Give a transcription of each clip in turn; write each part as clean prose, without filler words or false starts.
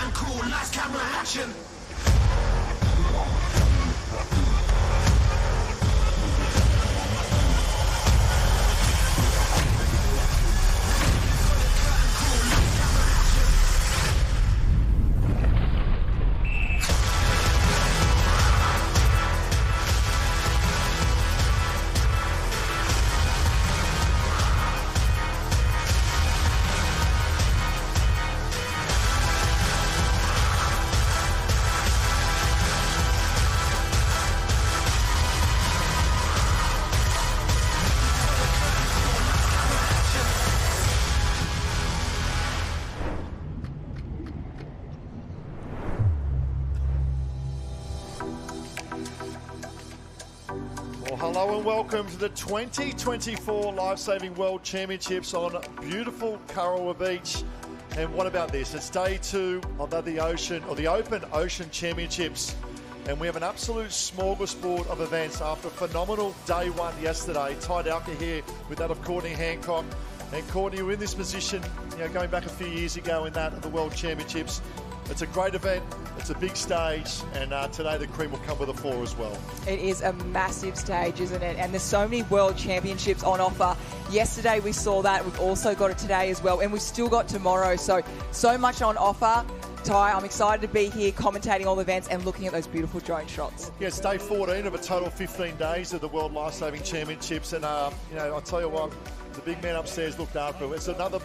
curtain call, lights, camera, action. Hello and welcome to the 2024 Lifesaving World Championships on beautiful Kurrawa Beach. And what about this? It's day 2 of the Open Ocean Championships. And we have an absolute smorgasbord of events after a phenomenal day 1 yesterday. Ty Dowker here with that of Courtney Hancock. And Courtney, you were in this position, going back a few years ago in that of the World Championships. It's a great event, it's a big stage, and today the cream will come with a 4 as well. It is a massive stage, isn't it? And there's so many World Championships on offer. Yesterday we saw that, we've also got it today as well, and we've still got tomorrow, so much on offer. Ty, I'm excited to be here commentating all the events and looking at those beautiful drone shots. Yeah, it's day 14 of a total of 15 days of the World Lifesaving Championships, and I'll tell you what, the big man upstairs looked after it. It's another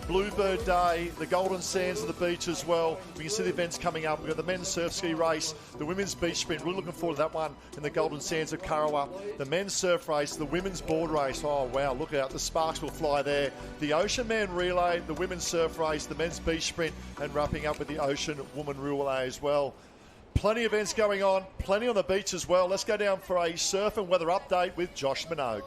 Bluebird Day, the golden sands of the beach as well. We can see the events coming up. We've got the men's surf ski race, the women's beach sprint. We're looking forward to that one in the golden sands of Kurrawa. The men's surf race, the women's board race. Oh, wow, look out. The sparks will fly there. The Ocean Man Relay, the women's surf race, the men's beach sprint, and wrapping up with the Ocean Woman Relay as well. Plenty of events going on, plenty on the beach as well. Let's go down for a surf and weather update with Josh Minogue.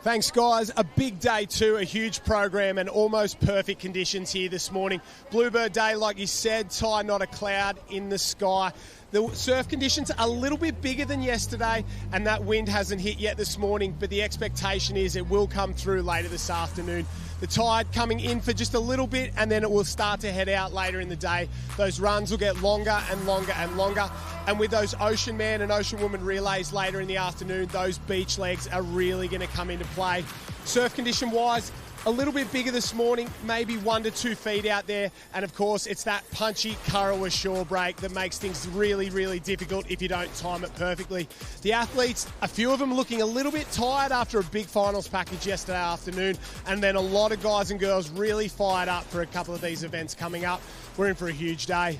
Thanks, guys. A big day too, a huge program and almost perfect conditions here this morning. Bluebird Day, like you said, Ty, not a cloud in the sky. The surf conditions are a little bit bigger than yesterday, and that wind hasn't hit yet this morning, but the expectation is it will come through later this afternoon. The tide coming in for just a little bit, and then it will start to head out later in the day. Those runs will get longer and longer and longer. And with those Ocean Man and Ocean Woman relays later in the afternoon, those beach legs are really going to come into play. Surf condition-wise, a little bit bigger this morning, maybe 1 to 2 feet out there. And of course, it's that punchy Kurrawa shore break that makes things really, really difficult if you don't time it perfectly. The athletes, a few of them looking a little bit tired after a big finals package yesterday afternoon. And then a lot of guys and girls really fired up for a couple of these events coming up. We're in for a huge day.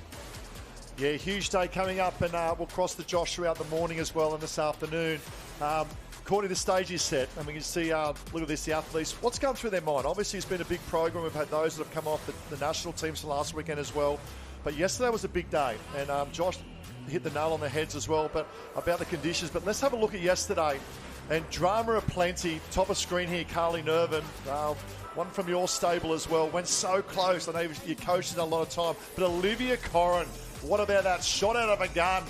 Yeah, huge day coming up, and we'll cross the Josh throughout the morning as well and this afternoon. Courtney, the stage is set, and we can see, look at this, the athletes. What's going through their mind? Obviously, it's been a big program. We've had those that have come off the national teams last weekend as well. But yesterday was a big day, and Josh hit the nail on the heads as well but about the conditions. But let's have a look at yesterday. And drama aplenty, top of screen here, Carly Nervin, one from your stable as well, went so close. I know your coach has done a lot of time. But Olivia Corrin, what about that shot out of a gun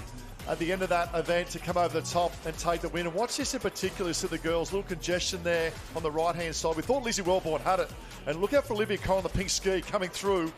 at the end of that event to come over the top and take the win? And watch this in particular, so the girls, a little congestion there on the right-hand side. We thought Lizzie Wellborn had it. And look out for Olivia Corrin, the pink ski coming through.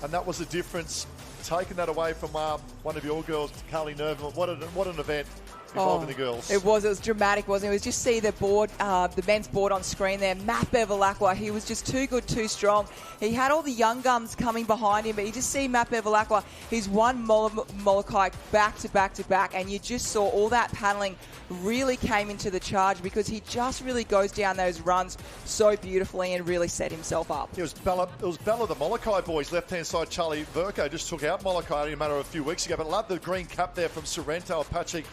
And that was the difference, taking that away from one of your girls, Carly Nervin. What an event involving the girls. It was dramatic, wasn't it? It was just see the board, the men's board on screen there. Matt Bevilacqua, he was just too good, too strong. He had all the young guns coming behind him, but you just see Matt Bevilacqua, he's won Molokai back to back to back, and you just saw all that paddling really came into the charge because he just really goes down those runs so beautifully and really set himself up. It was Bella, the Molokai boys, left-hand side. Charlie Verco just took out Molokai in a matter of a few weeks ago, but I love the green cap there from Sorrento, Apache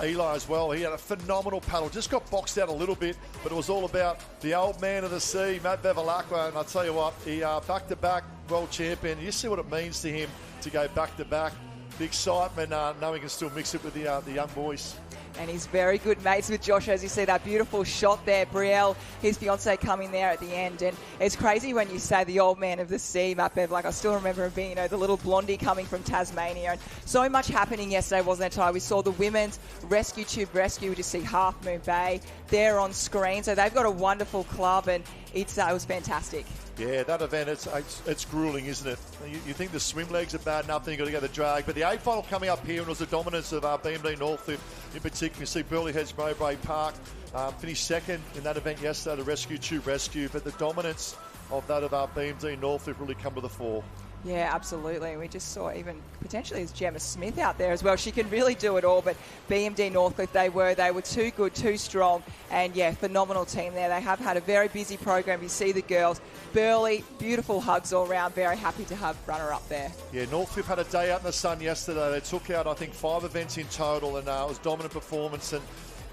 Eli as well. He had a phenomenal paddle, just got boxed out a little bit, but it was all about the old man of the sea, Matt Bevilacqua, and I'll tell you what, he back-to-back world champion. You see what it means to him to go back-to-back. The excitement, knowing he can still mix it with the young boys. And he's very good mates with Josh, as you see that beautiful shot there. Brielle, his fiancée, coming there at the end. And it's crazy when you say the old man of the sea, Matt Bev. Like, I still remember him being, the little blondie coming from Tasmania. And so much happening yesterday, wasn't it, Ty? We saw the women's rescue tube rescue. We just see Half Moon Bay there on screen. So they've got a wonderful club. And it was fantastic. Yeah, that event, it's grueling, isn't it? You think the swim legs are bad enough, then you've got to go the drag. But the A final coming up here, and it was the dominance of BMD Northcliffe in particular. You see Burleigh Heads Mowbray Park finished second in that event yesterday, the Rescue Tube Rescue. But the dominance of that of BMD Northcliffe really come to the fore. Yeah, absolutely. We just saw even potentially as Gemma Smith out there as well. She can really do it all, but BMD Northcliffe, they were too good, too strong, and yeah, phenomenal team there. They have had a very busy program. You see the girls. Burleigh, beautiful hugs all round. Very happy to have runner-up there. Yeah, Northcliffe had a day out in the sun yesterday. They took out, I think, 5 events in total, and it was a dominant performance. And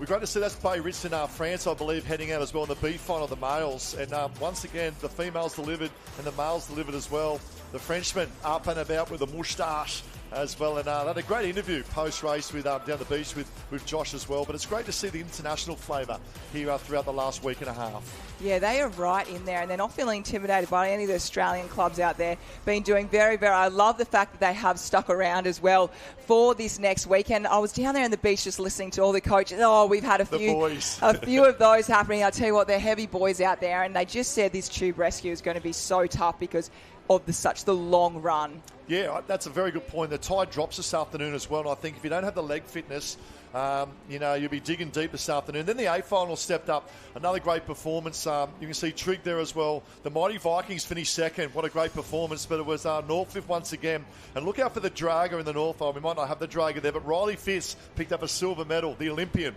we're great to see that's Bay Ritz in France, I believe, heading out as well in the B final, the males. And once again, the females delivered and the males delivered as well. The Frenchman up and about with a moustache as well. And they had a great interview post-race with down the beach with Josh as well. But it's great to see the international flavour here throughout the last week and a half. Yeah, they are right in there, and they're not feeling intimidated by any of the Australian clubs out there. Been doing very, very. I love the fact that they have stuck around as well for this next weekend. I was down there on the beach just listening to all the coaches. Oh, we've had a few of those happening. I'll tell you what, they're heavy boys out there, and they just said this tube rescue is going to be so tough because of such the long run. Yeah, that's a very good point. The tide drops this afternoon as well, and I think if you don't have the leg fitness, you'll be digging deep this afternoon. Then the A final stepped up, another great performance. You can see Trig there as well. The mighty Vikings finished second. What a great performance, but it was Northcliffe once again. And look out for the dragger in the North. We might not have the dragger there, but Riley Fitz picked up a silver medal, the Olympian.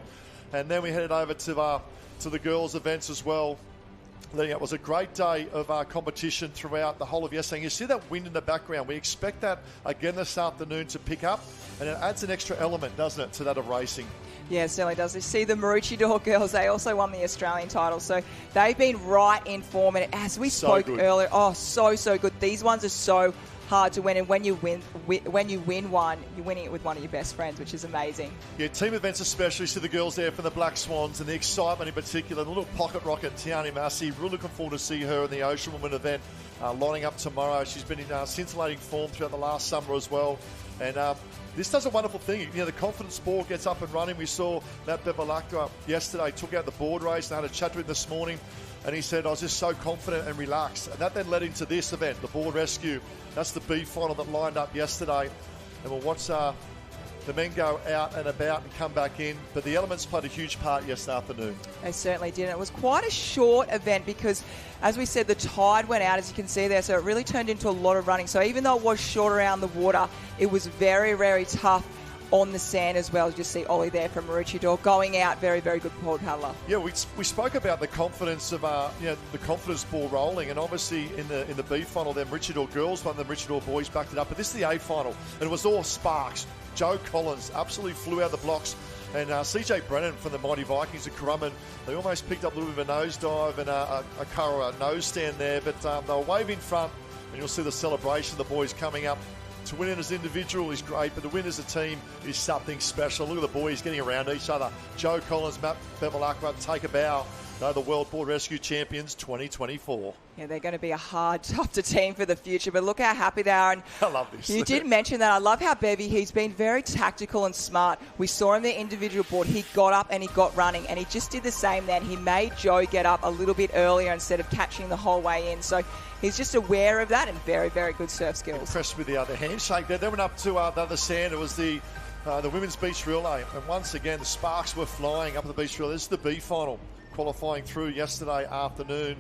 And then we headed over to the girls' events as well. It was a great day of competition throughout the whole of yesterday. And you see that wind in the background. We expect that again this afternoon to pick up, and it adds an extra element, doesn't it, to that of racing? Yeah, it certainly does. You see the Maroochydore girls, they also won the Australian title, so they've been right in form. And as we spoke earlier, so good. These ones are so hard to win, and when you win one, you're winning it with one of your best friends, which is amazing. Yeah, team events especially. See the girls there from the Black Swans and the excitement in particular. The little pocket rocket, Tiani Massey. Really looking forward to see her in the Ocean Woman event lining up tomorrow. She's been in scintillating form throughout the last summer as well. And this does a wonderful thing. The confidence ball gets up and running. We saw Matt Bevilacqua yesterday, took out the board race, and I had a chat to him this morning. And he said, I was just so confident and relaxed. And that then led into this event, the board rescue. That's the B final that lined up yesterday. And we'll watch the men go out and about and come back in. But the elements played a huge part yesterday afternoon. They certainly did. It was quite a short event because, as we said, the tide went out, as you can see there. So it really turned into a lot of running. So even though it was short around the water, it was very, very tough on the sand as well. You just see Ollie there from Maroochydore going out. Very, very good board paddler. Yeah, we spoke about the confidence of the confidence ball rolling, and obviously in the B final, then Maroochydore girls won, the Maroochydore boys backed it up. But this is the A final, and it was all sparks. Joe Collins absolutely flew out the blocks, and CJ Brennan from the mighty Vikings at Currumbin, they almost picked up a little bit of a nosedive and a nose stand there, but they were waving front, and you'll see the celebration of the boys coming up. To win it as an individual is great, but to win as a team is something special. Look at the boys getting around each other. Joe Collins, Matt Bevilacqua, take a bow. They're the World Board Rescue Champions 2024. Yeah, they're going to be a hard, tough team for the future, but look how happy they are. And I love this. You did mention that. I love how Bevy, he's been very tactical and smart. We saw him the individual board. He got up and he got running, and he just did the same then. He made Joe get up a little bit earlier instead of catching the whole way in. So he's just aware of that and very, very good surf skills. Impressed with the other handshake there. They went up to the other sand. It was the women's beach relay. And once again, the sparks were flying up at the beach relay. This is the B final, qualifying through yesterday afternoon.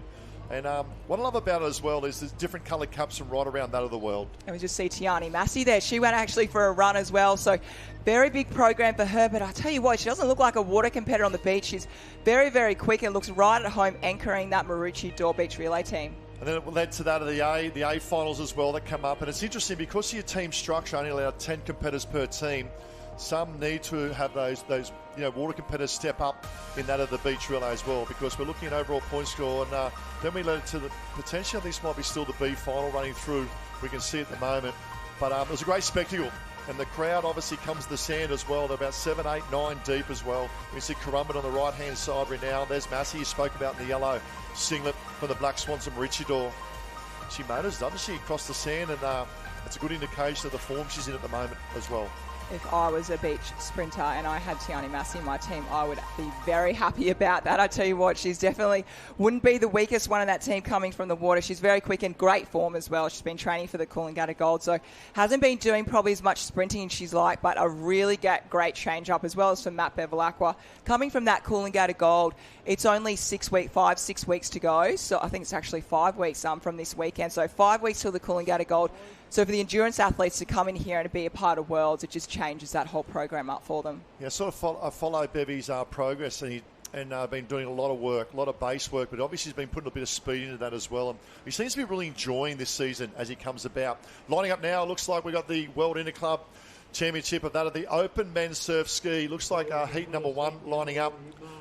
And what I love about it as well is there's different coloured caps from right around that of the world. And we just see Tiani Massey there. She went actually for a run as well. So very big program for her. But I tell you what, she doesn't look like a water competitor on the beach. She's very, very quick and looks right at home anchoring that Maroochydore Beach Relay team. And then it led to that of the A finals as well that come up. And it's interesting because of your team structure, only allowed 10 competitors per team. Some need to have those water competitors step up in that of the beach relay as well, because we're looking at overall point score, and then we led to the potential. This might be still the B final running through. We can see at the moment, but it was a great spectacle, and the crowd obviously comes to the sand as well. They're about 7, 8, 9 deep as well. We see Currumbin on the right hand side right now. There's Massey, you spoke about in the yellow singlet for the Black Swans and Maroochydore. She motored, doesn't she, across the sand, and it's a good indication of the form she's in at the moment as well. if I was a beach sprinter and I had Tiani Massey in my team, I would be very happy about that. I tell you what, she's definitely wouldn't be the weakest one in that team coming from the water. She's very quick and great form as well. She's been training for the Coolangatta Gold, so hasn't been doing probably as much sprinting as she's like, but a really great change up as well as for Matt Bevilacqua. Coming from that Coolangatta Gold, it's only 6 weeks to go. So I think it's actually 5 weeks from this weekend. So 5 weeks till the Coolangatta Gold. So for the endurance athletes to come in here and to be a part of Worlds, it just changes that whole program up for them. Yeah, I follow Bevy's progress, and been doing a lot of work, a lot of base work, but obviously he's been putting a bit of speed into that as well. And he seems to be really enjoying this season as he comes about. Lining up now, it looks like we've got the World Interclub Championship of the Open Men's Surf Ski. Looks like heat number 1 lining up.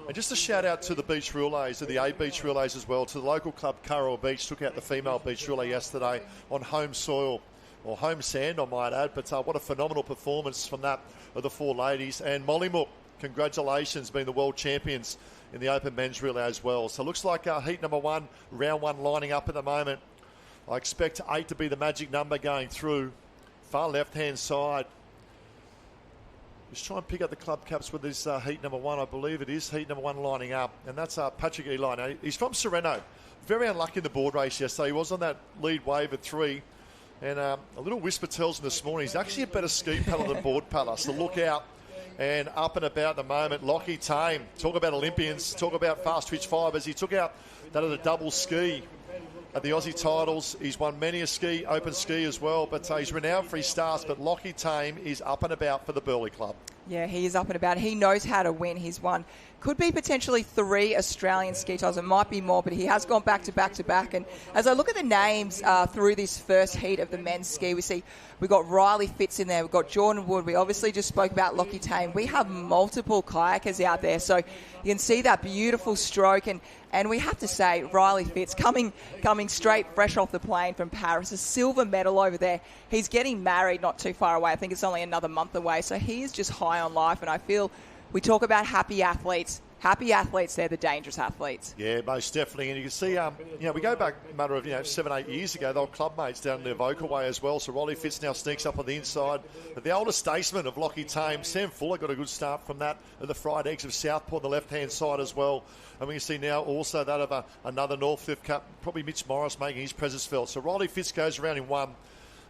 And just a shout out to the beach relays, to the A beach relays as well, to the local club Curraway Beach. Took out the female beach relay yesterday on home soil, or home sand I might add, but what a phenomenal performance from that of the 4 ladies. And Mollymook, congratulations, being the world champions in the Open Men's Relay as well. So it looks like heat number 1, round 1 lining up at the moment. I expect 8 to be the magic number going through. Far left-hand side. Just try and pick up the club caps with this heat number 1. I believe it is heat number 1 lining up. And that's Patrick Eli. Now, he's from Sorrento. Very unlucky in the board race yesterday. He was on that lead wave at 3. And a little whisper tells him this morning he's actually a better ski paddler than board paddler. So look out. And up and about the moment, Lockie Tame. Talk about Olympians. Talk about fast twitch fibres. He took out that of the double ski at the Aussie titles. He's won many a open ski as well, but he's renowned for his starts. But Lockie Tame is up and about for the Burleigh Club. Yeah, he is up and about. He knows how to win. He's won, could be potentially 3 Australian ski titles. It might be more, but he has gone back to back to back. And as I look at the names through this first heat of the men's ski, we see we've got Riley Fitz in there. We've got Jordan Wood. We obviously just spoke about Lockie Tame. We have multiple kayakers out there. So you can see that beautiful stroke. And we have to say, Riley Fitz coming straight fresh off the plane from Paris, a silver medal over there. He's getting married not too far away. I think it's only another month away. So he is just high on life. And I feel we talk about happy athletes. Happy athletes, they're the dangerous athletes. Yeah, most definitely. And you can see, we go back a matter of 7, 8 years ago. They were club mates down in the Evoca way as well. So Riley Fitz now sneaks up on the inside. But the older statesman of Lockie Tame, Sam Fuller, got a good start from that at the fried eggs of Southport on the left-hand side as well. And we can see now also that of another Northcliffe Cup, probably Mitch Morris making his presence felt. So Riley Fitz goes around in 1.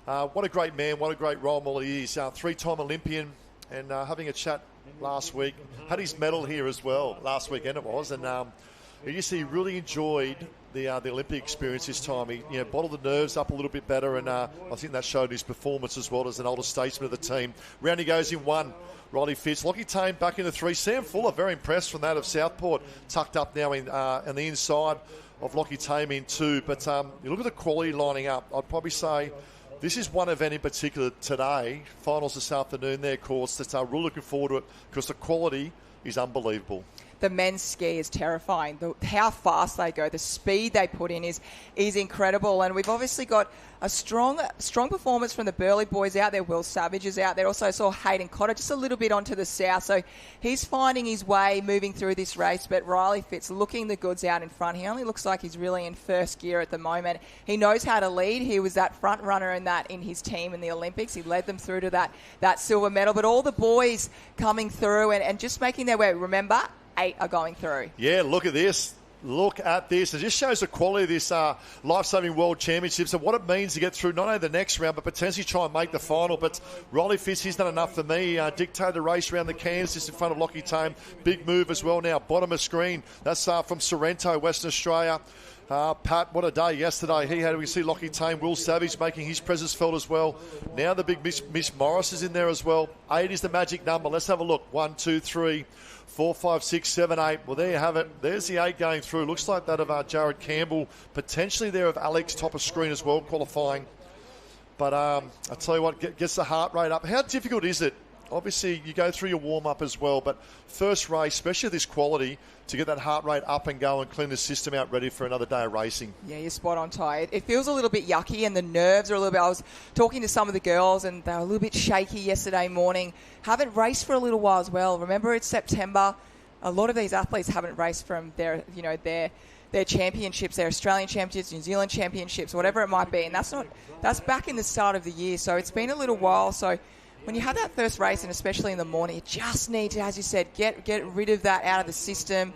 What a great man, what a great role model he is. 3-time Olympian, and having a chat last week. Had his medal here as well last weekend it was, and you see he really enjoyed the Olympic experience this time. He bottled the nerves up a little bit better, and I think that showed his performance as well as an older statesman of the team. Round he goes in 1. Riley Fitz. Lockie Tame back in the 3. Sam Fuller, very impressed from that of Southport. Tucked up now on the inside of Lockie Tame in 2. But you look at the quality lining up, I'd probably say this is one event in particular today, finals this afternoon there, of course, that we're really looking forward to it because the quality is unbelievable. The men's ski is terrifying. How fast they go, the speed they put in is incredible. And we've obviously got a strong performance from the Burleigh boys out there. Will Savage is out there. Also saw Hayden Cotter just a little bit onto the south. So he's finding his way moving through this race. But Riley Fitz looking the goods out in front. He only looks like he's really in first gear at the moment. He knows how to lead. He was that front runner in his team in the Olympics. He led them through to that silver medal. But all the boys coming through and just making their way. Remember, 8 are going through. Yeah, look at this. Look at this. It just shows the quality of this Lifesaving World Championships and what it means to get through not only the next round, but potentially try and make the final. But Riley Fitz, he's done enough for me. Dictated the race around the cans just in front of Lockie Tame. Big move as well now. Bottom of screen. That's from Sorrento, Western Australia. Pat, what a day yesterday he had. We see Lockie Tame, Will Savage making his presence felt as well. Now the big Miss Morris is in there as well. 8 is the magic number. Let's have a look. 1, 2, 3, 4, 5, 6, 7, 8. Well, there you have it. There's the 8 going through. Looks like that of Jared Campbell. Potentially there of Alex, top of screen as well, qualifying. But I tell you what, gets the heart rate up. How difficult is it? Obviously, you go through your warm-up as well, but first race, especially this quality, to get that heart rate up and go and clean the system out ready for another day of racing. Yeah, you're spot on, Ty. It feels a little bit yucky and the nerves are a little bit... I was talking to some of the girls and they were a little bit shaky yesterday morning. Haven't raced for a little while as well. Remember, it's September. A lot of these athletes haven't raced from their championships, their Australian championships, New Zealand championships, whatever it might be. And that's back in the start of the year. So it's been a little while. So when you have that first race, and especially in the morning, you just need to, as you said, get rid of that out of the system,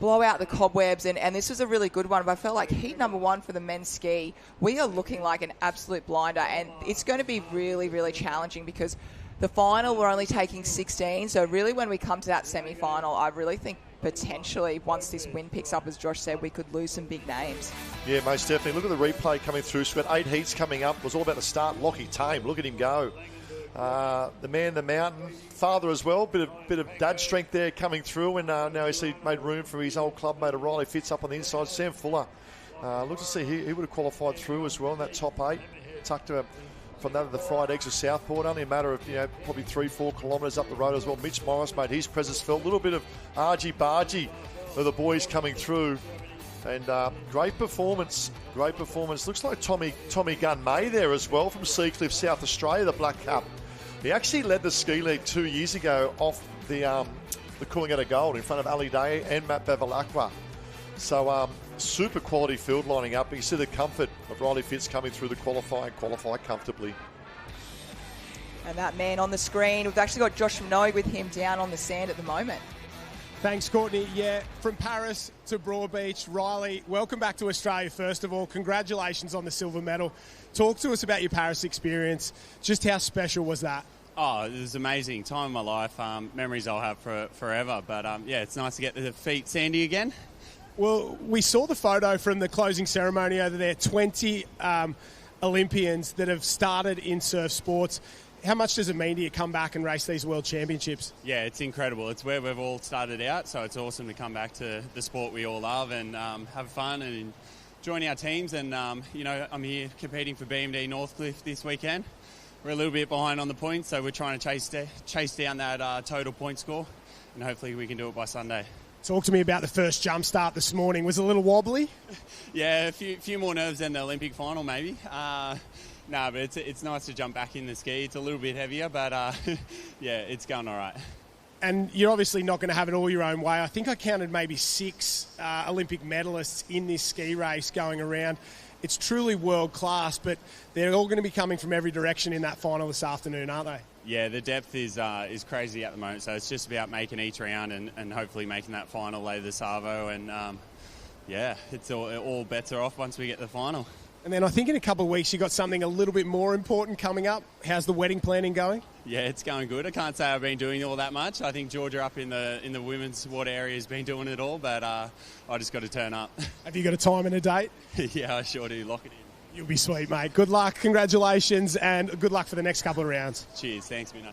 blow out the cobwebs, and this was a really good one. But I felt like heat number 1 for the men's ski, we are looking like an absolute blinder, and it's going to be really, really challenging because the final, we're only taking 16. So really when we come to that semi-final, I really think potentially once this wind picks up, as Josh said, we could lose some big names. Yeah, most definitely. Look at the replay coming through. So we've got 8 heats coming up. It was all about the start. Lockie Tame, look at him go. The man, the mountain, father as well. Bit of dad strength there coming through, and now he's made room for his old club mate Riley Fitz up on the inside. Sam Fuller, look to see he would have qualified through as well in that top 8. Tucked from that of the fried eggs of Southport, only a matter of probably 3-4 kilometres up the road as well. Mitch Morris made his presence felt. A little bit of argy-bargy of the boys coming through. And great performance. Looks like Tommy Gunay there as well from Seacliff, South Australia, the Black Cap. He actually led the ski league 2 years ago off the Coolangatta Gold in front of Ali Day and Matt Bevilacqua. So super quality field lining up. You see the comfort of Riley Fitz coming through the qualify comfortably. And that man on the screen, we've actually got Josh Minogue with him down on the sand at the moment. Thanks, Courtney. Yeah, from Paris to Broadbeach, Riley, welcome back to Australia, first of all. Congratulations on the silver medal. Talk to us about your Paris experience. Just how special was that? Oh, it was amazing. Time of my life. Memories I'll have forever. But, yeah, it's nice to get the feet sandy again. Well, we saw the photo from the closing ceremony over there. 20 Olympians that have started in surf sports. How much does it mean to you come back and race these World Championships? Yeah, it's incredible. It's where we've all started out, so it's awesome to come back to the sport we all love and have fun and join our teams. And, I'm here competing for BMD Northcliffe this weekend. We're a little bit behind on the points, so we're trying to chase down that total point score, and hopefully we can do it by Sunday. Talk to me about the first jump start this morning. Was it a little wobbly? Yeah, a few more nerves than the Olympic final, maybe. No, but it's nice to jump back in the ski. It's a little bit heavier, but yeah, it's going all right. And you're obviously not going to have it all your own way. I think I counted maybe 6 Olympic medalists in this ski race going around. It's truly world class, but they're all going to be coming from every direction in that final this afternoon, aren't they? Yeah, the depth is crazy at the moment, so it's just about making each round and hopefully making that final later this Arvo. And yeah, it's all bets are off once we get to the final. And then I think in a couple of weeks you've got something a little bit more important coming up. How's the wedding planning going? Yeah, it's going good. I can't say I've been doing all that much. I think Georgia up in the women's water area has been doing it all, but I just got to turn up. Have you got a time and a date? Yeah, I sure do. Lock it in. You'll be sweet, mate. Good luck, congratulations, and good luck for the next couple of rounds. Cheers. Thanks, Mina.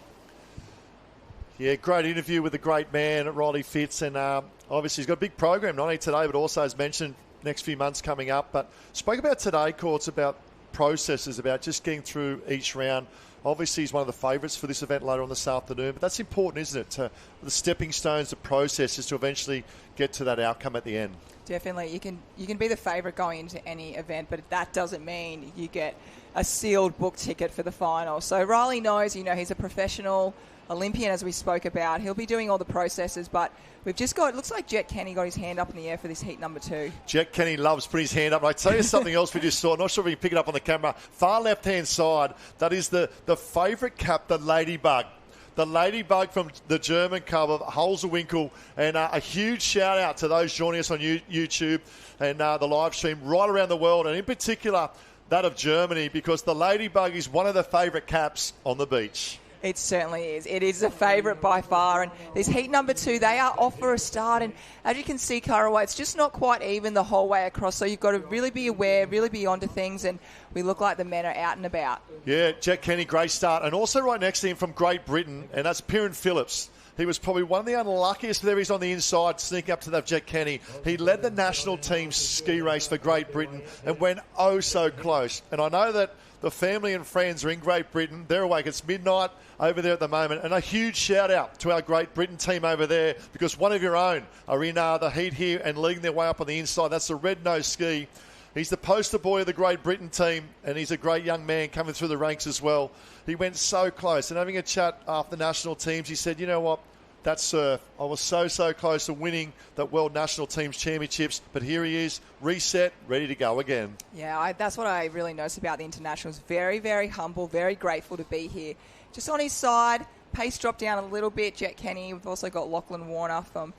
Yeah, great interview with the great man, Riley Fitz, and obviously he's got a big program, not only today, but also, as mentioned, next few months coming up. But spoke about today, Courts, about processes, about just getting through each round. Obviously, he's one of the favourites for this event later on this afternoon, but that's important, isn't it? The stepping stones, the processes to eventually get to that outcome at the end. Definitely. You can be the favourite going into any event, but that doesn't mean you get a sealed book ticket for the final. So Riley knows, he's a professional Olympian, as we spoke about. He'll be doing all the processes, but we've just got, it looks like Jet Kenny got his hand up in the air for this heat number 2. Jet Kenny loves putting his hand up. I tell you something else we just saw. Not sure if we can pick it up on the camera. Far left-hand side, that is the favourite cap, the Ladybug. The Ladybug from the German club of Holzerwinkel. And a huge shout-out to those joining us on YouTube and the live stream right around the world, and in particular that of Germany, because the Ladybug is one of the favourite caps on the beach. It certainly is. It is a favourite by far. And this heat number 2, they are off for a start. And as you can see, Karaway, it's just not quite even the whole way across. So you've got to really be aware, really be onto things. And we look like the men are out and about. Yeah, Jack Kenny, great start. And also right next to him from Great Britain, and that's Piran Phillips. He was probably one of the unluckiest. There he's on the inside, sneaking up to that Jet Kenny. He led the national team's ski race for Great Britain and went oh so close. And I know that the family and friends are in Great Britain. They're awake. It's midnight over there at the moment. And a huge shout out to our Great Britain team over there, because one of your own are in the heat here and leading their way up on the inside. That's the Red Nose Ski. He's the poster boy of the Great Britain team, and he's a great young man coming through the ranks as well. He went so close. And having a chat after national teams, he said, you know what? that surf. I was so close to winning that World National Teams Championships, but here he is, reset, ready to go again. Yeah, that's what I really noticed about the internationals. Very, very humble, very grateful to be here. Just on his side, pace dropped down a little bit. Jet Kenny, we've also got Lachlan Warner from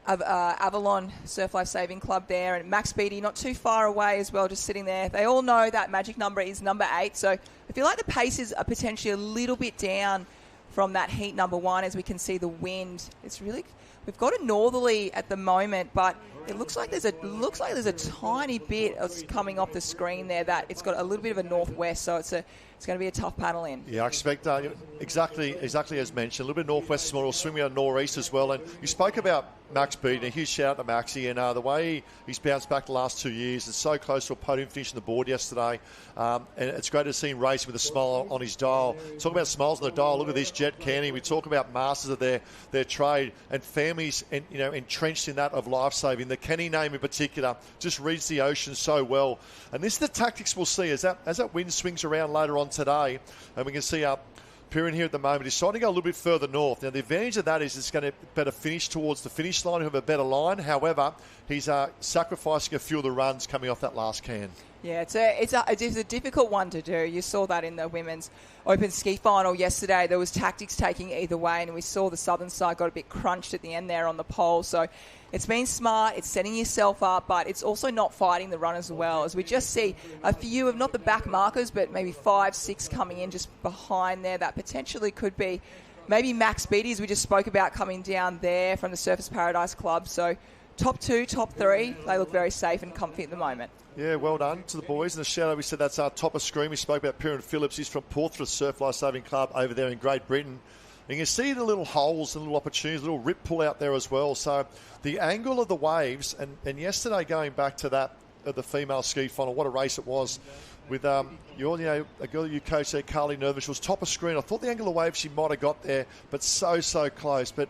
Avalon Surf Lifesaving Club there, and Max Beattie not too far away as well, just sitting there. They all know that magic number is number 8, so I feel like the paces are potentially a little bit down from that heat number 1. As we can see, the wind, it's really, we've got a northerly at the moment, but it looks like there's a tiny bit of coming off the screen there, that it's got a little bit of a northwest, so it's going to be a tough paddle in. Yeah, I expect exactly as mentioned, a little bit northwest, small, swinging out northeast as well. And you spoke about Max Beattie, a huge shout out to Maxie, and the way he's bounced back the last 2 years, and so close to a podium finish on the board yesterday. And it's great to see him race with a smile on his dial. Talk about smiles on the dial. Look at this Jet Canny. We talk about masters of their trade and families, and entrenched in that of lifesaving. The Kenny name in particular just reads the ocean so well. And this is the tactics we'll see as that wind swings around later on today, and we can see Piran here at the moment. He's starting to go a little bit further north. Now, the advantage of that is it's going to better finish towards the finish line, have a better line. However, he's sacrificing a few of the runs coming off that last can. Yeah, it's a difficult one to do. You saw that in the women's open ski final yesterday. There was tactics taking either way, and we saw the southern side got a bit crunched at the end there on the pole. So it's been smart, it's setting yourself up, but it's also not fighting the runners as well, as we just see a few of not the back markers, but maybe 5, 6 coming in just behind there. That potentially could be maybe Max Beattie, as we just spoke about, coming down there from the Surfers Paradise Club. So top 2, top 3, they look very safe and comfy at the moment. Yeah, well done to the boys. And the shout out, we said that's our top of screen. We spoke about Piran Phillips. He's from Portsmouth Surf Lifesaving Club over there in Great Britain. And you can see the little holes and little opportunities, little rip pull out there as well. So the angle of the waves, and yesterday going back to that of the female ski final, what a race it was with a girl you coached there, Carly Nervin. She was top of screen. I thought the angle of the wave she might have got there, but so close. But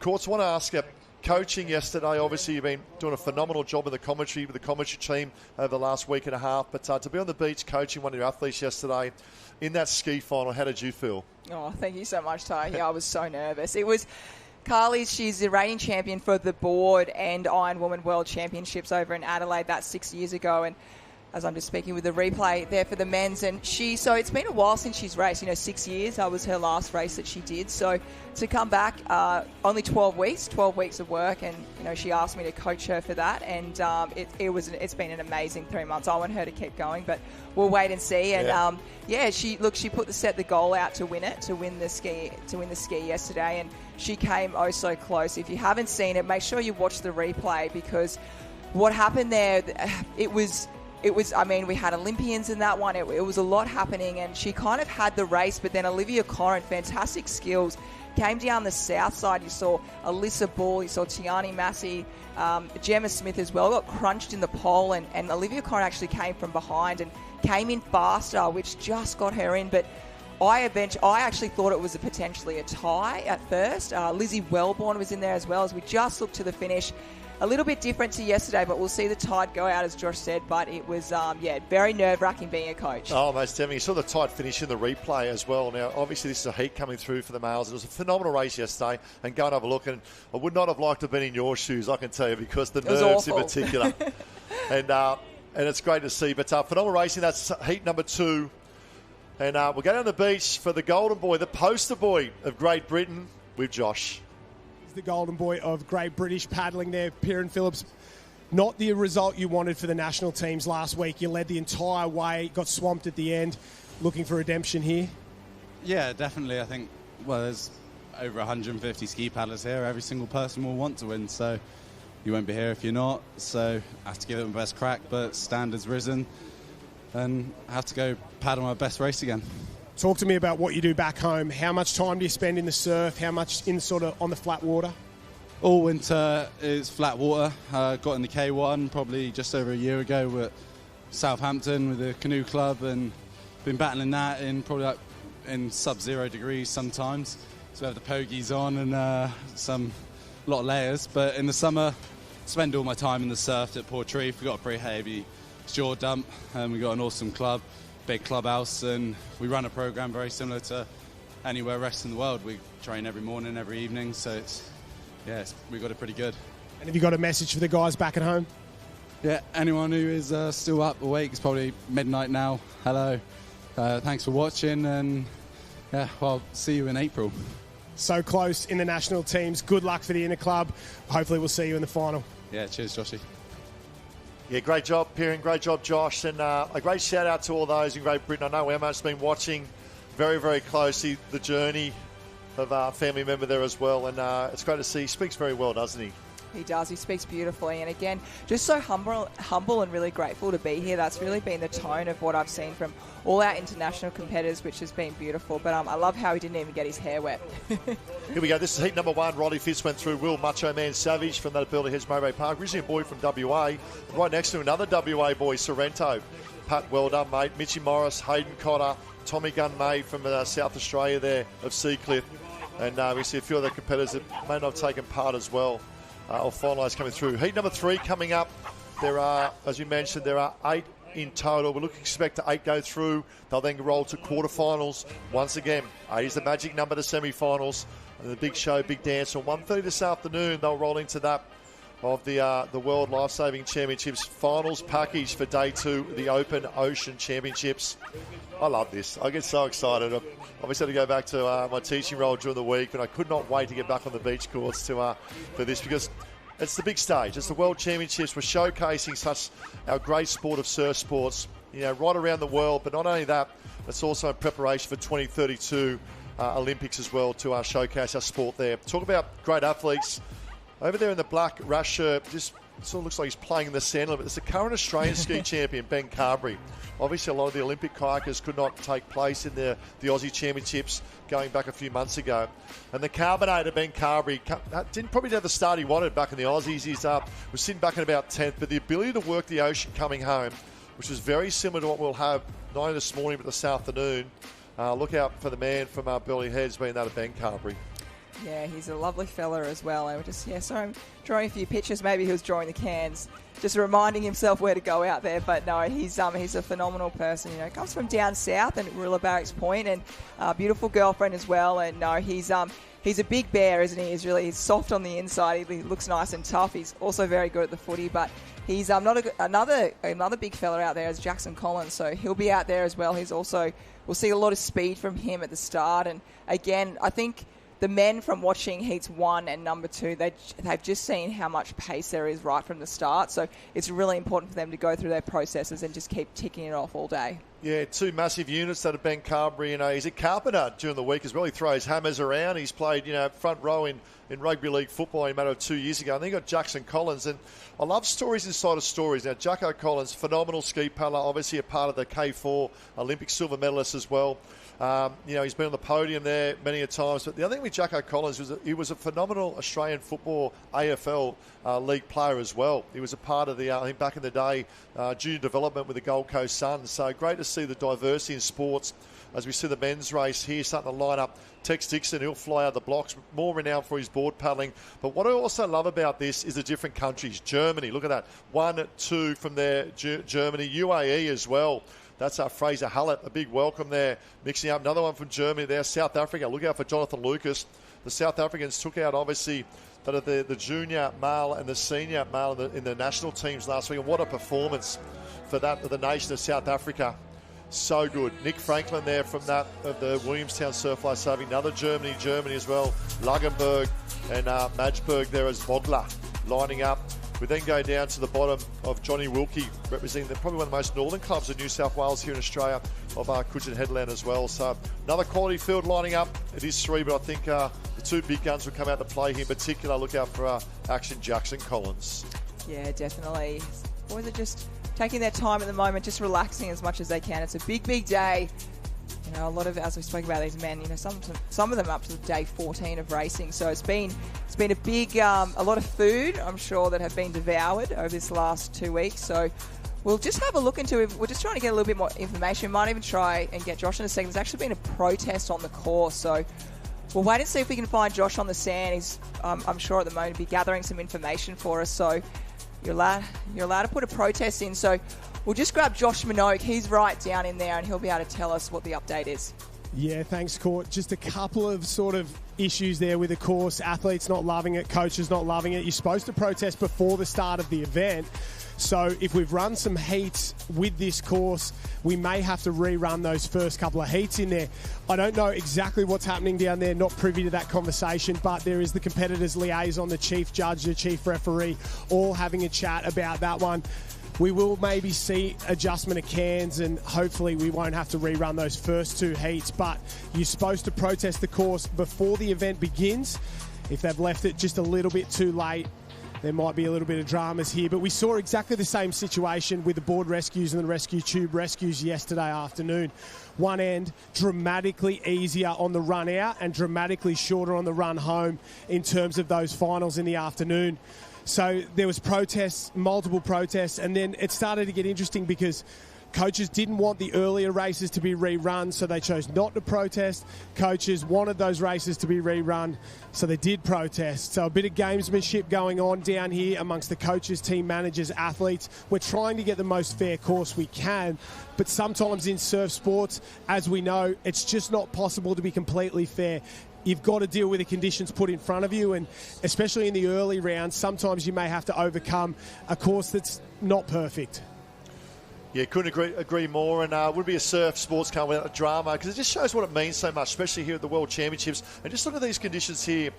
Courts, I want to ask you, coaching yesterday, obviously you've been doing a phenomenal job in the commentary with the commentary team over the last week and a half, but to be on the beach coaching one of your athletes yesterday in that ski final, how did you feel? Oh, thank you so much, Ty. Yeah, I was so nervous. It was Carly, she's the reigning champion for the board and Iron Woman World Championships over in Adelaide. That's 6 years ago, and as I'm just speaking with the replay there for the men's, and so it's been a while since she's raced. 6 years. That was her last race that she did. So to come back, only 12 weeks of work, and she asked me to coach her for that, and it's been an amazing 3 months. I want her to keep going, but we'll wait and see. And she set the goal out to win the ski yesterday, and she came oh so close. If you haven't seen it, make sure you watch the replay, because what happened there, it was, we had Olympians in that one. It was a lot happening, and she kind of had the race, but then Olivia Corrin, fantastic skills, came down the south side. You saw Alyssa Ball, you saw Tiani Massey, Gemma Smith as well, got crunched in the pole, and Olivia Corrin actually came from behind and came in faster, which just got her in. But I actually thought it was potentially a tie at first. Lizzie Wellborn was in there as well, as we just looked to the finish. A little bit different to yesterday, but we'll see the tide go out, as Josh said. But it was, very nerve-wracking being a coach. Oh, most definitely. You saw the tide finish in the replay as well. Now, obviously, this is a heat coming through for the males. It was a phenomenal race yesterday, and go and have a look. And I would not have liked to have been in your shoes, I can tell you, because the nerves in particular. and it's great to see. But phenomenal racing. That's heat number 2. And we'll go down the beach for the golden boy, the poster boy of Great Britain, with Josh. The golden boy of Great British paddling there, Piran Phillips. Not the result you wanted for the national teams last week. You led the entire way, got swamped at the end. Looking for redemption here? Yeah, definitely. I think, there's over 150 ski paddlers here. Every single person will want to win, so you won't be here if you're not. So I have to give it my best crack, but standards risen, and I have to go paddle my best race again. Talk to me about what you do back home. How much time do you spend in the surf? How much in on the flat water? All winter is flat water. Got in the K1 probably just over a year ago at Southampton with the canoe club, and been battling that in probably in sub-0 degrees sometimes. So we have the pogies on and a lot of layers. But in the summer, spend all my time in the surf at Portreif. We've got a pretty heavy shore dump, and we've got an awesome club. Big clubhouse, and we run a program very similar to anywhere rest in the world. We train every morning, every evening, so we got it pretty good. And have you got a message for the guys back at home? Yeah, anyone who is still up awake, it's probably midnight now. Hello, thanks for watching, and I'll see you in April. So close in the national teams. Good luck for the Interclub. Hopefully we'll see you in the final. Yeah, cheers, Joshy. Yeah, great job, Piran. Great job, Josh. And a great shout out to all those in Great Britain. I know Emma's been watching very, very closely the journey of our family member there as well. And it's great to see. He speaks very well, doesn't he? He does. He speaks beautifully. And again, just so humble and really grateful to be here. That's really been the tone of what I've seen from all our international competitors, which has been beautiful. But I love how he didn't even get his hair wet. Here we go. This is heat number 1. Roddy Fitz went through. Will Macho Man Savage from that ability Hedge Mowbray Park. Originally a boy from WA. And right next to another WA boy, Sorrento. Pat, well done, mate. Mitchy Morris, Hayden Cotter, Tommy Gunay from South Australia there of Seacliff. And we see a few other competitors that may not have taken part as well. Or finalised coming through. Heat number 3 coming up. There are, as you mentioned, there are 8 in total. We expect 8 go through. They'll then roll to quarterfinals. Once again, 8 is the magic number to semi-finals. And the big show, big dance on 1:30 this afternoon. They'll roll into that of the World Lifesaving Championships finals package for day 2 of the Open Ocean Championships. I love this. I get so excited. I obviously had to go back to my teaching role during the week, and I could not wait to get back on the beach courts for this, because it's the big stage. It's the World Championships. We're showcasing such our great sport of surf sports, right around the world. But not only that, it's also in preparation for 2032 Olympics as well to showcase our sport there. Talk about great athletes. Over there in the black rash shirt, just sort of looks like he's playing in the sand a little bit. It's the current Australian ski champion, Ben Carberry. Obviously, a lot of the Olympic kayakers could not take place in the Aussie Championships going back a few months ago. And the Carbonator, Ben Carberry, didn't probably have the start he wanted back in the Aussies. He's was sitting back in about 10th, but the ability to work the ocean coming home, which is very similar to what we'll have not only this morning but this afternoon. Look out for the man from Burleigh Heads being that of Ben Carberry. Yeah, he's a lovely fella as well. And sorry, I'm drawing a few pictures. Maybe he was drawing the cans, just reminding himself where to go out there. But no, he's a phenomenal person. Comes from down south and Rilla Barracks Point, and a beautiful girlfriend as well. And no, he's a big bear, isn't he? He's soft on the inside. He looks nice and tough. He's also very good at the footy, but he's another big fella out there is Jackson Collins. So he'll be out there as well. We'll see a lot of speed from him at the start. And again, I think the men from watching Heats 1 and number 2, they've just seen how much pace there is right from the start. So it's really important for them to go through their processes and just keep ticking it off all day. Yeah, 2 massive units that have Ben Carberry. He's a carpenter during the week as well. He throws hammers around. He's played, front row in rugby league football a matter of 2 years ago. And then you got Jackson Collins. And I love stories inside of stories. Now, Jacko Collins, phenomenal ski paddler, obviously a part of the K4 Olympic silver medalist as well. He's been on the podium there many a times. But the other thing with Jacko Collins was that he was a phenomenal Australian football AFL league player as well. He was a part of the, I think back in the day, junior development with the Gold Coast Suns. So great to see the diversity in sports. As we see the men's race here starting to line up, Tex Dixon, he'll fly out the blocks, more renowned for his board paddling. But what I also love about this is the different countries. Germany, look at that. 1, 2 from there, Germany, UAE as well. That's Fraser Hallett, a big welcome there. Mixing up another one from Germany there. South Africa, look out for Jonathan Lucas. The South Africans took out, obviously, that are the junior male and the senior male in the national teams last week. And what a performance for that of the nation of South Africa. So good. Nick Franklin there from that of the Williamstown Surf Lifesaving. Another Germany as well. Lagenberg and Majberg there as Vogler lining up. We then go down to the bottom of Johnny Wilkie, representing probably one of the most northern clubs in New South Wales here in Australia, of Coogin Headland as well. So another quality field lining up. It is 3, but I think the 2 big guns will come out to play here. In particular, look out for Action Jackson Collins. Yeah, definitely. Boys are just taking their time at the moment, just relaxing as much as they can. It's a big, big day. A lot of, as we spoke about these men, some of them up to day 14 of racing. So it's been a big, a lot of food, I'm sure, that have been devoured over this last 2 weeks. So we'll just have a look into it. We're just trying to get a little bit more information. We might even try and get Josh in a second. There's actually been a protest on the course. So we'll wait and see if we can find Josh on the sand. He's, I'm sure at the moment, be gathering some information for us. So you're allowed to put a protest in. So we'll just grab Josh Minogue. He's right down in there, and he'll be able to tell us what the update is. Yeah, thanks, Court. Just a couple of sort of issues there with the course. Athletes not loving it, coaches not loving it. You're supposed to protest before the start of the event. So if we've run some heats with this course, we may have to rerun those first couple of heats in there. I don't know exactly what's happening down there, not privy to that conversation, but there is the competitors' liaison, the chief judge, the chief referee, all having a chat about that one. We will maybe see adjustment of cans, and hopefully we won't have to rerun those first two heats. But you're supposed to protest the course before the event begins. If they've left it just a little bit too late, there might be a little bit of dramas here. But we saw exactly the same situation with the board rescues and the rescue tube rescues yesterday afternoon. One end dramatically easier on the run out and dramatically shorter on the run home in terms of those finals in the afternoon. So there was protests, multiple protests, and then it started to get interesting because coaches didn't want the earlier races to be rerun, so they chose not to protest. Coaches wanted those races to be rerun, so they did protest. So a bit of gamesmanship going on down here amongst the coaches, team managers, athletes. We're trying to get the most fair course we can, but sometimes in surf sports, as we know, it's just not possible to be completely fair. You've got to deal with the conditions put in front of you, and especially in the early rounds, sometimes you may have to overcome a course that's not perfect. Yeah, couldn't agree more, and it would be a surf sports car without a drama, because it just shows what it means so much, especially here at the World Championships. And just look at these conditions here.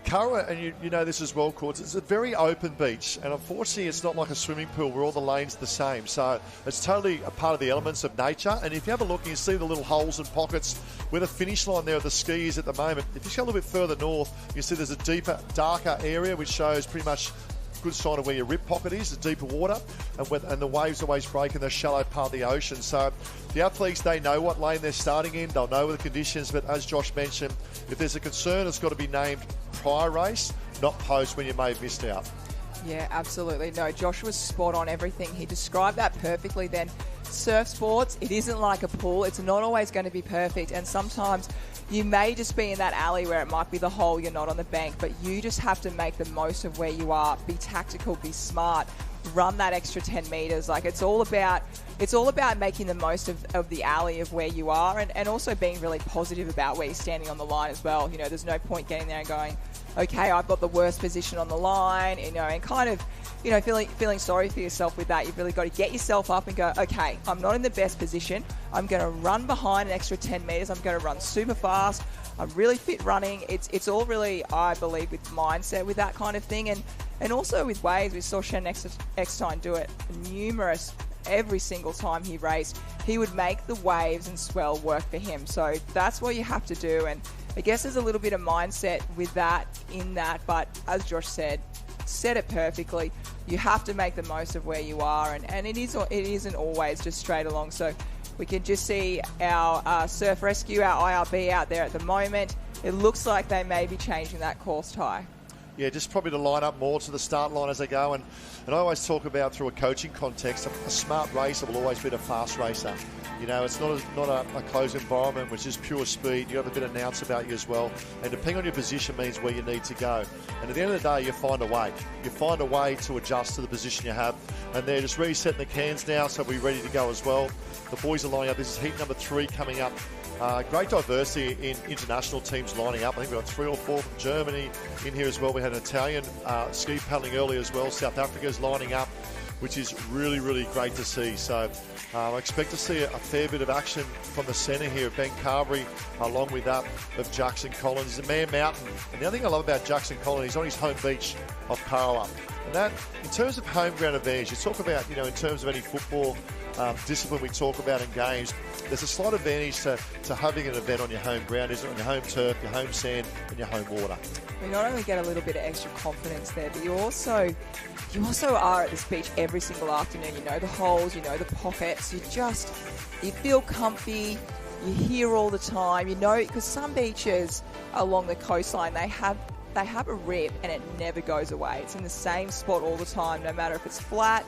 Curra, and you know this as well, Courts, it's a very open beach, and unfortunately it's not like a swimming pool where all the lanes are the same. So it's totally a part of the elements of nature. And if you have a look, you see the little holes and pockets where the finish line there of the skis at the moment. If you go a little bit further north, you see there's a deeper, darker area which shows pretty much good sign of where your rip pocket is, the deeper water, and the waves always break in the shallow part of the ocean. So the athletes, they know what lane they're starting in, they'll know the conditions, but as Josh mentioned, if there's a concern, it's got to be named prior race, not post when you may have missed out. Yeah, absolutely. No, Josh was spot on everything. He described that perfectly then. Surf sports, it isn't like a pool. It's not always going to be perfect, and sometimes you may just be in that alley where it might be the hole, you're not on the bank, but you just have to make the most of where you are. Be tactical, be smart, run that extra 10 metres. Like, it's all about making the most of the alley of where you are, and also being really positive about where you're standing on the line as well. You know, there's no point getting there and going, okay, I've got the worst position on the line, you know, and kind of, you know, feeling sorry for yourself with that. You've really got to get yourself up and go, okay, I'm not in the best position. I'm going to run behind an extra 10 metres. I'm going to run super fast. I'm really fit running. It's all really, I believe, with mindset with that kind of thing. And also with waves, we saw Shannon Eckstein do it every single time he raced. He would make the waves and swell work for him. So that's what you have to do. And I guess there's a little bit of mindset with that in that. But as Josh said it perfectly. You have to make the most of where you are, and it isn't always just straight along. So we can just see our surf rescue, our IRB out there at the moment. It looks like they may be changing that course tie. Yeah, just probably to line up more to the start line as they go. And I always talk about, through a coaching context, a smart racer will always be a fast racer. You know, it's not a closed environment, which is pure speed. You have a bit of nous about you as well. And depending on your position means where you need to go. And at the end of the day, you find a way. You find a way to adjust to the position you have. And they're just resetting the cans now, so we're ready to go as well. The boys are lining up. This is heat number 3 coming up. Great diversity in international teams lining up. I think we've got 3 or 4 from Germany in here as well. We had an Italian ski paddling earlier as well. South Africa's lining up, which is really, really great to see. So I expect to see a fair bit of action from the centre here of Ben Carberry, along with that of Jackson Collins. He's a man mountain. And the other thing I love about Jackson Collins, he's on his home beach of Parawa. And that, in terms of home ground advantage, you talk about, you know, in terms of any football discipline we talk about in games, there's a slight advantage to having an event on your home ground, isn't it? On your home turf, your home sand, and your home water. You not only get a little bit of extra confidence there, but you also are at this beach every single afternoon. You know the holes, you know the pockets. You feel comfy. You hear all the time. You know, because some beaches along the coastline, they have a rip and it never goes away. It's in the same spot all the time, no matter if it's flat,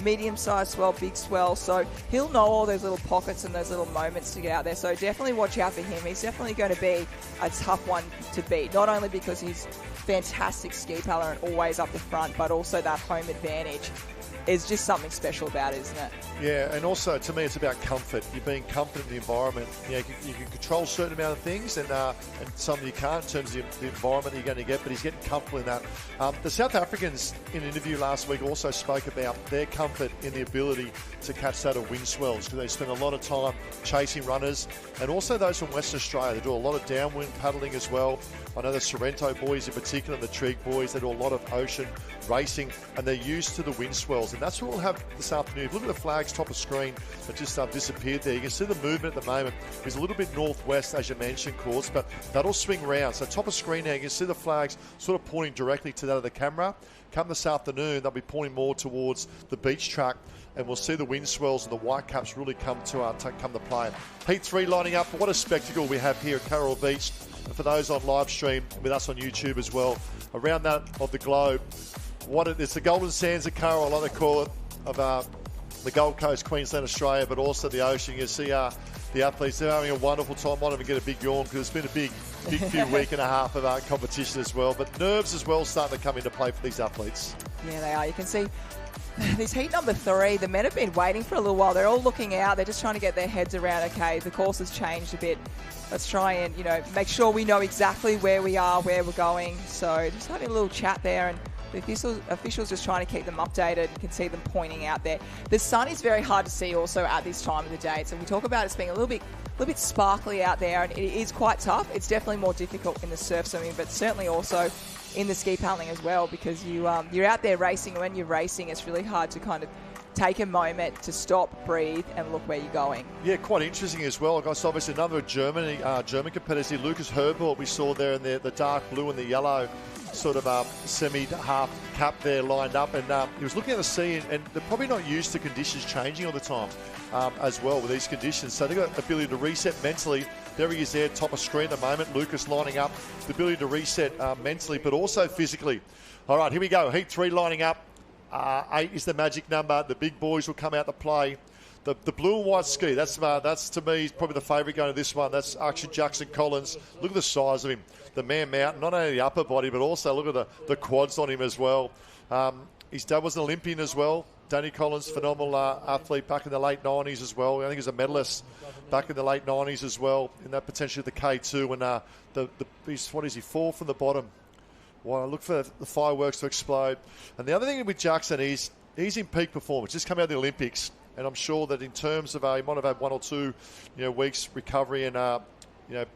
medium-sized swell, big swell. So he'll know all those little pockets and those little moments to get out there. So definitely watch out for him. He's definitely going to be a tough one to beat, not only because he's fantastic ski paddler and always up the front, but also that home advantage. is just something special about it, isn't it? Yeah, and also to me, it's about comfort. You're being confident in the environment. You can control a certain amount of things, and some you can't in terms of the environment you're going to get. But he's getting comfortable in that. The South Africans in an interview last week also spoke about their comfort in the ability to catch that of wind swells, because they spend a lot of time chasing runners, and also those from Western Australia. They do a lot of downwind paddling as well. I know the Sorrento boys in particular, and the Trig boys, they do a lot of ocean racing, and they're used to the wind swells. And that's what we'll have this afternoon. Look at the flags top of screen that just disappeared there. You can see the movement at the moment is a little bit northwest, as you mentioned, course, but that'll swing round. So top of screen now, you can see the flags sort of pointing directly to that of the camera. Come this afternoon, they'll be pointing more towards the beach track, and we'll see the wind swells and the white caps really come to play. Heat 3 lining up. What a spectacle we have here at Coral Beach. And for those on live stream with us on YouTube as well, around that of the globe, it's the golden sands of Coral, I like to call it, of the Gold Coast, Queensland, Australia, but also the ocean. You see the athletes, they're having a wonderful time. Might even get a big yawn because it's been a big few week and a half of competition as well. But nerves as well starting to come into play for these athletes. Yeah, they are. You can see this heat number 3, the men have been waiting for a little while. They're all looking out. They're just trying to get their heads around, okay, the course has changed a bit. Let's try and, make sure we know exactly where we are, where we're going. So just having a little chat there, and the officials just trying to keep them updated. You can see them pointing out there. The sun is very hard to see also at this time of the day. So we talk about it being a little bit sparkly out there, and it is quite tough. It's definitely more difficult in the surf swimming, but certainly also in the ski paddling as well, because you're out there racing. When you're racing, it's really hard to kind of take a moment to stop, breathe, and look where you're going. Yeah, quite interesting as well. Guys, obviously another German competitors here. Lucas Herbert, we saw there in the dark blue and the yellow sort of semi-half cap there lined up, and he was looking at the sea, and they're probably not used to conditions changing all the time as well with these conditions. So they've got the ability to reset mentally. There he is there, top of screen at the moment. Lucas lining up, the ability to reset mentally, but also physically. All right, here we go. Heat 3 lining up. 8 is the magic number. The big boys will come out to play. The blue and white ski, that's to me probably the favourite going to this one. That's Action Jackson Collins. Look at the size of him. The man mountain, not only the upper body, but also look at the quads on him as well. His dad was an Olympian as well. Danny Collins, phenomenal athlete back in the late 90s as well. I think he was a medalist back in the late 90s as well, in that potentially the K2. And what is he, 4 from the bottom. Well, look for the fireworks to explode. And the other thing with Jackson is he's in peak performance. Just come out of the Olympics. And I'm sure that in terms of he might have had 1 or 2 weeks recovery and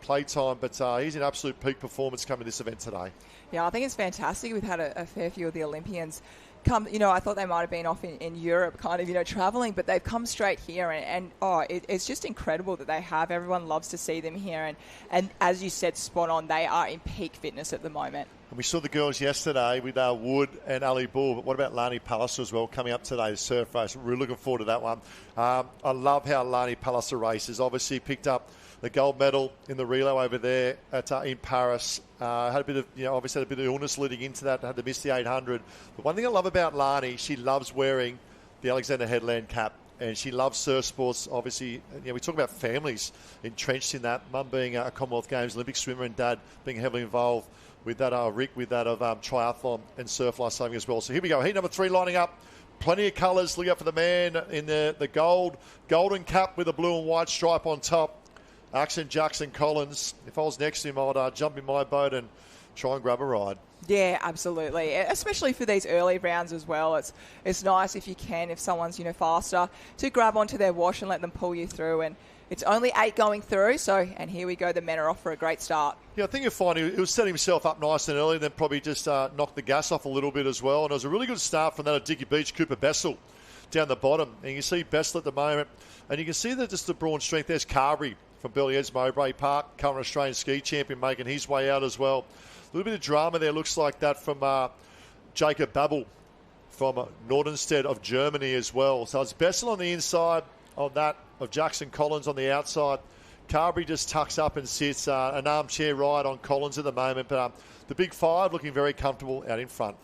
play time, but he's in absolute peak performance coming to this event today. Yeah, I think it's fantastic. We've had a fair few of the Olympians come. I thought they might have been off in Europe, kind of traveling, but they've come straight here, and it's just incredible that they have. Everyone loves to see them here, and as you said, spot on. They are in peak fitness at the moment. And we saw the girls yesterday with Wood and Ali Bull, but what about Lani Palliser as well coming up today, the surf race? We're really looking forward to that one. I love how Lani Palliser races. Obviously picked up the gold medal in the relay over there in Paris. Had a bit of, obviously had a bit of illness leading into that, had to miss the 800. But one thing I love about Lani, she loves wearing the Alexander Headland cap. And she loves surf sports. Obviously, we talk about families entrenched in that. Mum being a Commonwealth Games Olympic swimmer, and Dad being heavily involved with that, Rick, with that of triathlon and surf lifesaving as well. So here we go. Heat number 3 lining up. Plenty of colours. Look out for the man in the golden cap with a blue and white stripe on top. Action Jackson Collins. If I was next to him, I'd jump in my boat and try and grab a ride. Yeah, absolutely. Especially for these early rounds as well. It's nice if you can, if someone's faster, to grab onto their wash and let them pull you through. And it's only 8 going through, and here we go. The men are off for a great start. Yeah, I think you'll find he was setting himself up nice and early, then probably just knocked the gas off a little bit as well. And it was a really good start from that at Dicky Beach, Cooper Bessel down the bottom. And you can see Bessel at the moment, and you can see that just the brawn strength. There's Carberry from Belly Heads, Mowbray Park, current Australian ski champion, making his way out as well. A little bit of drama there, looks like that from Jacob Babel from Nordenstedt of Germany as well. So it's Bessel on the inside of that, of Jackson Collins on the outside. Carberry just tucks up and sits an armchair ride on Collins at the moment. But the big 5 looking very comfortable out in front.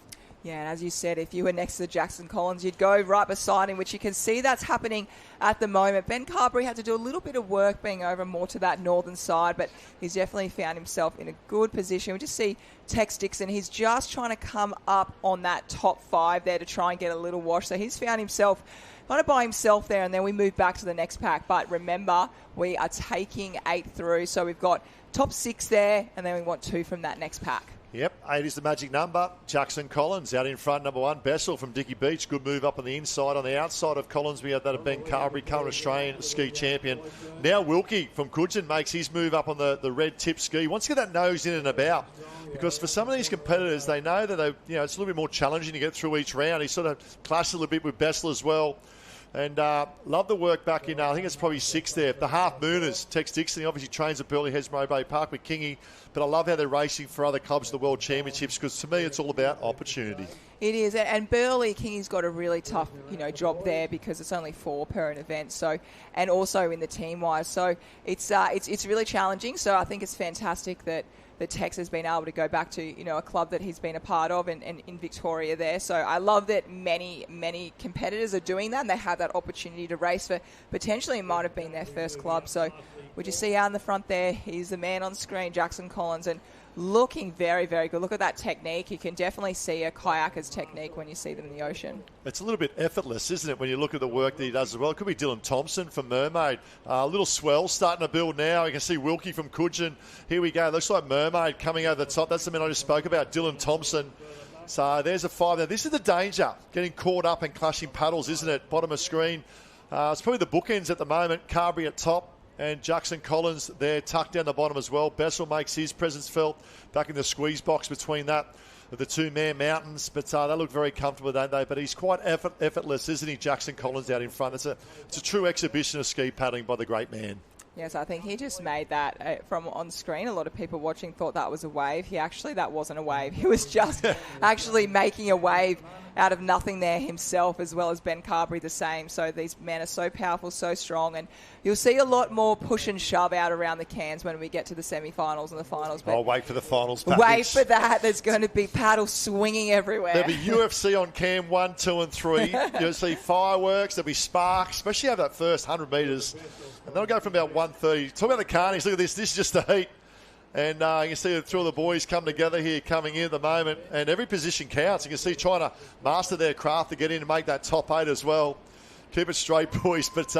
Yeah, and as you said, if you were next to Jackson Collins, you'd go right beside him, which you can see that's happening at the moment. Ben Carberry had to do a little bit of work being over more to that northern side, but he's definitely found himself in a good position. We just see Tex Dixon. He's just trying to come up on that top 5 there to try and get a little wash. So he's found himself kind of by himself there, and then we move back to the next pack. But remember, we are taking 8 through, so we've got top 6 there, and then we want 2 from that next pack. Yep, 8 is the magic number. Jackson Collins out in front, number 1. Bessel from Dicky Beach. Good move up on the inside. On the outside of Collins, we have that of Ben Carberry, current Australian ski champion. Now Wilkie from Coogin makes his move up on the red tip ski. He wants to get that nose in and about, because for some of these competitors, they know that it's a little bit more challenging to get through each round. He sort of clashed a little bit with Bessel as well. And love the work back in, I think it's probably 6 there. The Half Mooners, Tex Dixon, he obviously trains at Burleigh Hesmero Bay Park with Kingy. But I love how they're racing for other clubs at the World Championships, because to me it's all about opportunity. It is, and Burleigh, Kingy's got a really tough, job there, because it's only 4 per an event. So, and also in the team-wise, so it's really challenging. So I think it's fantastic that Tex has been able to go back to a club that he's been a part of and in Victoria there. So I love that many competitors are doing that, and they have that opportunity to race for potentially it might have been their first club. So we just see out in the front there, he's the man on screen, Jackson Collins, and looking very, very good. Look at that technique. You can definitely see a kayaker's technique when you see them in the ocean. It's a little bit effortless, isn't it, when you look at the work that he does as well. It could be Dylan Thompson from Mermaid. A little swell starting to build now. You can see Wilkie from Coogin. Here we go. Looks like Mermaid coming over the top. That's the man I just spoke about, Dylan Thompson. So there's a 5 there. This is the danger, getting caught up and clashing paddles, isn't it? Bottom of screen. It's probably the bookends at the moment. Carberry at top. And Jackson Collins there tucked down the bottom as well. Bessel makes his presence felt back in the squeeze box between that of the 2 man mountains. But they look very comfortable, don't they? But he's quite effortless, isn't he, Jackson Collins out in front? It's a true exhibition of ski paddling by the great man. Yes, I think he just made that from on screen. A lot of people watching thought that was a wave. That wasn't a wave. He was just actually making a wave out of nothing there himself, as well as Ben Carberry the same. So these men are so powerful, so strong, and you'll see a lot more push and shove out around the cans when we get to the semi-finals and the finals. But I'll wait for the finals package. Wait for that. There's going to be paddles swinging everywhere. There'll be UFC on cam 1, 2 and 3. You'll see fireworks. There'll be sparks, especially over that first 100 metres. And they'll go from about 130. Talk about the carnies. Look at this. This is just the heat. And you can see the 3 of the boys come together here, coming in at the moment. And every position counts. You can see trying to master their craft to get in and make that top 8 as well. Keep it straight, boys. But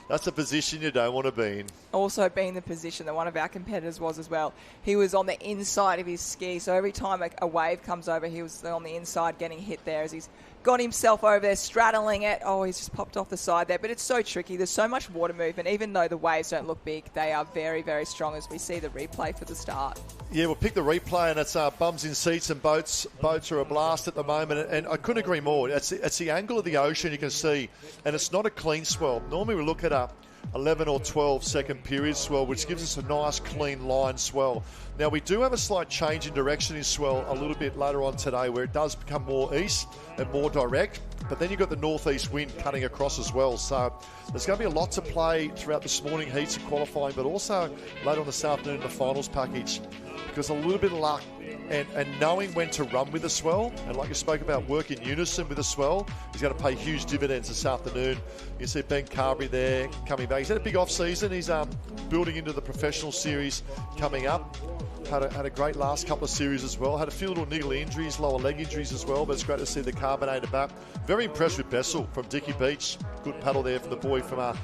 that's a position you don't want to be in. Also being the position that one of our competitors was as well. He was on the inside of his ski. So every time a wave comes over, he was on the inside getting hit there as he's got himself over there, straddling it. Oh, he's just popped off the side there. But it's so tricky. There's so much water movement. Even though the waves don't look big, they are very, very strong as we see the replay for the start. Yeah, we'll pick the replay, and it's bums in seats and boats. Boats are a blast at the moment, and I couldn't agree more. It's the angle of the ocean you can see, and it's not a clean swell. Normally we look at 11 or 12 second period swell, which gives us a nice clean line swell. Now we do have a slight change in direction in swell a little bit later on today, where it does become more east and more direct, but then you've got the northeast wind cutting across as well. So there's going to be a lot to play throughout this morning heats and qualifying, but also later on this afternoon in the finals package, because a little bit of luck and knowing when to run with the swell, and like you spoke about, work in unison with the swell, is going to pay huge dividends this afternoon. You see Ben Carberry there coming back. He's had a big off-season. He's building into the professional series coming up. Had a great last couple of series as well. Had a few little niggly injuries, lower leg injuries as well, but it's great to see the carbonated back. Very impressed with Bessel from Dicky Beach. Good paddle there for the boy from up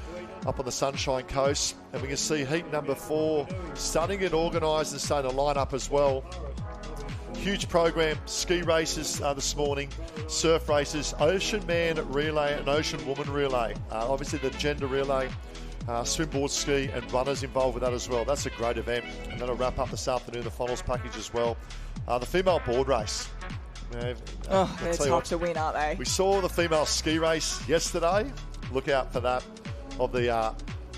on the Sunshine Coast. And we can see heat number 4 starting to get organised and starting to line up as well. Huge program, ski races this morning, surf races, ocean man relay and ocean woman relay. Obviously the gender relay, swimboard ski and runners involved with that as well. That's a great event. And that'll wrap up this afternoon, the finals package as well. The female board race. They're tough to win, aren't they? We saw the female ski race yesterday. Look out for that of the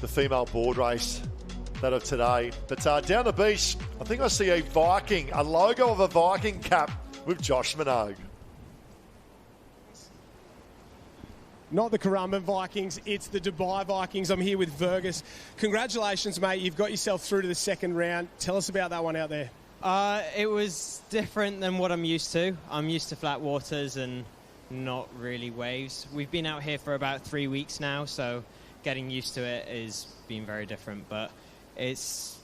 female board race. That of today. But down the beach, I think I see a Viking, a logo of a Viking cap with Josh Minogue. Not the Currumbin Vikings, it's the Dubai Vikings. I'm here with Vergus. Congratulations, mate. You've got yourself through to the second round. Tell us about that one out there. It was different than what I'm used to. I'm used to flat waters and not really waves. We've been out here for about 3 weeks now, so getting used to it has been very different, but it's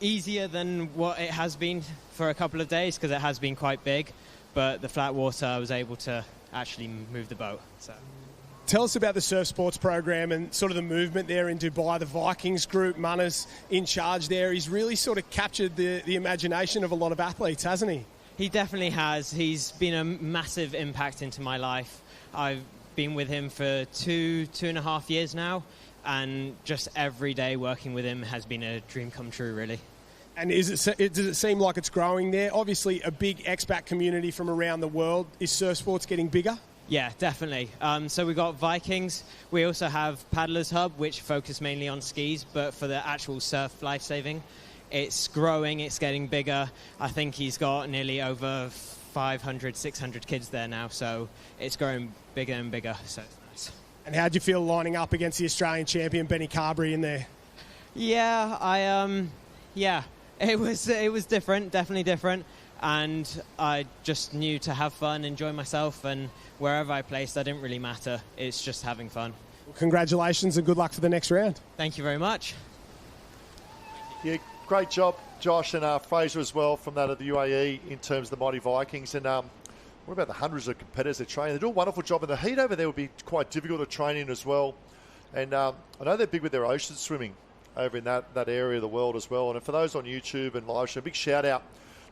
easier than what it has been for a couple of days because it has been quite big, but the flat water I was able to actually move the boat. So. Tell us about the surf sports program and sort of the movement there in Dubai. The Vikings group, Munna's in charge there. He's really sort of captured the imagination of a lot of athletes, hasn't he? He definitely has. He's been a massive impact into my life. I've been with him for two and a half years now, and just every day working with him has been a dream come true, really. And does it seem like it's growing there? Obviously, a big expat community from around the world. Is surf sports getting bigger? Yeah, definitely. So we've got Vikings. We also have Paddlers Hub, which focus mainly on skis, but for the actual surf lifesaving, it's growing, it's getting bigger. I think he's got nearly over 500, 600 kids there now, so it's growing bigger and bigger, so it's nice. And how'd you feel lining up against the Australian champion, Benny Carberry, in there? Yeah, it was different, definitely different. And I just knew to have fun, enjoy myself, and wherever I placed, that didn't really matter. It's just having fun. Well, congratulations and good luck for the next round. Thank you very much. Yeah, great job, Josh, and Fraser as well from that of the UAE in terms of the mighty Vikings. And what about the hundreds of competitors that train? They do a wonderful job, and the heat over there would be quite difficult to train in as well. And I know they're big with their ocean swimming over in that area of the world as well. And for those on YouTube and live show, big shout out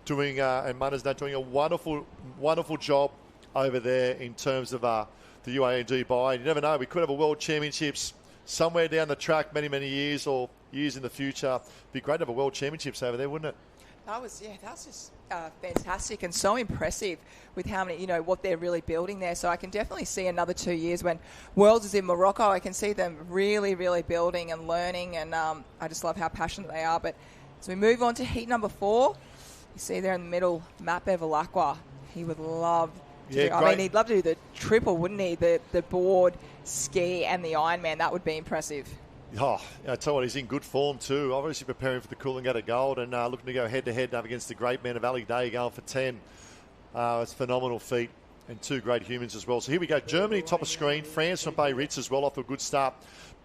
and Munna's now doing a wonderful job over there in terms of the UAE and Dubai. And you never know, we could have a World Championships somewhere down the track many years or years in the future. It'd be great to have a World Championships over there, wouldn't it? That was just fantastic and so impressive with how many, what they're really building there. So I can definitely see another 2 years when Worlds is in Morocco. I can see them really, really building and learning, and I just love how passionate they are. But as we move on to heat number 4, you see there in the middle, Matt Bevilacqua. He would love to do, he'd love to do the triple, wouldn't he? The board, ski, and the Ironman. That would be impressive. Oh, I tell you what, he's in good form too. Obviously preparing for the Coolangatta Gold and looking to go head-to-head up against the great man of Ali Day, going for 10. It's a phenomenal feat, and 2 great humans as well. So here we go. Germany, top of screen. France from Bay Ritz as well, off to a good start.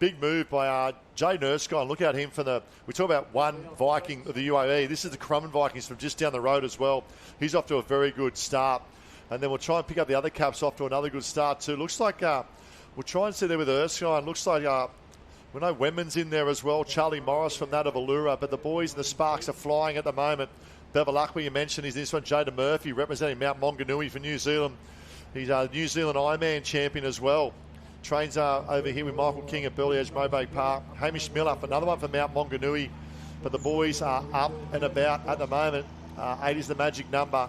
Big move by Jay Nurskine. Look at him we talk about one Viking of the UAE. This is the Crumman Vikings from just down the road as well. He's off to a very good start. And then we'll try and pick up the other caps off to another good start too. Looks like we'll try and see there with Erskine. Looks like we know Wemmen's in there as well. Charlie Morris from that of Allura. But the boys and the Sparks are flying at the moment. Bevilacqua, you mentioned, is this one. Jaden Murphy representing Mount Maunganui for New Zealand. He's a New Zealand Ironman champion as well. Trains over here with Michael King at Burley Edge Mobank Park. Hamish Miller, another one for Mount Maunganui. But the boys are up and about at the moment. 8 is the magic number.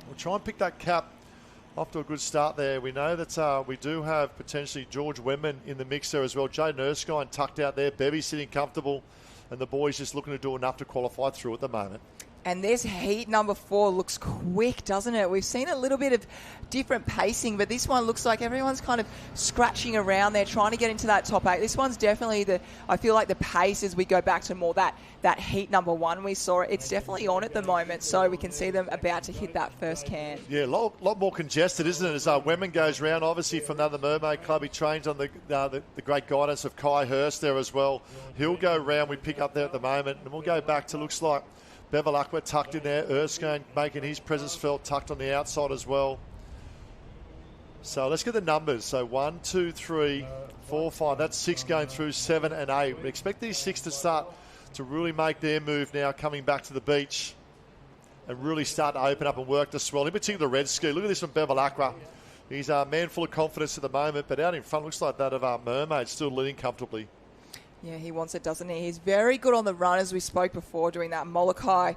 We'll try and pick that cap off to a good start there. We know that we do have potentially George Wemman in the mix there as well. Jay Nurskine tucked out there. Bevy sitting comfortable. And the boys just looking to do enough to qualify through at the moment. And this heat number 4 looks quick, doesn't it? We've seen a little bit of different pacing, but this one looks like everyone's kind of scratching around there, trying to get into that top 8. This one's definitely I feel like the pace as we go back to more that heat number 1 we saw. It's definitely on at the moment, so we can see them about to hit that first can. Yeah, a lot more congested, isn't it? As Wemman goes round, obviously from the Mermaid Club, he trains on the great guidance of Kai Hurst there as well. He'll go round, we pick up there at the moment, and we'll go back to, looks like, Bevilacqua tucked in there. Erskine making his presence felt, tucked on the outside as well. So let's get the numbers. So 1, 2, 3, 4, 5. That's 6 going through, 7 and 8. We expect these 6 to start to really make their move now, coming back to the beach and really start to open up and work the swell. In particular, the red ski. Look at this from Bevilacqua. He's a man full of confidence at the moment, but out in front looks like that of our Mermaid, still leading comfortably. Yeah, he wants it, doesn't he? He's very good on the run, as we spoke before, doing that Molokai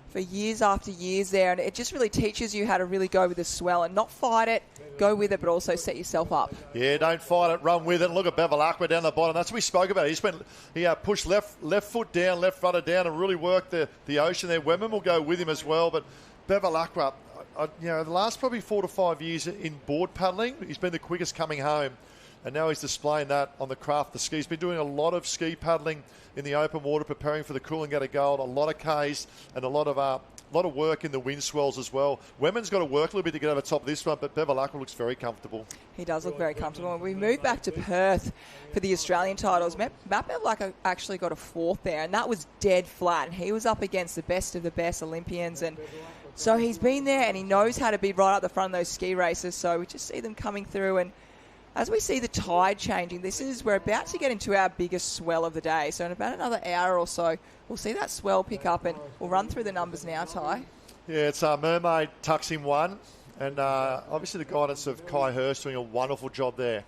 for years after years there. And it just really teaches you how to really go with the swell and not fight it, go with it, but also set yourself up. Yeah, don't fight it, run with it. And look at Bevilacqua down the bottom. That's what we spoke about. He pushed left foot down, left rudder down, and really worked the ocean there. Wemman will go with him as well, but Bevilacqua, the last probably 4 to 5 years in board paddling, he's been the quickest coming home. And now he's displaying that on the craft of the ski. He's been doing a lot of ski paddling in the open water, preparing for the Coolangatta Gold, a lot of Ks and a lot of work in the wind swells as well. Women's got to work a little bit to get over top of this one, but Bevilacqua looks very comfortable. He does look very comfortable. And we move back to Perth for the Australian titles. Matt Bevilacqua actually got a 4th there, and that was dead flat. And he was up against the best of the best Olympians, and so he's been there and he knows how to be right up the front of those ski races. So we just see them coming through, and as we see the tide changing, we're about to get into our biggest swell of the day. So in about another hour or so, we'll see that swell pick up, and we'll run through the numbers now, Ty. Yeah, it's Mermaid tucks in 1, and obviously the guidance of Kai Hurst doing a wonderful job there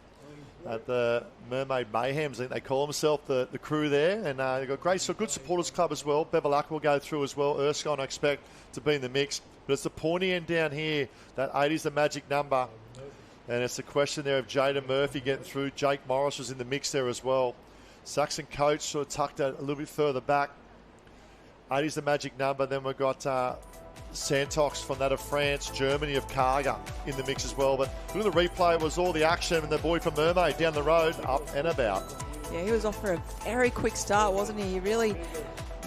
at the Mermaid Mayhems, I think they call themselves, the crew there, and they've got good supporters club as well. Bevilacqua will go through as well. Erskine I expect to be in the mix, but it's the pointy end down here. That 8 is the magic number. And it's a question there of Jaden Murphy getting through. Jake Morris was in the mix there as well. Saxon Coates sort of tucked a little bit further back. 8 is the magic number. Then we've got Santox from that of France, Germany of Karga in the mix as well. But look at the replay. It was all the action, and the boy from Mermaid down the road, up and about. Yeah, he was off for a very quick start, wasn't he? He really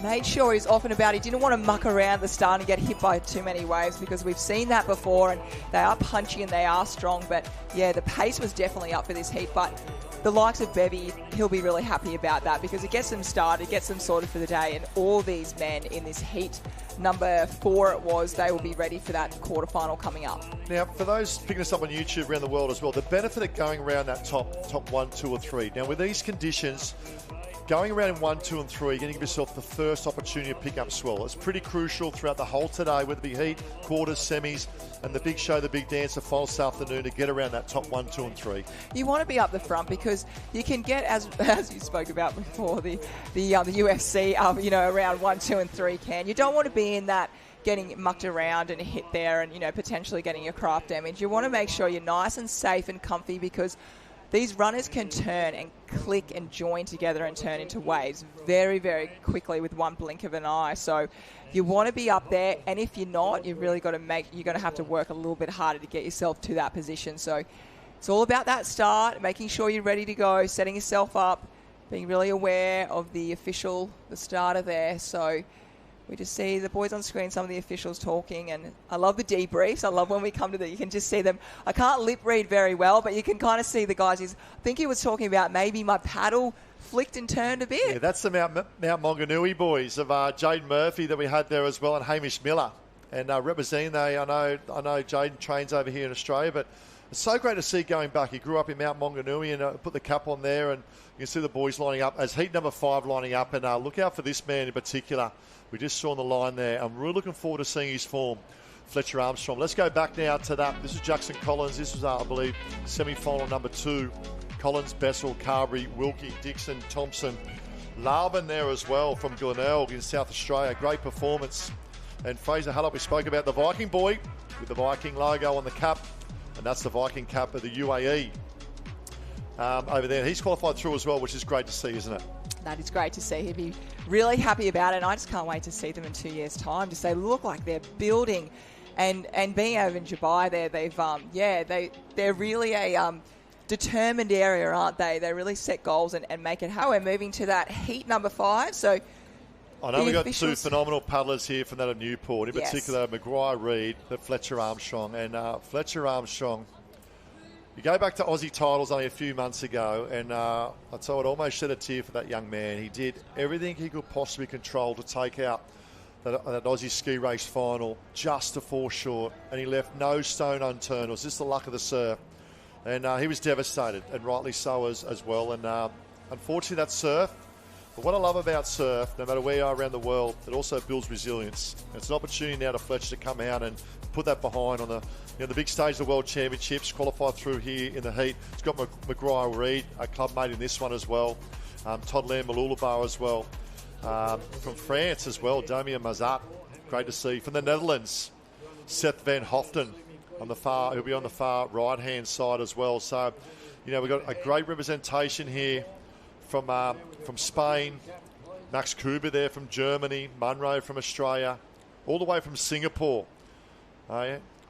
made sure he's off and about. He didn't want to muck around the start and get hit by too many waves, because we've seen that before, and they are punchy and they are strong. But yeah, the pace was definitely up for this heat. But the likes of Bevy, he'll be really happy about that, because it gets them started, gets them sorted for the day, and all these men in this heat, number 4 it was, they will be ready for that quarterfinal coming up. Now, for those picking us up on YouTube around the world as well, the benefit of going around that top 1, 2 or 3. Now, with these conditions, going around in 1, 2 and 3, you're going to give yourself the first opportunity to pick up swell. It's pretty crucial throughout the whole today, whether it be heat, quarters, semis, and the big show, the big dance, the final this afternoon, to get around that top 1, 2 and 3. You want to be up the front, because you can get, as you spoke about before, the UFC, around 1, 2 and 3 can. You don't want to be in that getting mucked around and hit there and, potentially getting your craft damage. You want to make sure you're nice and safe and comfy, because these runners can turn and click and join together and turn into waves very, very quickly with one blink of an eye. So you want to be up there, and if you're not, you've really got to you're going to have to work a little bit harder to get yourself to that position. So it's all about that start, making sure you're ready to go, setting yourself up, being really aware of the starter there. So we just see the boys on screen, some of the officials talking, and I love the debriefs. I love when we come to you can just see them. I can't lip read very well, but you can kind of see the guys. I think he was talking about maybe my paddle flicked and turned a bit. Yeah, that's the Mount Maunganui boys of Jaden Murphy that we had there as well, and Hamish Miller. And representing, I know Jaden trains over here in Australia, but it's so great to see going back. He grew up in Mount Maunganui and put the cap on there, and you can see the boys lining up as heat number 5 lining up. And look out for this man in particular. We just saw on the line there. I'm really looking forward to seeing his form, Fletcher Armstrong. Let's go back now to that. This is Jackson Collins. This was, I believe, semi-final number 2. Collins, Bessel, Carberry, Wilkie, Dixon, Thompson. Larvin there as well from Glenelg in South Australia. Great performance. And Fraser Hallop, we spoke about the Viking boy with the Viking logo on the cap. And that's the Viking cap of the UAE over there. He's qualified through as well, which is great to see, isn't it? That is great to see. He'd be really happy about it. And I just can't wait to see them in 2 years' time. Just they look like they're building, and being over in Dubai, they're really a determined area, aren't they? They really set goals and make it happen. We're moving to that heat number 5. So I know we've got 2 phenomenal paddlers here from that of Newport, in particular Maguire Reid, but Fletcher Armstrong. And Fletcher Armstrong, you go back to Aussie titles only a few months ago, and I'll tell you, it almost shed a tear for that young man. He did everything he could possibly control to take out that Aussie ski race final just to fall short, and he left no stone unturned. It was just the luck of the surf. And he was devastated, and rightly so as well. And unfortunately, that surf. But what I love about surf, no matter where you are around the world, it also builds resilience. And it's an opportunity now to Fletcher to come out and put that behind on the big stage of the World Championships, qualify through here in the heat. He's got Maguire Reid, a club mate in this one as well. Todd Lamb-Malulabar as well. From France as well, Damien Mazat, great to see. From the Netherlands, Seth Van Hoften. He'll be on the far right-hand side as well. So, we've got a great representation here from Spain. Max Kuba there from Germany. Munro from Australia. All the way from Singapore.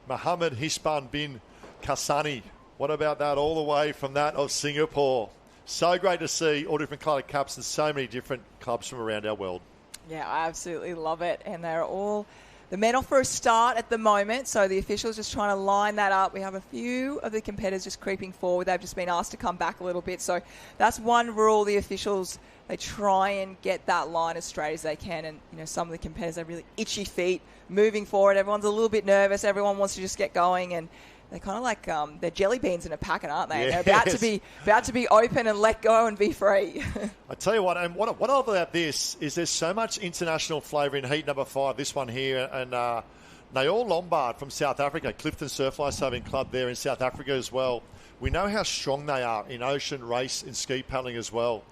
Mohammed Hispan bin Kassani, What about that all the way from that of Singapore? So great to see all different coloured cups and so many different clubs from around our world. Yeah, I absolutely love it. And they're all the men off for a start at the moment, so the officials just trying to line that up. We have a few of the competitors just creeping forward. They've just been asked to come back a little bit. So that's one rule. The officials, they try and get that line as straight as they can. And, you know, some of the competitors have really itchy feet moving forward. Everyone's a little bit nervous. Everyone wants to just get going. And they're kind of like they're jelly beans in a packet, aren't they? Yes. They're about to be open and let go and be free. I tell you what, and what I love about this is there's so much international flavour in heat number 5, this one here, and Nayor Lombard from South Africa, Clifton Surf Lifesaving Club there in South Africa as well. We know how strong they are in ocean, race and ski paddling as well.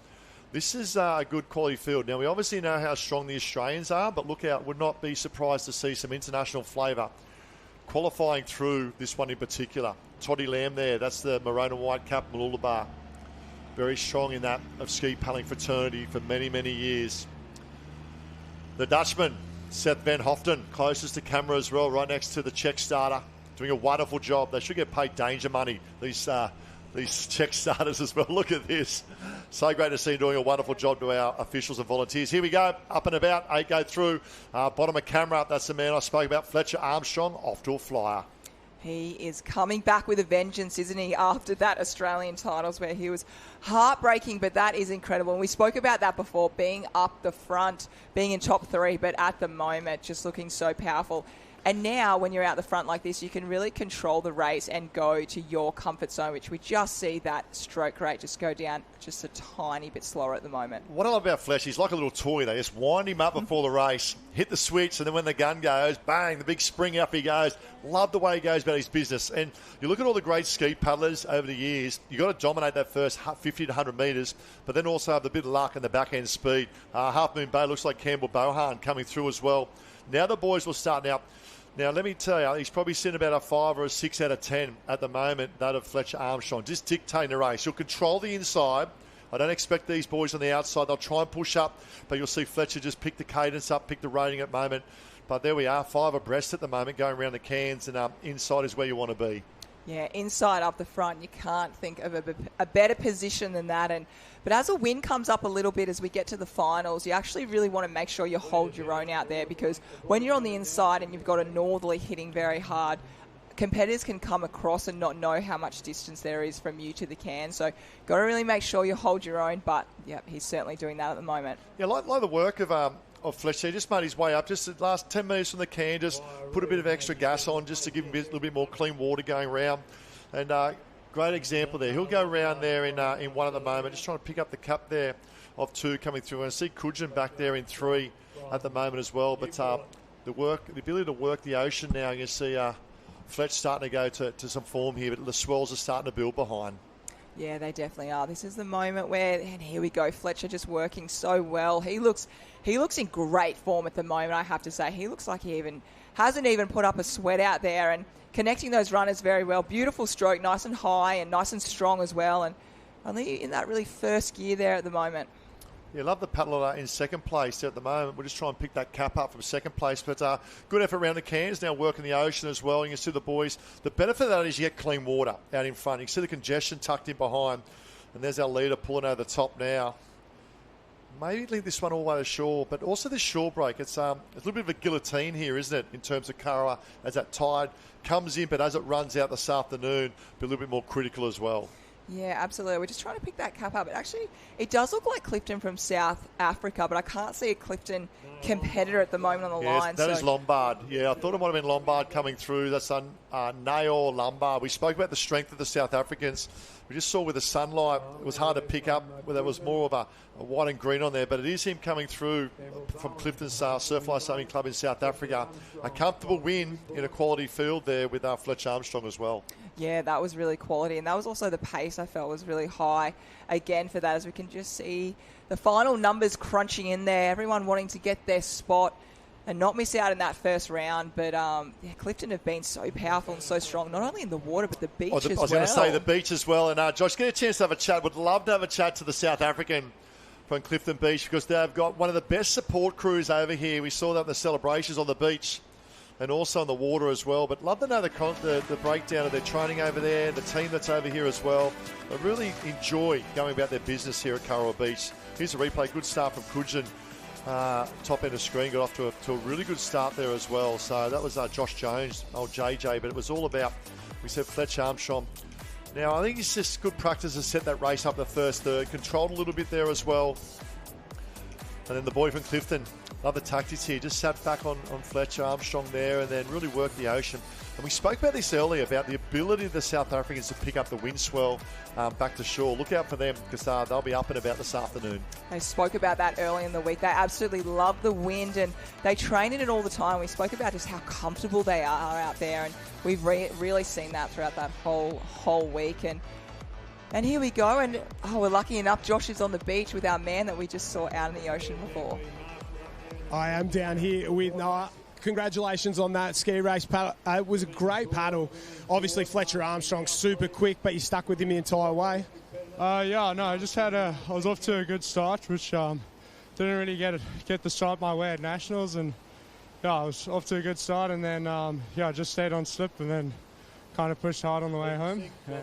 This is a good quality field. Now, we obviously know how strong the Australians are, but look out, would not be surprised to see some international flavour qualifying through this one in particular. Toddy Lamb there, that's the maroon and white cap, Lombard. Very strong in that of ski paddling fraternity for many, many years. The Dutchman, Seth Van Hoften, closest to camera as well, right next to the Czech starter, doing a wonderful job. They should get paid danger money, these Czech starters as well. Look at this. So great to see him doing a wonderful job to our officials and volunteers. Here we go, up and about, 8 go through. Bottom of camera, that's the man I spoke about, Fletcher Armstrong, off to a flyer. He is coming back with a vengeance, isn't he, after that Australian titles where he was heartbreaking, but that is incredible. And we spoke about that before, being up the front, being in top 3, but at the moment just looking so powerful. And now when you're out the front like this, you can really control the race and go to your comfort zone, which we just see that stroke rate just go down just a tiny bit slower at the moment. What I love about Fletch, he's like a little toy. They just wind him up before the race, hit the switch, and then when the gun goes, bang, the big spring up he goes. Love the way he goes about his business. And you look at all the great ski paddlers over the years, you've got to dominate that first 50 to 100 metres, but then also have the bit of luck and the back-end speed. Half Moon Bay looks like Campbell Bohan coming through as well. Now the boys will start now. Now, let me tell you, he's probably sitting about a 5 or a 6 out of 10 at the moment, that of Fletcher Armstrong. Just dictating the race. He'll control the inside. I don't expect these boys on the outside. They'll try and push up, but you'll see Fletcher just pick the cadence up, pick the rating at the moment. But there we are, 5 abreast at the moment, going around the cans, and inside is where you want to be. Yeah, inside up the front, you can't think of a better position than that. But as a wind comes up a little bit as we get to the finals, you actually really want to make sure you hold your own out there, because when you're on the inside and you've got a northerly hitting very hard, competitors can come across and not know how much distance there is from you to the can. So got to really make sure you hold your own. But yeah, he's certainly doing that at the moment. Yeah, like the work of Fletcher. He just made his way up just the last 10 metres from the can, just put a bit of extra gas on just to give him a little bit more clean water going around. And great example there. He'll go around there in one at the moment, just trying to pick up the cup there of 2 coming through. And I see Kudjan back there in 3 at the moment as well. But the ability to work the ocean now, you see Fletch starting to go to some form here, but the swells are starting to build behind. Yeah, they definitely are. This is the moment where, and here we go, Fletcher just working so well. He looks in great form at the moment, I have to say. He looks like he hasn't even put up a sweat out there, and connecting those runners very well. Beautiful stroke, nice and high and nice and strong as well, and only in that really first gear there at the moment. Yeah, love the paddler in second place at the moment. We'll just try and pick that cap up from second place. But good effort around the cans. Now working the ocean as well. You can see the boys. The benefit of that is you get clean water out in front. You can see the congestion tucked in behind. And there's our leader pulling over the top now. Maybe leave this one all the way to shore. But also this shore break. It's a little bit of a guillotine here, isn't it, in terms of Currawa as that tide comes in. But as it runs out this afternoon, be a little bit more critical as well. Yeah, absolutely. We're just trying to pick that cap up. It does look like Clifton from South Africa, but I can't see a Clifton competitor at the moment on the line. That is Lombard. Yeah, I thought it might have been Lombard coming through. That's Nayor Lombard. We spoke about the strength of the South Africans. We just saw with the sunlight, it was hard to pick up. There was more of a white and green on there, but it is him coming through from Clifton's Surf Lifesaving Club in South Africa. A comfortable win in a quality field there with Fletch Armstrong as well. Yeah, that was really quality, and that was also the pace I felt was really high again for that, as we can just see the final numbers crunching in there, everyone wanting to get their spot and not miss out in that first round. But Clifton have been so powerful and so strong, not only in the water but the beach as well. I was going to say the beach as well. And Josh, get a chance to have a chat. Would love to have a chat to the South African from Clifton Beach, because they've got one of the best support crews over here. We saw that in the celebrations on the beach. and also on the water as well. But love to know the breakdown of their training over there, the team that's over here as well. I really enjoy going about their business here at Currawa Beach. Here's a replay. Good start from Kudjin. Top end of screen, got off to a really good start there as well. So that was Josh Jones, old JJ, but it was all about, we said, Fletch Armstrong. Now, I think it's just good practice to set that race up the first third, controlled a little bit there as well. And then the boy from Clifton, love the tactics here, just sat back on Fletcher Armstrong there and then really worked the ocean. And we spoke about this earlier, about the ability of the South Africans to pick up the wind swell back to shore. Look out for them, because they'll be up and about this afternoon. They spoke about that early in the week. They absolutely love the wind and they train in it all the time. We spoke about just how comfortable they are out there, and we've really seen that throughout that whole week. And here we go, and we're lucky enough Josh is on the beach with our man that we just saw out in the ocean before. I am down here with Noah. Congratulations on that ski race paddle. It was a great paddle. Obviously Fletcher Armstrong, super quick, but you stuck with him the entire way. I just I was off to a good start, which didn't really get the start my way at Nationals, and I was off to a good start, and then I just stayed on slip and then kind of pushed hard on the way home. Yeah.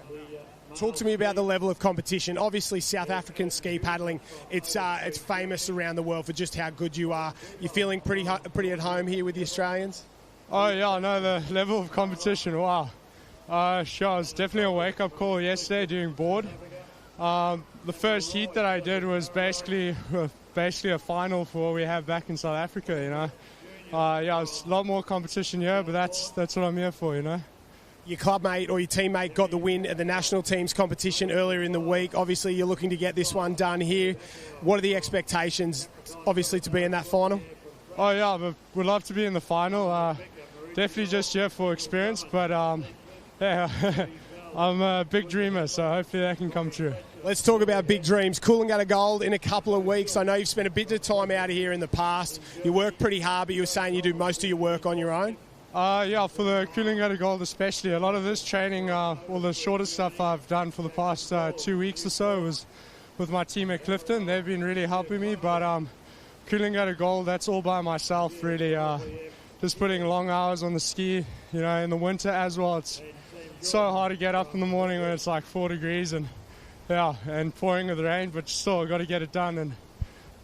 Talk to me about the level of competition. Obviously, South African ski paddling, it's famous around the world for just how good you are. You're feeling pretty at home here with the Australians? Oh, yeah, I know the level of competition. Wow. Sure, it was definitely a wake-up call yesterday doing board. The first heat that I did was basically a final for what we have back in South Africa, you know. It's a lot more competition here, but that's what I'm here for, you know. Your clubmate or your teammate got the win at the national teams competition earlier in the week. Obviously, you're looking to get this one done here. What are the expectations, obviously, to be in that final? Oh, yeah, but we'd love to be in the final. Definitely just here for experience, but I'm a big dreamer, so hopefully that can come true. Let's talk about big dreams. Coolangatta Gold in a couple of weeks. I know you've spent a bit of time out here in the past. You work pretty hard, but you were saying you do most of your work on your own? For the Coolangatta Gold especially. A lot of this training, all the shorter stuff I've done for the past 2 weeks or so was with my team at Clifton. They've been really helping me, but Coolangatta Gold, that's all by myself really. Just putting long hours on the ski, you know, in the winter as well. It's so hard to get up in the morning when it's like 4 degrees and pouring with the rain, but still got to get it done. And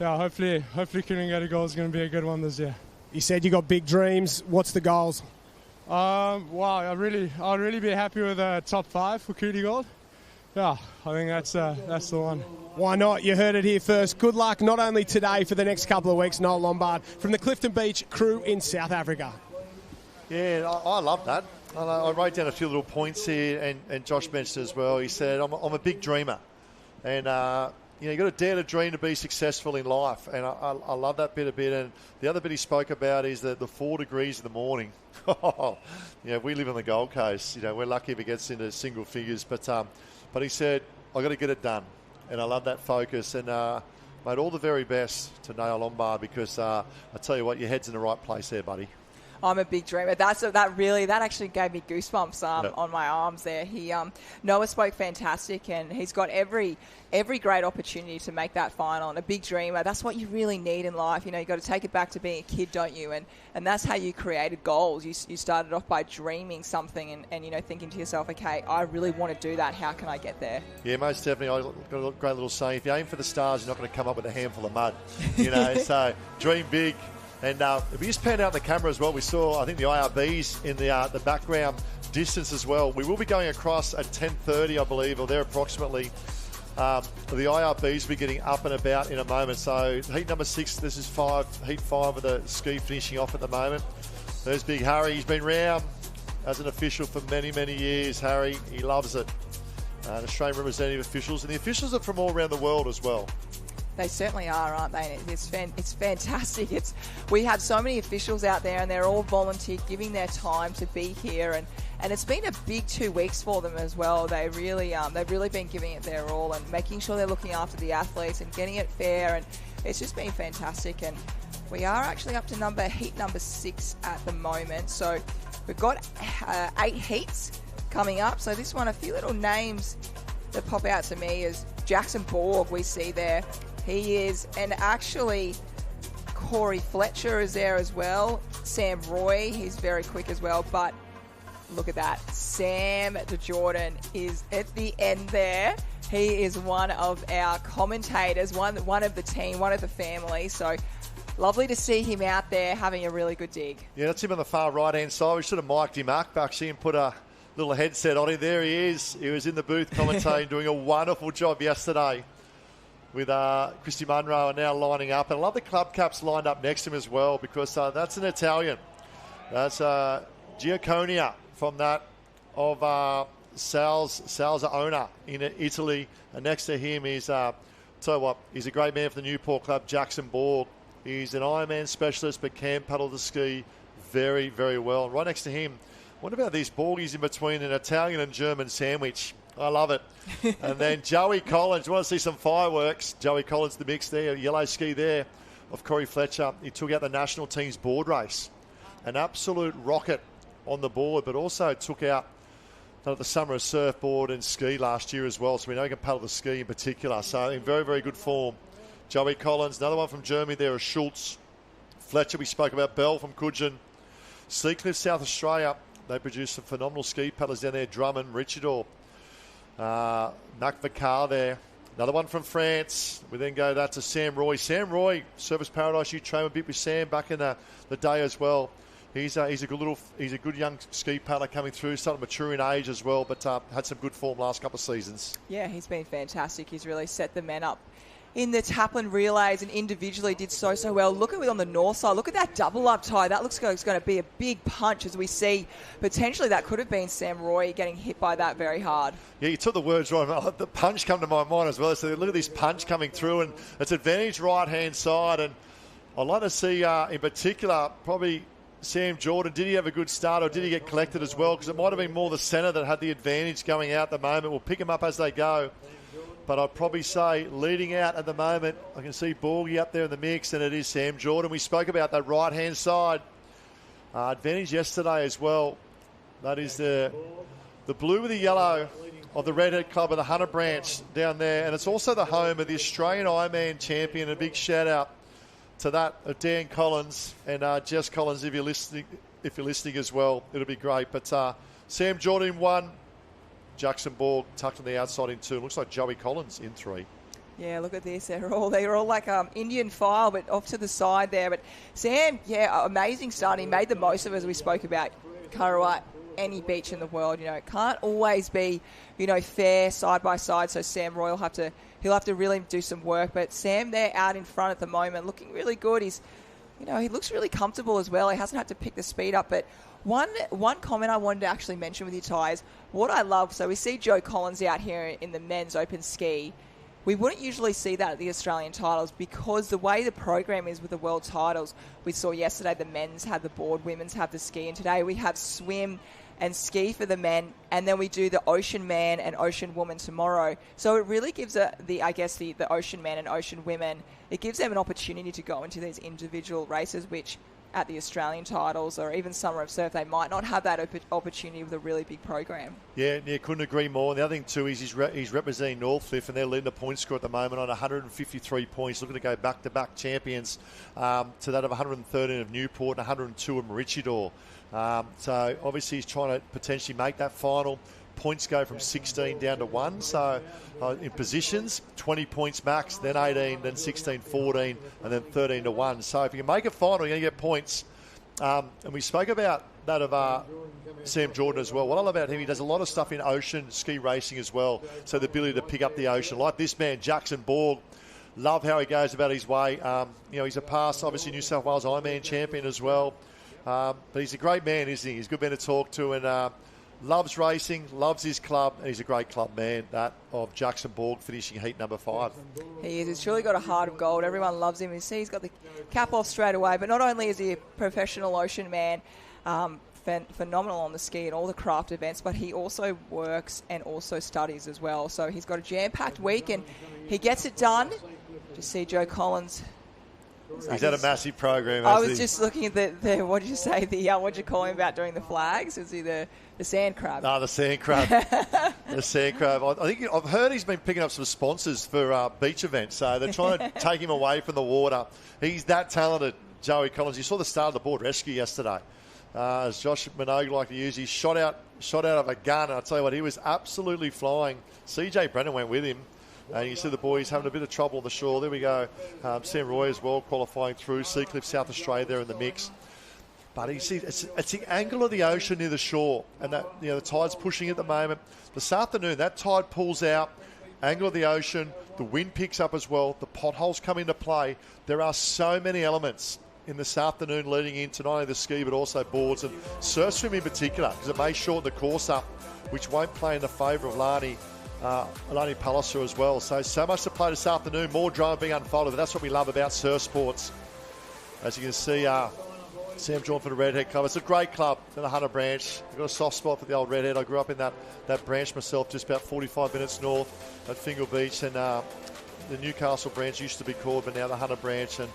hopefully Coolangatta Gold is going to be a good one this year. You said you got big dreams. What's the goals? I'd really be happy with a top 5 for Cootie Gold. Yeah, I think that's the one. Why not? You heard it here first. Good luck not only today for the next couple of weeks, Noel Lombard from the Clifton Beach crew in South Africa. Yeah, I love that. I wrote down a few little points here, and Josh mentioned as well. He said, I'm a big dreamer. And, you've got to dare to dream to be successful in life. And I love that bit a bit. And the other bit he spoke about is the 4 degrees in the morning. We live on the Gold Coast. We're lucky if it gets into single figures. But he said, I've got to get it done. And I love that focus. And, mate, all the very best to Noel Lombard, because I tell you what, your head's in the right place there, buddy. I'm a big dreamer. That actually gave me goosebumps on my arms there. Noah spoke fantastic, and he's got every great opportunity to make that final. And a big dreamer, that's what you really need in life. You've got to take it back to being a kid, don't you? And that's how you created goals. You started off by dreaming something and thinking to yourself, okay, I really want to do that. How can I get there? Yeah, most definitely. I've got a great little saying: if you aim for the stars, you're not going to come up with a handful of mud. So dream big. And we just panned out the camera as well. We saw, I think, the IRBs in the background distance as well. We will be going across at 10:30, I believe, or there approximately. The IRBs will be getting up and about in a moment. So heat number 6, this is heat 5 of the ski finishing off at the moment. There's Big Harry. He's been round as an official for many, many years. Harry, he loves it. Australian representative officials. And the officials are from all around the world as well. They certainly are, aren't they? It's fantastic. We have so many officials out there, and they're all volunteered, giving their time to be here, and it's been a big 2 weeks for them as well. They've really been giving it their all and making sure they're looking after the athletes and getting it fair, and it's just been fantastic. And we are actually up to heat number 6 at the moment. So we've got 8 heats coming up. So this one, a few little names that pop out to me is Jackson Borg. We see there. He is, and actually Corey Fletcher is there as well. Sam Roy, he's very quick as well. But look at that. Sam DeJordan is at the end there. He is one of our commentators, one of the team, one of the family. So lovely to see him out there having a really good dig. Yeah, that's him on the far right-hand side. We should have mic'd him up actually and put a little headset on him. There he is. He was in the booth commentating, doing a wonderful job yesterday with Christy Munro and now lining up. And I love the club caps lined up next to him as well because that's an Italian. That's Giaconia from that of Sal's owner in Italy. And next to him is, tell you what, he's a great man for the Newport Club, Jackson Borg. He's an Ironman specialist but can paddle the ski very, very well. And right next to him, what about these Borgies in between an Italian and German sandwich? I love it. And then Joey Collins. You want to see some fireworks? Joey Collins, the mix there, yellow ski there of Corey Fletcher. He took out the national team's board race. An absolute rocket on the board, but also took out the summer surfboard and ski last year as well. So we know he can paddle the ski in particular. So in very, very good form. Joey Collins, another one from Germany there is Schultz. Fletcher, we spoke about Bell from Coogin. Seacliff, South Australia. They produce some phenomenal ski paddlers down there. Drummond, Richardor. Mac Vicar there. Another one from France. We then go that to Sam Roy. Sam Roy, Service Paradise. You trained a bit with Sam back in the day as well. He's a good young ski paddler coming through, starting to mature in age as well, but had some good form last couple of seasons. Yeah, he's been fantastic. He's really set the men up in the Taplin relays and individually did so well. Look at it on the north side. Look at that double up tie. That looks like it's going to be a big punch as we see potentially that could have been Sam Roy getting hit by that very hard. Yeah, you took the words right. The punch come to my mind as well. So look at this punch coming through and it's advantage right-hand side. And I'd like to see in particular probably Sam Jordan. Did he have a good start or did he get collected as well? Because it might have been more the centre that had the advantage going out at the moment. We'll pick him up as they go. But I'd probably say leading out at the moment, I can see Borgie up there in the mix, and it is Sam Jordan. We spoke about that right-hand side. Advantage yesterday as well. That is the blue with the yellow of the Redhead Club of the Hunter Branch down there. And it's also the home of the Australian Ironman champion. A big shout-out to that of Dan Collins and Jess Collins if you're listening as well. It'll be great. But Sam Jordan won. Jackson Borg tucked on the outside in 2. Looks like Joey Collins in 3. Yeah, look at this. They're all like Indian file, but off to the side there. But Sam, yeah, amazing start. He made the most of it, as we spoke about. Kurrawa, any beach in the world, it can't always be, fair side by side. So Sam Roy he'll have to really do some work. But Sam there out in front at the moment, looking really good. He looks really comfortable as well. He hasn't had to pick the speed up, but one comment I wanted to actually mention with you, Ty, is what I love. So we see Joe Collins out here in the men's open ski. We wouldn't usually see that at the Australian titles because the way the program is with the world titles, we saw yesterday the men's have the board, women's have the ski, and today we have swim and ski for the men, and then we do the ocean man and ocean woman tomorrow. So it really gives the ocean men and ocean women, it gives them an opportunity to go into these individual races, which at the Australian titles or even Summer of Surf, they might not have that opportunity with a really big program. Yeah, couldn't agree more. And the other thing too is he's representing Northcliffe and they're leading the point score at the moment on 153 points, looking to go back-to-back champions to that of 113 of Newport and 102 of Maroochydore. So obviously he's trying to potentially make that final. Points go from 16 down to 1. So in positions, 20 points max, then 18, then 16, 14, and then 13 to 1. So if you can make a final, you're going to get points. And we spoke about that of Sam Jordan as well. What I love about him, he does a lot of stuff in ocean ski racing as well. So the ability to pick up the ocean. Like this man, Jackson Borg. Love how he goes about his way. He's a past, obviously, New South Wales Ironman champion as well. But he's a great man, isn't he? He's a good man to talk to and loves racing, loves his club, and he's a great club man, that of Jackson Borg, finishing heat number 5. He is. He's truly got a heart of gold. Everyone loves him. You see he's got the cap off straight away, but not only is he a professional ocean man, phenomenal on the ski and all the craft events, but he also works and also studies as well. So he's got a jam-packed week, and he gets it done. Just see Joe Collins He's had a massive program. I was just looking at the what did you say? What did you call him about doing the flags? Was he the sand crab? No, the sand crab. The sand crab. I think I've heard he's been picking up some sponsors for beach events, so they're trying to take him away from the water. He's that talented, Joey Collins. You saw the start of the board rescue yesterday. As Josh Minogue like to use, he shot out of a gun, and I tell you what, he was absolutely flying. CJ Brennan went with him. And you see the boys having a bit of trouble on the shore. There we go. Sam Roy as well qualifying through. Seacliff, South Australia there in the mix. But you see, it's the angle of the ocean near the shore. And that, you know, the tide's pushing at the moment. This afternoon, that tide pulls out. Angle of the ocean. The wind picks up as well. The potholes come into play. There are so many elements in this afternoon leading into not only the ski but also boards. And surf swim in particular, because it may shorten the course up, which won't play in the favour of Lani Palliser as well. So much to play this afternoon. More drama being unfolded. But that's what we love about surf sports. As you can see, Sam John for the Redhead Club. It's a great club in the Hunter branch. I've got a soft spot for the old Redhead. I grew up in that branch myself, just about 45 minutes north at Fingal Beach. And the Newcastle branch used to be called, but now the Hunter branch. And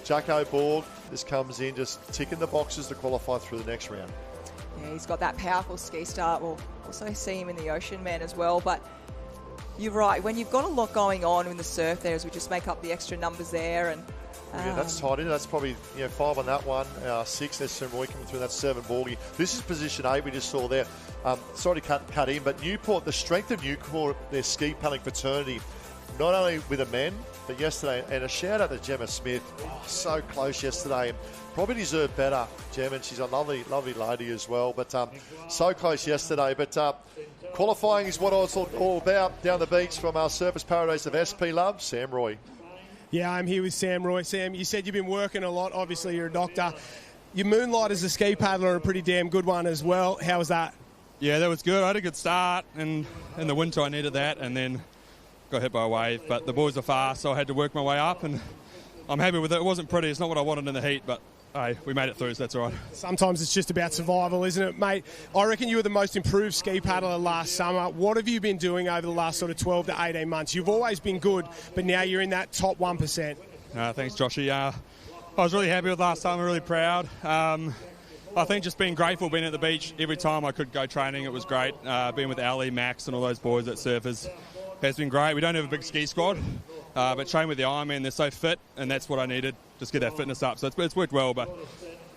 Jacko Borg, this comes in, just ticking the boxes to qualify through the next round. Yeah, he's got that powerful ski start. We'll also see him in the Ocean Man as well. But you're right, when you've got a lot going on in the surf there, as we just make up the extra numbers there. And yeah, that's tight in. That's probably 5 on that one, 6. There's some Roy coming through. That's 7 Borgie. This is position 8 we just saw there. Sorry to cut in, but Newport, the strength of Newport, their ski paddling fraternity, not only with the men, but yesterday, and a shout out to Gemma Smith. Oh, so close yesterday. Probably deserved better, Gemma, and she's a lovely, lovely lady as well. But so close yesterday. But qualifying is what I was all about down the beach from our surface paradise of SP Love, Sam Roy. Yeah, I'm here with Sam Roy. Sam, you said you've been working a lot. Obviously, you're a doctor. Your moonlight as a ski paddler, a pretty damn good one as well. How was that? Yeah, that was good. I had a good start, and in the winter I needed that, and then got hit by a wave. But the boys are fast, so I had to work my way up, and I'm happy with it. It wasn't pretty. It's not what I wanted in the heat, but hey, we made it through, so that's all right. Sometimes it's just about survival, isn't it, mate? I reckon you were the most improved ski paddler last summer. What have you been doing over the last sort of 12 to 18 months? You've always been good, but now you're in that top 1%. Thanks, Joshy. I was really happy with last summer, really proud. I think just being grateful being at the beach every time I could go training, it was great. Being with Ali, Max and all those boys at Surfers has been great. We don't have a big ski squad, but train with the Ironman, they're so fit, and that's what I needed, just get that fitness up. So it's worked well, but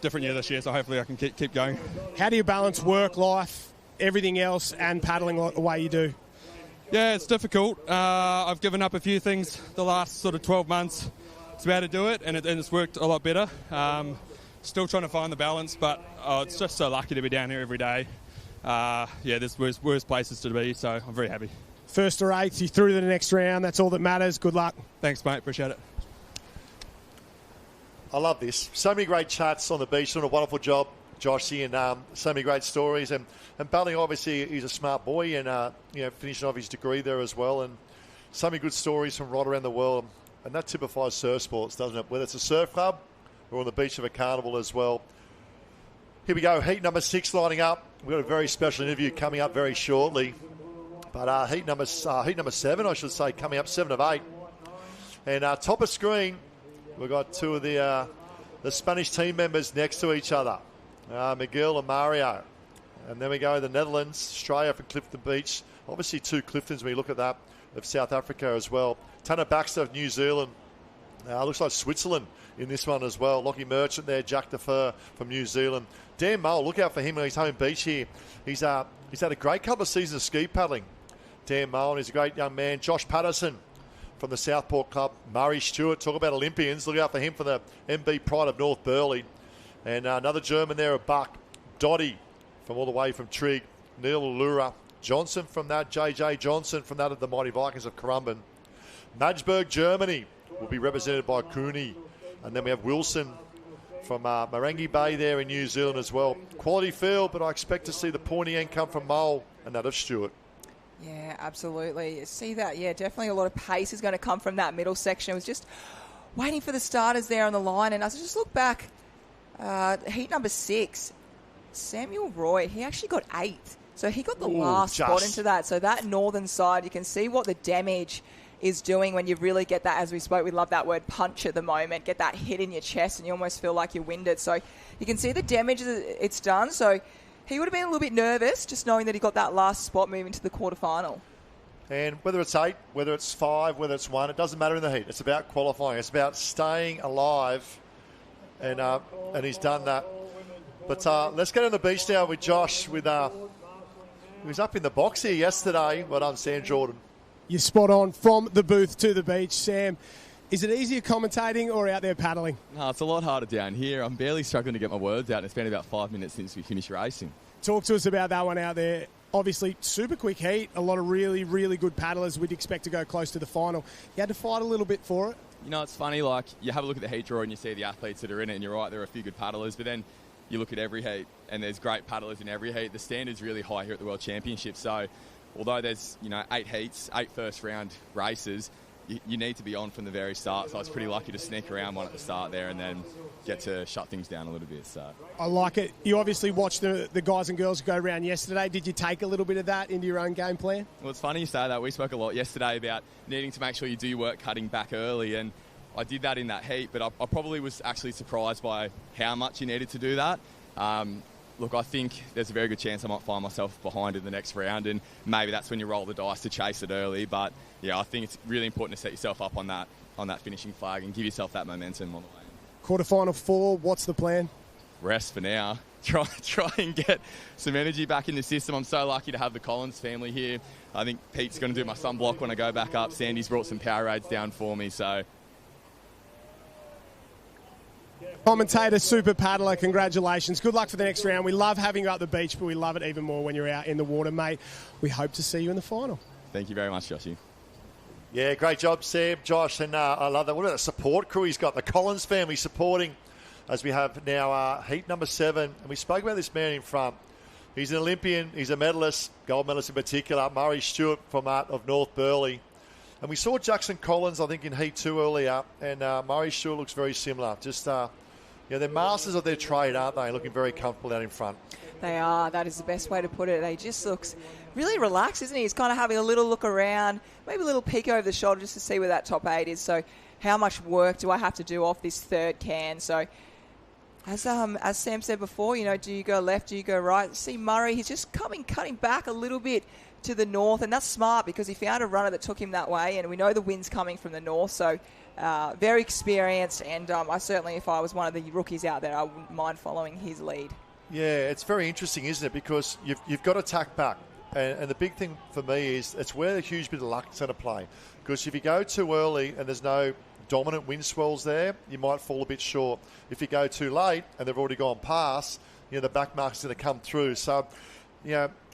different year this year, so hopefully I can keep going. How do you balance work, life, everything else, and paddling the way you do? Yeah, it's difficult. I've given up a few things the last sort of 12 months to be able to do it, and it's worked a lot better. Still trying to find the balance, but it's just so lucky to be down here every day. There's worse places to be, so I'm very happy. First or eighth, you through to the next round. That's all that matters. Good luck. Thanks, mate. Appreciate it. I love this. So many great chats on the beach. Doing a wonderful job, Joshy, and so many great stories. And Balling, obviously, he's a smart boy and, finishing off his degree there as well. And so many good stories from right around the world. And that typifies surf sports, doesn't it? Whether it's a surf club or on the beach of a carnival as well. Here we go. Heat number 6 lining up. We've got a very special interview coming up very shortly. But heat number 7, I should say, coming up 7 of 8. And top of screen, we've got 2 of the Spanish team members next to each other, Miguel and Mario. And then we go to the Netherlands, Australia from Clifton Beach. Obviously 2 Cliftons when we look at that, of South Africa as well. Tanner Baxter of New Zealand. Looks like Switzerland in this one as well. Lockie Merchant there, Jack Defer from New Zealand. Dan Mull, look out for him on his home beach here. He's had a great couple of seasons of ski paddling. Dan Mull, and he's a great young man. Josh Patterson from the Southport Club. Murray Stewart, talk about Olympians. Look out for him for the MB Pride of North Burleigh. And another German there, a Buck. Dottie from all the way from Trigg. Neil Allura. Johnson from that, JJ Johnson from that of the Mighty Vikings of Currumbin. Magdeburg, Germany will be represented by Gunay. And then we have Wilson from Marangi Bay there in New Zealand as well. Quality field, but I expect to see the pointy end come from Mull and that of Stewart. Yeah, absolutely. See that? Yeah, definitely a lot of pace is going to come from that middle section. I was just waiting for the starters there on the line, and I just look back, heat number 6, Samuel Roy, he actually got 8th. So he got the last spot into that. So that northern side, you can see what the damage is doing when you really get that, as we spoke, we love that word punch at the moment, get that hit in your chest and you almost feel like you're winded. So you can see the damage that it's done. So he would have been a little bit nervous just knowing that he got that last spot moving to the quarterfinal. And whether it's 8, whether it's 5, whether it's 1, it doesn't matter in the heat. It's about qualifying. It's about staying alive. And he's done that. But let's get on the beach now with Josh. He was up in the box here yesterday. Well done, Sam Jordan. You're spot on. From the booth to the beach. Sam, is it easier commentating or out there paddling? No, it's a lot harder down here. I'm barely struggling to get my words out, and it's been about 5 minutes since we finished racing. Talk to us about that one out there. Obviously, super quick heat. A lot of really, really good paddlers. We'd expect to go close to the final. You had to fight a little bit for it. You know, it's funny, like, you have a look at the heat draw and you see the athletes that are in it, and you're right, there are a few good paddlers, but then you look at every heat, and there's great paddlers in every heat. The standard's really high here at the World Championship, so although there's, 8 heats, 8 first-round races, you need to be on from the very start, so I was pretty lucky to sneak around one at the start there and then get to shut things down a little bit. So I like it. You obviously watched the guys and girls go around yesterday. Did you take a little bit of that into your own game plan? Well, it's funny you say that. We spoke a lot yesterday about needing to make sure you do your work cutting back early, and I did that in that heat, but I probably was actually surprised by how much you needed to do that. Look, I think there's a very good chance I might find myself behind in the next round, and maybe that's when you roll the dice to chase it early. But yeah, I think it's really important to set yourself up on that finishing flag and give yourself that momentum on the way. Quarterfinal 4, what's the plan? Rest for now. Try and get some energy back in the system. I'm so lucky to have the Collins family here. I think Pete's going to do my sunblock when I go back up. Sandy's brought some Powerades down for me, so. Commentator, super paddler, congratulations. Good luck for the next round. We love having you at the beach, but we love it even more when you're out in the water, mate. We hope to see you in the final. Thank you very much, Joshy. Yeah, great job, Sam, Josh, and I love that. What about the support crew he's got? The Collins family supporting as we have now heat number 7. And we spoke about this man in front. He's an Olympian. He's a medalist, gold medalist in particular, Murray Stewart from of North Burleigh. And we saw Jackson Collins, I think, in Heat 2 earlier, and Murray Stewart looks very similar. Just, they're masters of their trade, aren't they? Looking very comfortable out in front. They are. That is the best way to put it. They just looks really relaxed, isn't he? He's kind of having a little look around, maybe a little peek over the shoulder just to see where that top 8 is. So how much work do I have to do off this third can? So as Sam said before, do you go left, do you go right? See Murray, he's just cutting back a little bit to the north, and that's smart because he found a runner that took him that way, and we know the wind's coming from the north, so very experienced, and I certainly, if I was one of the rookies out there, I wouldn't mind following his lead. Yeah, it's very interesting, isn't it? Because you've got to tack back, and the big thing for me is it's where the huge bit of luck's going to play, because if you go too early and there's no dominant wind swells there, you might fall a bit short. If you go too late and they've already gone past, the back mark's going to come through. So,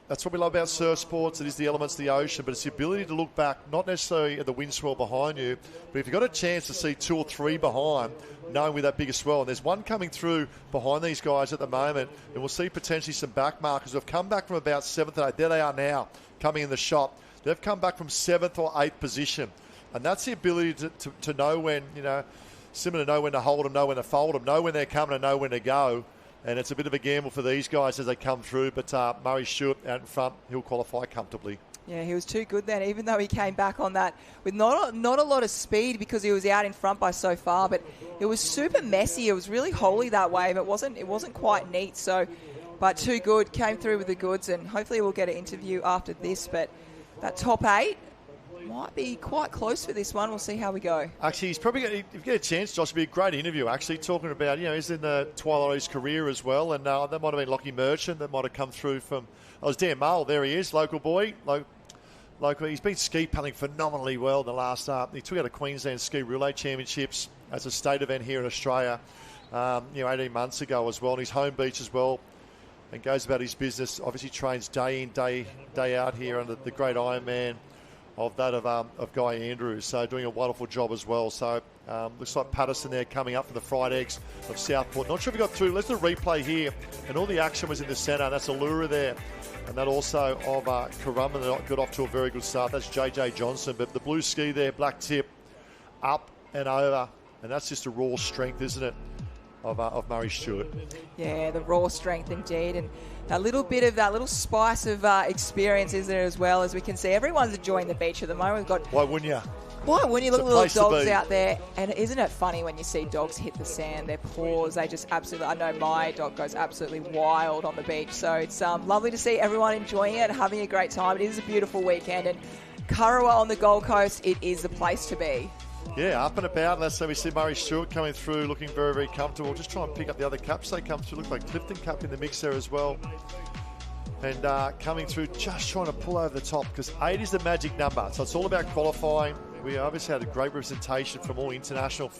that's what we love about surf sports. It is the elements of the ocean, but it's the ability to look back, not necessarily at the wind swell behind you, but if you've got a chance to see 2 or 3 behind, knowing with that bigger swell, and there's one coming through behind these guys at the moment, and we'll see potentially some back markers who have come back from about 7th and 8th. There they are now, coming in the shot. They've come back from 7th or 8th position, and that's the ability to know when, similar to know when to hold them, know when to fold them, know when they're coming and know when to go. And it's a bit of a gamble for these guys as they come through. But Murray Stewart out in front, he'll qualify comfortably. Yeah, he was too good then, even though he came back on that with not a lot of speed because he was out in front by so far. But it was super messy. It was really holy, that wave. It wasn't quite neat. So, but too good. Came through with the goods, and hopefully we'll get an interview after this. But that top 8 might be quite close for this one. We'll see how we go. Actually, he's probably if you get a chance, Josh, it'd be a great interview, actually, talking about, he's in the twilight of his career as well, and that might have been Lockie Merchant that might have come through from, Dan Mull, there he is, local boy, local. He's been ski paddling phenomenally well in the last, he took out a Queensland Ski Relay Championships as a state event here in Australia, 18 months ago as well, and his home beach as well, and goes about his business, obviously trains day in, day out here under the great Ironman of Guy Andrews, so doing a wonderful job as well. So looks like Patterson there coming up for the fried eggs of Southport. Not sure if we got through. Let's do a replay here, and all the action was in the centre. That's Allura there, and that also of Currumbin that got off to a very good start. That's JJ Johnson, but the blue ski there, black tip, up and over, and that's just a raw strength, isn't it? of Murray Stewart. Yeah, the raw strength indeed, and a little bit of that little spice of experience is there as well. As we can see, everyone's enjoying the beach at the moment. We've got Why wouldn't you? Why wouldn't you? Look at the It's a little place to dogs be. out there. And isn't it funny when you see dogs hit the sand, their paws, they just absolutely, I know my dog goes absolutely wild on the beach. So it's lovely to see everyone enjoying it, having a great time. It is a beautiful weekend. And Kurrawa on the Gold Coast, it is the place to be. Yeah, up and about. Let's say we see Murray Stewart coming through, looking very, very comfortable. Just try and pick up the other caps they come through. Look like Clifton Cup in the mix there as well. And coming through, just trying to pull over the top, because 8 is the magic number. So it's all about qualifying. We obviously had a great representation from all international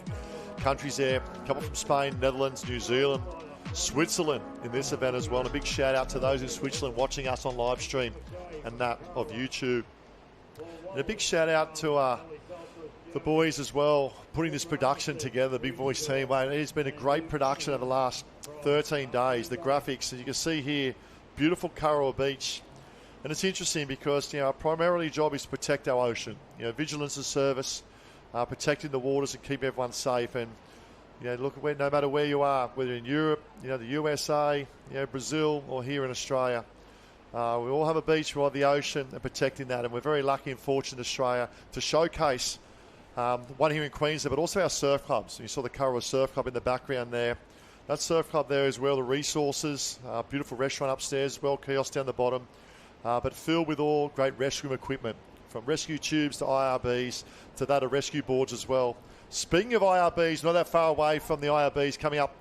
countries there. A couple from Spain, Netherlands, New Zealand, Switzerland in this event as well. And a big shout out to those in Switzerland watching us on live stream and that of YouTube. And a big shout out to the boys as well, putting this production together, the Big Voice team. Mate, it has been a great production over the last 13 days. The graphics, as you can see here, beautiful Kurrawa Beach. And it's interesting because, our primarily job is to protect our ocean. Vigilance as service, protecting the waters and keep everyone safe. And, look, no matter where you are, whether in Europe, the USA, Brazil, or here in Australia, we all have a beach, we all have the ocean, and protecting that. And we're very lucky and fortunate in Australia to showcase one here in Queensland, but also our surf clubs. You saw the Kurrawa Surf Club in the background there. That surf club there is where all the resources, beautiful restaurant upstairs as well, kiosk down the bottom, but filled with all great rescue equipment, from rescue tubes to IRBs to that of rescue boards as well. Speaking of IRBs, not that far away from the IRBs, coming up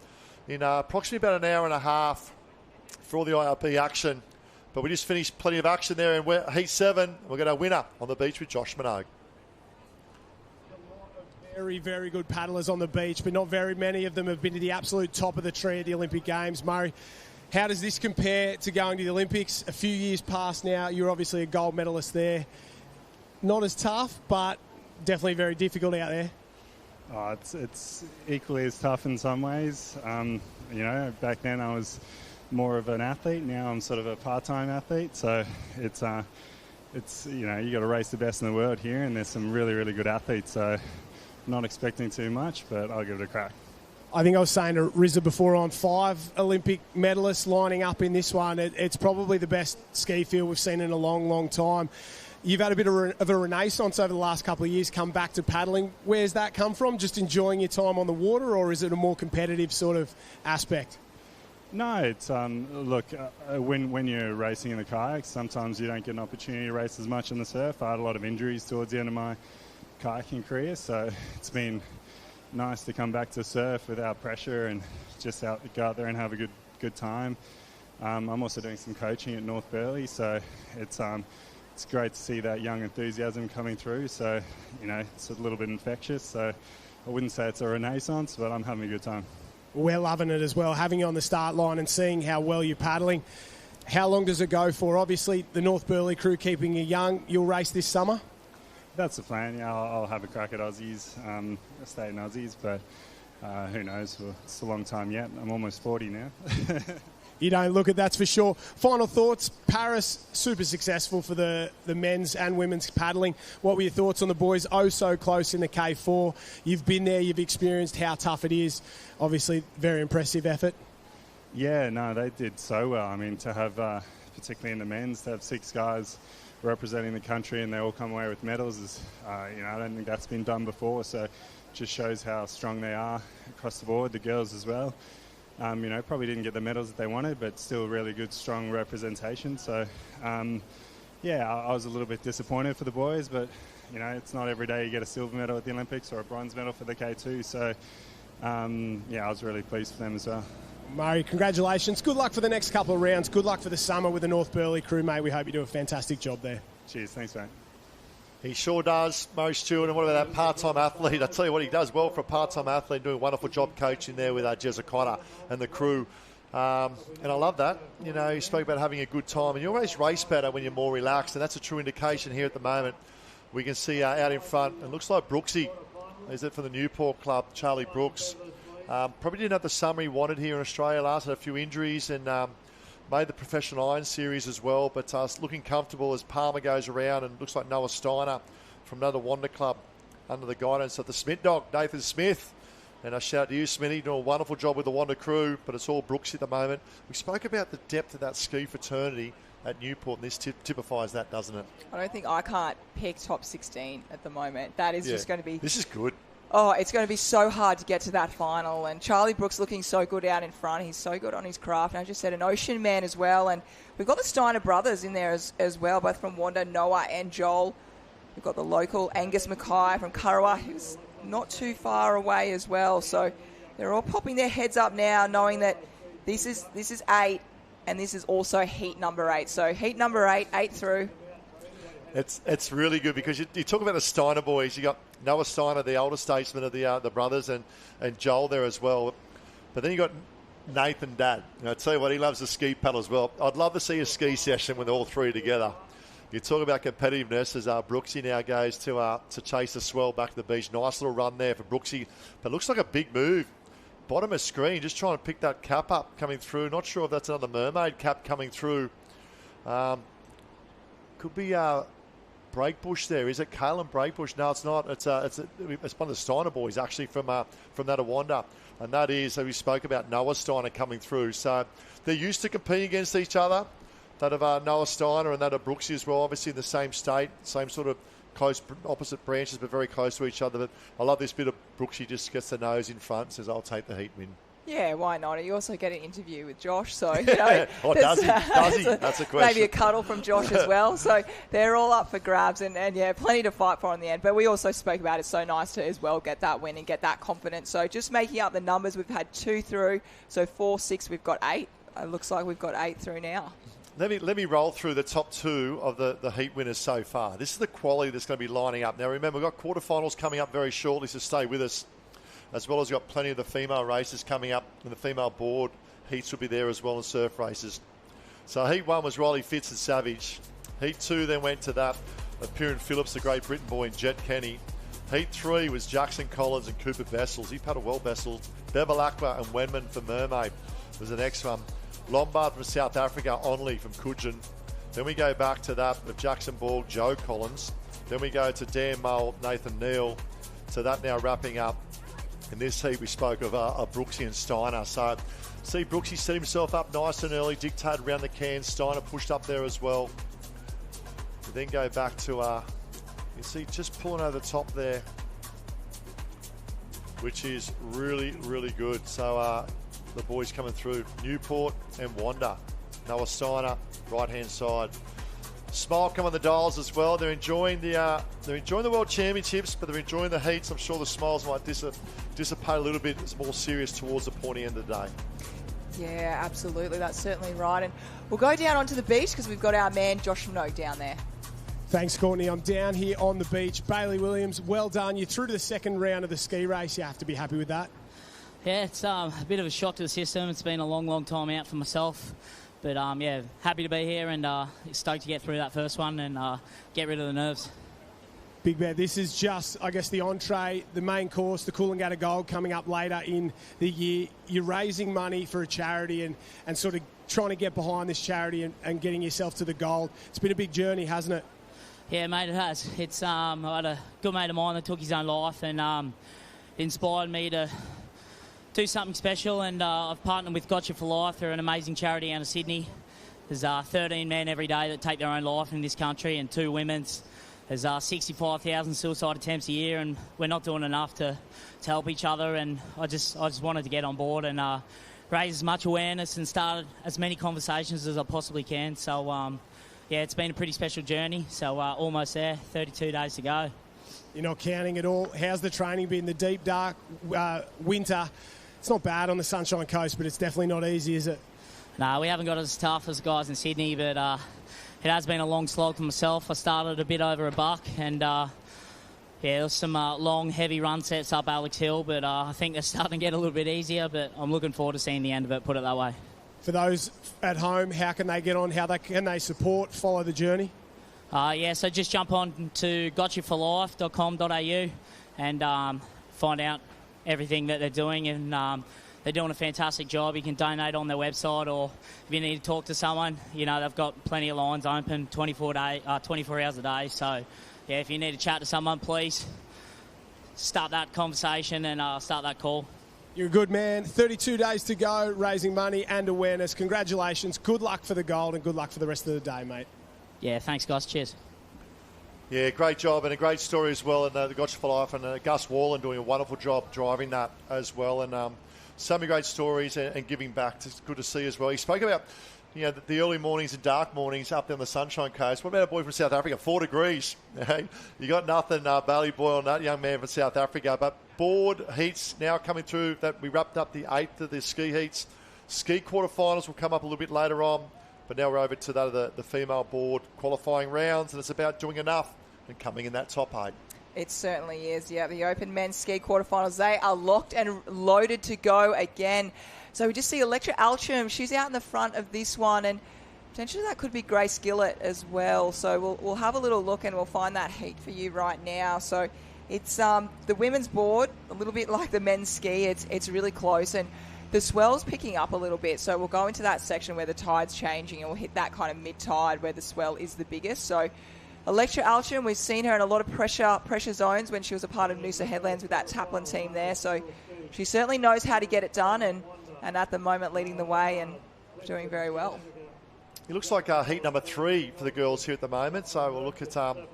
in approximately about an hour and a half for all the IRB action. But we just finished plenty of action there in Heat 7. We've got our winner on the beach with Josh Minogue. Very, very good paddlers on the beach, but not very many of them have been to the absolute top of the tree at the Olympic Games. Murray, how does this compare to going to the Olympics? A few years past now, you're obviously a gold medalist there. Not as tough, but definitely very difficult out there. Oh, it's equally as tough in some ways. Back then I was more of an athlete. Now I'm sort of a part-time athlete. So it's you got to race the best in the world here, and there's some really, really good athletes. So not expecting too much, but I'll give it a crack. I think I was saying to Rizza before on 5 Olympic medalists lining up in this one. It's probably the best ski field we've seen in a long, long time. You've had a bit of a renaissance over the last couple of years, come back to paddling. Where's that come from? Just enjoying your time on the water, or is it a more competitive sort of aspect? No, it's when you're racing in the kayaks, sometimes you don't get an opportunity to race as much in the surf. I had a lot of injuries towards the end of my kayaking career, so it's been nice to come back to surf without pressure and just go out there and have a good time. I'm also doing some coaching at North Burleigh, so it's great to see that young enthusiasm coming through. So it's a little bit infectious. So I wouldn't say it's a renaissance, but I'm having a good time. We're loving it as well, having you on the start line and seeing how well you're paddling. How long does it go for? Obviously, the North Burleigh crew keeping you young. You'll race this summer? That's the plan. Yeah, I'll have a crack at Aussies, stay in Aussies, but who knows? Well, it's a long time yet. I'm almost 40 now. You don't look it, that's for sure. Final thoughts. Paris, super successful for the men's and women's paddling. What were your thoughts on the boys? Oh, so close in the K4. You've been there, you've experienced how tough it is. Obviously, very impressive effort. Yeah, no, they did so well. I mean, to have, particularly in the men's, to have 6 guys representing the country and they all come away with medals is, I don't think that's been done before. So it just shows how strong they are across the board, the girls as well. Probably didn't get the medals that they wanted, but still really good, strong representation. So, I was a little bit disappointed for the boys, but, it's not every day you get a silver medal at the Olympics or a bronze medal for the K2. So, I was really pleased for them as well. Murray, congratulations. Good luck for the next couple of rounds. Good luck for the summer with the North Burleigh crew, mate. We hope you do a fantastic job there. Cheers. Thanks, mate. He sure does, Murray Stewart. And what about that part-time athlete? I tell you what, he does well for a part-time athlete, doing a wonderful job coaching there with Jez O'Connor and the crew. And I love that. You spoke about having a good time. And you always race better when you're more relaxed. And that's a true indication here at the moment. We can see out in front, it looks like Brooksy. Is it for the Newport Club, Charlie Brooks? Probably didn't have the summer he wanted here in Australia. Last had a few injuries and made the Professional Iron Series as well. But looking comfortable as Palmer goes around, and looks like Noah Steiner from another Wander Club under the guidance of the Smith dog, Nathan Smith. And a shout out to you, Smitty, doing a wonderful job with the Wanda crew, but it's all Brooksy at the moment. We spoke about the depth of that ski fraternity at Newport, and this typifies that, doesn't it? I don't think I can't pick top 16 at the moment. That is just going to be... This is good. Oh, it's going to be so hard to get to that final. And Charlie Brooks looking so good out in front. He's so good on his craft. And I just said an Ocean man as well. And we've got the Steiner brothers in there as well, both from Wanda, Noah and Joel. We've got the local Angus Mackay from Kurrawa, who's not too far away as well. So they're all popping their heads up now, knowing that this is 8, and this is also heat number 8. So heat number 8 through. It's really good because you talk about the Steiner boys. You got Noah Steiner, the older statesman of the brothers, and Joel there as well. But then you got Nathan Dad. And I tell you what, he loves the ski paddle as well. I'd love to see a ski session with all three together. You talk about competitiveness as Brooksy now goes to chase the swell back to the beach. Nice little run there for Brooksy. But it looks like a big move. Bottom of screen, just trying to pick that cap up coming through. Not sure if that's another mermaid cap coming through. Could be Breakbush there. Is it Kalen Breakbush? No, it's not. It's one of the Steiner boys actually from that Awanda. And that is, we spoke about Noah Steiner coming through. So they're used to competing against each other. That of Noah Steiner and that of Brooksy as well, obviously in the same state, same sort of close opposite branches, but very close to each other. But I love this bit of Brooksy just gets the nose in front, says, I'll take the heat win. Yeah, why not? You also get an interview with Josh, so, you know. Does he? That's a question. Maybe a cuddle from Josh as well. So they're all up for grabs and yeah, plenty to fight for in the end. But we also spoke about it's so nice to as well get that win and get that confidence. So just making up the numbers, we've had 2 through. So 4, 6, we've got 8. It looks like we've got 8 through now. Let me roll through the top 2 of the heat winners so far. This is the quality that's going to be lining up. Now, remember, we've got quarterfinals coming up very shortly, so stay with us. As well as we've got plenty of the female races coming up, and the female board heats will be there as well as surf races. So heat 1 was Riley Fitz and Savage. Heat 2 then went to that of Piran Phillips, the Great Britain boy, and Jet Kenny. Heat 3 was Jackson Collins and Cooper Bessels. He paddled well, Bessels. Bevel Aqua and Wenman for Mermaid was the next one. Lombard from South Africa, Onley from Coogin. Then we go back to that of Jackson Ball, Joe Collins. Then we go to Dan Mull, Nathan Neal. So that now wrapping up. In this heat, we spoke of Brooksy and Steiner. So, see Brooksy set himself up nice and early, dictated around the can. Steiner pushed up there as well. We then go back to, you see, just pulling over the top there, which is really, really good. So, the boys coming through. Newport and Wanda. Noah Steiner, right-hand side. Smile come on the dials as well. They're enjoying the World Championships, but they're enjoying the heats. I'm sure the smiles might dissipate a little bit. It's more serious towards the pointy end of the day. Yeah, absolutely. That's certainly right. And we'll go down onto the beach because we've got our man Josh Minogue down there. Thanks, Courtney. I'm down here on the beach. Bailey Williams, well done. You're through to the second round of the ski race. You have to be happy with that. Yeah, it's a bit of a shock to the system. It's been a long, long time out for myself. But, yeah, happy to be here and stoked to get through that first one and get rid of the nerves. Big Bear, this is just, I guess, the entree, the main course, the Coolangatta Gold coming up later in the year. You're raising money for a charity and sort of trying to get behind this charity and getting yourself to the gold. It's been a big journey, hasn't it? Yeah, mate, it has. It's I had a good mate of mine that took his own life and it inspired me to do something special, and I've partnered with Gotcha for Life. They're an amazing charity out of Sydney. There's 13 men every day that take their own life in this country, and 2 women's. There's 65,000 suicide attempts a year, and we're not doing enough to help each other. And I just wanted to get on board and raise as much awareness and start as many conversations as I possibly can. So yeah, it's been a pretty special journey. So almost there, 32 days to go. You're not counting at all. How's the training been? The deep, dark winter. It's not bad on the Sunshine Coast, but it's definitely not easy, is it? No, we haven't got as tough as guys in Sydney, but it has been a long slog for myself. I started a bit over $1 and, yeah, there was some long, heavy run sets up Alex Hill, but I think they're starting to get a little bit easier, but I'm looking forward to seeing the end of it, put it that way. For those at home, how can they get on? Can they support, follow the journey? Yeah, so just jump on to gotchaforlife.com.au and find out everything that they're doing, and they're doing a fantastic job. You can donate on their website, or if you need to talk to someone, you know, they've got plenty of lines open 24 hours a day. So, yeah, if you need to chat to someone, please start that conversation and start that call. You're a good man. 32 days to go, raising money and awareness. Congratulations. Good luck for the gold and good luck for the rest of the day, mate. Yeah, thanks, guys. Cheers. Yeah, great job and a great story as well. And the Gotcha for Life and Gus Wallen doing a wonderful job driving that as well. And so many great stories and giving back. It's good to see as well. He spoke about the early mornings and dark mornings up there on the Sunshine Coast. What about a boy from South Africa? 4 degrees. You got nothing, Bailey Boyle, on that young man from South Africa. But board heats now coming through. That we wrapped up the 8th of the ski heats. Ski quarterfinals will come up a little bit later on. But now we're over to that of the female board qualifying rounds, and it's about doing enough and coming in that top 8. It certainly is, yeah. The Open Men's Ski quarterfinals, they are locked and loaded to go again. So we just see Electra Outram. She's out in the front of this one, and potentially that could be Grace Gillett as well. So we'll have a little look and we'll find that heat for you right now. So it's the women's board, a little bit like the men's ski. It's really close, and the swell's picking up a little bit. So we'll go into that section where the tide's changing, and we'll hit that kind of mid-tide where the swell is the biggest. So Electra Outram, we've seen her in a lot of pressure zones when she was a part of Noosa Headlands with that Taplin team there. So she certainly knows how to get it done, and at the moment leading the way and doing very well. It looks like heat number 3 for the girls here at the moment. So we'll look at the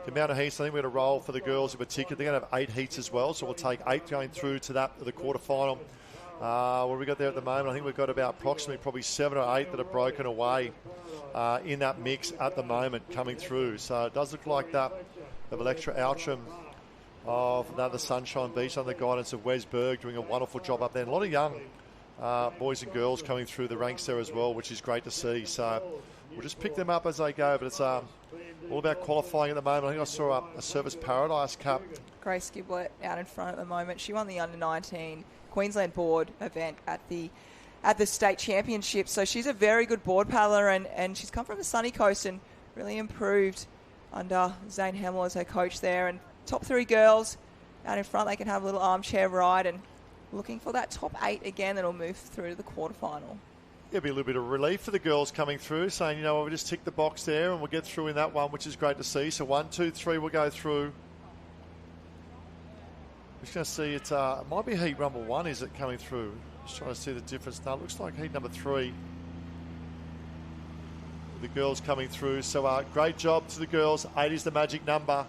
amount of heats. I think we're going to roll for the girls in particular. They're going to have 8 heats as well. So we'll take 8 going through to the quarterfinal. What have we got there at the moment? I think we've got about approximately probably 7 or 8 that are broken away in that mix at the moment coming through. So it does look like that of Electra Outram of another Sunshine Beach under the guidance of Wes Berg doing a wonderful job up there. And a lot of young boys and girls coming through the ranks there as well, which is great to see. So we'll just pick them up as they go. But it's all about qualifying at the moment. I think I saw a Service Paradise Cup. Grace Gillett out in front at the moment. She won the under-19 Queensland board event at the state championship. So she's a very good board paddler, and she's come from the sunny coast and really improved under Zane Hemmel as her coach there. And top 3 girls out in front, they can have a little armchair ride and looking for that top 8 again that'll move through to the quarterfinal. It'll be a little bit of relief for the girls coming through, saying, we'll just tick the box there and we'll get through in that one, which is great to see. So 1, 2, 3 will go through. Just going to see it might be heat number 1, is it coming through? Just trying to see the difference. No, it looks like heat number 3. The girls coming through. So great job to the girls. 8 is the magic number.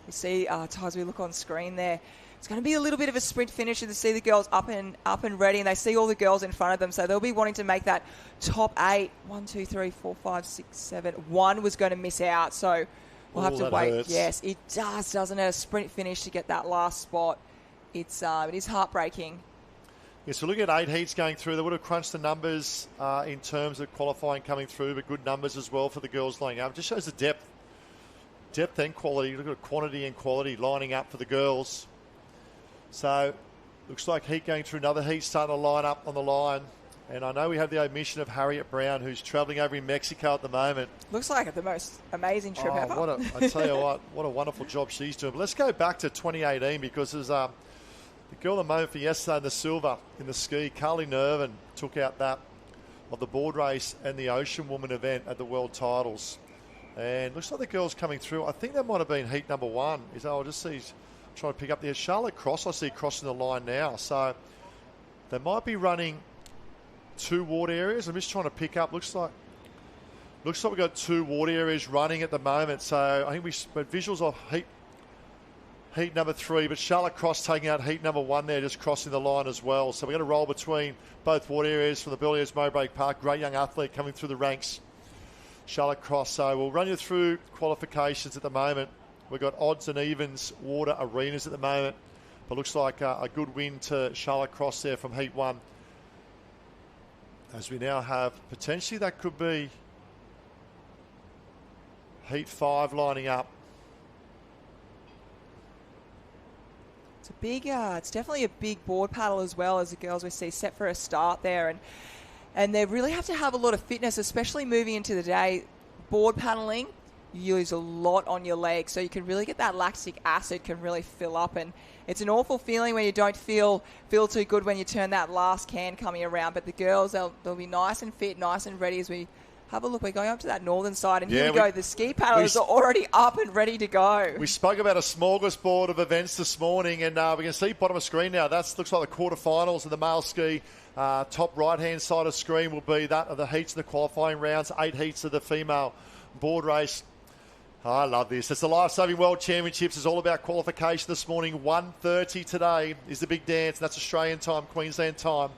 You see, as we look on screen there, it's going to be a little bit of a sprint finish to see the girls up and ready, and they see all the girls in front of them, so they'll be wanting to make that top 8. 1, 2, 3, 4, 5, 6, 7. 1 was going to miss out, so we'll have to wait. Hurts. Yes, it does, doesn't it? A sprint finish to get that last spot. It is heartbreaking. Yeah, so looking at 8 heats going through, they would have crunched the numbers in terms of qualifying coming through, but good numbers as well for the girls lining up. It just shows the depth and quality. Look at quantity and quality lining up for the girls. So looks like heat going through another heat starting to line up on the line. And I know we have the omission of Harriet Brown, who's travelling over in Mexico at the moment. Looks like the most amazing trip ever. I tell you what a wonderful job she's doing. But let's go back to 2018 because there's the girl at the moment for yesterday in the silver in the ski, Carly Nervin, took out that of the board race and the Ocean Woman event at the World Titles. And looks like the girls coming through. I think that might have been heat number 1. I'll just see, trying to pick up there. Charlotte Cross, I see crossing the line now. So they might be running 2 ward areas. I'm just trying to pick up. Looks like we've got 2 ward areas running at the moment. So I think we visuals of heat number 3, but Charlotte Cross taking out heat number 1 there, just crossing the line as well. So we're going to roll between both ward areas from the Belliers Mowbray Park. Great young athlete coming through the ranks. Charlotte Cross. So we'll run you through qualifications at the moment. We've got odds and evens water arenas at the moment. But looks like a good win to Charlotte Cross there from heat 1. As we now have potentially that could be heat 5 lining up. It's definitely a big board paddle as well as the girls we see set for a start there. And they really have to have a lot of fitness, especially moving into the day. Board paddling, you use a lot on your legs, so you can really get that lactic acid can really fill up. And it's an awful feeling when you don't feel too good when you turn that last can coming around. But the girls, they'll be nice and fit, nice and ready as we have a look. We're going up to that northern side, and Yeah, here we go. The ski paddlers are already up and ready to go. We spoke about a smorgasbord of events this morning, and we can see bottom of screen now. That looks like the quarterfinals of the male ski. Top right-hand side of screen will be that of the heats of the qualifying rounds, 8 heats of the female board race. Oh, I love this. It's the Lifesaving World Championships. It's all about qualification this morning. 1:30 today is the big dance. That's Australian time, Queensland time.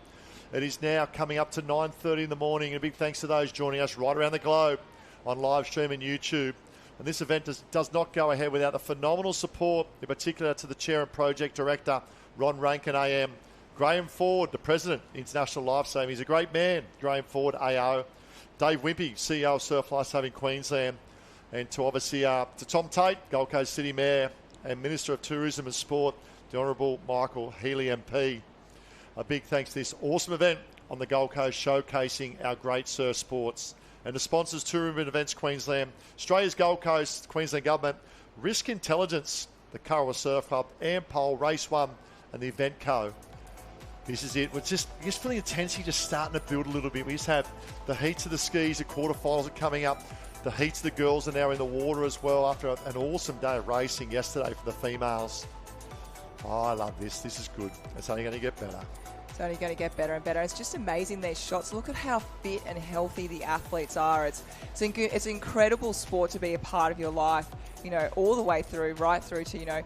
It is now coming up to 9:30 in the morning. And a big thanks to those joining us right around the globe on live stream and YouTube. And this event does not go ahead without the phenomenal support, in particular to the chair and project director, Ron Rankin AM. Graham Ford, the president, International Lifesaving. He's a great man, Graham Ford, AO. Dave Wimpy, CEO of Surf Lifesaving Queensland. And to obviously to Tom Tate, Gold Coast City Mayor and Minister of Tourism and Sport, the Honourable Michael Healy MP. A big thanks to this awesome event on the Gold Coast showcasing our great surf sports. And the sponsors, Tourism and Events Queensland, Australia's Gold Coast, Queensland Government, Risk Intelligence, the Currawa Surf Club, Ampol, Race One and the Event Co. This is it. We're just feeling the intensity just starting to build a little bit. We just have the heats of the skis, the quarterfinals are coming up. The heats of the girls are now in the water as well after an awesome day of racing yesterday for the females. Oh, I love this. This is good. It's only going to get better. It's only going to get better and better. It's just amazing, these shots. Look at how fit and healthy the athletes are. It's an incredible sport to be a part of your life, you know, all the way through, right through to, you know,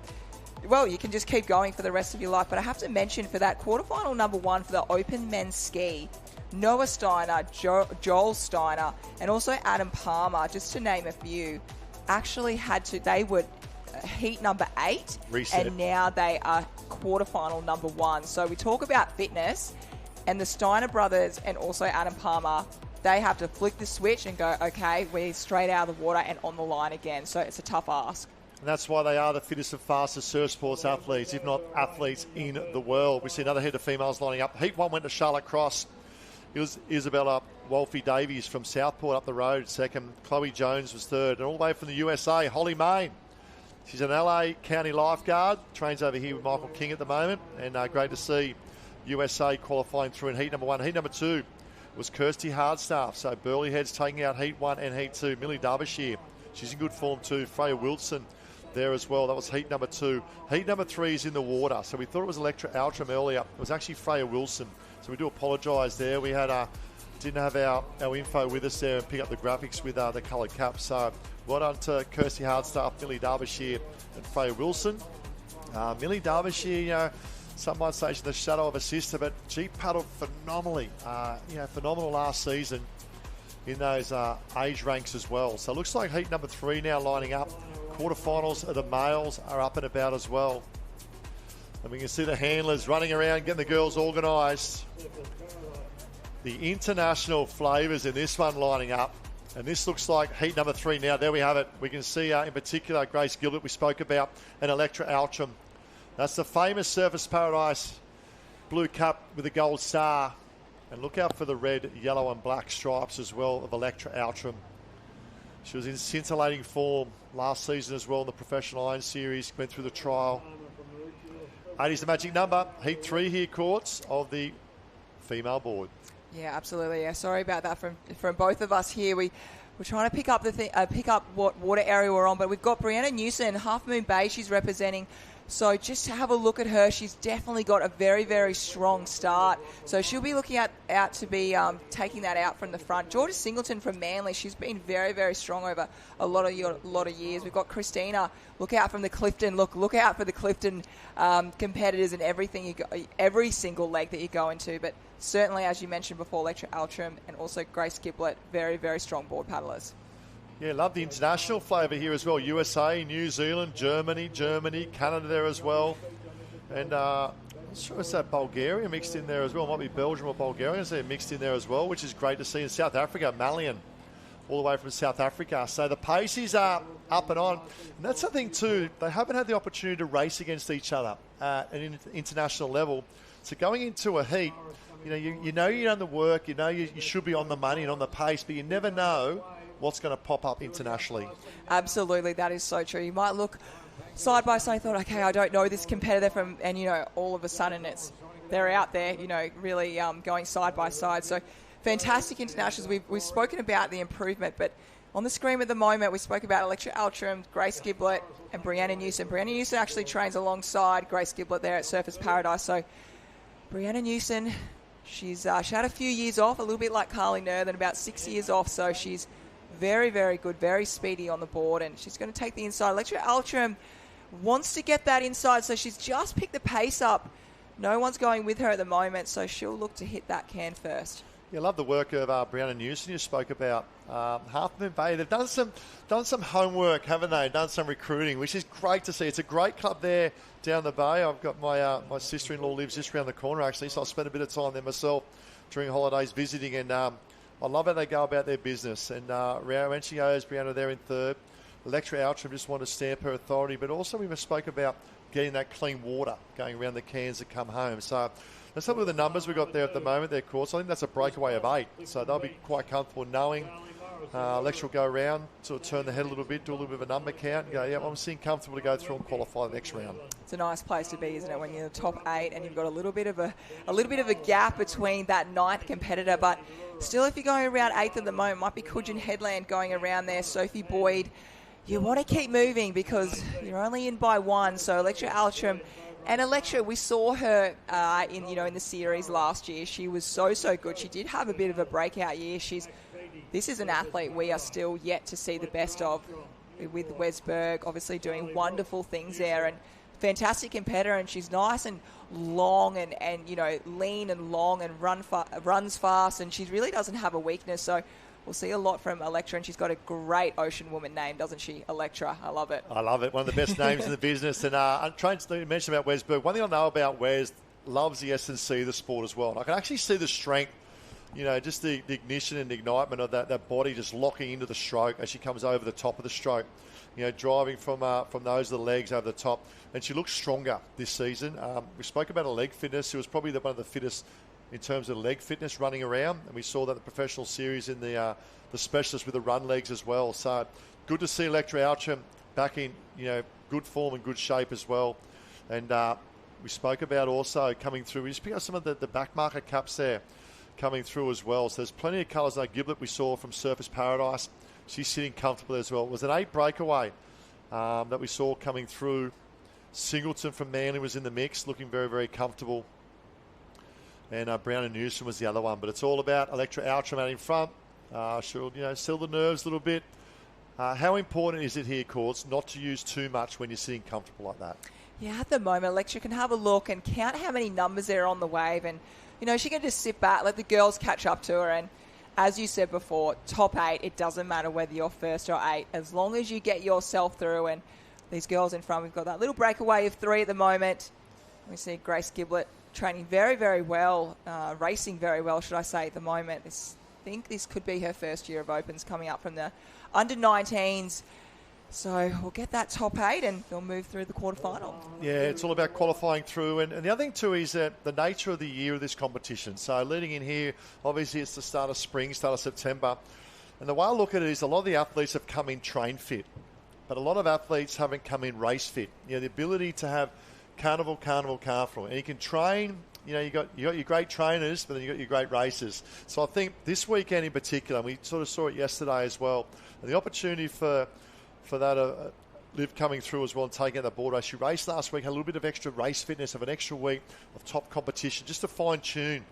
well, you can just keep going for the rest of your life. But I have to mention for that quarterfinal number 1 for the open men's ski, Noah Steiner, Joel Steiner, and also Adam Palmer, just to name a few, actually they were heat number 8, reset. And now they are quarterfinal number 1. So we talk about fitness, and the Steiner brothers and also Adam Palmer, they have to flick the switch and go, okay, we're straight out of the water and on the line again. So it's a tough ask. And that's why they are the fittest and fastest surf sports athletes, if not athletes in the world. We see another head of females lining up. Heat 1 went to Charlotte Cross. It was Isabella Wolfie Davies from Southport up the road, second. Chloe Jones was third. And all the way from the USA, Holly Main. She's an LA County lifeguard, trains over here with Michael King at the moment. And great to see USA qualifying through in heat number 1. Heat number 2 was Kirsty Hardstaff. So Burley Heads taking out heat 1 and heat 2. Millie Derbyshire, she's in good form too. Freya Wilson there as well. That was heat number 2. Heat number 3 is in the water. So we thought it was Electra Outram earlier. It was actually Freya Wilson. So we do apologise there. We had didn't have our info with us there and pick up the graphics with the coloured cap. So well done to Kirsty Hardstaff, Millie Derbyshire and Freya Wilson. Millie Derbyshire, you know, some might say she's the shadow of a sister, but she paddled phenomenally. Phenomenal last season in those age ranks as well. So it looks like heat number 3 now lining up. Quarterfinals of the males are up and about as well. And we can see the handlers running around, getting the girls organised. The international flavours in this one lining up. And this looks like heat number 3 now. There we have it. We can see in particular Grace Gilbert we spoke about and Electra Outram. That's the famous Surfers Paradise blue cap with a gold star. And look out for the red, yellow and black stripes as well of Electra Outram. She was in scintillating form last season as well in the Professional Iron Series. Went through the trial. 80 is the magic number. Heat 3 here, Courts, of the female board. Yeah, absolutely. Yeah, sorry about that from both of us here. We're trying to pick up pick up what water area we're on, but we've got Brianna Newson, Half Moon Bay. She's representing. So just have a look at her. She's definitely got a very, very strong start. So she'll be looking out to be taking that out from the front. Georgia Singleton from Manly. She's been very, very strong over a lot of years. We've got Christina. Look out from the Clifton. Look out for the Clifton competitors and everything every single leg that you go into. But certainly, as you mentioned before, Electra Outram and also Grace Giblet, very, very strong board paddlers. Yeah, love the international flavour here as well. USA, New Zealand, Germany, Canada there as well. And I'm not sure it's that Bulgaria mixed in there as well. It might be Belgium or Bulgaria they're mixed in there as well, which is great to see. In South Africa, Malian, all the way from South Africa. So the paces are up and on. And that's the thing too, they haven't had the opportunity to race against each other at an international level. So going into a heat, you know you've done the work, you know you should be on the money and on the pace, but you never know what's going to pop up internationally. Absolutely, that is so true. You might look side by side, thought, okay, I don't know this competitor and all of a sudden they're out there, really going side by side. So fantastic internationals. We've spoken about the improvement, but on the screen at the moment, we spoke about Electra Outram, Grace Giblett, and Brianna Newsom. Brianna Newsom actually trains alongside Grace Giblett there at Surfers Paradise. So Brianna Newsom, she had a few years off, a little bit like Carly Nerthen, about 6 years off. So she's very, very good, very speedy on the board, and she's going to take the inside. Electra Outram wants to get that inside, so she's just picked the pace up. No one's going with her at the moment, so she'll look to hit that can first. Yeah, I love the work of Brianna Newsom you spoke about. Half Moon Bay, they've done some homework, haven't they? Done some recruiting, which is great to see. It's a great club there down the bay. I've got my sister-in-law lives just around the corner, actually, so I spent a bit of time there myself during holidays visiting, and I love how they go about their business. And when she goes, Brianna there in third. Electra Outram just want to stamp her authority, but also we spoke about getting that clean water going around the cans that come home. So let's have a look at the numbers we've got there at the moment, their course. I think that's a breakaway of 8, so they'll be quite comfortable knowing Electra will go around, sort of turn the head a little bit, do a little bit of a number count, and go, yeah, I'm seeing comfortable to go through and qualify the next round. It's a nice place to be, isn't it, when you're in the top 8 and you've got a little bit of a gap between that 9th competitor, but still, if you're going around 8th at the moment, might be Coogin Headland going around there, Sophie Boyd. You want to keep moving because you're only in by 1, so Electra Outram. And Electra, we saw her in the series last year. She was so good. She did have a bit of a breakout year. This is an athlete we are still yet to see the best of, with Wesberg obviously doing wonderful things there, and fantastic competitor. And she's nice and long and lean and long and runs fast, and she really doesn't have a weakness. So we'll see a lot from Electra, and she's got a great ocean woman name, doesn't she, Electra? I love it. I love it. One of the best names in the business. And I'm trying to mention about Wesberg. One thing I know about Wes, loves the S&C of the sport as well. And I can actually see the strength, just the ignition and the ignitement of that body just locking into the stroke as she comes over the top of the stroke. Driving from those of the legs over the top. And she looks stronger this season. We spoke about her leg fitness. She was probably one of the fittest in terms of leg fitness running around, and we saw that in the professional series in the specialist with the run legs as well. So good to see Electra Outram back in good form and good shape as well. And we spoke about also coming through. We just picked up some of the back marker caps there coming through as well. So there's plenty of colours. Like Giblett we saw from Surfers Paradise. She's sitting comfortably as well. It was an 8 breakaway that we saw coming through. Singleton from Manly was in the mix, looking very, very comfortable. And Brown and Newsom was the other one. But it's all about Electra Outram out in front. She'll, still the nerves a little bit. How important is it here, Courts, not to use too much when you're sitting comfortable like that? Yeah, at the moment, Electra can have a look and count how many numbers there are on the wave. And, she can just sit back, let the girls catch up to her. And as you said before, top 8, it doesn't matter whether you're first or 8. As long as you get yourself through. And these girls in front, we've got that little breakaway of 3 at the moment. We see Grace Giblett training very, very well, racing very well, should I say, at the moment. I think this could be her first year of Opens coming up from the under-19s. So we'll get that top 8 and they'll move through the quarterfinal. Yeah, it's all about qualifying through. And the other thing, too, is that the nature of the year of this competition. So leading in here, obviously it's the start of spring, start of September. And the way I look at it is a lot of the athletes have come in train fit, but a lot of athletes haven't come in race fit. The ability to have carnival. And you can train, you got your great trainers, but then you got your great racers. So I think this weekend in particular, and we sort of saw it yesterday as well, and the opportunity for that Liv coming through as well and taking out the board race. She raced last week, had a little bit of extra race fitness, have an extra week of top competition, just to fine-tune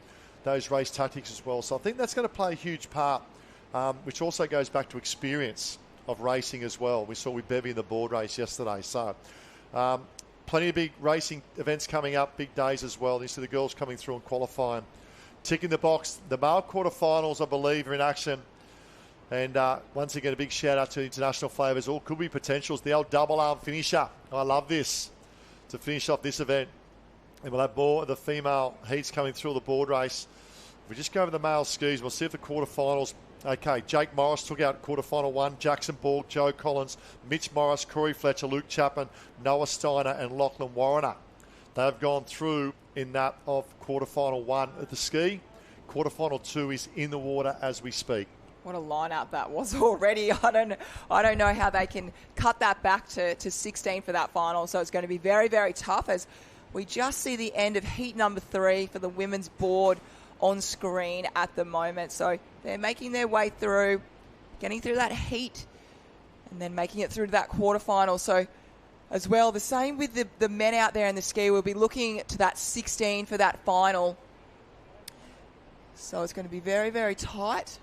those race tactics as well. So I think that's going to play a huge part, which also goes back to experience of racing as well. We saw with Bevy in the board race yesterday. So plenty of big racing events coming up, big days as well. You see the girls coming through and qualifying. Ticking the box. The male quarterfinals, I believe, are in action. And once again, a big shout-out to international flavours. All could be potentials. The old double-arm finisher. I love this to finish off this event. And we'll have more of the female heats coming through the board race. If we just go over the male skis, we'll see if the quarterfinals. Okay, Jake Morris took out quarterfinal 1. Jackson Borg, Joe Collins, Mitch Morris, Corey Fletcher, Luke Chapman, Noah Steiner and Lachlan Warrener. They've gone through in that of quarterfinal 1 at the ski. Quarterfinal 2 is in the water as we speak. What a lineup that was already. I don't know how they can cut that back to 16 for that final. So it's going to be very, very tough as we just see the end of heat number 3 for the women's board on screen at the moment. So they're making their way through, getting through that heat, and then making it through to that quarterfinal. So as well, the same with the men out there in the ski. We'll be looking to that 16 for that final. So it's going to be very, very tight.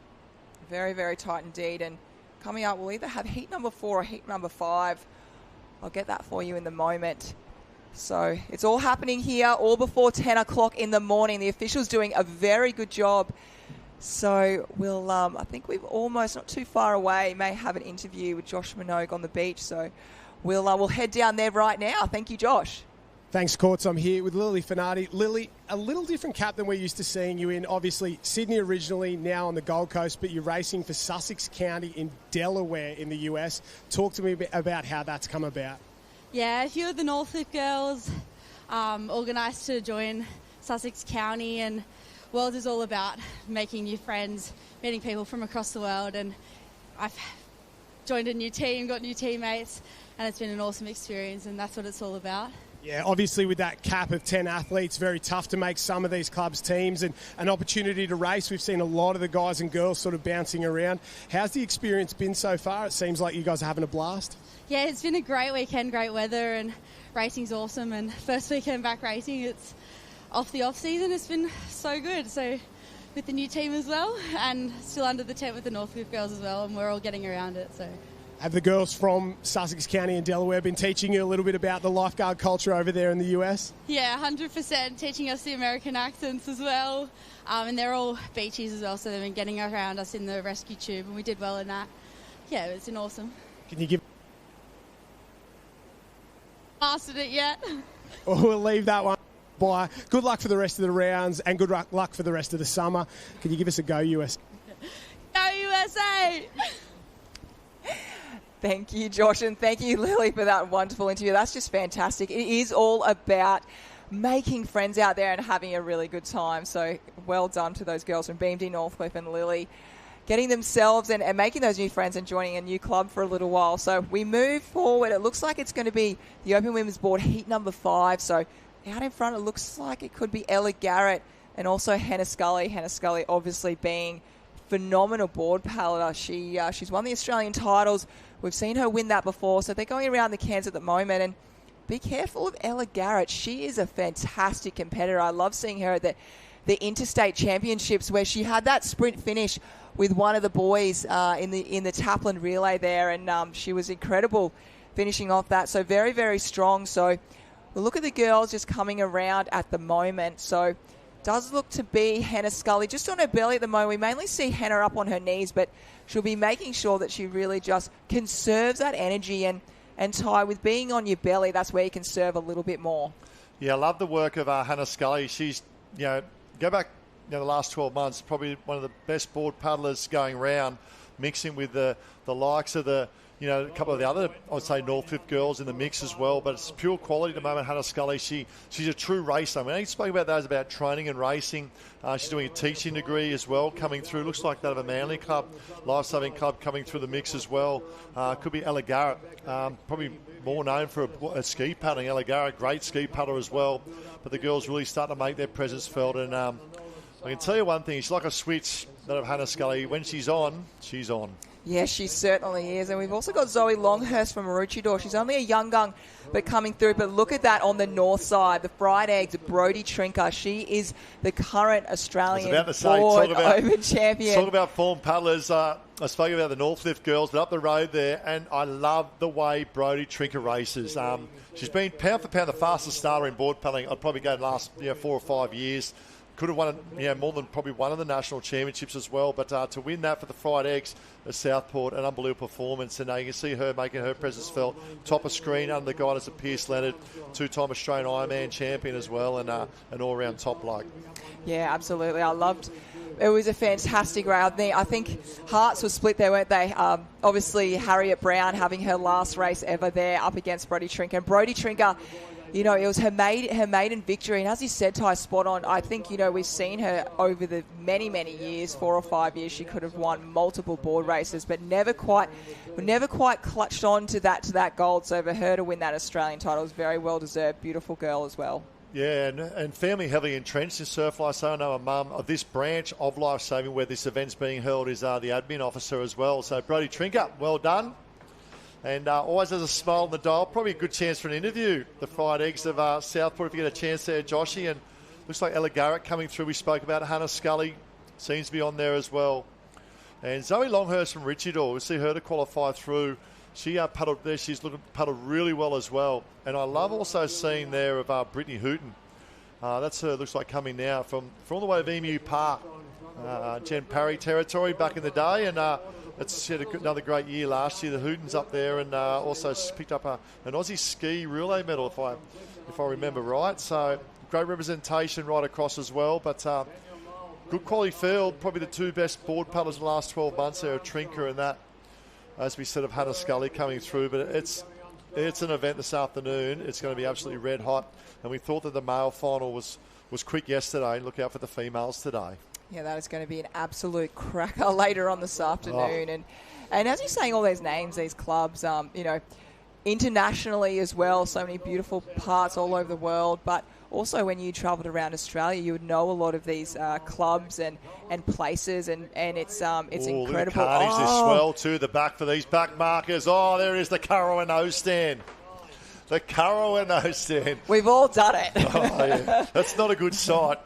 Very, very tight indeed. And coming up, we'll either have heat number 4 or heat number 5. I'll get that for you in the moment. So it's all happening here, all before 10 o'clock in the morning. The officials doing a very good job. So we'll, I think we've almost, not too far away, may have an interview with Josh Minogue on the beach. So we'll head down there right now. Thank you, Josh. Thanks, Courts. I'm here with Lily Finady. Lily, a little different cap than we're used to seeing you in. Obviously, Sydney originally, now on the Gold Coast, but you're racing for Sussex County in Delaware in the US. Talk to me a bit about how that's come about. Yeah, a few of the Northcliffe girls organised to join Sussex County, and World is all about making new friends, meeting people from across the world, and I've joined a new team, got new teammates, and it's been an awesome experience, and that's what it's all about. Yeah, obviously with that cap of 10 athletes, very tough to make some of these clubs teams and an opportunity to race. We've seen a lot of the guys and girls sort of bouncing around. How's the experience been so far? It seems like you guys are having a blast. Yeah, it's been a great weekend, great weather, and racing's awesome. And first weekend back racing, it's off the off-season. It's been so good. So with the new team as well, and still under the tent with the Northcliffe girls as well, and we're all getting around it. So. Have the girls from Sussex County and Delaware been teaching you a little bit about the lifeguard culture over there in the US? Yeah, 100%, teaching us the American accents as well. And they're all beachies as well, so they've been getting around us in the rescue tube, and we did well in that. Yeah, it's been awesome. Can you give... Mastered it yet? Well, we'll leave that one by. Good luck for the rest of the rounds and good luck for the rest of the summer. Can you give us a go, US? Go USA! Thank you, Josh, and thank you, Lily, for that wonderful interview. That's just fantastic. It is all about making friends out there and having a really good time. So well done to those girls from BMD Northcliffe and Lily, getting themselves and making those new friends and joining a new club for a little while. So we move forward. It looks like it's going to be the Open Women's Board heat number 5. So out in front, it looks like it could be Ella Garrett and also Hannah Scully. Hannah Scully obviously being phenomenal board paddler. She's won the Australian titles. We've seen her win that before, so they're going around the Cairns at the moment. And be careful of Ella Garrett. She is a fantastic competitor. I love seeing her at the interstate championships where she had that sprint finish with one of the boys in the Taplin relay there, and she was incredible finishing off that. So very, very strong. So we'll look at the girls just coming around at the moment. So does look to be Hannah Scully just on her belly at the moment. We mainly see Hannah up on her knees, but she'll be making sure that she really just conserves that energy. And Ty, with being on your belly, that's where you can serve a little bit more. Yeah, I love the work of Hannah Scully. She's, go back the last 12 months, probably one of the best board paddlers going around, mixing with the likes of a couple of the other, I would say, Northcliffe girls in the mix as well. But it's pure quality at the moment, Hannah Scully. She's a true racer. I mean, I spoke about those, about training and racing. She's doing a teaching degree as well coming through. Looks like that of a Manly club, Lifesaving club coming through the mix as well. Could be Ella Garrett, probably more known for a ski paddling. Ella Garrett, great ski paddler as well. But the girls really starting to make their presence felt. And I can tell you one thing, she's like a switch, that of Hannah Scully. When she's on, she's on. Yes, she certainly is. And we've also got Zoe Longhurst from Maroochydore. She's only a young gun, but coming through. But look at that on the north side. The fried eggs, Brody Trinker. She is the current Australian board Open champion. Talk about form paddlers. I spoke about the Northcliffe girls, but up the road there, and I love the way Brody Trinker races. She's been pound for pound the fastest starter in board paddling. I'd probably go the last 4 or 5 years. Could have won more than probably one of the national championships as well. But to win that for the fried eggs at Southport, an unbelievable performance. And you can see her making her presence felt. Top of screen under the guidance of Pierce Leonard, 2-time Australian Ironman champion as well, and an all-round top bloke. Yeah, absolutely. I loved. It was a fantastic round. I think hearts were split there, weren't they? Obviously, Harriet Brown having her last race ever there up against Brody Trinker. And Brody Trinker, it was her maiden victory. And as you said, Ty, spot on. I think, we've seen her over the many, many years, 4 or 5 years. She could have won multiple board races, but never quite clutched on to that gold. So for her to win that Australian title is very well deserved. Beautiful girl as well. Yeah, and family heavily entrenched in surf life. So I know a mum of this branch of Lifesaving where this event's being held is the admin officer as well. So Brody Trinker, well done. And always has a smile on the dial. Probably a good chance for an interview. The fried eggs of Southport, if you get a chance there, Joshy. And looks like Ella Garrett coming through. We spoke about Hannah Scully. Seems to be on there as well. And Zoe Longhurst from Richardall. We see her to qualify through. She paddled there. She's paddled really well as well. And I love also seeing there of Brittany Hooton. That's her, looks like, coming now from all the way of Emu Park. Jen Parry territory back in the day. And she had another great year last year. The Hootons up there and also picked up an Aussie ski relay medal, if I remember right. So great representation right across as well. But good quality field. Probably the two best board paddlers in the last 12 months there are Trinker and that, as we said, of Hannah Scully coming through. But it's an event this afternoon. It's going to be absolutely red hot. And we thought that the male final was quick yesterday. Look out for the females today. Yeah, that is going to be an absolute cracker later on this afternoon. Oh. And as you're saying all these names, these clubs, internationally as well, so many beautiful parts all over the world. But also when you travelled around Australia, you would know a lot of these clubs and places, and it's incredible. Look at Carnage, this swell too, the back for these back markers. Oh, there is the Currow and O stand. The Currow and O stand. We've all done it. Oh, yeah. That's not a good sight.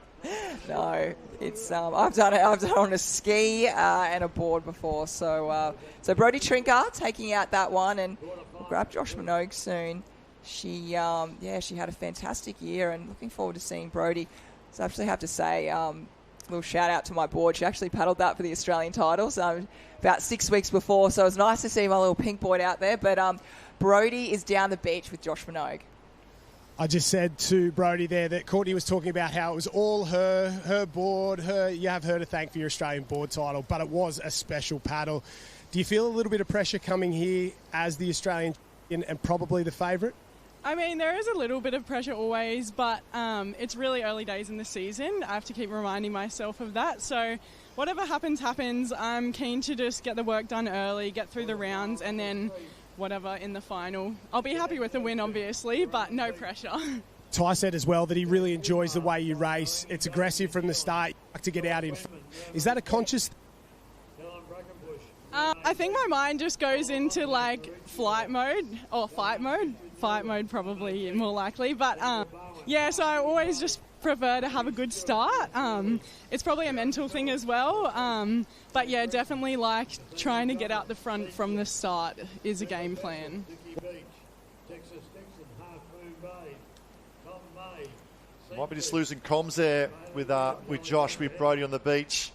No, it's I've done it. I've done it on a ski and a board before. So Brody Trinker taking out that one, and we'll grab Josh Minogue soon. She had a fantastic year, and looking forward to seeing Brody. So I actually have to say, little shout out to my board. She actually paddled that for the Australian titles about 6 weeks before. So it was nice to see my little pink board out there. But Brody is down the beach with Josh Minogue. I just said to Brody there that Courtney was talking about how it was all her board, you have her to thank for your Australian board title, but it was a special paddle. Do you feel a little bit of pressure coming here as the Australian champion and probably the favourite? I mean, there is a little bit of pressure always, but it's really early days in the season. I have to keep reminding myself of that. So whatever happens, happens. I'm keen to just get the work done early, get through the rounds, and then whatever in the final. I'll be happy with the win, obviously, but no pressure. Ty said as well that he really enjoys the way you race. It's aggressive from the start. You like to get out in front. Is that a conscious I think my mind just goes into like flight mode or fight mode. Fight mode probably more likely. But so I always just prefer to have a good start. It's probably a mental thing as well. But yeah, definitely like trying to get out the front from the start is a game plan. Might be just losing comms there with Josh, with Brody on the beach.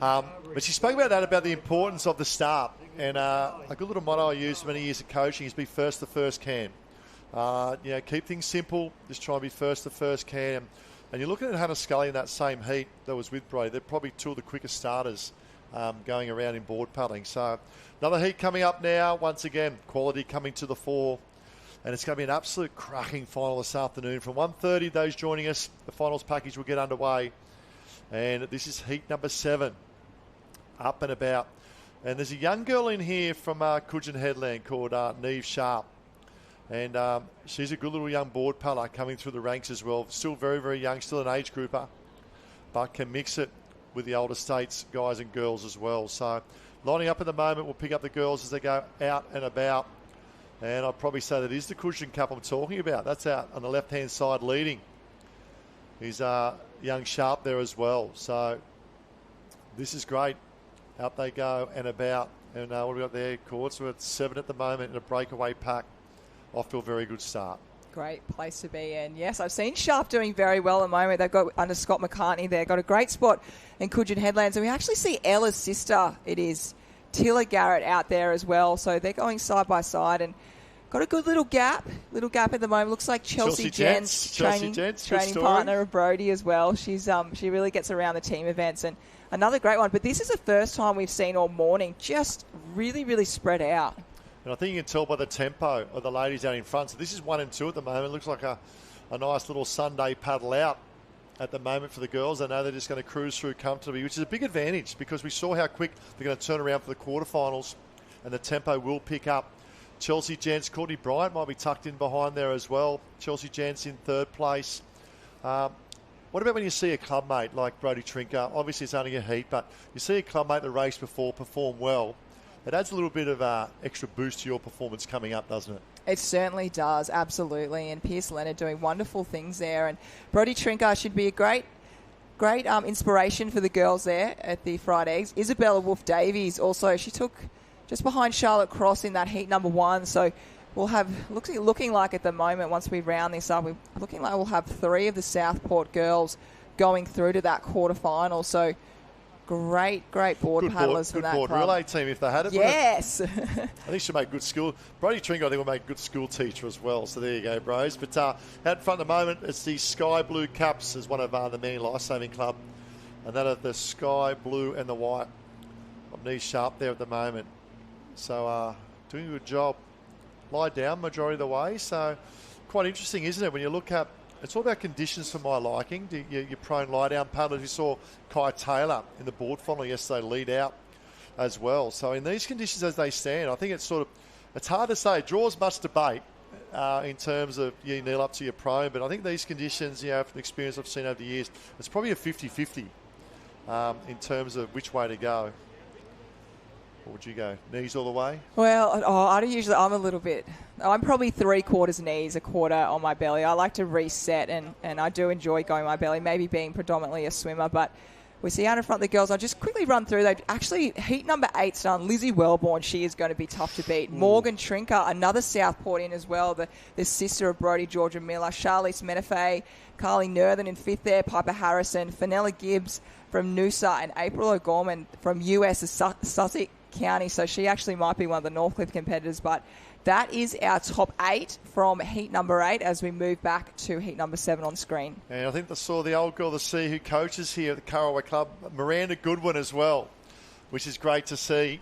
But she spoke about that, about the importance of the start. And a good little motto I used many years of coaching is be first the first can. Keep things simple. Just try and be first the first can. And you're looking at Hannah Scully in that same heat that was with Brody. They're probably two of the quickest starters going around in board paddling. So another heat coming up now. Once again, quality coming to the fore. And it's going to be an absolute cracking final this afternoon. From 1:30, those joining us, the finals package will get underway. And this is heat number 7. Up and about. And there's a young girl in here from Coogin Headland called Neve Sharp. And she's a good little young board paddler coming through the ranks as well. Still very, very young, still an age grouper, but can mix it with the older states, guys and girls as well. So lining up at the moment, we'll pick up the girls as they go out and about. And I'd probably say that is the Coogin Cup I'm talking about. That's out on the left-hand side leading. He's young Sharp there as well. So this is great. Out they go and about. And what have we got there? Courts, we're at 7 at the moment in a breakaway pack. Off to a very good start. Great place to be in. Yes, I've seen Sharp doing very well at the moment. They've got under Scott McCartney there. Got a great spot in Coogin Headlands. And we actually see Ella's sister, it is Tilla Garrett, out there as well. So they're going side by side and got a good little gap at the moment. Looks like Chelsea Gents, training partner of Brody as well. She really gets around the team events, and another great one. But this is the first time we've seen all morning just really, really spread out. And I think you can tell by the tempo of the ladies out in front. So this is 1 and 2 at the moment. Looks like a nice little Sunday paddle out at the moment for the girls. I know they're just going to cruise through comfortably, which is a big advantage because we saw how quick they're going to turn around for the quarterfinals, and the tempo will pick up. Chelsea Gents, Courtney Bryant might be tucked in behind there as well. Chelsea Gents in 3rd place. What about when you see a club mate like Brody Trinker? Obviously, it's only a heat, but you see a club mate the race before perform well. It adds a little bit of extra boost to your performance coming up, doesn't it? It certainly does, absolutely. And Pierce Leonard doing wonderful things there. And Brody Trinker should be a great inspiration for the girls there at the Fried Eggs. Isabella Wolf-Davies also, she took just behind Charlotte Cross in that heat number 1. So we'll have, looking like at the moment, once we round this up, we're looking like we'll have 3 of the Southport girls going through to that quarterfinal. So great board paddlers from that Good board club. relay team if they had it. Yes. I think she'll make good school. Brody Trinker, I think, will make a good school teacher as well. So there you go, bros. But out front at the moment, it's the Sky Blue Caps as one of the main Lifesaving Club. And that are the Sky Blue and the White. Knees sharp there at the moment. So doing a good job. Lie down majority of the way. So quite interesting, isn't it, when you look at, it's all about conditions for my liking. Your prone lie-down paddlers. You saw Kai Taylor in the board final yesterday lead out as well. So in these conditions as they stand, I think it's hard to say. It draws much debate in terms of you kneel up to your prone, but I think these conditions, from the experience I've seen over the years, it's probably a 50-50 in terms of which way to go. Or would you go knees all the way? Well, I'm probably 3/4 knees, 1/4 on my belly. I like to reset, and I do enjoy going my belly, maybe being predominantly a swimmer. But we see out in front of the girls, I'll just quickly run through. They've actually, heat number 8's done. Lizzie Wellborn, she is going to be tough to beat. Morgan Trinker, another Southport in as well, the sister of Brody, Georgia Miller. Charlize Menefee, Carly Nerthen in 5th there, Piper Harrison, Fenella Gibbs from Noosa, and April O'Gorman from US Sussex County. So she actually might be one of the Northcliffe competitors, but that is our top 8 from heat number 8 as we move back to heat number 7 on screen. And I think I saw the old girl to see who coaches here at the Curraway Club, Miranda Goodwin as well, which is great to see.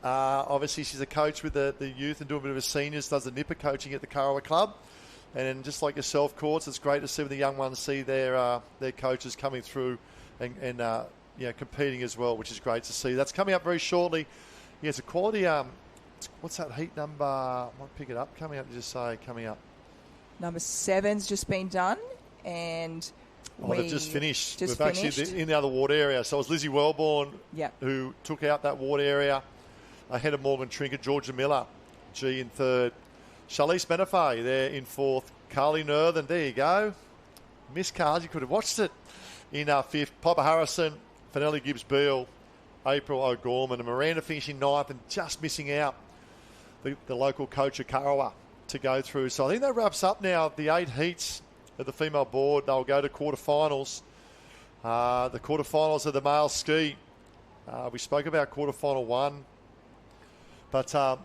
Obviously, she's a coach with the youth and doing a bit of a seniors, does the nipper coaching at the Curraway Club. And just like yourself, Courts, it's great to see the young ones see their coaches coming through and competing as well, which is great to see. That's coming up very shortly. Yeah, it's a quality. What's that heat number? I might pick it up. Coming up, just say coming up. Number 7's just been done, and they've just finished. We've actually in the other ward area. So it was Lizzie Wellborn who took out that ward area ahead of Morgan Trinker, Georgia Miller, G in 3rd. Charlize Menefee there in 4th. Carly Nerthen, there you go. Miss Cars, you could have watched it in 5th. Piper Harrison, Fenella Gibbs-Beale, April O'Gorman, and Miranda finishing 9th and just missing out the local coach of Currawa to go through. So I think that wraps up now the 8 heats of the female board. They'll go to quarterfinals. The quarterfinals of the male ski. We spoke about quarterfinal 1. But,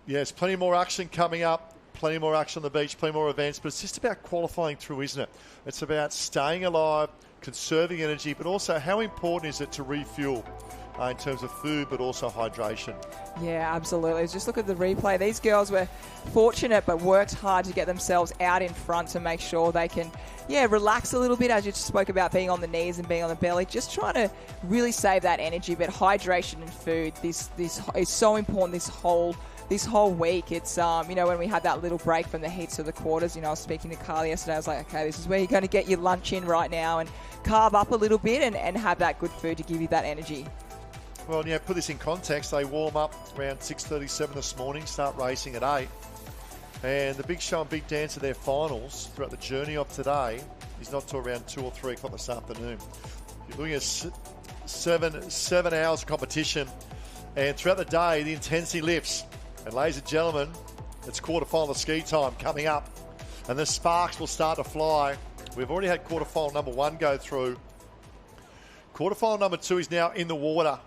there's plenty more action coming up, plenty more action on the beach, plenty more events. But it's just about qualifying through, isn't it? It's about staying alive, conserving energy, but also how important is it to refuel in terms of food, but also hydration. Yeah, absolutely. Just look at the replay. These girls were fortunate, but worked hard to get themselves out in front to make sure they can, relax a little bit, as you just spoke about being on the knees and being on the belly. Just trying to really save that energy, but hydration and food, this is so important this whole week. It's, when we had that little break from the heats to the quarters, I was speaking to Carly yesterday. I was like, okay, this is where you're going to get your lunch in right now and carve up a little bit and have that good food to give you that energy. Well, put this in context. They warm up around 6:37 this morning, start racing at 8. And the big show and big dance of their finals throughout the journey of today is not till around 2 or 3 o'clock this afternoon. You're looking at 7 hours of competition. And throughout the day, the intensity lifts. And ladies and gentlemen, it's quarterfinal ski time coming up. And the sparks will start to fly. We've already had quarterfinal number 1 go through. Quarterfinal number 2 is now in the water.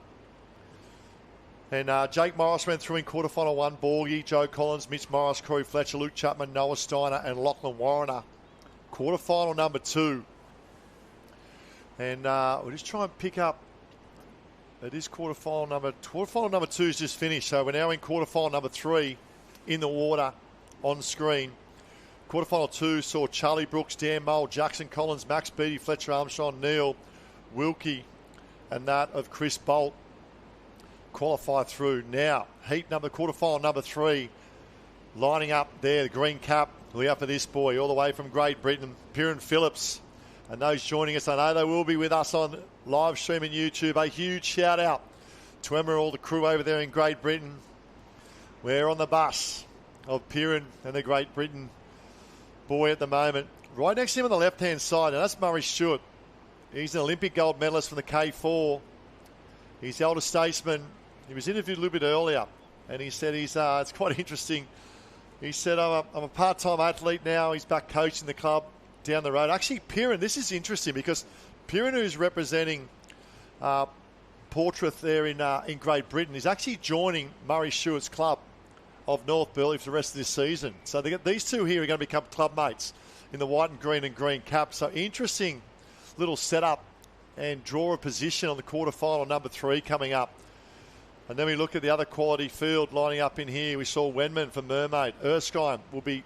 And Jake Morris went through in quarterfinal 1. Borgie, Joe Collins, Mitch Morris, Corey Fletcher, Luke Chapman, Noah Steiner, and Lachlan Warrener. Quarterfinal number 2. And we'll just try and pick up. It is quarterfinal number 2 is just finished. So we're now in quarterfinal number 3 in the water on screen. Quarterfinal 2 saw Charlie Brooks, Dan Mole, Jackson Collins, Max Beattie, Fletcher Armstrong, Neil Wilkie, and that of Chris Bolt qualify through. Now, quarterfinal number 3, lining up there, the green cap, look out for this boy, all the way from Great Britain, Piran Phillips, And those joining us, I know they will be with us on live stream and YouTube. A huge shout out to Emma, all the crew over there in Great Britain. We're on the bus of Piran and the Great Britain boy at the moment. Right next to him on the left-hand side, and that's Murray Stewart. He's an Olympic gold medalist from the K4. He's the elder statesman. He was interviewed a little bit earlier, and he said it's quite interesting. He said, I'm a part-time athlete now. He's back coaching the club down the road. Actually, Piran, this is interesting because Piran, who's representing Portsmouth there in Great Britain, is actually joining Murray Stewart's club of North Burleigh for the rest of this season. So these two here are going to become club mates in the white and green cap. So interesting little setup and draw a position on the quarterfinal number 3 coming up. And then we look at the other quality field lining up in here. We saw Wenman for Mermaid. Erskine will be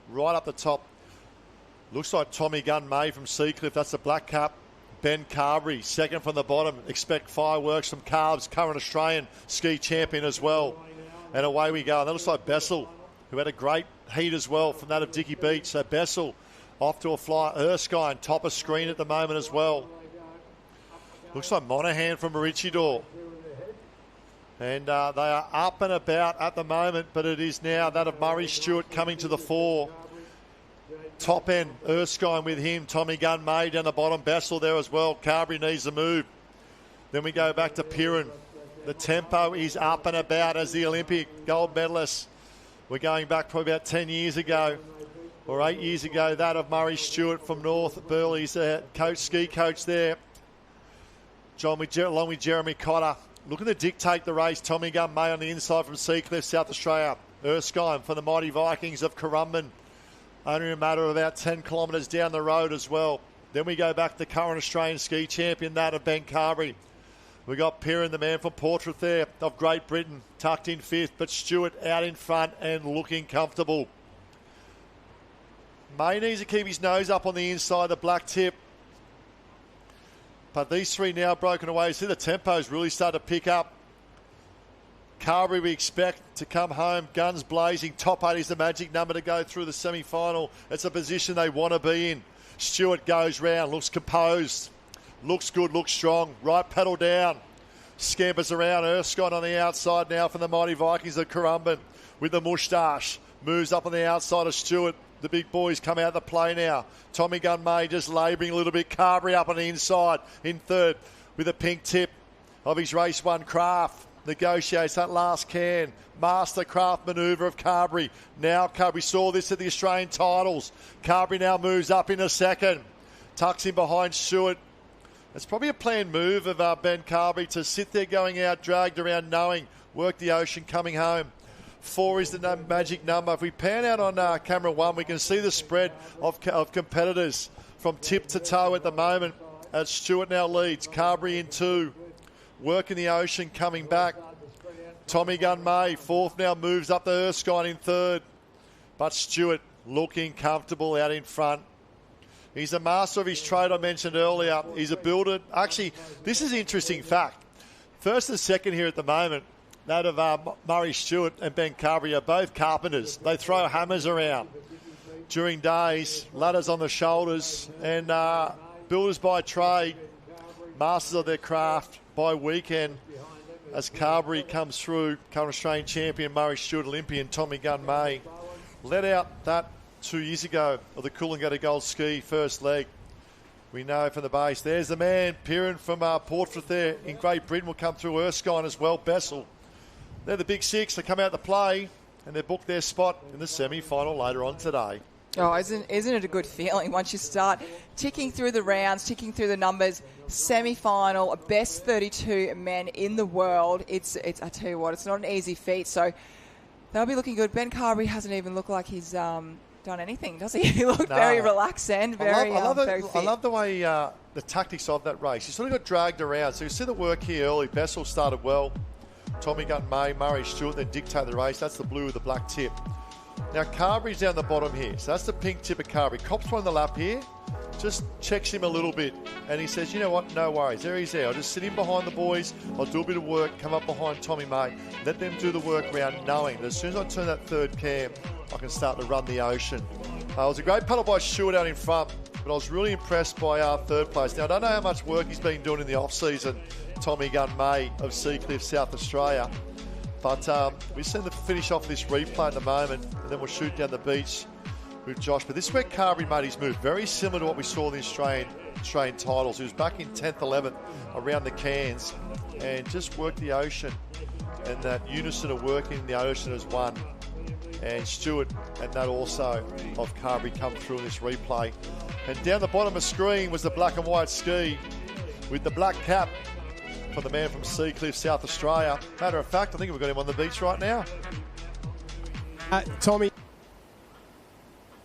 right up the top. Looks like Tommy Gunay from Seacliff. That's the black cap. Ben Carberry, second from the bottom. Expect fireworks from Carbs, current Australian ski champion as well. And away we go. And that looks like Bessel, who had a great heat as well from that of Dicky Beach. So Bessel off to a fly. Erskine, top of screen at the moment as well. Looks like Monaghan from Maroochydore. And they are up and about at the moment, but it is now that of Murray Stewart coming to the fore. Top end, Erskine with him. Tommy Gunay down the bottom. Bessel there as well. Carberry needs a move. Then we go back to Piran. The tempo is up and about as the Olympic gold medalist. We're going back probably about 10 years ago or 8 years ago. That of Murray Stewart from North Burleigh. He's the ski coach there. Along with Jeremy Cotter. Looking to dictate the race. Tommy Gunay on the inside from Seacliff, South Australia. Erskine for the mighty Vikings of Currumbin. Only a matter of about 10 kilometres down the road as well. Then we go back to the current Australian ski champion, that of Ben Carberry. We got Piran, the man from Portsmouth there, of Great Britain, tucked in 5th, but Stewart out in front and looking comfortable. May needs to keep his nose up on the inside, the black tip. But these three now broken away. See the tempo's really started to pick up. Carberry we expect to come home, guns blazing. Top 8 is the magic number to go through the semi-final. It's a position they want to be in. Stewart goes round, looks composed. Looks good, looks strong. Right pedal down. Scampers around. Erskine on the outside now from the mighty Vikings of Currumbin with the moustache. Moves up on the outside of Stewart. The big boys come out of the play now. Tommy Gunay just labouring a little bit. Carberry up on the inside in 3rd with a pink tip of his race 1 craft. Negotiates that last can. Mastercraft manoeuvre of Carberry. Now Carberry saw this at the Australian titles. Carberry now moves up in a 2nd. Tucks in behind Stewart. It's probably a planned move of Ben Carberry to sit there going out, dragged around, knowing, work the ocean, coming home. 4 is the magic number. If we pan out on camera 1, we can see the spread of competitors from tip to toe at the moment as Stewart now leads. Carberry in 2. Work in the ocean, coming back. Tommy Gunay, 4th now, moves up to Erskine in 3rd. But Stewart looking comfortable out in front. He's a master of his trade I mentioned earlier. He's a builder. Actually, this is an interesting fact. 1st and 2nd here at the moment, that of Murray Stewart and Ben Carberry are both carpenters. They throw hammers around during days, ladders on the shoulders, and builders by trade, masters of their craft by weekend as Carberry comes through. Current Australian champion Murray Stewart, Olympian Tommy Gunay let out that 2 years ago of the Coolangatta Gold Ski first leg. We know from the base. There's the man, Piran from Portsmouth there in Great Britain will come through. Erskine as well, Bessel. They're the big 6. They come out to play and they book their spot in the semi-final later on today. Oh, isn't it a good feeling once you start ticking through the rounds, ticking through the numbers, semi-final, best 32 men in the world. It's I tell you what, it's not an easy feat. So they'll be looking good. Ben Carberry hasn't even looked like he's done anything, does he? He looked very relaxed and very fit. I love the way the tactics of that race. He sort of got dragged around. So you see the work here early. Bessel started well. Tommy Gunay, Murray Stewart, then dictate the race. That's the blue with the black tip. Now Carberry's down the bottom here. So that's the pink tip of Carberry. Cop's on the lap here. Just checks him a little bit. And he says, you know what, no worries. There he's there. I'll just sit in behind the boys. I'll do a bit of work, come up behind Tommy May. Let them do the work around, knowing that as soon as I turn that 3rd cam, I can start to run the ocean. It was a great pedal by Stewart out in front. But but I was really impressed by our third place. Now, I don't know how much work he's been doing in the off-season, Tommy Gunay of Seacliff, South Australia. But we've seen them finish off this replay at the moment, and then we'll shoot down the beach with Josh. But this is where Carberry made his move. Very similar to what we saw in the Australian titles. He was back in 10th, 11th around the cans and just worked the ocean. And that unison of working in the ocean as one. And Stewart and that also of Carberry come through in this replay. And down the bottom of the screen was the black and white ski with the black cap for the man from Seacliff, South Australia. Matter of fact, I think we've got him on the beach right now. Tommy,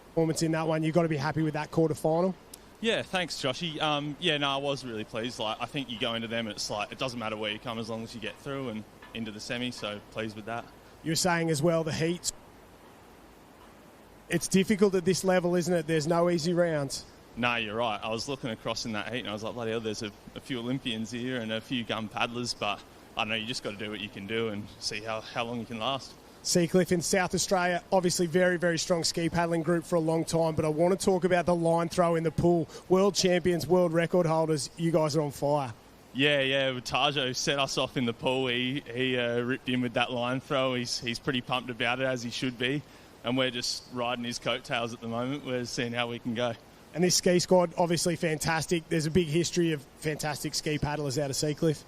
performance in that one, you've got to be happy with that quarterfinal. Yeah, thanks, Joshy. I was really pleased. I think you go into them, it's it doesn't matter where you come as long as you get through and into the semi, so pleased with that. You were saying as well, the heats. It's difficult at this level, isn't it? There's no easy rounds. No, you're right. I was looking across in that heat and I was like, bloody hell, there's a few Olympians here and a few gun paddlers, but I don't know, you just got to do what you can do and see how long you can last. Seacliff in South Australia, obviously very, very strong ski paddling group for a long time, but I want to talk about the line throw in the pool. World champions, world record holders, you guys are on fire. Yeah, Tajo set us off in the pool. He ripped in with that line throw. He's pretty pumped about it, as he should be. And we're just riding his coattails at the moment. We're seeing how we can go. And this ski squad, obviously fantastic. There's a big history of fantastic ski paddlers out of Seacliff.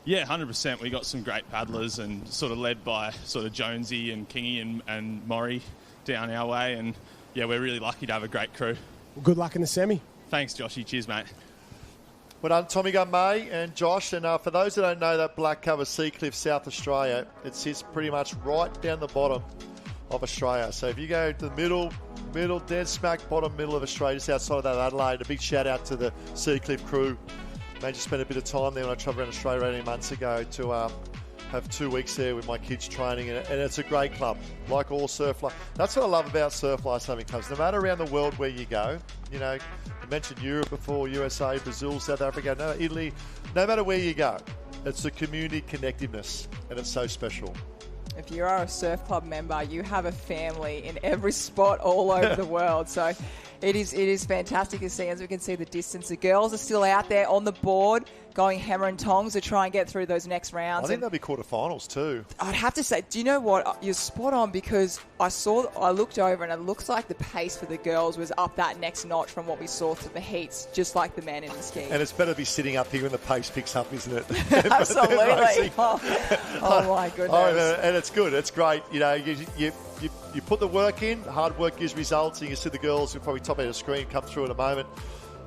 Yeah, 100%. We got some great paddlers and sort of led by sort of Jonesy and Kingy and Maury down our way. And, yeah, we're really lucky to have a great crew. Well, good luck in the semi. Thanks, Joshy. Cheers, mate. Well done, Tommy Gunay and Josh. And for those that don't know, that black cover Seacliff, South Australia, it sits pretty much right down the bottom of Australia. So if you go to the middle, dead smack bottom middle of Australia, just outside of that Adelaide, a big shout out to the Seacliff crew. Managed to spend a bit of time there when I travelled around Australia 18 months ago to have 2 weeks there with my kids training, and it's a great club. Like all surf life, that's what I love about surf lifesaving clubs. No matter around the world where you go, you know, I mentioned Europe before, USA, Brazil, South Africa, no, Italy. No matter where you go, it's the community connectiveness, and it's so special. If you are a surf club member, you have a family in every spot all over the world. So it is fantastic to see. As we can see the distance, the girls are still out there on the board going hammer and tongs to try and get through those next rounds. I think they'll be quarterfinals too. I'd have to say, do you know what? You're spot on, because I looked over and it looks like the pace for the girls was up that next notch from what we saw through the heats, just like the men in the ski. And it's better to be sitting up here when the pace picks up, isn't it? Absolutely. Oh my goodness. And it's good. It's great. You know, you put the work in, hard work gives results, and you see the girls who probably top of the screen come through in a moment.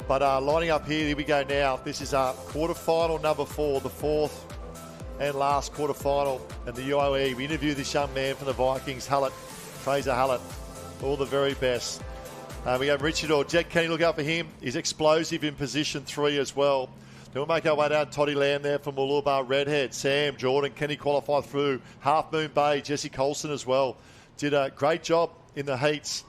But lining up here we go now. This is our quarterfinal number 4, the 4th and last quarterfinal. And the UAE, we interviewed this young man from the Vikings, Fraser Hallett. All the very best. We have Richard or Jet Kenny, look out for him. He's explosive in position 3 as well. Then we'll make our way down. Toddy Lamb there from Lombard, Redhead. Sam, Jordan, Kenny qualified through. Half Moon Bay, Jesse Colson as well. Did a great job in the heats.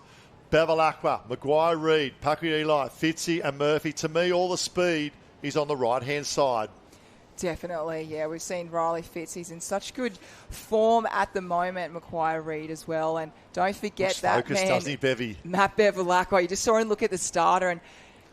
Bevilacqua, Maguire Reid, Paku Eli, Fitzy and Murphy. To me, all the speed is on the right-hand side. Definitely, yeah. We've seen Riley Fitz. He's in such good form at the moment. Maguire Reid as well. And don't forget Looks that focused, man, doesn't he, Bevy? Matt Bevilacqua. You just saw him look at the starter, and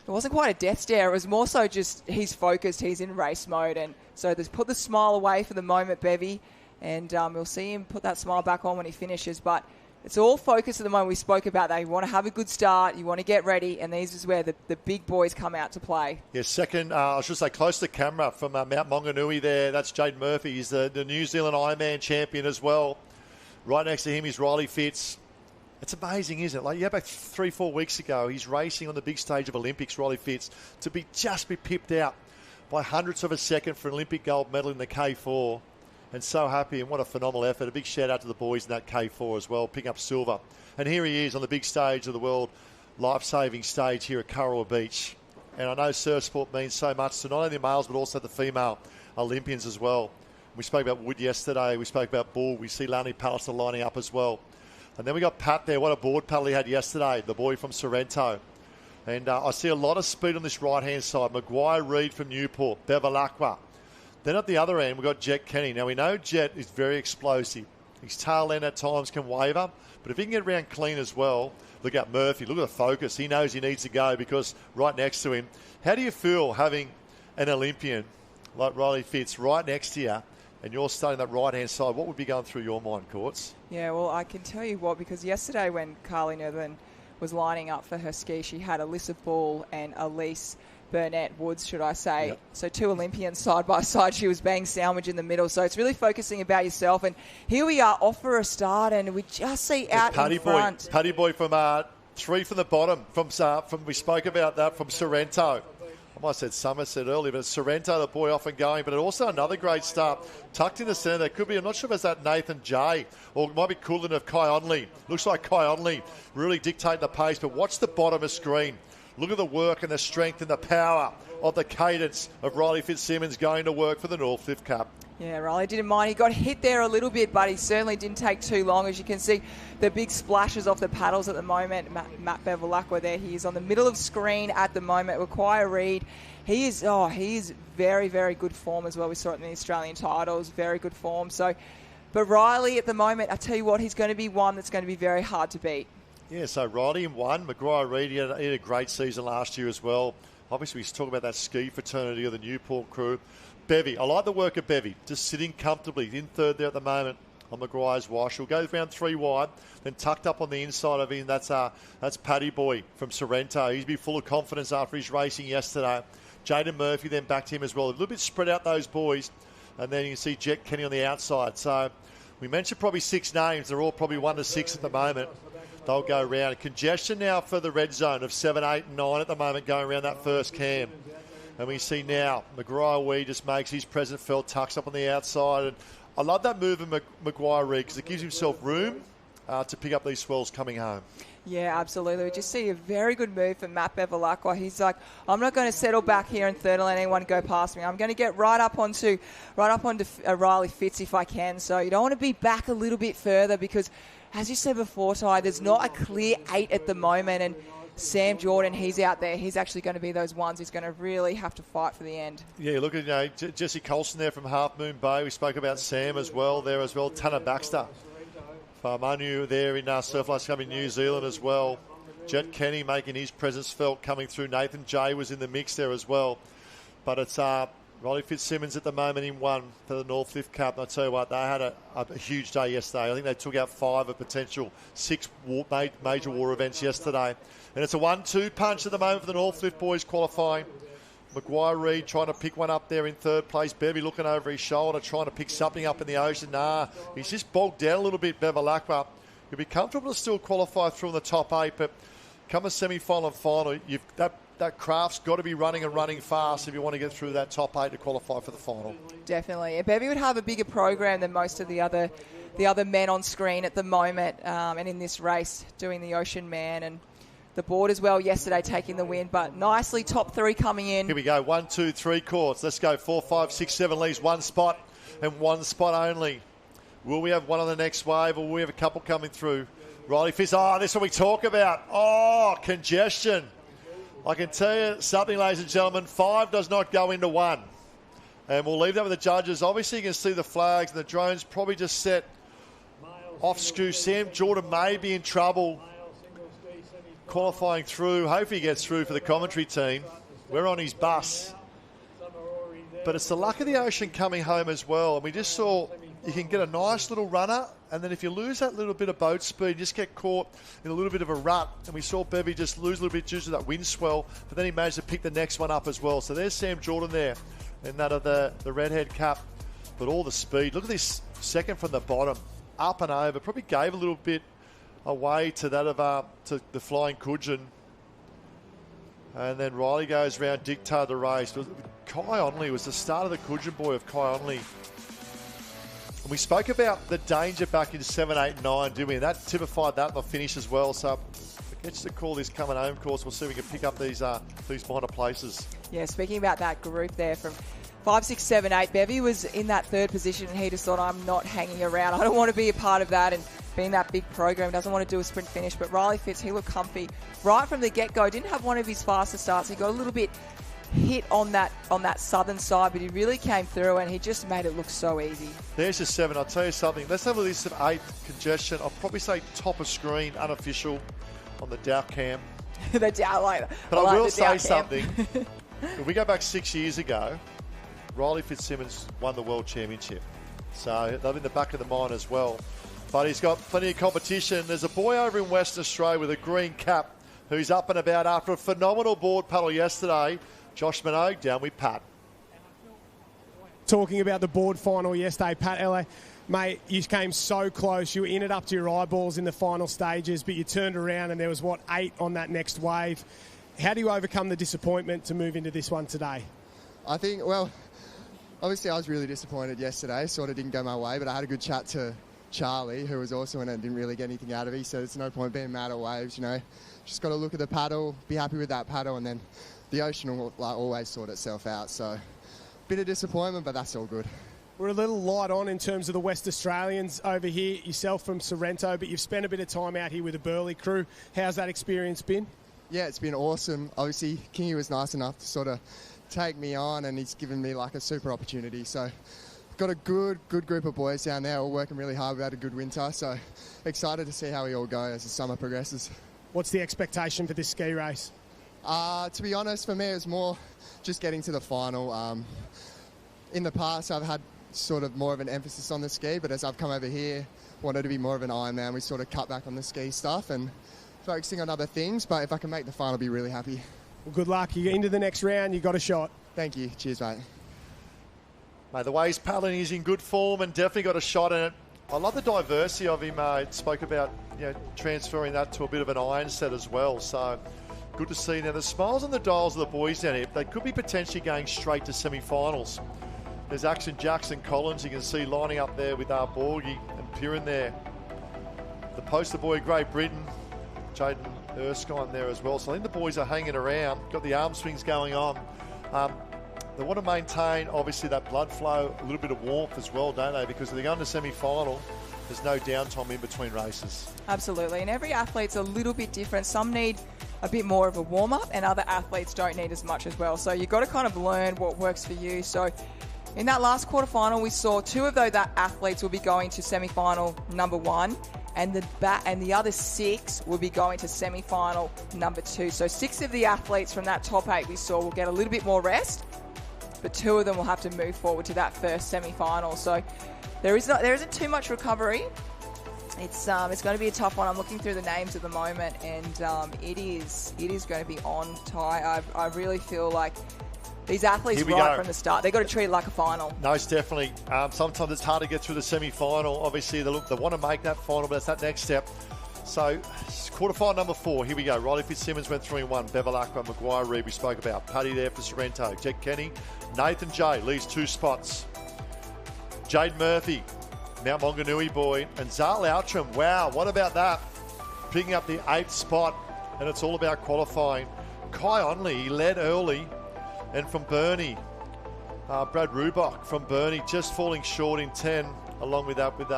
it wasn't quite a death stare. It was more so just he's focused. He's in race mode. And so put the smile away for the moment, Bevy. And we'll see him put that smile back on when he finishes. But it's all focused at the moment. We spoke about that. You want to have a good start. You want to get ready. And this is where the big boys come out to play. Yeah, second, I should say close to camera from Mount Maunganui there. That's Jade Murphy. He's the New Zealand Ironman champion as well. Right next to him is Riley Fitz. It's amazing, isn't it? Like, yeah, back 3-4 weeks ago, he's racing on the big stage of Olympics, Riley Fitz, to be pipped out by hundredths of a second for an Olympic gold medal in the K4. And so happy, and what a phenomenal effort. A big shout out to the boys in that K4 as well, picking up silver. And here he is on the big stage of the world life-saving stage here at Kurrawa Beach. And I know surf sport means so much to not only the males but also the female Olympians as well. We spoke about Wood yesterday, we spoke about Bull, we see Lani Pallister lining up as well. And then we got Pat there, what a board paddle he had yesterday, the boy from Sorrento. And I see a lot of speed on this right-hand side. Maguire Reid from Newport, Bevilacqua. Then at the other end, we've got Jet Kenny. Now, we know Jet is very explosive. His tail end at times can waver, but if he can get around clean as well, look at Murphy, look at the focus. He knows he needs to go because right next to him. How do you feel having an Olympian like Riley Fitz right next to you and you're starting that right-hand side? What would be going through your mind, Courts? Yeah, well, I can tell you what, because yesterday when Carly Netherland was lining up for her ski, she had Alyssa Ball and Elise Burnett Woods, should I say. Yep. So 2 Olympians side by side. She was bang sandwich in the middle. So it's really focusing about yourself. And here we are off for a start, and we just see out in front. Paddy Boy from 3 from the bottom. From we spoke about that from Sorrento. I might have said Somerset earlier, but it's Sorrento, the boy off and going. But also another great start. Tucked in the centre, there could be, I'm not sure if it's that Nathan J, or it might be cooler than Kai Onley. Looks like Kai Onley really dictating the pace, but watch the bottom of screen. Look at the work and the strength and the power of the cadence of Riley Fitzsimmons going to work for the Northcliffe Cup. Yeah, Riley didn't mind. He got hit there a little bit, but he certainly didn't take too long. As you can see, the big splashes off the paddles at the moment. Matt Bevilacqua there. He is on the middle of screen at the moment. Require Reid. He is very, very good form as well. We saw it in the Australian titles. Very good form. But Riley at the moment, I tell you what, he's going to be one that's going to be very hard to beat. Yeah, so Riley in 1. Maguire Reid, he had a great season last year as well. Obviously, we talk about that ski fraternity of the Newport crew. Bevy, I like the work of Bevy, just sitting comfortably in 3rd there at the moment on Maguire's wash. She'll go around 3 wide, then tucked up on the inside of him. That's Paddy Boy from Sorrento. He's been full of confidence after his racing yesterday. Jaden Murphy then back to him as well. A little bit spread out, those boys. And then you can see Jet Kenny on the outside. So we mentioned probably 6 names. They're all probably 1 to 6 at the moment. They'll go round. Congestion now for the red zone of 7, 8, and 9 at the moment going around that first cam. And we see now Maguire Reid just makes his presence felt, tucks up on the outside. And I love that move of Maguire Reid because it gives himself room to pick up these swells coming home. Yeah, absolutely. We just see a very good move from Matt Bevilacqua. He's like, I'm not going to settle back here in 3rd and let anyone go past me. I'm going to get right up onto Riley Fitz if I can. So you don't want to be back a little bit further because, as you said before, Ty, there's not a clear 8 at the moment. And Sam Jordan, he's out there. He's actually going to be those ones who's going to really have to fight for the end. Yeah, look at Jesse Colson there from Half Moon Bay. We spoke about Sam as well there as well. Tanner Baxter. Manu there in Surf Lights Cup in New Zealand as well. Jet Kenny making his presence felt coming through. Nathan J was in the mix there as well. But it's Riley Fitzsimmons at the moment in 1 for the Northcliffe Cup. And I tell you what, they had a huge day yesterday. I think they took out 5 of potential 6 major war events yesterday. And it's a 1-2 punch at the moment for the Northcliffe boys qualifying. Maguire Reid trying to pick one up there in 3rd place. Bevy looking over his shoulder, trying to pick something up in the ocean. He's just bogged down a little bit, Bevilacqua. He'll be comfortable to still qualify through in the top 8, but come a semi-final and final, that craft's got to be running and running fast if you want to get through that top 8 to qualify for the final. Definitely. Bevy would have a bigger program than most of the other men on screen at the moment and in this race doing the Ocean Man and the board as well yesterday taking the win, but nicely top 3 coming in. Here we go, 1, 2, 3 courts. Let's go, 4, 5, 6, 7 leaves, 1 spot and 1 spot only. Will we have one on the next wave or will we have a couple coming through? Riley Fitz, this is what we talk about. Congestion. I can tell you something, ladies and gentlemen, 5 does not go into 1. And we'll leave that with the judges. Obviously you can see the flags and the drones probably just set off skew. Sam Jordan may be in trouble qualifying through. Hopefully he gets through for the commentary team. We're on his bus. But it's the luck of the ocean coming home as well. And we just saw you can get a nice little runner, and then if you lose that little bit of boat speed, just get caught in a little bit of a rut. And we saw Bevy just lose a little bit due to that wind swell, but then he managed to pick the next one up as well. So there's Sam Jordan there in that of the Redhead Cup. But all the speed. Look at this second from the bottom. Up and over. Probably gave a little bit away to that of to the Flying Coudjin. And then Riley goes round, dictated the race. Kai Onley was the start of the Coudjin boy of Kai Onley. And we spoke about the danger back in 7, 8, 9, didn't we? And that typified that in the finish as well. So I guess to call this coming home course, we'll see if we can pick up these minor places. Yeah, speaking about that group there from 5, 6, 7, 8, Bevy was in that 3rd position and he just thought, I'm not hanging around. I don't want to be a part of that and being that big program. Doesn't want to do a sprint finish. But Riley Fitz, he looked comfy right from the get-go. Didn't have one of his faster starts. He got a little bit hit on that southern side, but he really came through and he just made it look so easy. There's your 7. I'll tell you something. Let's have a list of 8 congestion. I'll probably say top of screen, unofficial on the Dow cam. The Dow later. But I will say something. If we go back 6 years ago, Riley Fitzsimmons won the World Championship. So they're in the back of the mind as well. But he's got plenty of competition. There's a boy over in Western Australia with a green cap who's up and about after a phenomenal board paddle yesterday. Josh Minogue down with Pat. Talking about the board final yesterday, Pat LA, mate, you came so close. You were in it up to your eyeballs in the final stages, but you turned around and there was, 8 on that next wave. How do you overcome the disappointment to move into this one today? I think, well, obviously I was really disappointed yesterday. Sort of didn't go my way, but I had a good chat to Charlie, who was also in it and didn't really get anything out of it. He said it's no point being mad at waves, you know. Just got to look at the paddle, be happy with that paddle, and then the ocean will always sort itself out. So, bit of disappointment, but that's all good. We're a little light on in terms of the West Australians over here. Yourself from Sorrento, but you've spent a bit of time out here with the Burleigh crew. How's that experience been? Yeah, it's been awesome. Obviously, Kingy was nice enough to sort of take me on, and he's given me like a super opportunity. So, got a good group of boys down there, all working really hard. We had a good winter, so excited to see how we all go as the summer progresses. What's the expectation for this ski race? To be honest, for me, it was more just getting to the final. In the past, I've had sort of more of an emphasis on the ski, but as I've come over here, wanted to be more of an Ironman. We sort of cut back on the ski stuff and focusing on other things, but if I can make the final, I'll be really happy. Well, good luck. You get into the next round, you got a shot. Thank you. Cheers, mate. Mate, the way he's paddling, he's in good form and definitely got a shot in it. I love the diversity of him. Spoke about transferring that to a bit of an iron set as well. So good to see. Now the smiles and the dials of the boys down here, they could be potentially going straight to semi-finals. There's Axon Jackson Collins, you can see lining up there with Borgie and Piran there. The poster boy, Great Britain, Jaden Erskine there as well. So I think the boys are hanging around, got the arm swings going on. They want to maintain, obviously, that blood flow, a little bit of warmth as well, don't they? Because if they're going to semi-final, there's no downtime in between races. Absolutely, and every athlete's a little bit different. Some need a bit more of a warm-up, and other athletes don't need as much as well. So you've got to kind of learn what works for you. So in that last quarterfinal, we saw 2 of those athletes will be going to semi-final number 1, and the other 6 will be going to semi-final number 2. So 6 of the athletes from that top 8 we saw will get a little bit more rest, but 2 of them will have to move forward to that first semi-final. So there isn't too much recovery. It's going to be a tough one. I'm looking through the names at the moment, and it is going to be on tie. I really feel like these athletes from the start, they've got to treat it like a final. Most definitely. Sometimes it's hard to get through the semi-final. Obviously, they want to make that final, but it's that next step. So, quarterfinal number 4, here we go. Riley Fitzsimmons went 3-1. Bevilacqua, Maguire, Reed, we spoke about. Paddy there for Sorrento. Jet Kenny, Nathan J leads 2 spots. Jade Murphy, Mount Maunganui boy, and Zal Outram. Wow, what about that? Picking up the 8th spot, and it's all about qualifying. Kai Onley, he led early, and from Burnie, Brad Rubach from Burnie just falling short in 10, along with that with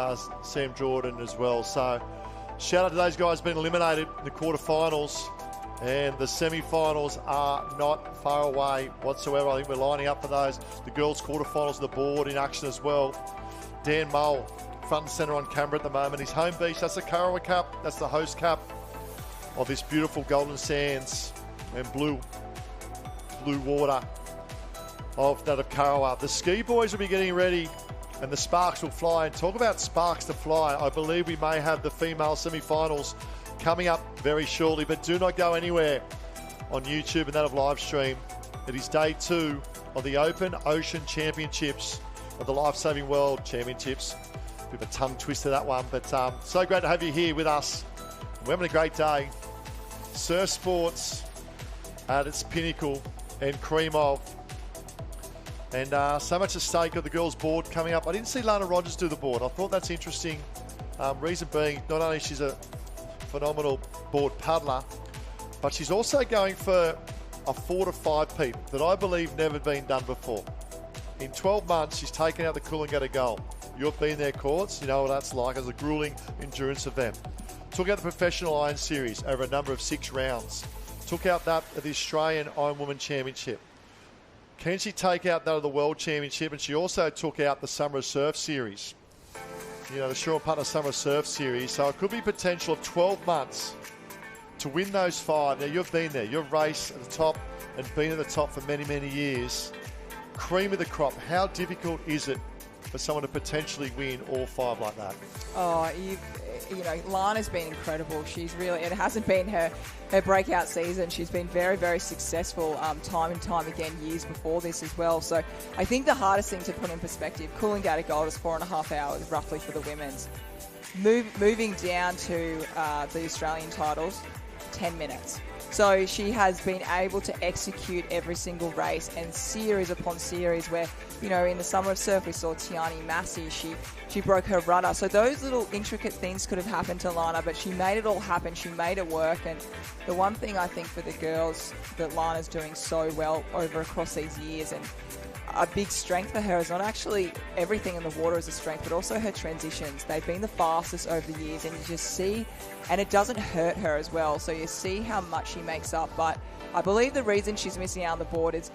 Sam Jordan as well. So, shout out to those guys being eliminated in the quarterfinals, and the semi-finals are not far away whatsoever. I think we're lining up for those. The girls' quarterfinals on the board in action as well. Dan Mull, front and centre on camera at the moment. His home beach, that's the Karawa Cup. That's the host cup of this beautiful Golden Sands and blue water of that of Karawa. The ski boys will be getting ready, and the sparks will fly. And talk about sparks to fly, I believe we may have the female semi-finals coming up very shortly, but do not go anywhere on YouTube and that of live stream. It is day 2 of the Open Ocean Championships of the Lifesaving World Championships. Bit of a tongue twister, that one, but so great to have you here with us. We're having a great day. Surf sports at its pinnacle and cream of. And so much at stake of the girls' board coming up. I didn't see Lana Rogers do the board. I thought that's interesting. Reason being, not only she's a phenomenal board paddler, but she's also going for a 4 to 5-peat that I believe never been done before. In 12 months, she's taken out the Coolangatta goal. You've been there, Courts. You know what that's like as a grueling endurance event. Took out the Professional Iron Series over a number of 6 rounds. Took out that of the Australian Iron Woman Championship. Can she take out that of the World Championship? And she also took out the Summer Surf Series. You know, the Shaw Partner Summer Surf Series. So it could be potential of 12 months to win those 5. Now, you've been there. You've raced at the top and been at the top for many, many years. Cream of the crop. How difficult is it for someone to potentially win all 5 like that? Oh, you know, Lana's been incredible. She's really, it hasn't been her breakout season. She's been very, very successful time and time again years before this as well. So I think the hardest thing to put in perspective, Coolangatta Gold is 4.5 hours roughly for the women's. Moving down to the Australian titles, 10 minutes. So she has been able to execute every single race and series upon series where, you know, in the Summer of Surf we saw Tiani Massey, she broke her rudder. So those little intricate things could have happened to Lana, but she made it all happen. She made it work. And the one thing I think for the girls that Lana's doing so well across these years, and a big strength for her is not actually everything in the water is a strength, but also her transitions. They've been the fastest over the years, and you just see, and it doesn't hurt her as well. So you see how much she makes up. But I believe the reason she's missing out on the board is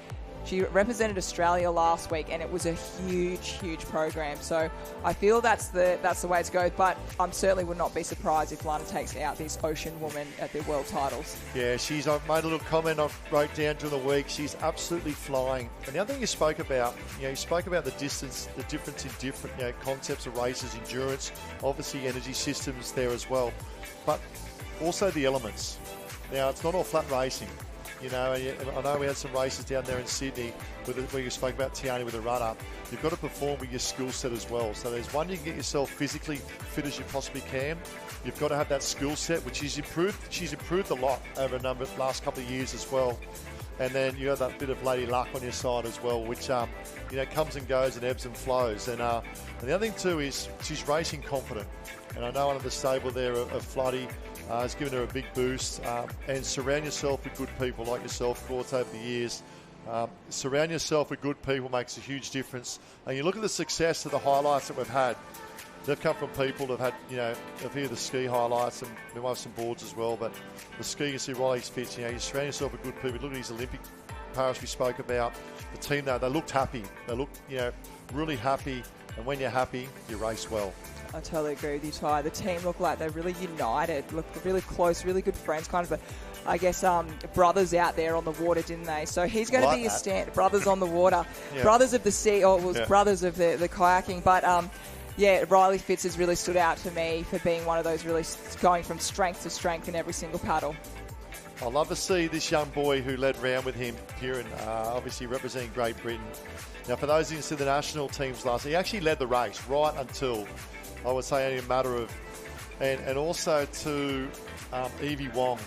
she represented Australia last week, and it was a huge, huge program. So I feel that's the way to go. But I certainly would not be surprised if Lana takes out this Ocean woman at the World Titles. Yeah, I've made a little comment I wrote down during the week. She's absolutely flying. And the other thing you spoke about, you spoke about the distance, the difference in different concepts of races, endurance, obviously energy systems there as well. But also the elements. Now, it's not all flat racing. You know, I know we had some races down there in Sydney where you spoke about Tiani with a run-up. You've got to perform with your skill set as well. So there's one, you can get yourself physically fit as you possibly can. You've got to have that skill set, which she's improved. She's improved a lot over last couple of years as well. And then you have that bit of lady luck on your side as well, which comes and goes and ebbs and flows. And the other thing too is she's racing confident. And I know under the stable there of Finady has given her a big boost. And surround yourself with good people like yourself, Quartz, over the years. Surround yourself with good people makes a huge difference. And you look at the success of the highlights that we've had. They've come from people that have had, of here the ski highlights, and we might have some boards as well, but the ski, you see Riley's fits, you surround yourself with good people. Look at his Olympic Paris we spoke about. The team, they looked happy. They looked, really happy, and when you're happy, you race well. I totally agree with you, Ty. The team look like they're really united, look really close, really good friends, kind of a, I guess, brothers out there on the water, didn't they? So he's going to be a brothers on the water, brothers of the sea, or brothers of the kayaking, but Riley Fitz has really stood out to me for being one of those really going from strength to strength in every single paddle. I love to see this young boy who led round with him, Piran, obviously representing Great Britain. Now, for those who didn't see the national teams last, he actually led the race right until, I would say, only a matter of, and also to Evie Wong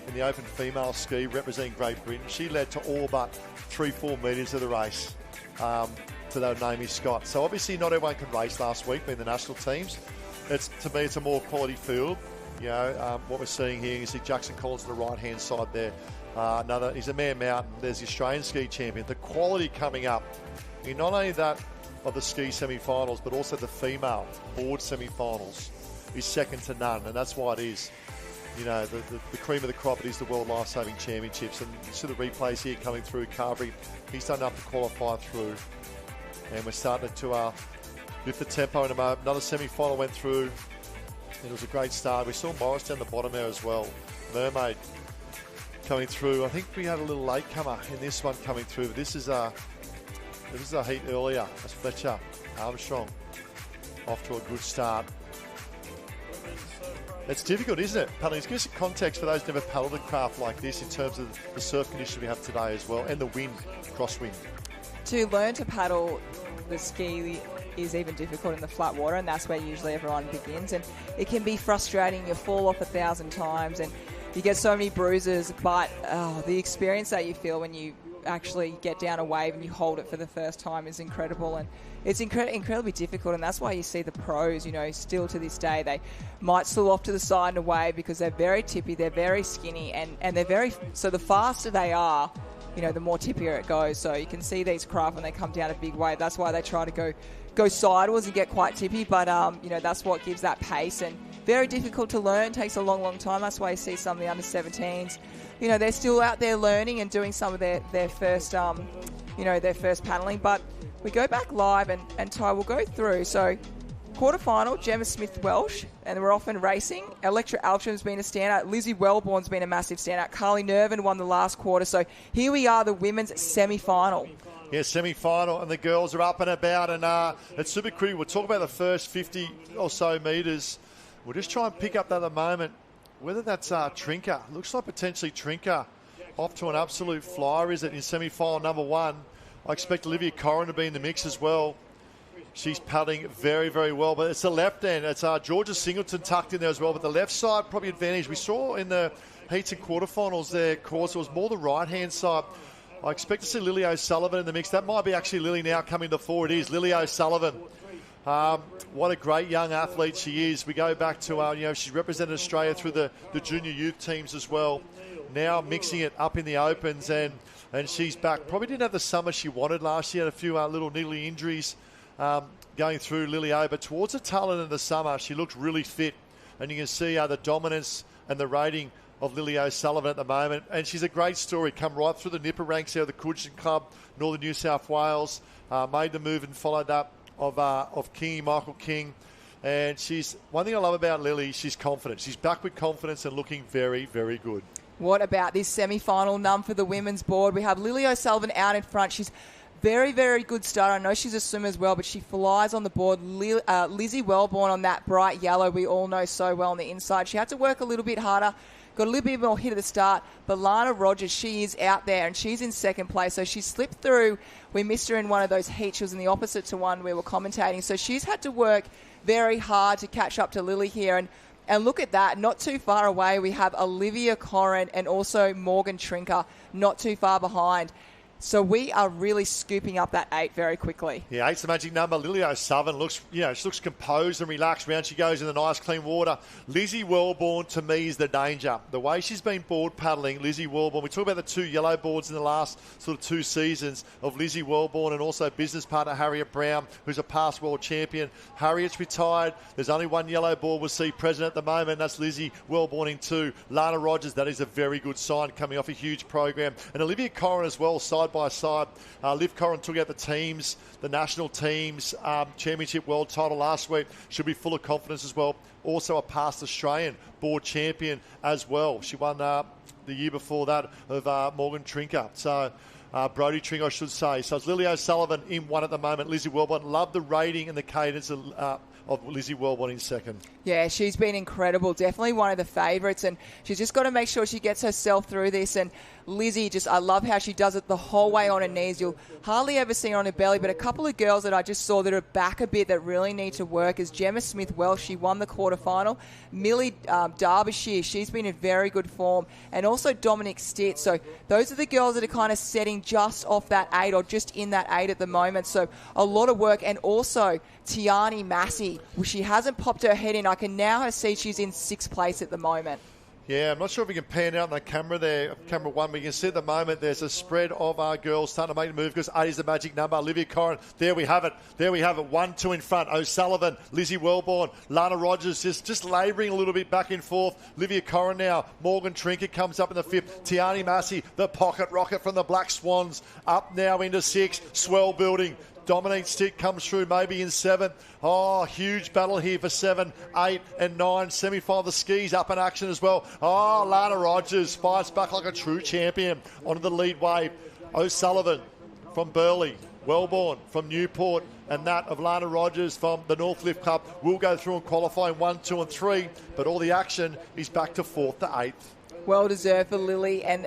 in the open female ski representing Great Britain. She led to all but 3-4 metres of the race. To that Naomi Scott. So obviously not everyone could race last week, being the national teams. To me, it's a more quality field. What we're seeing here, you see Jackson Collins on the right-hand side there. He's a man mountain. There's the Australian ski champion. The quality coming up, not only that of the ski semi-finals, but also the female board semi-finals is second to none, and that's why it is. The cream of the crop, it is the World Lifesaving Championships. And you see the replays here coming through. Carberry, he's done enough to qualify through. And we're starting to lift the tempo in a moment. Another semi-final went through. It was a great start. We saw Morris down the bottom there as well. Mermaid coming through. I think we had a little latecomer in this one coming through. But this is a heat earlier. That's Fletcher Armstrong off to a good start. It's difficult, isn't it? Paddling. Give us some context for those who've never paddled a craft like this in terms of the surf conditions we have today as well, and the wind, crosswind. To learn to paddle the ski is even difficult in the flat water, and that's where usually everyone begins. And it can be frustrating. You fall off 1,000 times and you get so many bruises, but the experience that you feel when you actually get down a wave and you hold it for the first time is incredible. And it's incredibly difficult, and that's why you see the pros, still to this day, they might slow off to the side in a wave because they're very tippy, they're very skinny, and they're so the faster they are, the more tippier it goes. So you can see these craft when they come down a big wave. That's why they try to go sideways and get quite tippy. But, that's what gives that pace. And very difficult to learn. Takes a long, long time. That's why you see some of the under-17s. They're still out there learning and doing some of their first their first paddling. But we go back live, and Ty will go through. So quarterfinal, Gemma Smith-Welsh, and we're off and racing. Electra Outram's been a standout. Lizzie Wellborn's been a massive standout. Carly Nervin won the last quarter. So here we are, the women's semi-final. Yeah, semi-final, and the girls are up and about, and it's super critical. We'll talk about the first 50 or so metres. We'll just try and pick up that at the moment. Whether that's Trinker. Looks like potentially Trinker off to an absolute flyer, is it, in semi-final number 1. I expect Olivia Corrin to be in the mix as well. She's paddling very, very well. But it's the left end. It's Georgia Singleton tucked in there as well. But the left side probably advantage. We saw in the heats and quarterfinals there, of course, it was more the right-hand side. I expect to see Lily O'Sullivan in the mix. That might be actually Lily now coming to fore. It is Lily O'Sullivan. What a great young athlete she is. We go back to, she's represented Australia through the junior youth teams as well. Now mixing it up in the opens, and she's back. Probably didn't have the summer she wanted last year. Had a few little niggly injuries going through Lily O. But towards the tail end of the summer, she looked really fit. And you can see the dominance and the rating of Lily O'Sullivan at the moment. And she's a great story. Come right through the Nipper ranks there of the Coogin Club, Northern New South Wales. Made the move and followed up of King, Michael King. And one thing I love about Lily, she's confident. She's back with confidence and looking very, very good. What about this semi-final num for the women's board? We have Lily O'Sullivan out in front. She's very, very good starter. I know she's a swimmer as well, but she flies on the board. Lizzie Wellborn on that bright yellow we all know so well on the inside. She had to work a little bit harder. Got a little bit more hit at the start, but Lana Rogers, she is out there, and she's in second place. So she slipped through. We missed her in one of those heats. She was in the opposite to one we were commentating. So she's had to work very hard to catch up to Lily here. And look at that, not too far away, we have Olivia Corrin and also Morgan Trinker not too far behind. So we are really scooping up that 8 very quickly. Yeah, 8's the magic number. Lily O'Sullivan looks, she looks composed and relaxed. Round she goes in the nice clean water. Lizzie Wellborn, to me, is the danger. The way she's been board paddling, Lizzie Wellborn. We talk about the 2 yellow boards in the last sort of 2 seasons of Lizzie Wellborn and also business partner Harriet Brown, who's a past world champion. Harriet's retired. There's only 1 yellow board we'll see present at the moment. That's Lizzie Wellborn in 2. Lana Rogers, that is a very good sign coming off a huge program. And Olivia Corrin as well, side by side. Liv Corrin took out the national teams championship world title last week. She'll be full of confidence as well. Also a past Australian board champion as well. She won the year before that of Morgan Trinker. So Brody Trinker, I should say. So it's Lily O'Sullivan in 1 at the moment. Lizzie Wellborn. Love the rating and the cadence of Lizzie Wellborn in 2nd. Yeah, she's been incredible. Definitely one of the favourites, and she's just got to make sure she gets herself through this. And Lizzie, I love how she does it the whole way on her knees. You'll hardly ever see her on her belly, but a couple of girls that I just saw that are back a bit that really need to work is Gemma Smith-Welsh. She won the quarterfinal. Millie Derbyshire, she's been in very good form. And also Dominic Stitt. So those are the girls that are kind of setting just off that 8 or just in that 8 at the moment. So a lot of work. And also Tiani Massey, she hasn't popped her head in. I can now see she's in 6th place at the moment. Yeah, I'm not sure if we can pan out on the camera there, camera 1, but you can see at the moment there's a spread of our girls starting to make the move because 8 is the magic number. Olivia Corrin, there we have it. 1, 2 in front. O'Sullivan, Lizzie Wellborn, Lana Rogers just labouring a little bit back and forth. Olivia Corrin now. Morgan Trinker comes up in the 5th. Tiani Massey, the pocket rocket from the Black Swans, up now into 6. Swell building. Dominique Stick comes through maybe in 7th. Oh, huge battle here for 7, 8 and 9. Semi-final, the skis up in action as well. Oh, Lana Rogers fights back like a true champion onto the lead wave. O'Sullivan from Burleigh. Wellborn from Newport, and that of Lana Rogers from the Northcliffe Club will go through and qualify in 1, 2 and 3, but all the action is back to 4th to 8th. Well deserved for Lily and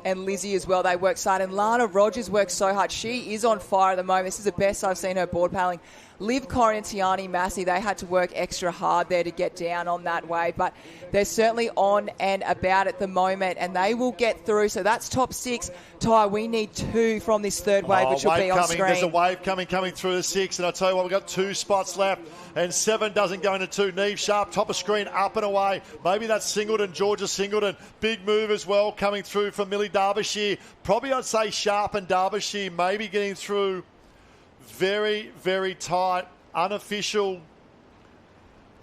Lizzie as well. They work hard, and Lana Rogers works so hard. She is on fire at the moment. This is the best I've seen her board paddling. Liv Corrin and Tiani Massey, they had to work extra hard there to get down on that wave, but they're certainly on and about at the moment, and they will get through. So that's top 6. Ty, we need 2 from this 3rd wave, which will be on screen. There's a wave coming through the 6, and I'll tell you what, we've got 2 spots left, and 7 doesn't go into 2. Neve Sharp, top of screen, up and away. Maybe that's Singleton, Georgia Singleton. Big move as well coming through from Millie Derbyshire. Probably I'd say Sharp and Derbyshire maybe getting through very, very tight. Unofficial,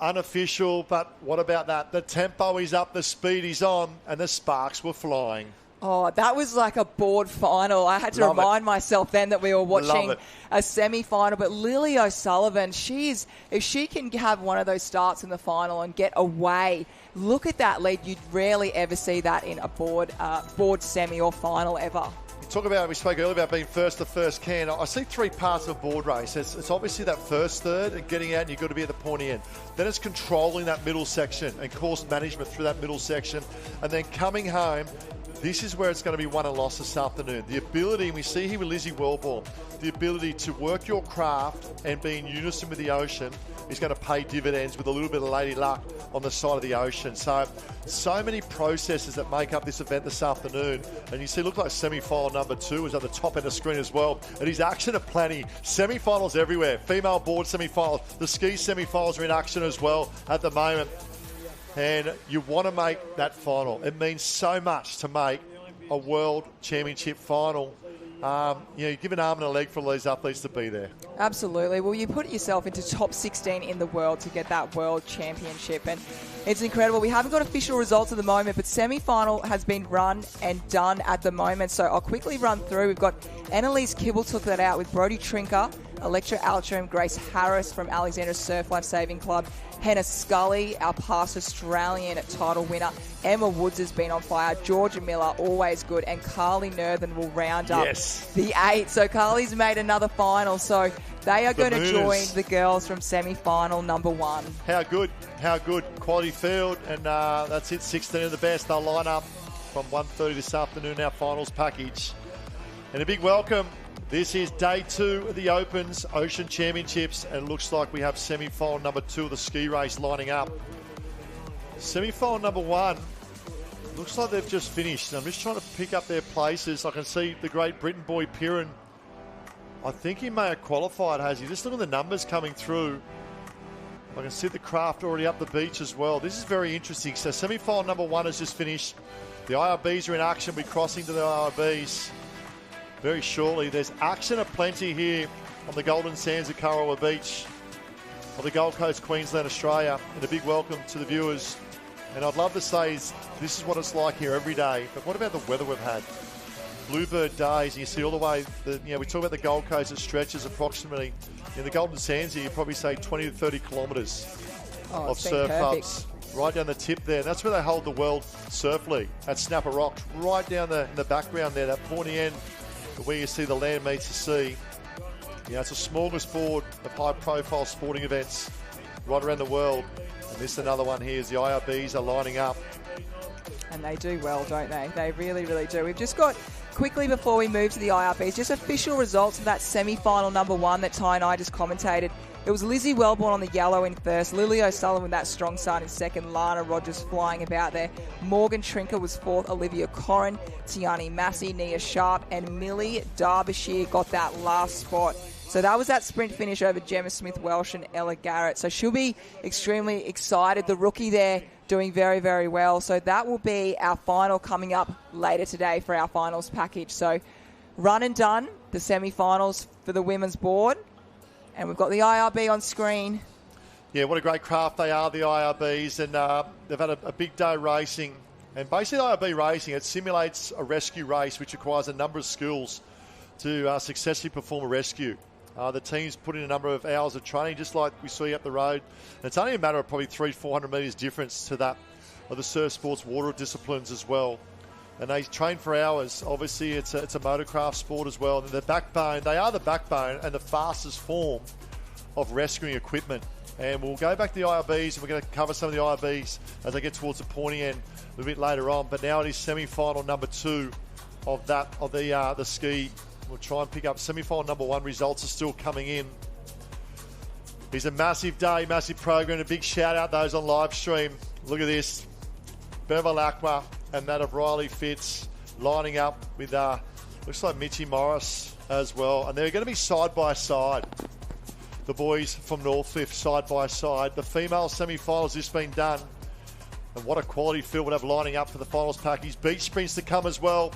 but what about that? The tempo is up, the speed is on, and the sparks were flying. Oh, that was like a board final. I had to remind myself then that we were watching a semi-final. But Lily O'Sullivan, if she can have one of those starts in the final and get away, look at that lead. You'd rarely ever see that in a board semi or final ever. We spoke earlier about being first to first can. I see three parts of a board race. It's obviously that first third and getting out, and you've got to be at the pointy end. Then it's controlling that middle section and course management through that middle section. And then coming home, this is where it's going to be won and lost this afternoon. The ability, and we see here with Lizzie Wellborn, the ability to work your craft and be in unison with the ocean is going to pay dividends with a little bit of lady luck on the side of the ocean. So many processes that make up this event this afternoon. And you see, look like semi-final number 2 is at the top end of the screen as well. It is action aplenty. Semi-finals everywhere. Female board semi-finals. The ski semi-finals are in action as well at the moment. And you want to make that final. It means so much to make a World Championship final. You give an arm and a leg for all these athletes to be there. Absolutely. Well, you put yourself into top 16 in the world to get that World Championship, and it's incredible. We haven't got official results at the moment, but semi-final has been run and done at the moment, so I'll quickly run through. We've got Annalise Kibble took that out with Brody Trinker, Electra Outram, Grace Harris from Alexandra Surf Lifesaving Club, Hannah Scully, our past Australian title winner. Emma Woods has been on fire. Georgia Miller, always good. And Carly Nerthen will round up the 8. So Carly's made another final. So they are going to join the girls from semi-final number 1. How good. Quality field. And that's it, 16 of the best. They'll line up from 1:30 this afternoon, our finals package. And a big welcome. This is day 2 of the Opens Ocean Championships, and it looks like we have semi-final number 2 of the ski race lining up. Semi-final number 1, looks like they've just finished. I'm just trying to pick up their places. I can see the Great Britain boy, Piran. I think he may have qualified, has he? Just look at the numbers coming through. I can see the craft already up the beach as well. This is very interesting. So semi-final number 1 has just finished. The IRBs are in action. We're crossing to the IRBs very shortly. There's action aplenty here on the Golden Sands of Kurrawa Beach of the Gold Coast, Queensland, Australia. And a big welcome to the viewers. And I'd love to say this is what it's like here every day. But what about the weather we've had? Bluebird days, and you see all the way, we talk about the Gold Coast, it stretches approximately, in the Golden Sands here, you probably say 20 to 30 kilometres of surf hubs. Right down the tip there. And that's where they hold the World Surf League at Snapper Rocks, right down in the background there, that pointy end where you see the land meets the sea. It's the smallest board of high-profile sporting events right around the world. And this is another one here as the IRBs are lining up. And they do well, don't they? They really, really do. We've just got, quickly before we move to the IRBs, just official results of that semi-final number 1 that Ty and I just commentated. It was Lizzie Wellborn on the yellow in first, Lily O'Sullivan with that strong start in second, Lana Rogers flying about there. Morgan Trinker was fourth, Olivia Corrin, Tiani Massey, Nia Sharp, and Millie Derbyshire got that last spot. So that was that sprint finish over Gemma Smith-Welsh and Ella Garrett. So she'll be extremely excited. The rookie there doing very, very well. So that will be our final coming up later today for our finals package. So run and done, the semi-finals for the women's board. And we've got the IRB on screen. Yeah, what a great craft they are, the IRBs. And they've had a big day racing. And basically IRB racing, it simulates a rescue race, which requires a number of skills to successfully perform a rescue. The team's put in a number of hours of training, just like we see up the road. And it's only a matter of probably 300-400 metres difference to that of the surf sports water disciplines as well. And they train for hours. Obviously, it's a motorcraft sport as well. And the backbone, they are the backbone and the fastest form of rescuing equipment. And we'll go back to the IRBs, and we're going to cover some of the IRBs as they get towards the pointy end a little bit later on. But now it is semi-final number 2 of the ski. We'll try and pick up semi-final number 1. Results are still coming in. It's a massive day, massive program. A big shout out those on live stream. Look at this. Bevel Aqua and that of Riley Fitz lining up with, looks like Mitchie Morris as well. And they're going to be side by side. The boys from Northcliffe side by side. The female semi-finals just been done. And what a quality field we'll have lining up for the finals package. Beach sprints to come as well.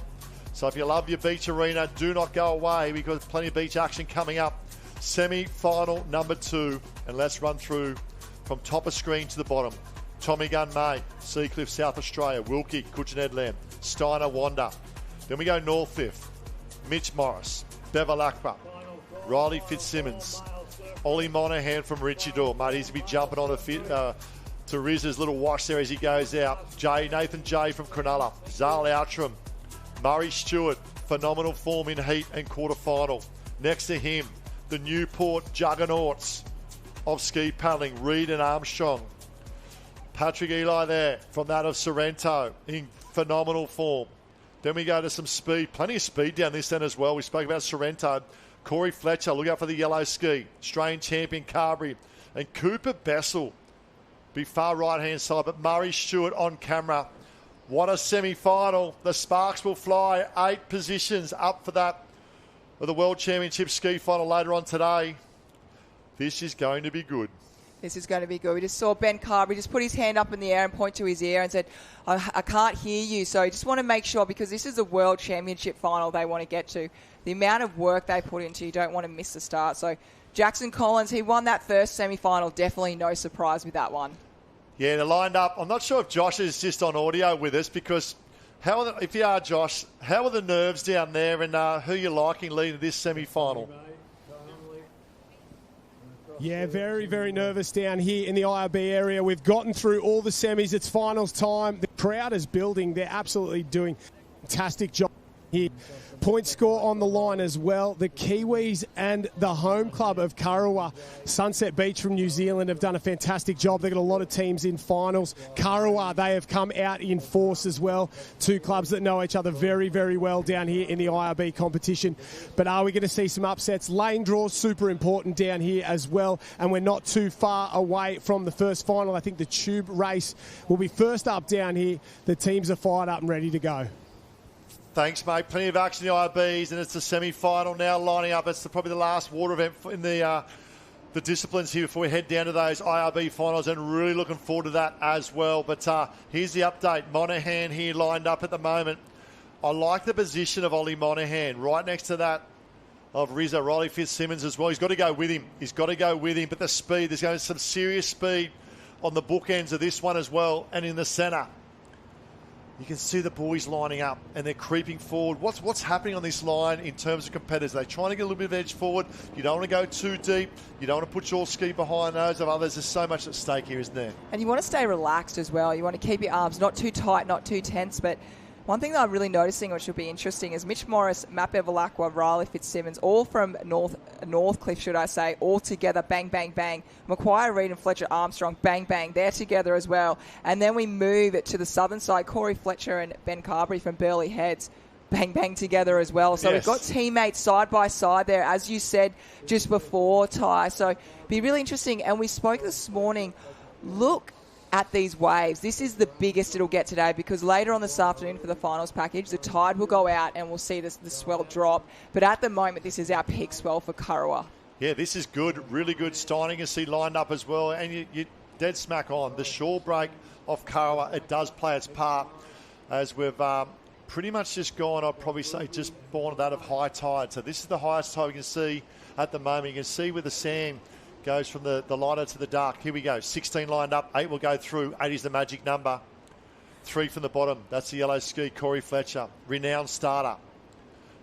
So if you love your beach arena, do not go away because there's plenty of beach action coming up. Semi-final number 2. And let's run through from top of screen to the bottom. Tommy Gunn May, Seacliff, South Australia. Wilkie, Kuchin Edland. Steiner, Wanda. Then we go Northcliffe, Mitch Morris, Bevilacqua, Riley Fitzsimmons, Ollie Monahan from Richie-Dore. Mate, he's going to be jumping on to Riz's little wash there as he goes out. Nathan J from Cronulla, Zal Outram, Murray Stewart, phenomenal form in heat and quarterfinal. Next to him, the Newport juggernauts of ski paddling, Reed and Armstrong. Patrick Eli there from that of Sorrento in phenomenal form. Then we go to some speed, plenty of speed down this end as well. We spoke about Sorrento. Corey Fletcher, look out for the yellow ski. Australian champion Carberry. And Cooper Bessel, be far right-hand side, but Murray Stewart on camera. What a semi-final. The sparks will fly. 8 positions up for that of the World Championship ski final later on today. This is going to be good. This is going to be good. We just saw Ben Carberry just put his hand up in the air and point to his ear and said, I can't hear you. So I just want to make sure, because this is a World Championship final they want to get to. The amount of work they put into, you don't want to miss the start. So Jackson Collins, he won that first semi-final. Definitely no surprise with that one. Yeah, they're lined up. I'm not sure if Josh is just on audio with us, because if you are, Josh, how are the nerves down there, and who are you liking leading this semi-final? Yeah, very, very nervous down here in the IRB area. We've gotten through all the semis. It's finals time. The crowd is building. They're absolutely doing a fantastic job here. Point score on the line as well. The Kiwis and the home club of Kurrawa, Sunset Beach from New Zealand, have done a fantastic job. They've got a lot of teams in finals. Kurrawa, they have come out in force as well. 2 clubs that know each other very, very well down here in the IRB competition. But are we going to see some upsets? Lane draws super important down here as well. And we're not too far away from the first final. I think the tube race will be first up down here. The teams are fired up and ready to go. Thanks, mate. Plenty of action in the IBs, and it's the semi-final now lining up. It's probably the last water event in the disciplines here before we head down to those IRB finals, and really looking forward to that as well. But here's the update. Monahan here lined up at the moment. I like the position of Ollie Monahan right next to that of Rizzo, Riley Fitzsimmons as well. He's got to go with him. But the speed, there's going to be some serious speed on the bookends of this one as well, and in the centre. You can see the boys lining up and they're creeping forward. What's happening on this line in terms of competitors? They're trying to get a little bit of edge forward. You don't want to go too deep. You don't want to put your ski behind those of others. There's so much at stake here, isn't there? And you want to stay relaxed as well. You want to keep your arms not too tight, not too tense. But one thing that I'm really noticing, which will be interesting, is Mitch Morris, Matt Bevilacqua, Riley Fitzsimmons, all from Northcliffe, should I say, all together, bang, bang, bang. Macquarie, Reed and Fletcher Armstrong, bang, bang, they're together as well. And then we move it to the southern side, Corey Fletcher and Ben Carberry from Burleigh Heads, bang, bang together as well. So We've got teammates side by side there, as you said just before, Ty. So be really interesting. And we spoke this morning, look at these waves. This is the biggest it'll get today, because later on this afternoon for the finals package, the tide will go out and we'll see the swell drop. But at the moment, this is our peak swell for Kurrawa. Yeah, this is good, really good. Steining, you see lined up as well, and you dead smack on. The shore break of Kurrawa, it does play its part, as we've pretty much just gone, I'd probably say, just born that of high tide. So this is the highest tide we can see at the moment. You can see where the sand goes from the lighter to the dark. Here we go. 16 lined up. 8 will go through. 8 is the magic number. 3 from the bottom. That's the yellow ski, Corey Fletcher. Renowned starter.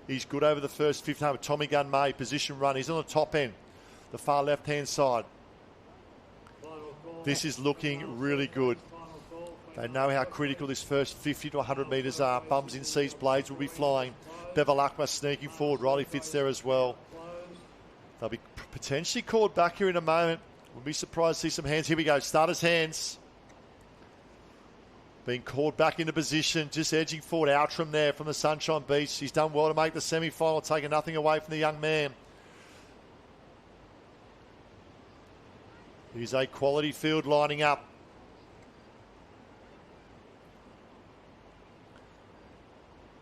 He's good over the first 1500. Tommy Gunn May, position run. He's on the top end, the far left-hand side. This is looking really good. They know how critical this first 50 to 100 metres are. Bums in seats, blades will be flying. Bevilacqua sneaking forward. Riley Fitz there as well. They'll be potentially called back here in a moment. We'll be surprised to see some hands. Here we go. Starters' hands. Being called back into position. Just edging forward. Outram there from the Sunshine Beach. He's done well to make the semi-final, taking nothing away from the young man. Here's a quality field lining up.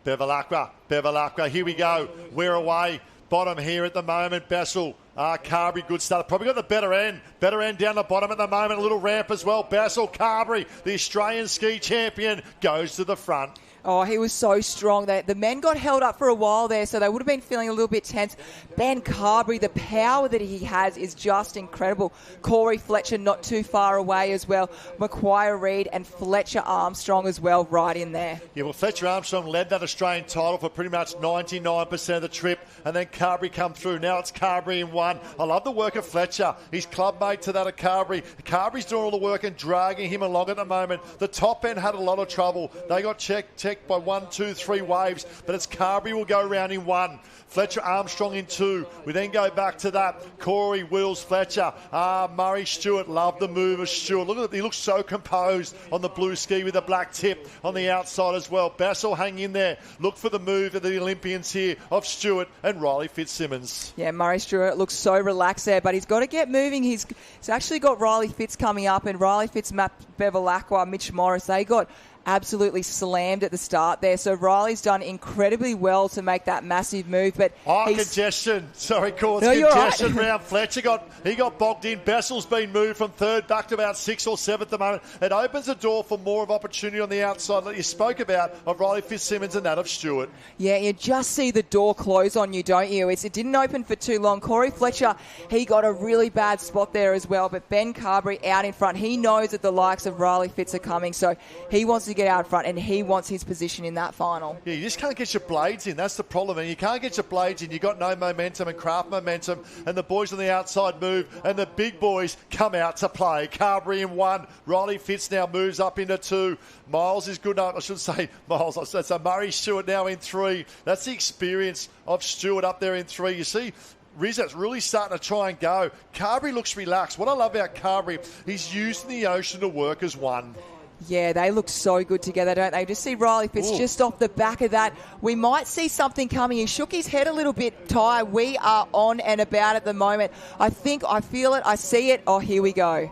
Bevilacqua. Here we go. We're away. bottom here at the moment. Bassel, Carberry, good start. Probably got the better end. Better end down the bottom at the moment. A little ramp as well. Bassel, Carberry, the Australian ski champion, goes to the front. Oh, he was so strong. The men got held up for a while there, so they would have been feeling a little bit tense. Ben Carberry, the power that he has is just incredible. Corey Fletcher not too far away as well. Maguire Reid and Fletcher Armstrong as well right in there. Yeah, well, Fletcher Armstrong led that Australian title for pretty much 99% of the trip, and then Carberry come through. Now it's Carberry in one. I love the work of Fletcher. His clubmate to that of Carberry. Carberry's doing all the work and dragging him along at the moment. The top end had a lot of trouble. They got checked by 1, 2, 3 waves, but it's Carberry will go round in one. Fletcher Armstrong in two. We then go back to that. Corey, Wills, Fletcher. Murray, Stewart. Love the move of Stewart. Look at it. He looks so composed on the blue ski with a black tip on the outside as well. Bassel hang in there. Look for the move of the Olympians here of Stewart and Riley Fitzsimmons. Yeah, Murray Stewart looks so relaxed there, but he's got to get moving. He's actually got Riley Fitz coming up, and Riley Fitz, Matt Bevilacqua, Mitch Morris. They got absolutely slammed at the start there. So Riley's done incredibly well to make that massive move. But congestion. Sorry, Cords. No, congestion right. round. Fletcher got bogged in. Bessel's been moved from third back to about 6th or 7th at the moment. It opens the door for more of opportunity on the outside that you spoke about of Riley Fitzsimmons and that of Stewart. Yeah, you just see the door close on you, don't you? It didn't open for too long. Corey Fletcher, he got a really bad spot there as well. But Ben Carberry out in front. He knows that the likes of Riley Fitz are coming, so he wants to get out front and he wants his position in that final. Yeah, you just can't get your blades in. That's the problem. And you can't get your blades in. You've got no momentum and craft momentum. And the boys on the outside move. And the big boys come out to play. Carberry in one. Riley Fitz now moves up into two. Miles is good enough. I should say Miles. That's a Murray Stewart now in three. That's the experience of Stewart up there in three. You see, Rizzet's really starting to try and go. Carberry looks relaxed. What I love about Carberry, he's using the ocean to work as one. Yeah, they look so good together, don't they? Just see Riley Fitz just off the back of that. We might see something coming. He shook his head a little bit, Ty. We are on and about at the moment. I feel it, I see it. Oh, here we go.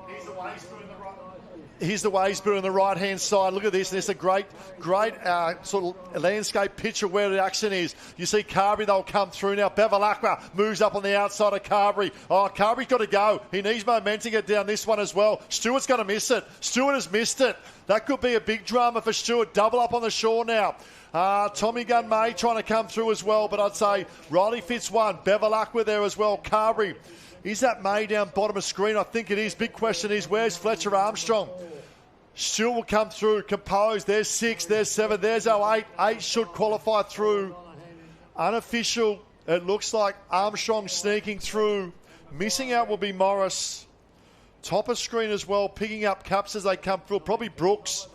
Here's the waves spoon on the right-hand side. Look at this. There's a great sort of landscape picture where the action is. You see Carberry, they'll come through now. Bevilacqua moves up on the outside of Carberry. Oh, Carberry's got to go. He needs momentum to get down this one as well. Stewart's going to miss it. Stewart has missed it. That could be a big drama for Stewart. Double up on the shore now. Tommy Gunay trying to come through as well, but I'd say Riley Fitz one. Bevilacqua there as well. Carberry. Is that May down bottom of screen? I think it is. Big question is, where's Fletcher Armstrong? Stewart will come through, composed. There's 6, there's 7, there's our 8. 8 should qualify through. Unofficial, it looks like Armstrong sneaking through. Missing out will be Morris. Top of screen as well, picking up cups as they come through. Probably Brooks.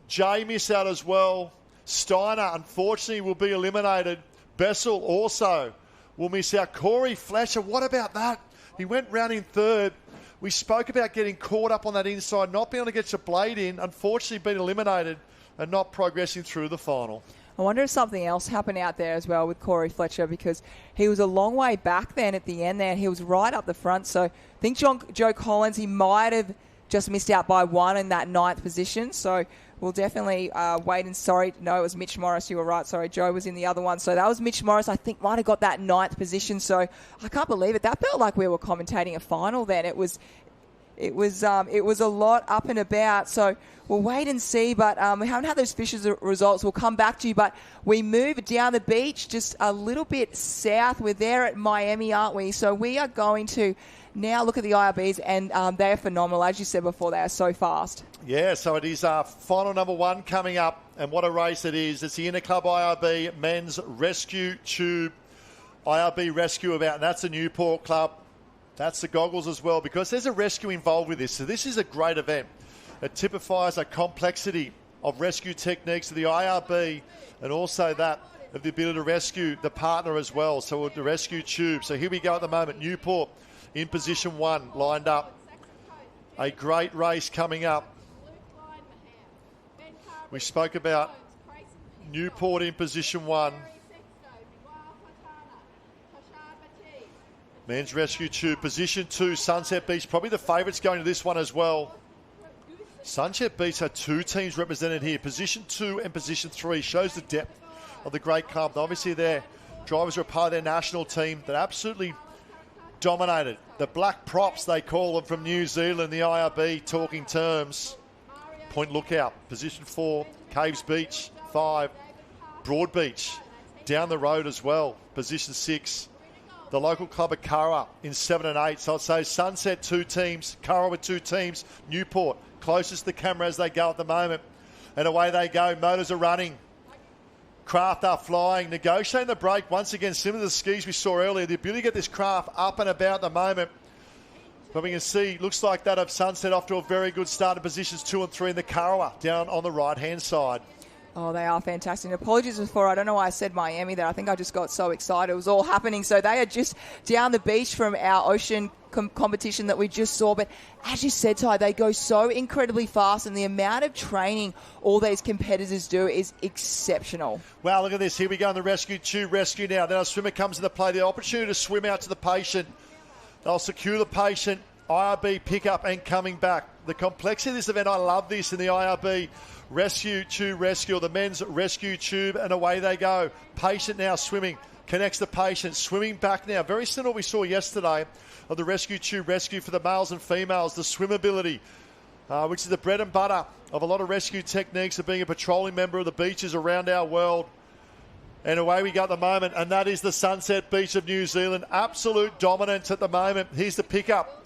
Jay miss out as well. Steiner, unfortunately, will be eliminated. Bessel also will miss out. Corey Fletcher, what about that? He went round in third. We spoke about getting caught up on that inside, not being able to get your blade in, unfortunately been eliminated and not progressing through the final. I wonder if something else happened out there as well with Corey Fletcher, because he was a long way back then at the end there and he was right up the front. So I think Joe Collins, he might have just missed out by one in that 9th position. So we'll definitely wait and no, it was Mitch Morris. You were right. Sorry, Joe was in the other one. So that was Mitch Morris, I think, might have got that 9th position. So I can't believe it. That felt like we were commentating a final then. It was a lot up and about. So we'll wait and see. But we haven't had those Fishers results. We'll come back to you. But we move down the beach just a little bit south. We're there at Miami, aren't we? So we are going to now look at the IRBs, and they are phenomenal. As you said before, they are so fast. Yeah, so it is final number 1 coming up, and what a race it is. It's the Interclub IRB Men's Rescue Tube IRB Rescue Event, and that's a Newport club. That's the goggles as well, because there's a rescue involved with this. So this is a great event. It typifies a complexity of rescue techniques of the IRB, and also that of the ability to rescue the partner as well. So the rescue tube. So here we go at the moment. Newport in position 1, lined up. A great race coming up. We spoke about Newport in position 1. Men's Rescue Tube, position 2, Sunset Beach. Probably the favourites going to this one as well. Sunset Beach had 2 teams represented here. Position 2 and position 3 shows the depth of the great club. Obviously they're drivers who are part of their national team that absolutely dominated. The Black Props, they call them, from New Zealand, the IRB talking terms. Point Lookout, position 4, Caves Beach, 5, Broadbeach, down the road as well, position 6. The local club of Curra in 7 and 8. So I'd say Sunset 2 teams, Curra with 2 teams, Newport closest to the camera as they go at the moment. And away they go. Motors are running. Craft are flying. Negotiating the break once again, similar to the skis we saw earlier. The ability to get this craft up and about at the moment. But we can see, looks like that of Sunset off to a very good start in positions 2 and 3 in the Curra down on the right-hand side. Oh, they are fantastic. And apologies before, I don't know why I said Miami there. I think I just got so excited. It was all happening. So they are just down the beach from our ocean competition that we just saw. But as you said, Ty, they go so incredibly fast, and the amount of training all these competitors do is exceptional. Wow, look at this. Here we go in the rescue tube. Rescue now. Then our swimmer comes into play. The opportunity to swim out to the patient. They'll secure the patient. IRB pickup and coming back. The complexity of this event, I love this in the IRB. Rescue tube rescue, the men's rescue tube, and away they go. Patient now swimming, connects the patient, swimming back now. Very similar to what we saw yesterday of the rescue tube rescue for the males and females, the swim ability, which is the bread and butter of a lot of rescue techniques of being a patrolling member of the beaches around our world. And away we go at the moment, and that is the Sunset Beach of New Zealand. Absolute dominance at the moment. Here's the pickup.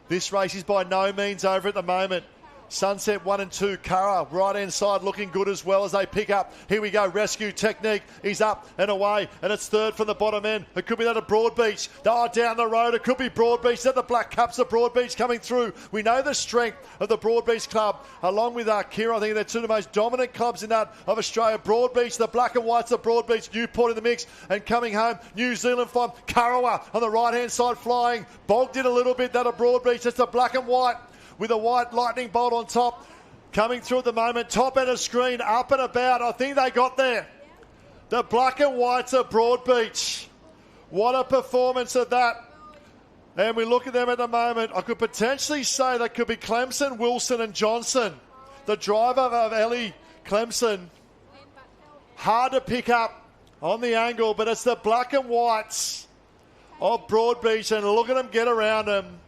This race is by no means over at the moment. Sunset 1 and 2, Curra, right-hand side looking good as well as they pick up. Here we go, rescue technique. He's up and away, and it's third from the bottom end. It could be that of Broadbeach. Oh, down the road, it could be Broadbeach. That the Black Caps of Broadbeach coming through. We know the strength of the Broadbeach club, along with Kira. I think they're two of the most dominant clubs in that of Australia. Broadbeach, the Black and Whites of Broadbeach, Newport in the mix, and coming home, New Zealand from Curra on the right-hand side flying. Bogged in a little bit, that of Broadbeach. That's the Black and White, with a white lightning bolt on top. Coming through at the moment, top end of screen, up and about. I think they got there. The Black and Whites of Broadbeach. What a performance of that. And we look at them at the moment. I could potentially say that could be Clemson, Wilson and Johnson. The driver of Ellie Clemson. Hard to pick up on the angle, but it's the Black and Whites of Broadbeach. And look at them get around them.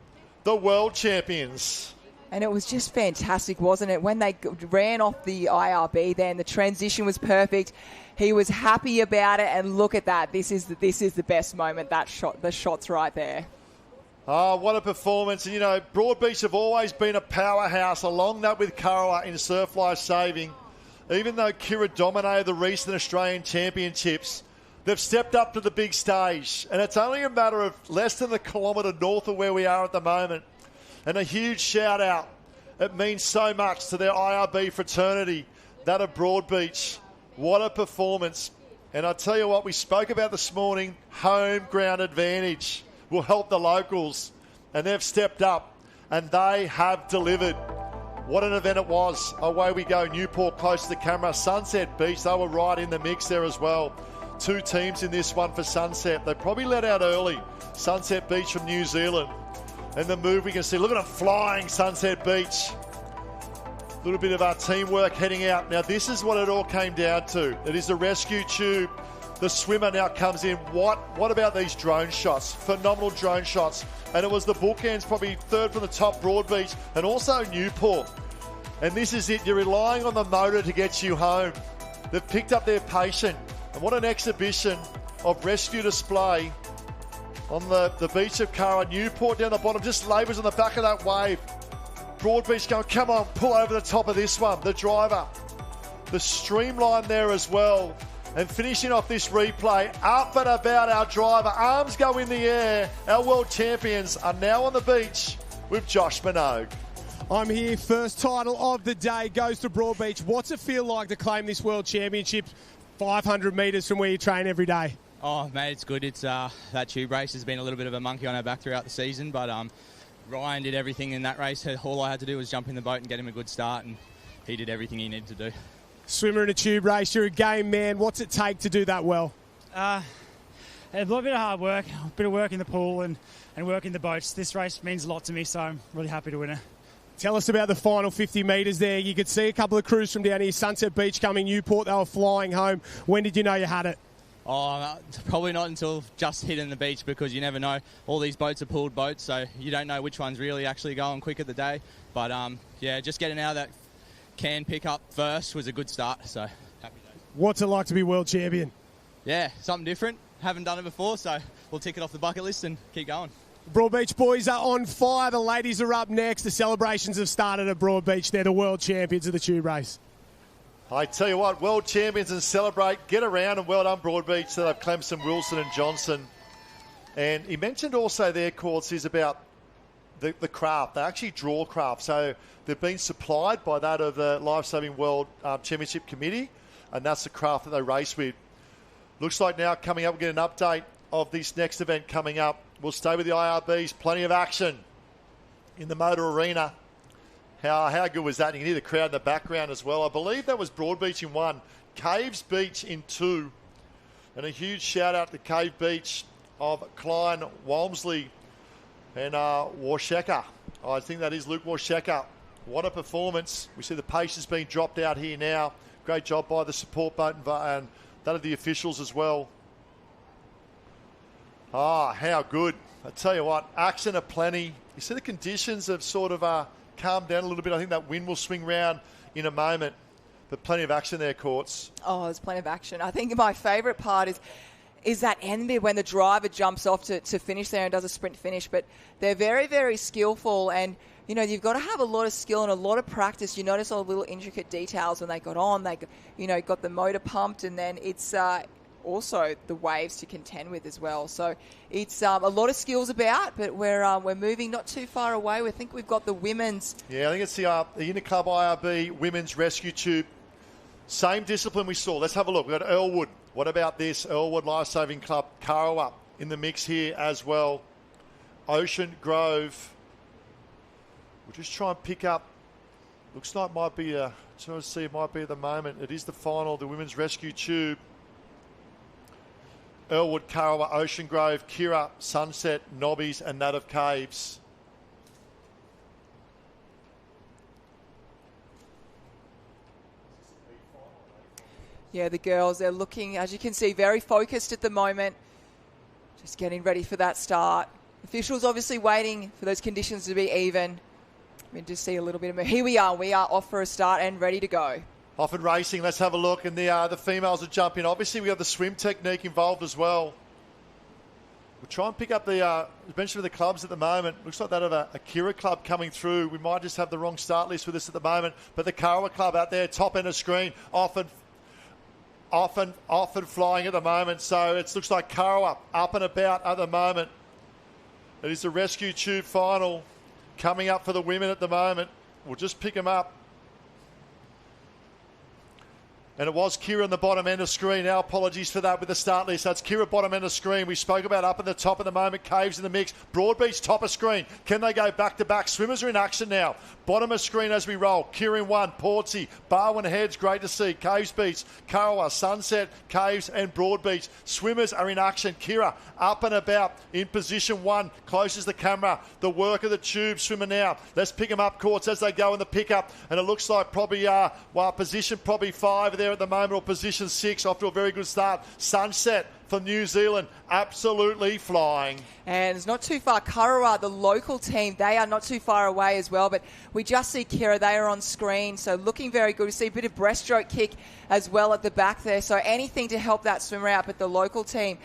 The world champions. And it was just fantastic, wasn't it? When they ran off the IRB then, the transition was perfect. He was happy about it, and look at that. This is the best moment, that shot. The shot's right there. Oh, what a performance. And, you know, Broadbeach have always been a powerhouse, along that with Curra in surf life-saving. Even though Kira dominated the recent Australian Championships, they've stepped up to the big stage. And it's only a matter of less than a kilometre north of where we are at the moment. And a huge shout out. It means so much to their IRB fraternity, that of Broadbeach. What a performance. And I tell you what, we spoke about this morning, home ground advantage will help the locals. And they've stepped up and they have delivered. What an event it was. Away we go. Newport close to the camera. Sunset Beach, they were right in the mix there as well. 2 teams in this one for Sunset. They probably let out early. Sunset Beach from New Zealand. And the move we can see, look at them flying, Sunset Beach. A little bit of our teamwork heading out. Now this is what it all came down to. It is the rescue tube. The swimmer now comes in. What about these drone shots? Phenomenal drone shots. And it was the bookends, probably third from the top, Broadbeach, and also Newport. And this is it. You're relying on the motor to get you home. They've picked up their patient. And what an exhibition of rescue display on the beach of Curra. Newport down the bottom, just labours on the back of that wave. Broadbeach going, come on, pull over the top of this one. The driver. The streamline there as well. And finishing off this replay, up and about our driver. Arms go in the air. Our world champions are now on the beach with Josh Minogue. I'm here. First title of the day goes to Broadbeach. What's it feel like to claim this world championship 500 metres from where you train every day? Oh, mate, it's good. It's that tube race has been a little bit of a monkey on our back throughout the season, but Ryan did everything in that race. All I had to do was jump in the boat and get him a good start, and he did everything he needed to do. Swimmer in a tube race, you're a game man. What's it take to do that well? A little bit of hard work, a bit of work in the pool and work in the boats. This race means a lot to me, so I'm really happy to win it. Tell us about the final 50 metres there. You could see a couple of crews from down here, Sunset Beach coming, Newport, they were flying home. When did you know you had it? Oh, probably not until just hitting the beach, because you never know. All these boats are pooled boats, so you don't know which one's really actually going quick at the day. But yeah, just getting out of that can pick up first was a good start. So happy days. What's it like to be world champion? Yeah, something different. Haven't done it before, so we'll tick it off the bucket list and keep going. Broadbeach boys are on fire. The ladies are up next. The celebrations have started at Broadbeach. They're the world champions of the tube race. I tell you what, world champions and celebrate. Get around, and well done, Broadbeach. So they've Clemson, Wilson and Johnson. And he mentioned also their courses about the craft. They actually draw craft. So they've been supplied by that of the Lifesaving World Championship Committee, and that's the craft that they race with. Looks like now coming up, we'll get an update of this next event coming up. We'll stay with the IRBs. Plenty of action in the motor arena. How good was that? You can hear the crowd in the background as well. I believe that was Broadbeach in 1, Caves Beach in 2. And a huge shout out to Cave Beach of Klein, Walmsley and Warsheka. I think that is Luke Warsheka. What a performance. We see the patience being dropped out here now. Great job by the support boat and that of the officials as well. How good. I tell you what, action aplenty. You see the conditions have sort of calmed down a little bit. I think that wind will swing round in a moment. But plenty of action there, Courts. Oh, there's plenty of action. I think my favourite part is that end bit when the driver jumps off to finish there and does a sprint finish. But they're very, very skillful, and you know, you've got to have a lot of skill and a lot of practice. You notice all the little intricate details when they got on. They, got the motor pumped, and then it's also the waves to contend with as well. So it's a lot of skills about, but we're moving not too far away. We think we've got the women's. Yeah, I think it's the Interclub IRB Women's Rescue Tube. Same discipline we saw. Let's have a look. We've got Earlwood. What about this? Earlwood Lifesaving Club. Karawa in the mix here as well. Ocean Grove. We'll just try and pick up. Looks like it might be trying to see, it might be at the moment. It is the final, the Women's Rescue Tube. Earlwood, Karawa, Ocean Grove, Kira, Sunset, Nobbies and that of Caves. Yeah, the girls, they're looking, as you can see, very focused at the moment. Just getting ready for that start. Officials obviously waiting for those conditions to be even. We just see a little bit of... Here we are off for a start and ready to go. Off and racing, let's have a look. And the females are jumping. Obviously, we have the swim technique involved as well. We'll try and pick up the bench of the clubs at the moment. Looks like that of a Kira club coming through. We might just have the wrong start list with us at the moment. But the Karawa club out there, top end of screen, off and flying at the moment. So it looks like Karawa up and about at the moment. It is the Rescue Tube final coming up for the women at the moment. We'll just pick them up. And it was Kira on the bottom end of screen. Our apologies for that with the start list. That's Kira bottom end of screen. We spoke about up at the top at the moment. Caves in the mix. Broadbeach top of screen. Can they go back to back? Swimmers are in action now. Bottom of screen as we roll. Kira in 1. Portsea. Barwon Heads. Great to see. Caves Beach. Karawa. Sunset. Caves and Broadbeach. Swimmers are in action. Kira up and about in position 1. Closes the camera. The work of the tube swimmer now. Let's pick them up, Courts, as they go in the pickup. And it looks like probably position probably 5 there at the moment, or position 6 after a very good start. Sunset from New Zealand, absolutely flying. And it's not too far. Karawa, the local team, they are not too far away as well, but we just see Kira, they are on screen, so looking very good. We see a bit of breaststroke kick as well at the back there, so anything to help that swimmer out, but the local team,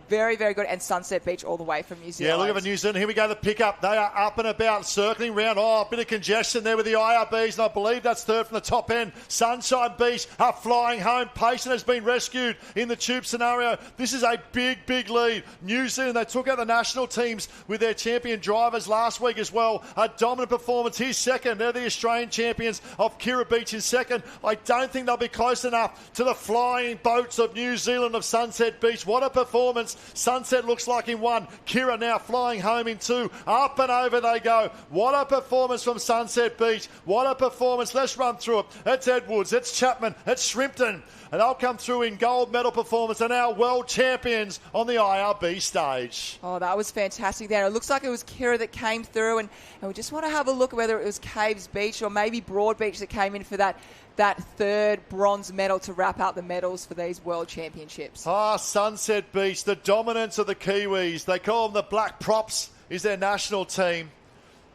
very, very good. And Sunset Beach all the way from New Zealand. Yeah, look at New Zealand. Here we go, the pickup. They are up and about, circling round. Oh, a bit of congestion there with the IRBs, and I believe that's third from the top end. Sunshine Beach are flying home. Payson has been rescued in the tube scenario. This is a big, big lead. New Zealand, they took out the national teams with their champion drivers last week as well. A dominant performance. Here's second. They're the Australian champions of Kira Beach in second. I don't think they'll be close enough to the flying boats of New Zealand of Sunset Beach. What a performance. Sunset looks like in 1. Kira now flying home in 2. Up and over they go. What a performance from Sunset Beach. What a performance. Let's run through it. It's Edwards. It's Chapman. It's Shrimpton. And they'll come through in gold medal performance and our world champions on the IRB stage. Oh, that was fantastic there. It looks like it was Kira that came through, and we just want to have a look at whether it was Caves Beach or maybe Broadbeach that came in for that that third bronze medal to wrap up the medals for these World Championships. Sunset Beach, the dominance of the Kiwis. They call them the Black Props, is their national team.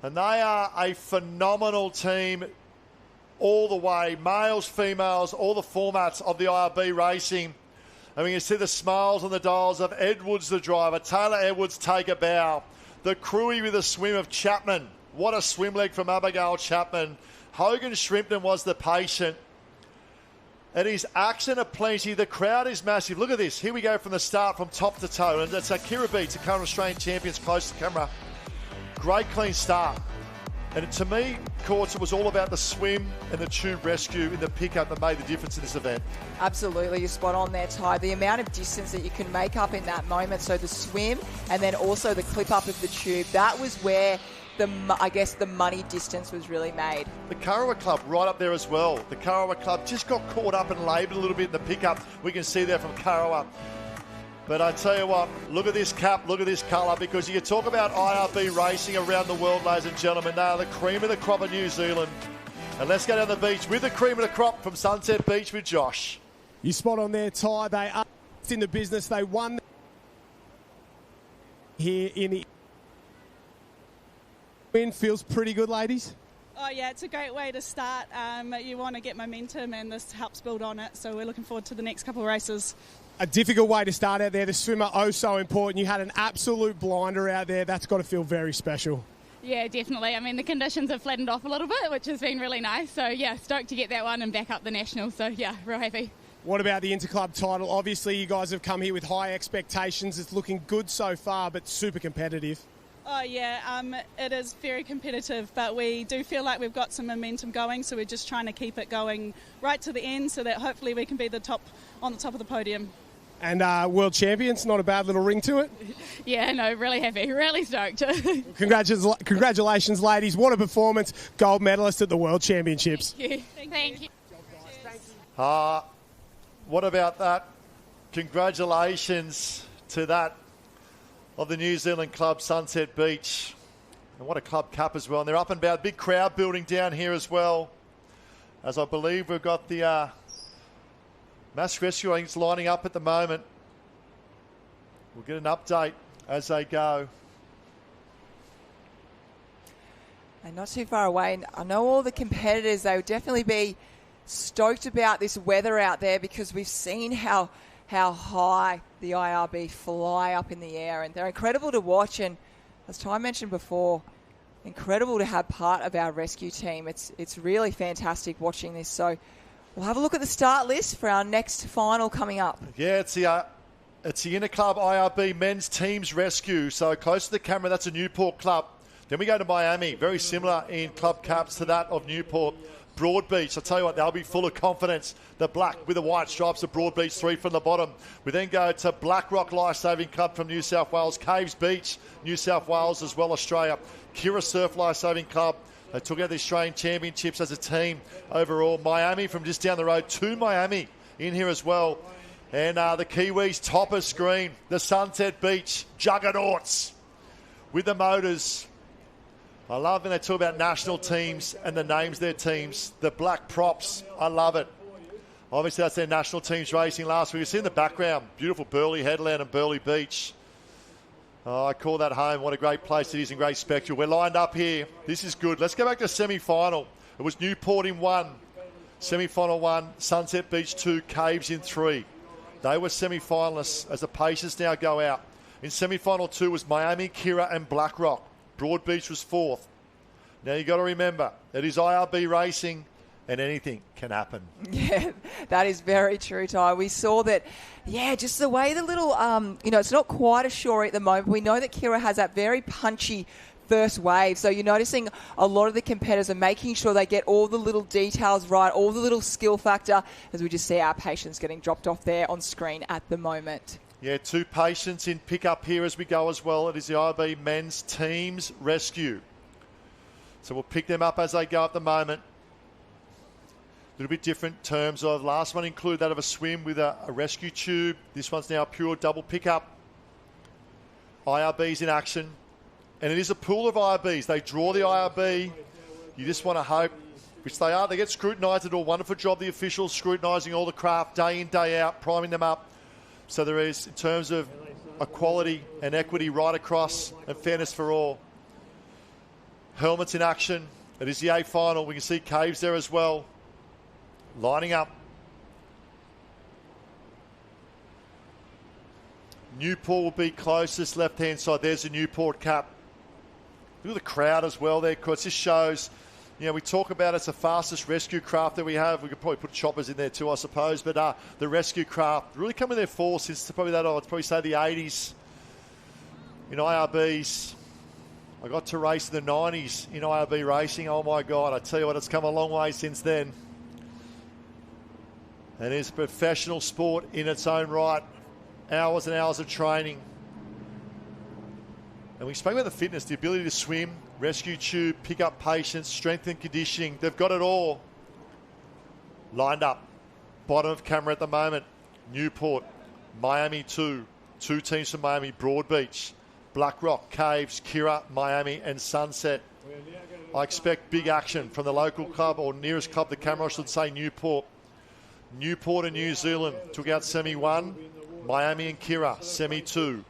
And they are a phenomenal team all the way. Males, females, all the formats of the IRB racing. And we can see the smiles on the dials of Edwards, the driver. Taylor Edwards take a bow. The crewy with a swim of Chapman. What a swim leg from Abigail Chapman. Hogan Shrimpton was the patient. It is action aplenty. The crowd is massive. Look at this. Here we go from the start, from top to toe. And that's Kira Beats, the current Australian champions, close to the camera. Great clean start. And to me, Courts, it was all about the swim and the tube rescue in the pickup that made the difference in this event. Absolutely, you're spot on there, Ty. The amount of distance that you can make up in that moment, so the swim and then also the clip up of the tube, that was where the money distance was really made. The Kurrawa Club right up there as well. The Kurrawa Club just got caught up and laboured a little bit in the pickup. We can see there from Kurrawa. But I tell you what, look at this cap, look at this colour, because you can talk about IRB racing around the world, ladies and gentlemen. They are the cream of the crop of New Zealand. And let's go down the beach with the cream of the crop from Sunset Beach with Josh. You spot on there, Ty. They are in the business. They won here in the win. Feels pretty good, ladies. Oh yeah, it's a great way to start. You want to get momentum and this helps build on it. So we're looking forward to the next couple of races. A difficult way to start out there. The swimmer, oh so important. You had an absolute blinder out there. That's got to feel very special. Yeah, definitely. I mean, the conditions have flattened off a little bit, which has been really nice. So, yeah, stoked to get that one and back up the national. So, yeah, real happy. What about the Interclub title? Obviously, you guys have come here with high expectations. It's looking good so far, but super competitive. Oh, yeah, it is very competitive, but we do feel like we've got some momentum going, so we're just trying to keep it going right to the end so that hopefully we can be on the top of the podium. And world champions, not a bad little ring to it. Yeah, no, really happy, really stoked. Congratulations, ladies. What a performance. Gold medalist at the World Championships. Thank you. Thank you. What about that? Congratulations to that of the New Zealand club, Sunset Beach. And what a club cup as well. And they're up and about. Big crowd building down here as well. As I believe we've got the mass rescue, I think it's lining up at the moment. We'll get an update as they go. And not too far away. And I know all the competitors, they would definitely be stoked about this weather out there because we've seen how high the IRB fly up in the air. And they're incredible to watch. And as Ty mentioned before, incredible to have part of our rescue team. It's really fantastic watching this. So we'll have a look at the start list for our next final coming up. Yeah, it's the Interclub IRB men's teams rescue. So close to the camera, that's a Newport club. Then we go to Miami, very similar in club caps to that of Newport. Broadbeach, I'll tell you what, they'll be full of confidence. The black with the white stripes of Broadbeach, 3 from the bottom. We then go to Blackrock Lifesaving Club from New South Wales. Caves Beach, New South Wales as well, Australia. Kira Surf Lifesaving Club. They took out the Australian Championships as a team overall. Miami from just down the road to Miami in here as well. And the Kiwis top of screen, the Sunset Beach Juggernauts with the motors. I love when they talk about national teams and the names of their teams. The Black Props, I love it. Obviously, that's their national teams racing last week. You see in the background, beautiful Burleigh Headland and Burleigh Beach. Oh, I call that home. What a great place it is and great spectacle. We're lined up here. This is good. Let's go back to semi-final. It was Newport in 1, semi-final 1, Sunset Beach 2, Caves in 3. They were semi-finalists as the Patients now go out. In semi-final 2 was Miami, Kira and Blackrock. Broadbeach was 4th. Now you've got to remember, it is IRB racing and anything can happen. Yeah, that is very true, Ty. We saw that, just the way the little, it's not quite as sure at the moment. We know that Kira has that very punchy first wave. So you're noticing a lot of the competitors are making sure they get all the little details right, all the little skill factor, as we just see our Patients getting dropped off there on screen at the moment. Yeah, 2 Patients in pickup here as we go as well. It is the IRB men's teams rescue. So we'll pick them up as they go at the moment. A little bit different in terms of last one included that of a swim with a rescue tube. This one's now a pure double pickup. IRB's in action. And it is a pool of IRBs. They draw the IRB. You just want to hope which they are. They get scrutinised. They do a wonderful job, the officials, scrutinising all the craft day in, day out, priming them up. So there is, in terms of equality and equity right across and fairness for all. Helmets in action. It is the A final. We can see Caves there as well. Lining up. Newport will be closest, left-hand side. There's the Newport cap. Look at the crowd as well there, because this shows, we talk about it's the fastest rescue craft that we have. We could probably put choppers in there too, I suppose. But the rescue craft really come in their force since probably I'd probably say the 80s. In IRBs, I got to race in the 90s in IRB racing. Oh, my God, I tell you what, it's come a long way since then. And it's a professional sport in its own right. Hours and hours of training. And we spoke about the fitness, the ability to swim, rescue tube, pick up patients, strength and conditioning. They've got it all. Lined up. Bottom of camera at the moment. Newport, Miami 2. 2 teams from Miami, Broadbeach, Blackrock, Caves, Kira, Miami and Sunset. I expect big action from the local club, or nearest club, the camera I should say, Newport. Newport and New Zealand took out Semi 1. Miami and Kira, Semi 2.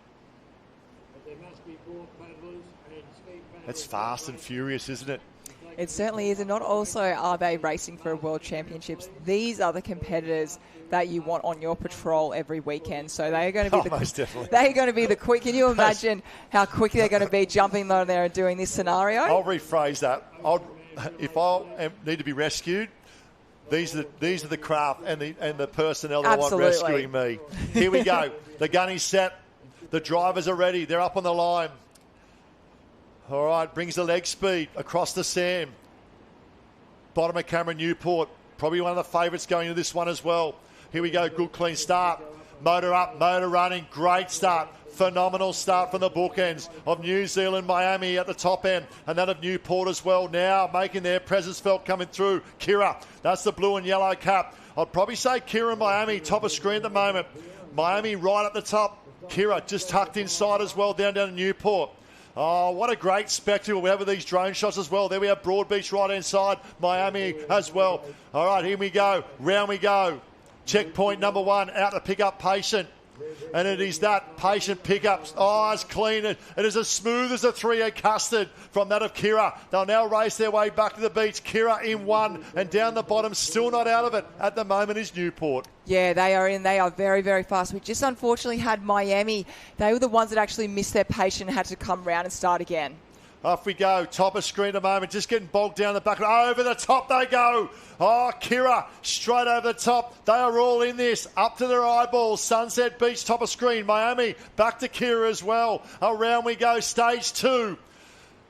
It's fast and furious, isn't it? It certainly is, and not also are they racing for World Championships. These are the competitors that you want on your patrol every weekend. So they are going to be most definitely. They are going to be the quick. Can you imagine how quick they're going to be jumping on there and doing this scenario? I'll rephrase that. If I need to be rescued, these are the craft and the personnel that want rescuing me. Here we go. The gunny's set. The drivers are ready. They're up on the line. All right, brings the leg speed across the Sam. Bottom of camera, Newport. Probably one of the favourites going into this one as well. Here we go, good clean start. Motor up, motor running, great start. Phenomenal start from the bookends of New Zealand, Miami at the top end, and that of Newport as well. Now making their presence felt coming through. Kira, that's the blue and yellow cap. I'd probably say Kira and Miami, top of screen at the moment. Miami right at the top. Kira just tucked inside as well, down to Newport. Oh, what a great spectacle we have with these drone shots as well. There we have Broadbeach right inside, Miami as well. All right, here we go. Round we go. Checkpoint number 1, out to pick up patient. And it is that patient pickups. Oh, it's clean. It is as smooth as a 3-egg custard from that of Kira. They'll now race their way back to the beach. Kira in 1 and down the bottom, still not out of it at the moment, is Newport. Yeah, they are in. They are very, very fast. We just unfortunately had Miami. They were the ones that actually missed their patient and had to come round and start again. Off we go. Top of screen at the moment. Just getting bogged down the back. Over the top they go. Oh, Kira, straight over the top. They are all in this. Up to their eyeballs. Sunset Beach, top of screen. Miami, back to Kira as well. Around we go. Stage 2.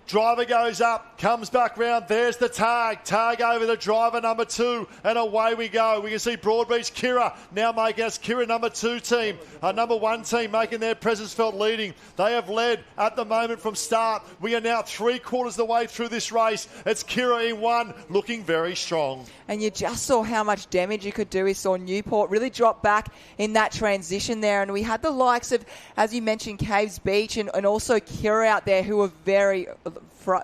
Driver goes up, comes back round. There's the tag. Tag over the driver, number 2. And away we go. We can see Broadbeach, Kira now making us Kira number 2 team. Number 1 team making their presence felt leading. They have led at the moment from start. We are now 3/4 of the way through this race. It's Kira in 1, looking very strong. And you just saw how much damage you could do. We saw Newport really drop back in that transition there. And we had the likes of, as you mentioned, Caves Beach and also Kira out there who were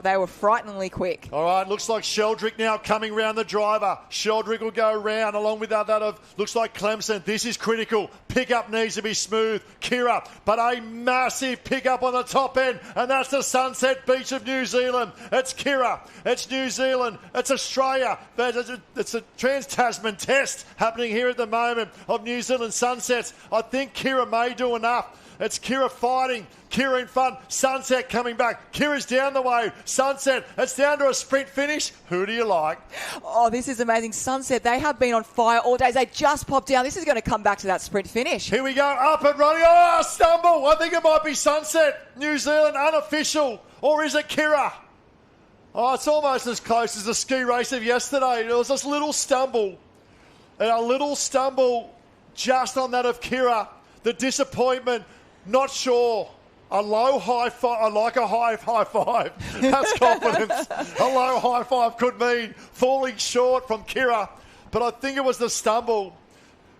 they were frighteningly quick. All right, looks like Sheldrick now coming round the driver. Sheldrick will go round along with that of, looks like Clemson. This is critical. Pickup needs to be smooth. Kira, but a massive pickup on the top end, and that's the Sunset Beach of New Zealand. It's Kira. It's New Zealand. It's Australia. It's a Trans-Tasman test happening here at the moment of New Zealand sunsets. I think Kira may do enough. It's Kira fighting. Kira in front. Sunset coming back. Kira's down the way. Sunset. It's down to a sprint finish. Who do you like? Oh, this is amazing. Sunset, they have been on fire all day. They just popped down. This is going to come back to that sprint finish. Here we go. Up and running. Oh, stumble. I think it might be Sunset. New Zealand unofficial. Or is it Kira? Oh, it's almost as close as the ski race of yesterday. There was this little stumble. And a little stumble just on that of Kira. The disappointment. Not sure. A low high five. I like a high five. That's confidence. A low high five could mean falling short from Kira. But I think it was the stumble.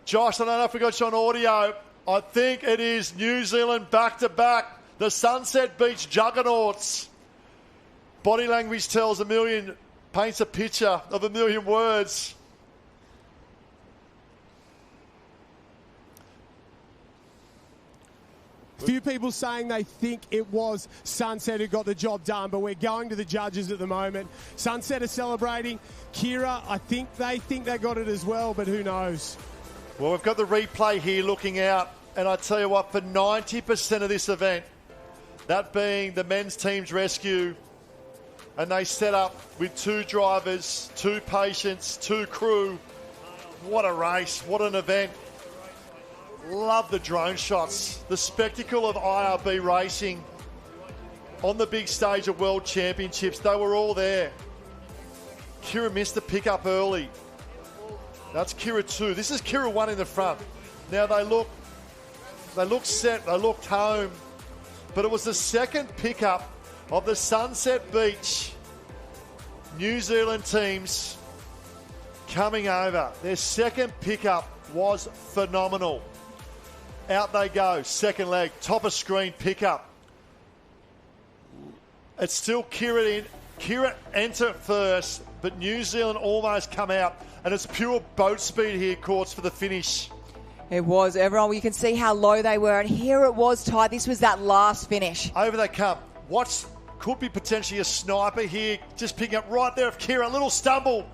Josh, I don't know if we got you on audio. I think it is New Zealand back to back. The Sunset Beach juggernauts. Body language tells a million paints a picture of a million words. Few people saying they think it was Sunset who got the job done, but we're going to the judges at the moment. Sunset are celebrating. Kira, I think they got it as well, but who knows? Well, we've got the replay here looking out, and I tell you what, for 90% of this event, that being the men's team's rescue, and they set up with 2 drivers, 2 patients, 2 crew. What a race, what an event. Love the drone shots. The spectacle of IRB racing on the big stage of World Championships. They were all there. Kira missed the pickup early. That's Kira 2. This is Kira 1 in the front. Now they look set, they looked home. But it was the second pickup of the Sunset Beach New Zealand teams coming over. Their second pickup was phenomenal. Out they go, second leg, top of screen pickup. It's still Kira in. Kira enter first, but New Zealand almost come out, and it's pure boat speed here, Courts, for the finish. It was, everyone. You can see how low they were, and here it was tight. This was that last finish. Over they come. What could be potentially a sniper here, just picking up right there of Kira. A little stumble,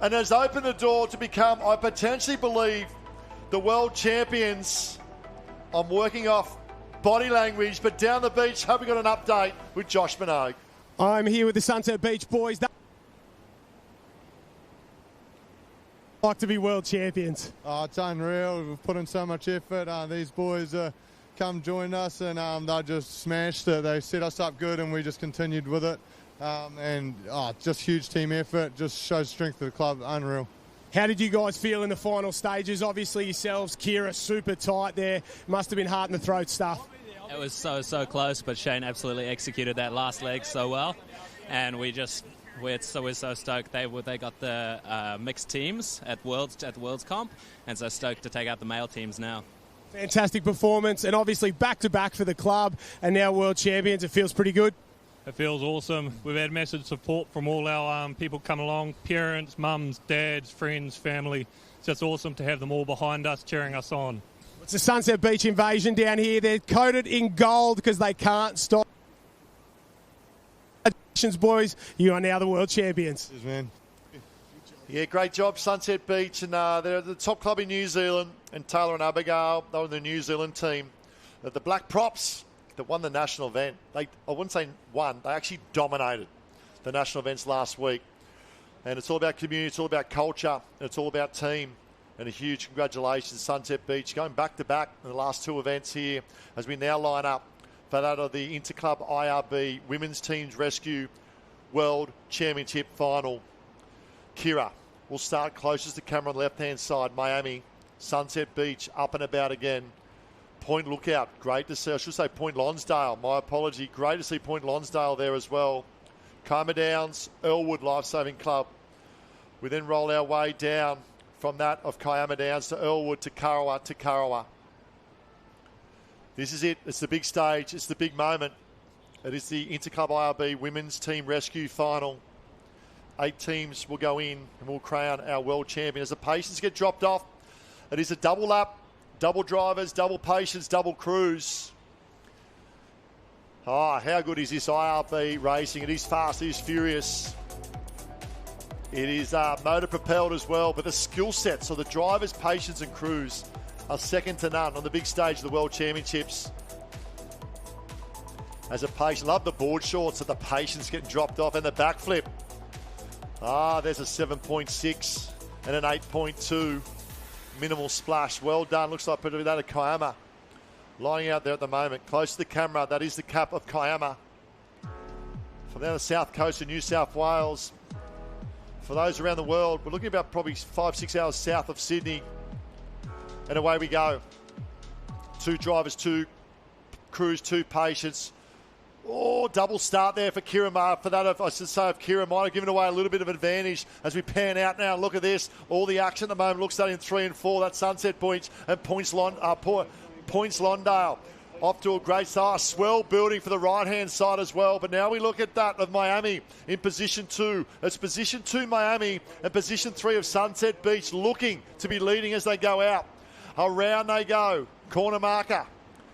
and has opened the door to become, I potentially believe, the world champions. I'm working off body language, but down the beach, hope we got an update with Josh Minogue. I'm here with the Sunset Beach boys. Like to be world champions. Oh, it's unreal. We've put in so much effort. These boys come join us, and they just smashed it. They set us up good, and we just continued with it. Just huge team effort. Just shows strength of the club. Unreal. How did you guys feel in the final stages? Obviously yourselves, Kira, super tight there. Must have been heart in the throat stuff. It was so close, but Shane absolutely executed that last leg so well. And we're so stoked. They got the mixed teams at the Worlds Comp, and so stoked to take out the male teams now. Fantastic performance, and obviously back-to-back for the club, and now world champions. It feels pretty good. It feels awesome. We've had massive support from all our people coming along, parents, mums, dads, friends, family. It's just awesome to have them all behind us, cheering us on. It's the Sunset Beach invasion down here. They're coated in gold because they can't stop. Congratulations, boys. You are now the world champions. Cheers, man. Yeah, great job, Sunset Beach. And they're the top club in New Zealand. And Taylor and Abigail, they were the New Zealand team. The Black Props that won the national event. I wouldn't say won, they actually dominated the national events last week. And it's all about community, it's all about culture, and it's all about team. And a huge congratulations, Sunset Beach, going back-to-back in the last 2 events here as we now line up for that of the Interclub IRB Women's Teams Rescue World Championship Final. Kira will start closest to camera on the left-hand side, Miami. Sunset Beach up and about again. Point Lookout, great to see. I should say Point Lonsdale, my apology. Great to see Point Lonsdale there as well. Kiama Downs, Elwood Lifesaving Club. We then roll our way down from that of Kiama Downs to Elwood to Karawa. This is it. It's the big stage. It's the big moment. It is the Interclub IRB Women's Team Rescue Final. 8 teams will go in and will crown our world champion. As the patients get dropped off, it is a double up. Double drivers, double patients, double crews. Oh, how good is this IRB racing? It is fast, it is furious. It is motor propelled as well, but the skill sets of the drivers, patients and crews are second to none on the big stage of the World Championships. As a patient, love the board shorts of the patients getting dropped off and the backflip. There's a 7.6 and an 8.2. Minimal splash. Well done. Looks like probably that of Kiama. Lying out there at the moment. Close to the camera. That is the cap of Kiama. From down the south coast of New South Wales. For those around the world, we're looking about probably 5-6 hours south of Sydney. And away we go. 2 drivers, 2 crews, 2 patients. Oh, double start there for Kira. For that, I should say, if Kira might have given away a little bit of advantage as we pan out now. Look at this. All the action at the moment looks like in 3 and 4. That's Sunset Beach and Points Londale. off to a great start. Swell building for the right-hand side as well. But now we look at that of Miami in position 2. It's position 2 Miami and position 3 of Sunset Beach looking to be leading as they go out. Around they go. Corner marker.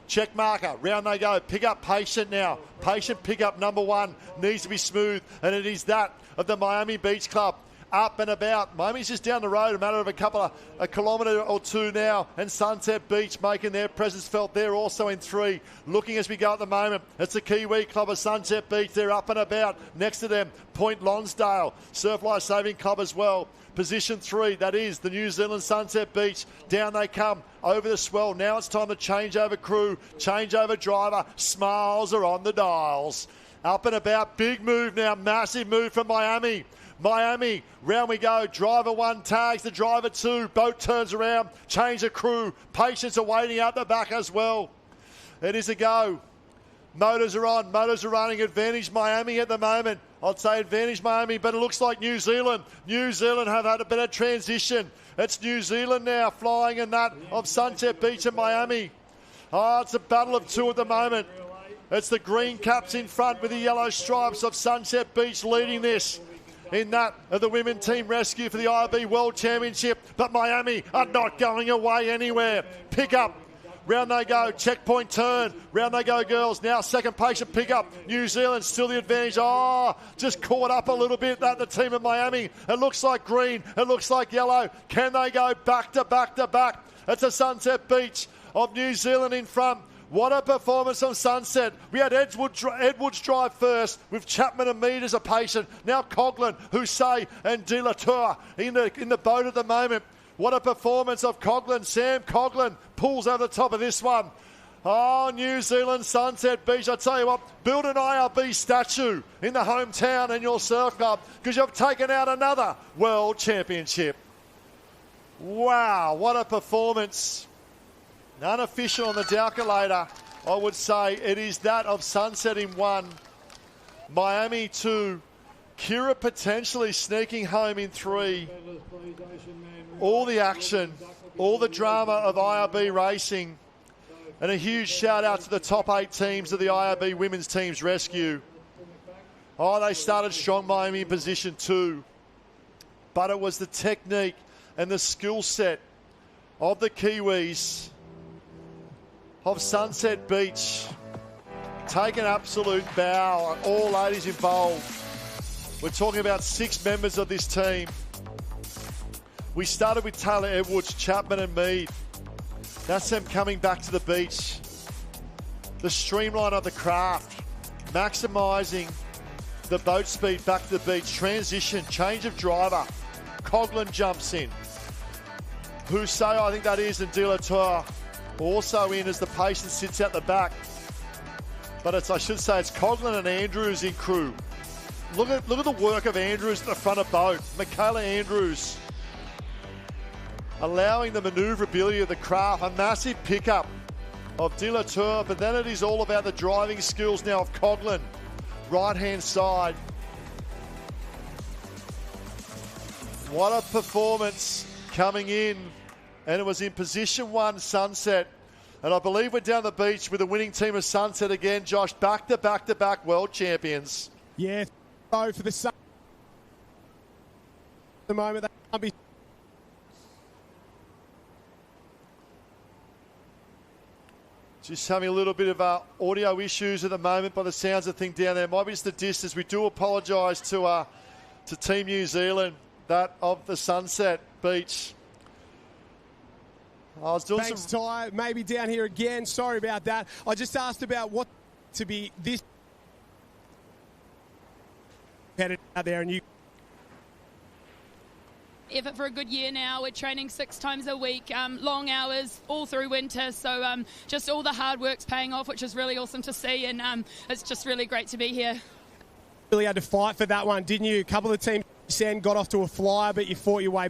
Check marker. Round they go. Pick up Patient now. Patient pick up number 1. Needs to be smooth. And it is that of the Miami Beach Club. Up and about. Miami's just down the road, a matter of a kilometre or 2 now, and Sunset Beach making their presence felt. They're also in 3. Looking as we go at the moment, it's the Kiwi Club of Sunset Beach. They're up and about. Next to them, Point Lonsdale, Surf Lifesaving Club as well. Position 3, that is the New Zealand Sunset Beach. Down they come, over the swell. Now it's time to change over crew, change over driver. Smiles are on the dials. Up and about, big move now, massive move from Miami. Miami, round we go. Driver 1 tags the driver 2. Boat turns around. Change of crew. Patients are waiting out the back as well. It is a go. Motors are on. Motors are running. Advantage Miami at the moment. I'd say advantage Miami, but it looks like New Zealand. New Zealand have had a better transition. It's New Zealand now flying in that of Sunset Beach and Miami. Oh, it's a battle of 2 at the moment. It's the green caps in front with the yellow stripes of Sunset Beach leading this. In that of the women team rescue for the IRB World Championship. But Miami are not going away anywhere. Pick up. Round they go. Checkpoint turn. Round they go, girls. Now second patient pick up. New Zealand still the advantage. Oh, just caught up a little bit. That the team of Miami. It looks like green. It looks like yellow. Can they go back to back to back? It's a Sunset Beach of New Zealand in front. What a performance on Sunset. We had Edwards drive first with Chapman and Mead as a patient. Now Coughlin, Hussein and De La Tour in the boat at the moment. What a performance of Coughlin. Sam Coughlin pulls over the top of this one. Oh, New Zealand Sunset Beach. I tell you what, build an IRB statue in the hometown in your surf club because you've taken out another World Championship. Wow, what a performance. Unofficial on the calculator, I would say it is that of Sunset in 1, Miami 2, Kira potentially sneaking home in 3. All the action, all the drama of IRB racing, and a huge shout out to the top 8 teams of the IRB women's team's rescue. Oh, they started strong, Miami in position 2, but it was the technique and the skill set of the Kiwis of Sunset Beach. Take an absolute bow. All ladies involved. We're talking about 6 members of this team. We started with Taylor Edwards, Chapman and Mead. That's them coming back to the beach. The streamline of the craft. Maximising the boat speed back to the beach. Transition, change of driver. Coughlin jumps in. Hussein, I think that is, and De La Tour also in as the patient sits out the back. But I should say it's Coughlin and Andrews in crew. Look at the work of Andrews at the front of boat. Michaela Andrews allowing the manoeuvrability of the craft. A massive pickup of De La Tour, but then it is all about the driving skills now of Coughlin. Right-hand side. What a performance coming in. And it was in position 1, Sunset. And I believe we're down the beach with the winning team of Sunset again, Josh. Back to back to back world champions. Yeah, so for the Sun at the moment, they can't be. Just having a little bit of audio issues at the moment by the sounds of things down there. Might be just the distance. We do apologise to Team New Zealand, that of the Sunset Beach. I was doing Thanks, Ty. Maybe down here again. Sorry about that. I just asked about what to be this out there, and you. Effort for a good year now. We're training 6 times a week, long hours all through winter. So just all the hard work's paying off, which is really awesome to see, and it's just really great to be here. Really had to fight for that one, didn't you? A couple of the teams got off to a flyer, but you fought your way.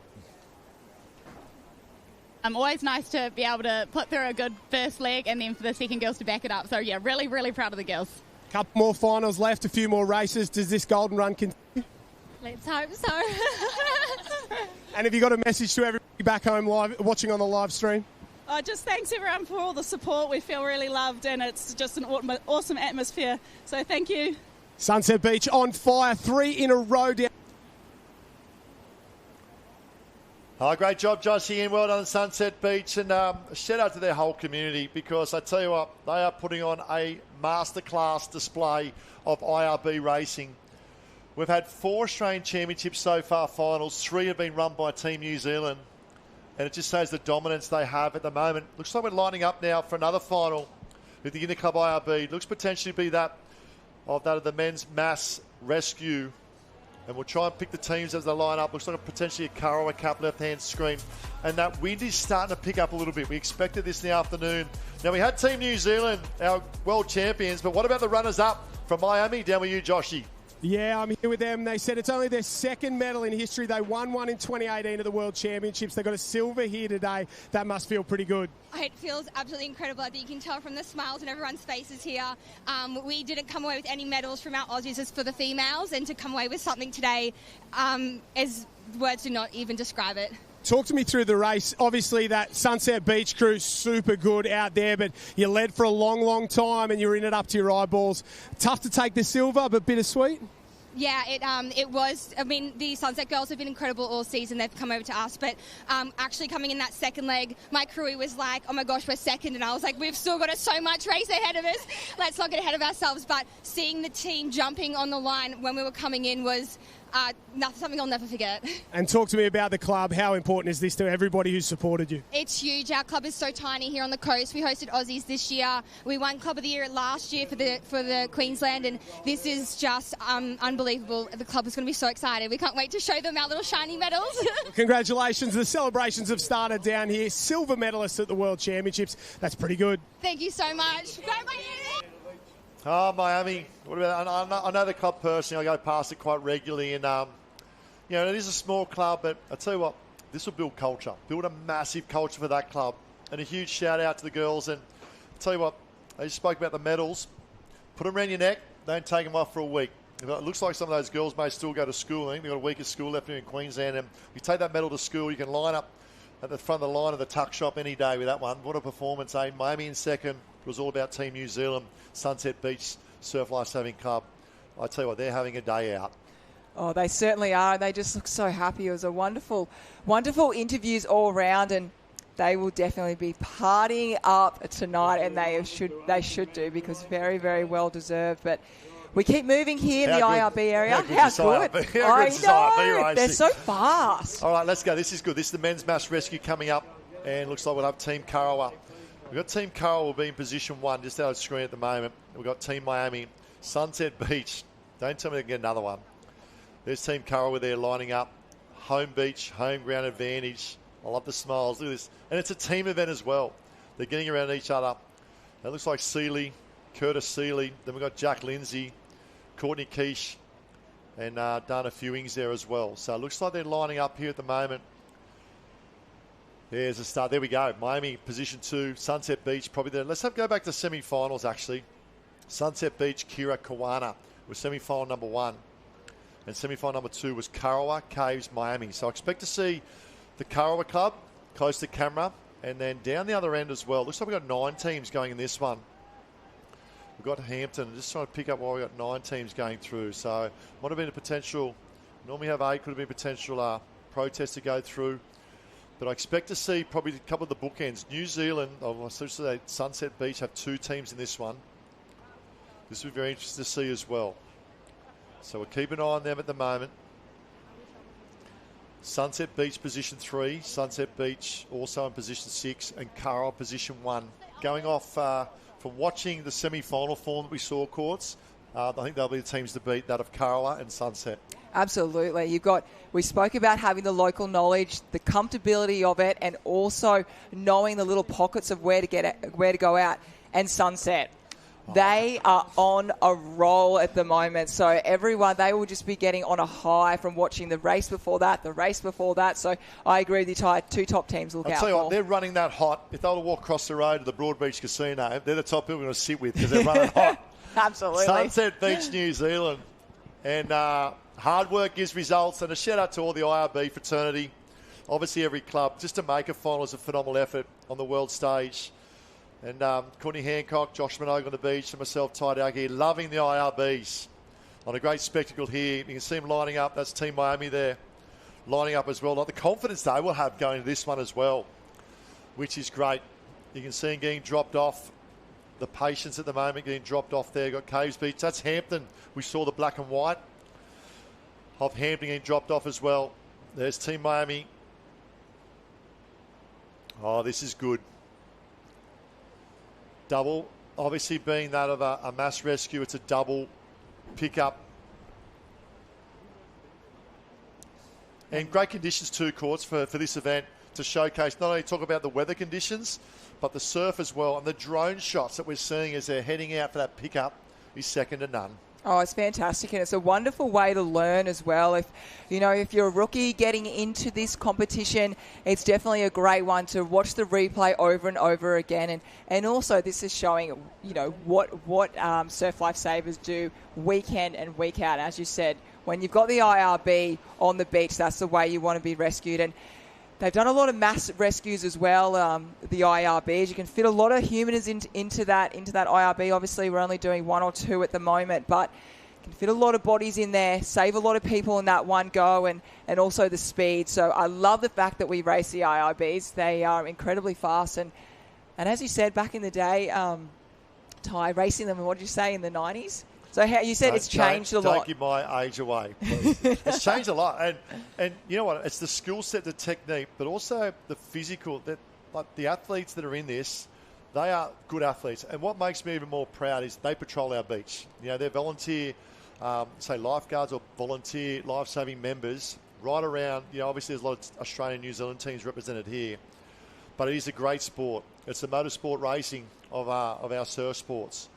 Always nice to be able to put through a good first leg and then for the second girls to back it up. So, yeah, really, really proud of the girls. Couple more finals left, a few more races. Does this golden run continue? Let's hope so. And have you got a message to everybody back home live watching on the live stream? Just thanks everyone for all the support. We feel really loved and it's just an awesome atmosphere. So thank you. Sunset Beach on fire, 3 in a row down. Great job, Joshy, and well done, Sunset Beach. And shout out to their whole community, because I tell you what, they are putting on a masterclass display of IRB racing. We've had 4 Australian Championships so far, finals. 3 have been run by Team New Zealand. And it just shows the dominance they have at the moment. Looks like we're lining up now for another final with the Interclub IRB. Looks potentially to be that of the men's mass rescue. And we'll try and pick the teams as they line up. Looks like potentially a Karawa Cup left-hand screen. And that wind is starting to pick up a little bit. We expected this in the afternoon. Now, we had Team New Zealand, our world champions, but what about the runners-up from Miami? Down with you, Joshy. Yeah, I'm here with them. They said it's only their second medal in history. They won one in 2018 at the World Championships. They got a silver here today. That must feel pretty good. It feels absolutely incredible. I think you can tell from the smiles on everyone's faces here. We didn't come away with any medals from our Aussies as for the females, and to come away with something today, as words do not even describe it. Talk to me through the race. Obviously, that Sunset Beach crew, super good out there, but you led for a long, long time and you were in it up to your eyeballs. Tough to take the silver, but bittersweet. Yeah, it was. I mean, the Sunset girls have been incredible all season. They've come over to us, but actually coming in that second leg, my crew was like, oh my gosh, we're second. And I was like, we've still got so much race ahead of us. Let's not get ahead of ourselves. But seeing the team jumping on the line when we were coming in was something I'll never forget. And talk to me about the club. How important is this to everybody who's supported you? It's huge. Our club is so tiny here on the coast. We hosted Aussies this year. We won Club of the Year last year for the Queensland, and this is just unbelievable. The club is going to be so excited. We can't wait to show them our little shiny medals. Congratulations. The celebrations have started down here. Silver medalists at the World Championships. That's pretty good. Thank you so much. Go Miami! Miami. What about? I know the club personally. I go past it quite regularly, and it is a small club, but I tell you what, this will build culture, build a massive culture for that club, and a huge shout out to the girls. And I tell you what, they just spoke about the medals. Put them around your neck. Don't take them off for a week. It looks like some of those girls may still go to school. I think they've got a week of school left here in Queensland, and you take that medal to school, you can line up at the front of the line of the tuck shop any day with that one. What a performance, eh? Miami in second. It was all about Team New Zealand, Sunset Beach Surf Lifesaving Club. I tell you what, they're having a day out. Oh, they certainly are. They just look so happy. It was a wonderful, wonderful interviews all around, and they will definitely be partying up tonight, and they should do, because very, very well deserved. But we keep moving here in the IRB area. How good. I know. They're so fast. All right, let's go. This is good. This is the men's mass rescue coming up, and looks like we'll have Team Karawa. We've got Team Karawa will be in position 1, just out of the screen at the moment. We've got Team Miami, Sunset Beach. Don't tell me they can get another one. There's Team Karawa there lining up. Home beach, home ground advantage. I love the smiles. Look at this. And it's a team event as well. They're getting around each other. It looks like Seeley, Curtis Seeley. Then we've got Jack Lindsay, Courtney Quiche, and Dana Fewings there as well. So it looks like they're lining up here at the moment. There's a start. There we go. Miami, position 2. Sunset Beach, probably there. Let's go back to semi-finals, actually. Sunset Beach, Kira Kawana was semi-final number 1. And semi-final number 2 was Karawa, Caves, Miami. So I expect to see the Karawa Club close to camera. And then down the other end as well. Looks like we've got 9 teams going in this one. We've got Hampton. Just trying to pick up why we've got 9 teams going through. So might have been a potential, normally have 8, could have been potential protest to go through. But I expect to see probably a couple of the bookends. New Zealand, especially Sunset Beach, have 2 teams in this one. This will be very interesting to see as well. So we'll keep an eye on them at the moment. Sunset Beach position 3, Sunset Beach also in position 6, and Karawa position 1. Going off from watching the semi-final form that we saw, Courts, I think they'll be the teams to beat, that of Karawa and Sunset. Absolutely. We spoke about having the local knowledge, the comfortability of it, and also knowing the little pockets of where to go out. And Sunset, they are on a roll at the moment. So everyone, they will just be getting on a high from watching the race before that, the race before that. So I agree with you, 2 top teams to look out for. I'll tell you what, they're running that hot. If they were to walk across the road to the Broadbeach Casino, they're the top people we're going to sit with because they're running hot. Absolutely. Sunset Beach, New Zealand. And hard work gives results. And a shout out to all the IRB fraternity. obviously every club, just to make a final is a phenomenal effort on the world stage. And Courtney Hancock, Josh Minogue on the beach, and myself, Ty Dowg here, loving the IRBs on a great spectacle here. You can see them lining up. That's Team Miami there, lining up as well. Like the confidence they will have going to this one as well, which is great. You can see them getting dropped off. The patience at the moment getting dropped off there. Got Caves Beach. That's Hampton. We saw the black and white of Hampton getting dropped off as well. There's Team Miami. Oh, this is good. Double, obviously being that of a mass rescue, it's a double pickup. And great conditions too, Courts, for this event to showcase, not only talk about the weather conditions, but the surf as well. And the drone shots that we're seeing as they're heading out for that pickup is second to none. Oh, it's fantastic, and it's a wonderful way to learn as well. If you're a rookie getting into this competition, it's definitely a great one to watch the replay over and over again. And also, this is showing, what Surf Lifesavers do week in and week out. As you said, when you've got the IRB on the beach, that's the way you want to be rescued. And they've done a lot of mass rescues as well, the IRBs. You can fit a lot of humans into that IRB. Obviously, we're only doing 1 or 2 at the moment, but you can fit a lot of bodies in there, save a lot of people in that one go, and also the speed. So I love the fact that we race the IRBs. They are incredibly fast. And as you said, back in the day, Ty, racing them, what did you say, in the 90s? So you said it's changed a lot. Don't give my age away, please. It's changed a lot. And you know what? It's the skill set, the technique, but also the physical. Like the athletes that are in this, they are good athletes. And what makes me even more proud is they patrol our beach. They're volunteer, say lifeguards or volunteer life-saving members right around. Obviously there's a lot of Australian, New Zealand teams represented here. But it is a great sport. It's the motorsport racing of our surf sports.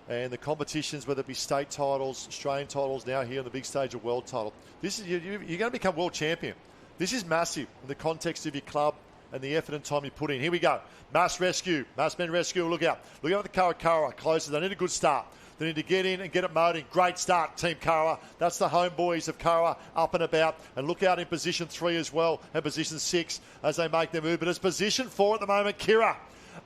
And the competitions, whether it be state titles, Australian titles, now here on the big stage, a world title. You're going to become world champion. This is massive in the context of your club and the effort and time you put in. Here we go. Mass rescue. Mass men rescue. Look out. Look out with the Curra closes. They need a good start. They need to get in and get it mowed in. Great start, Team Curra. That's the homeboys of Curra up and about. And look out in position 3 as well and position 6 as they make their move. But it's position 4 at the moment, Kira.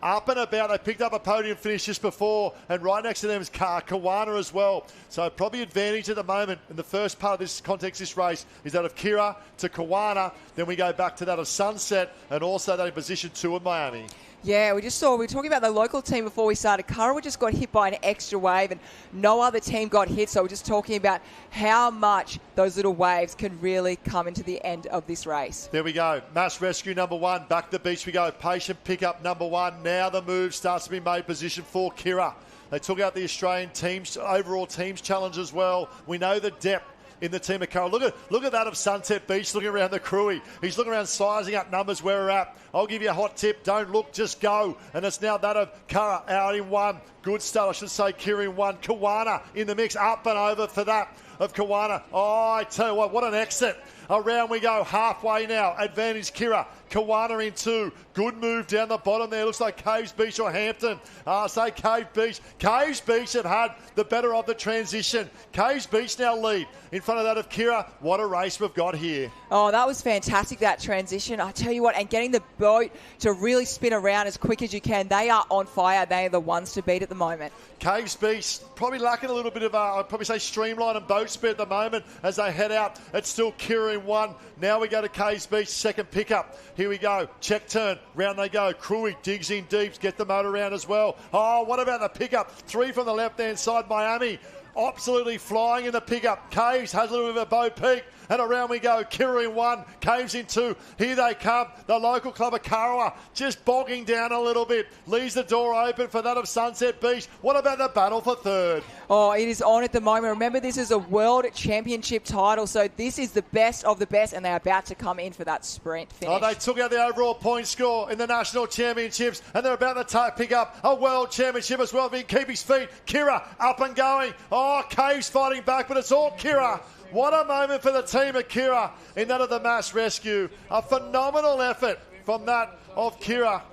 Up and about. They picked up a podium finish just before, and right next to them is Kawana as well. So probably advantage at the moment in the first part of this context, this race, is that of Kira to Kawana. Then we go back to that of Sunset, and also that in position 2 of Miami. Yeah, we were talking about the local team before we started. Curra just got hit by an extra wave and no other team got hit. So we're just talking about how much those little waves can really come into the end of this race. There we go. Mass rescue number 1. Back to the beach we go. Patient pickup number 1. Now the move starts to be made. Position 4, Kira. They took out the Australian teams, overall teams challenge as well. We know the depth in the team of Curra. Look at that of Sunset Beach looking around the crewy. He's looking around sizing up numbers where we're at. I'll give you a hot tip. Don't look, just go. And it's now that of Curra out in 1. Good start, I should say. Kira in 1. Kawana in the mix. Up and over for that of Kawana. Oh, I tell you what an exit. Around we go. Halfway now. Advantage Kira. Kawana in 2. Good move down the bottom there. Looks like Caves Beach or Hampton. Say Cave Beach. Caves Beach have had the better of the transition. Caves Beach now lead in front of that of Kira. What a race we've got here. Oh, that was fantastic, that transition. I tell you what, and getting the boat to really spin around as quick as you can. They are on fire. They are the ones to beat at the moment. Caves Beach probably lacking a little bit of, I'd probably say, streamline and boat speed at the moment as they head out. It's still Kira in 1. Now we go to Caves Beach, second pickup. Here we go. Check turn. Round they go. Crewy digs in deep. Get the motor around as well. Oh, what about the pickup? 3 from the left-hand side, Miami. Absolutely flying in the pickup. Caves has a little bit of a bow peak. And around we go. Kira in 1. Caves in 2. Here they come. The local club of Karawa just bogging down a little bit. Leaves the door open for that of Sunset Beach. What about the battle for 3rd? Oh, it is on at the moment. Remember, this is a world championship title. So this is the best of the best. And they're about to come in for that sprint finish. Oh, they took out the overall point score in the national championships. And they're about to pick up a world championship as well. If he can keep his feet. Kira up and going. Oh, Caves fighting back. But it's all Kira. What a moment for the team of Kira in that of the mass rescue. A phenomenal effort from that of Kira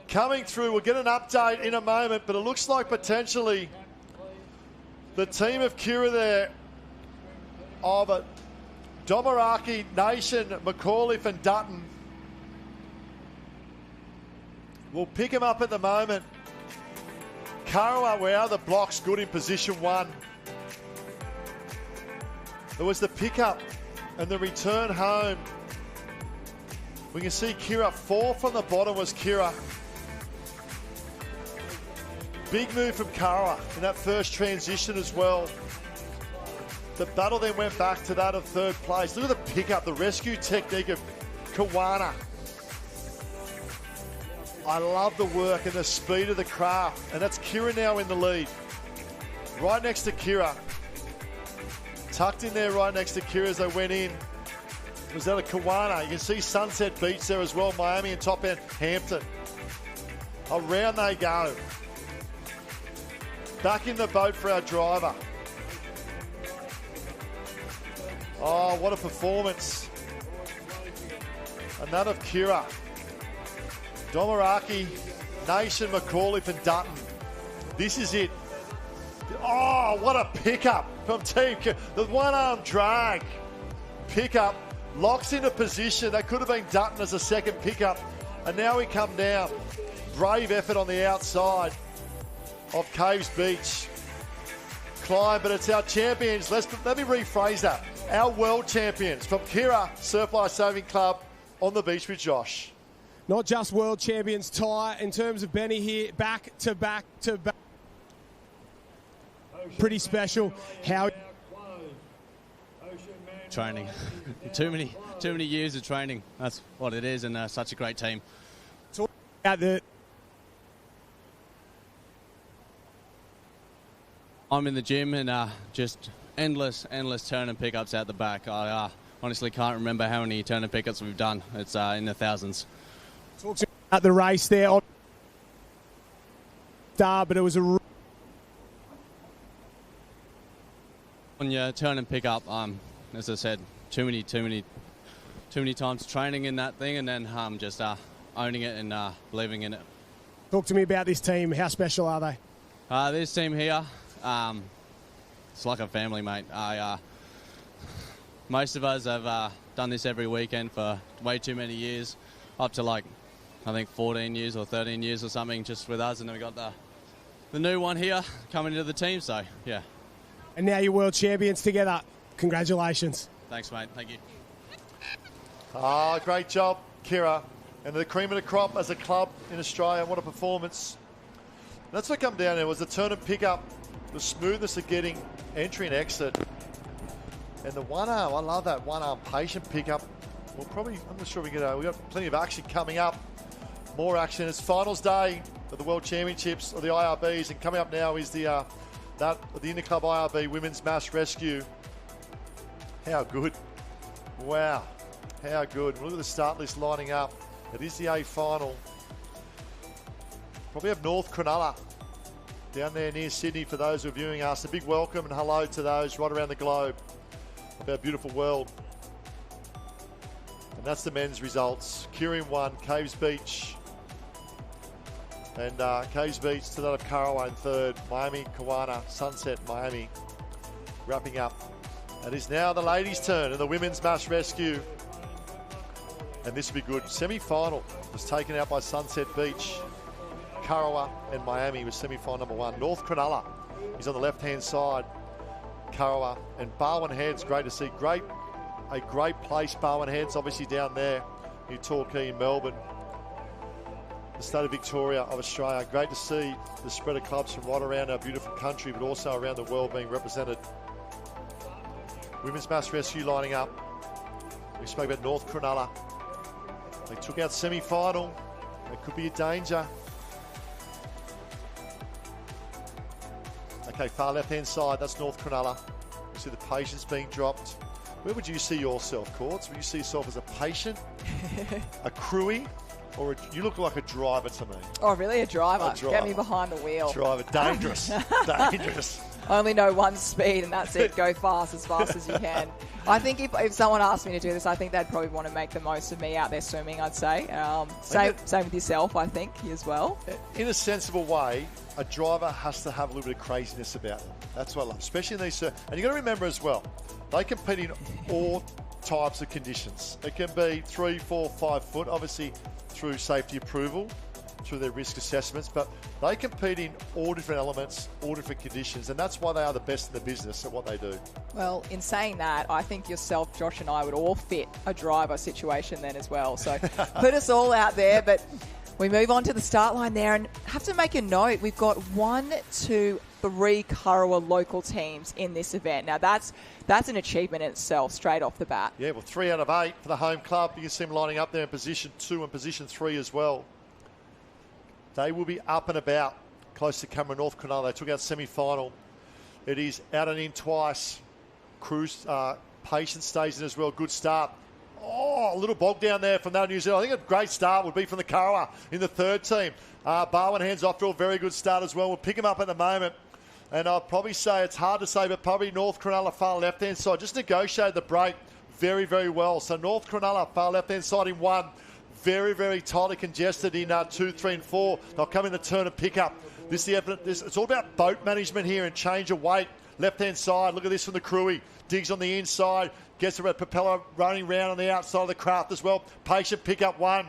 coming through. We'll get an update in a moment, but it looks like potentially the team of Kira there of Domaraki, Nation, McAuliffe and Dutton will pick him up at the moment. Karawa, wow, the block's good in position 1. There was the pickup and the return home. We can see Kira, 4 from the bottom was Kira. Big move from Karawa in that first transition as well. The battle then went back to that of 3rd place. Look at the pickup, the rescue technique of Kawana. I love the work and the speed of the craft. And that's Kira now in the lead. Right next to Kira. Tucked in there right next to Kira as they went in. Was that a Kawana? You can see Sunset Beach there as well. Miami and top end Hampton. Around they go. Back in the boat for our driver. Oh, what a performance. And that of Kira. Domaraki, Nation, McAuliffe and Dutton. This is it. Oh, what a pickup from Team Kira. The one-arm drag. Pickup. Locks into position. That could have been Dutton as a second pickup. And now we come down. Brave effort on the outside of Caves Beach. Climb, but it's our champions. Let me rephrase that. Our world champions from Kira Surf Lifesaving Club on the beach with Josh. Not just world champions, Ty, in terms of Benny here, back to back to back. Pretty special. How Training. too many years of training. That's what it is, and such a great team. Talk about the. I'm in the gym and just endless turn and pickups out the back. I honestly can't remember how many turn and pickups we've done. It's in the thousands. Talk about the race there on star, but it was a. On your turn and pick up, as I said, too many times training in that thing, and then just owning it and believing in it. Talk to me about this team. How special are they? This team here, it's like a family, mate. Most of us have done this every weekend for way too many years, up to I think 14 years or 13 years or something just with us, and then we got the new one here coming into the team, so yeah. And now you're world champions together. Congratulations. Thanks, mate. Thank you. Great job, Kira. And the cream of the crop as a club in Australia. What a performance. And that's what come down there was the turn and pick up, the smoothness of getting entry and exit. And the one arm, I love that one arm patient pickup. We'll probably, I'm not sure we've got plenty of action coming up. More action. It's finals day of the World Championships of the IRBs. And coming up now is the Interclub IRB Women's Mass Rescue. How good. Wow. How good. Look at the start list lining up. It is the A final. Probably have North Cronulla down there near Sydney for those who are viewing us. A big welcome and hello to those right around the globe of our beautiful world. And that's the men's results. Kirin 1, Caves Beach. And Caves Beach to that of Karawa in 3rd. Miami, Kawana, Sunset, Miami. Wrapping up. It is now the ladies' turn in the Women's Mass Rescue. And this will be good. Semi-final was taken out by Sunset Beach. Karawa and Miami was semi-final number 1. North Cronulla is on the left-hand side. Karawa and Barwon Heads, great to see. A great place, Barwon Heads, obviously down there near Torquay in Melbourne. The state of Victoria of Australia. Great to see the spread of clubs from right around our beautiful country, but also around the world being represented. Women's Mass Rescue lining up. We spoke about North Cronulla. They took out semi-final. It could be a danger. Okay, far left-hand side, that's North Cronulla. You see the patients being dropped. Where would you see yourself, Courts? Would you see yourself as a patient, a crewie, or you look like a driver to me? Oh, really? A driver? Get me behind the wheel. Driver, dangerous, dangerous. I only know one speed, and that's it. Go fast as you can. I think if someone asked me to do this, I think they'd probably want to make the most of me out there swimming, I'd say. Same with yourself, I think, as well. In a sensible way, a driver has to have a little bit of craziness about them. That's what I love, especially in these. And you've got to remember as well, they compete in all types of conditions. It can be 3, 4, 5 foot, obviously through safety approval, through their risk assessments, but they compete in all different elements, all different conditions, and that's why they are the best in the business at what they do. Well, in saying that, I think yourself, Josh, and I would all fit a driver situation then as well. So put us all out there, but we move on to the start line there and have to make a note. We've got 1, 2, 3 Kurrawa local teams in this event. Now, that's an achievement in itself, straight off the bat. Yeah, well, 3 out of 8 for the home club. You can see them lining up there in position 2 and position 3 as well. They will be up and about close to Camera North Cronulla. They took out semi-final. It is out and in twice. Cruise, Patience stays in as well. Good start. Oh, a little bog down there from that New Zealand. I think a great start would be from the Kurrawa in the third team. Barwin hands off to a very good start as well. We'll pick him up at the moment. And I'll probably say, it's hard to say, but probably North Cronulla far left-hand side. Just negotiated the break very, very well. So North Cronulla far left-hand side in 1. Very, very tightly congested in 2, 3 and 4. They'll come in the turn and pick up. It's all about boat management here and change of weight. Left-hand side, look at this from the Crewy. Digs on the inside, gets the propeller running round on the outside of the craft as well. Patient pick up 1.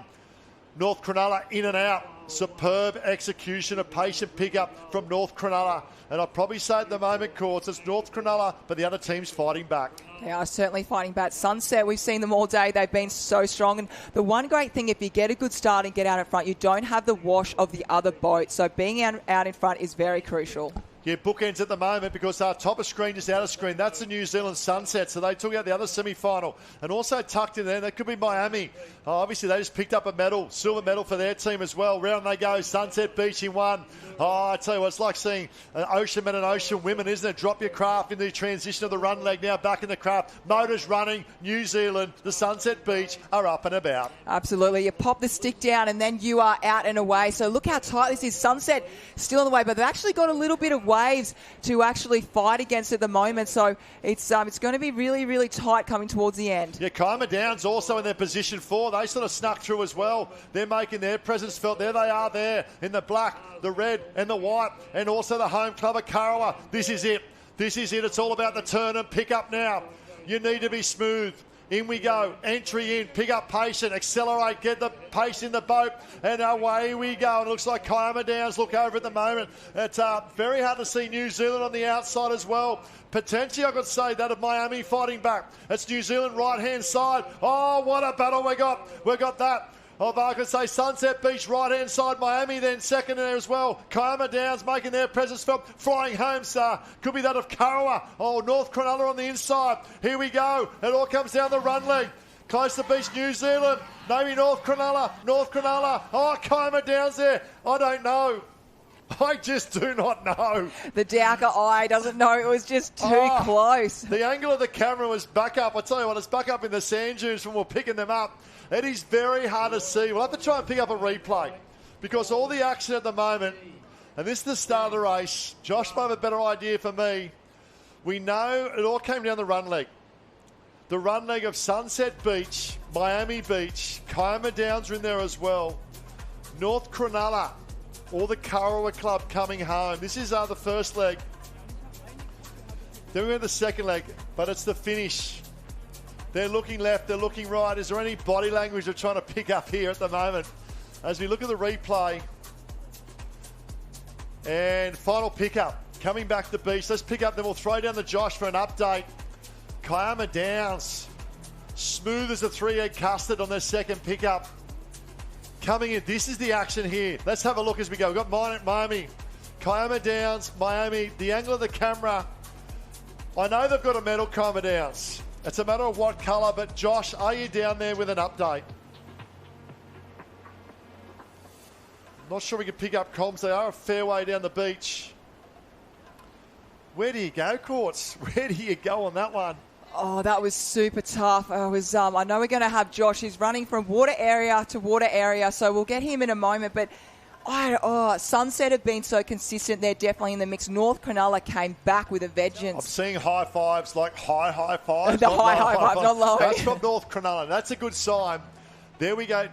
North Cronulla in and out. Superb execution of patient pickup from North Cronulla. And I'd probably say at the moment, Courts, it's North Cronulla, but the other team's fighting back. They are certainly fighting back. Sunset, we've seen them all day. They've been so strong. And the one great thing, if you get a good start and get out in front, you don't have the wash of the other boat. So being out in front is very crucial. Yeah, bookends at the moment because top of screen, just out of screen. That's the New Zealand Sunset, so they took out the other semi-final. And also tucked in there, that could be Miami. Obviously, they just picked up a medal, silver medal for their team as well. Round they go, Sunset Beach in 1. I tell you what, it's like seeing an ocean men and ocean women, isn't it? Drop your craft in the transition of the run leg, now back in the craft. Motors running, New Zealand, the Sunset Beach are up and about. Absolutely. You pop the stick down and then you are out and away. So look how tight this is. Sunset still on the way, but they've actually got a little bit of waves to actually fight against at the moment. So it's going to be really, really tight coming towards the end. Yeah, Kima Downs also in their position 4. They sort of snuck through as well. They're making their presence felt. There they are there in the black, the red and the white, and also the home club of Kurrawa. This is it. This is it. It's all about the turn and pick up now. You need to be smooth. In we go. Entry in. Pick up patient. Accelerate. Get the pace in the boat. And away we go. And it looks like Kiama Downs look over at the moment. It's very hard to see New Zealand on the outside as well. Potentially, I could say that of Miami fighting back. It's New Zealand right-hand side. Oh, what a battle we got. We got that. I could say Sunset Beach right-hand side, Miami then second there as well. Kiama Downs making their presence felt. Flying home star. Could be that of Kurrawa. Oh, North Cronulla on the inside. Here we go. It all comes down the run leg. Close to beach, New Zealand. Maybe North Cronulla. North Cronulla. Oh, Kiama Downs there. I don't know. I just do not know. The Dowker eye doesn't know. It was just too close. The angle of the camera was back up. I tell you what, it's back up in the sand dunes when we're picking them up. It is very hard to see. We'll have to try and pick up a replay because all the action at the moment, and this is the start of the race. Josh might have a better idea for me. We know it all came down the run leg. The run leg of Sunset Beach, Miami Beach, Kiama Downs are in there as well. North Cronulla, or the Kurrawa Club coming home. This is the first leg. Then we have the second leg, but it's the finish. They're looking left, they're looking right. Is there any body language they're trying to pick up here at the moment? As we look at the replay. And final pickup. Coming back to the beach. Let's pick up, then we'll throw down the Josh for an update. Kiama Downs. Smooth as a 3-egg custard on their second pickup. Coming in, this is the action here. Let's have a look as we go. We've got Miami. Kiama Downs, Miami. The angle of the camera. I know they've got a medal, Kiama Downs. It's a matter of what colour, but Josh, are you down there with an update? Not sure we can pick up comms. They are a fair way down the beach. Where do you go, Courts? Where do you go on that one? Oh, that was super tough. I know we're going to have Josh. He's running from water area to water area, so we'll get him in a moment, but Sunset have been so consistent. They're definitely in the mix. North Cronulla came back with a vengeance. I'm seeing high fives, like high fives. The high five, not low. That's from North Cronulla. That's a good sign. There we go.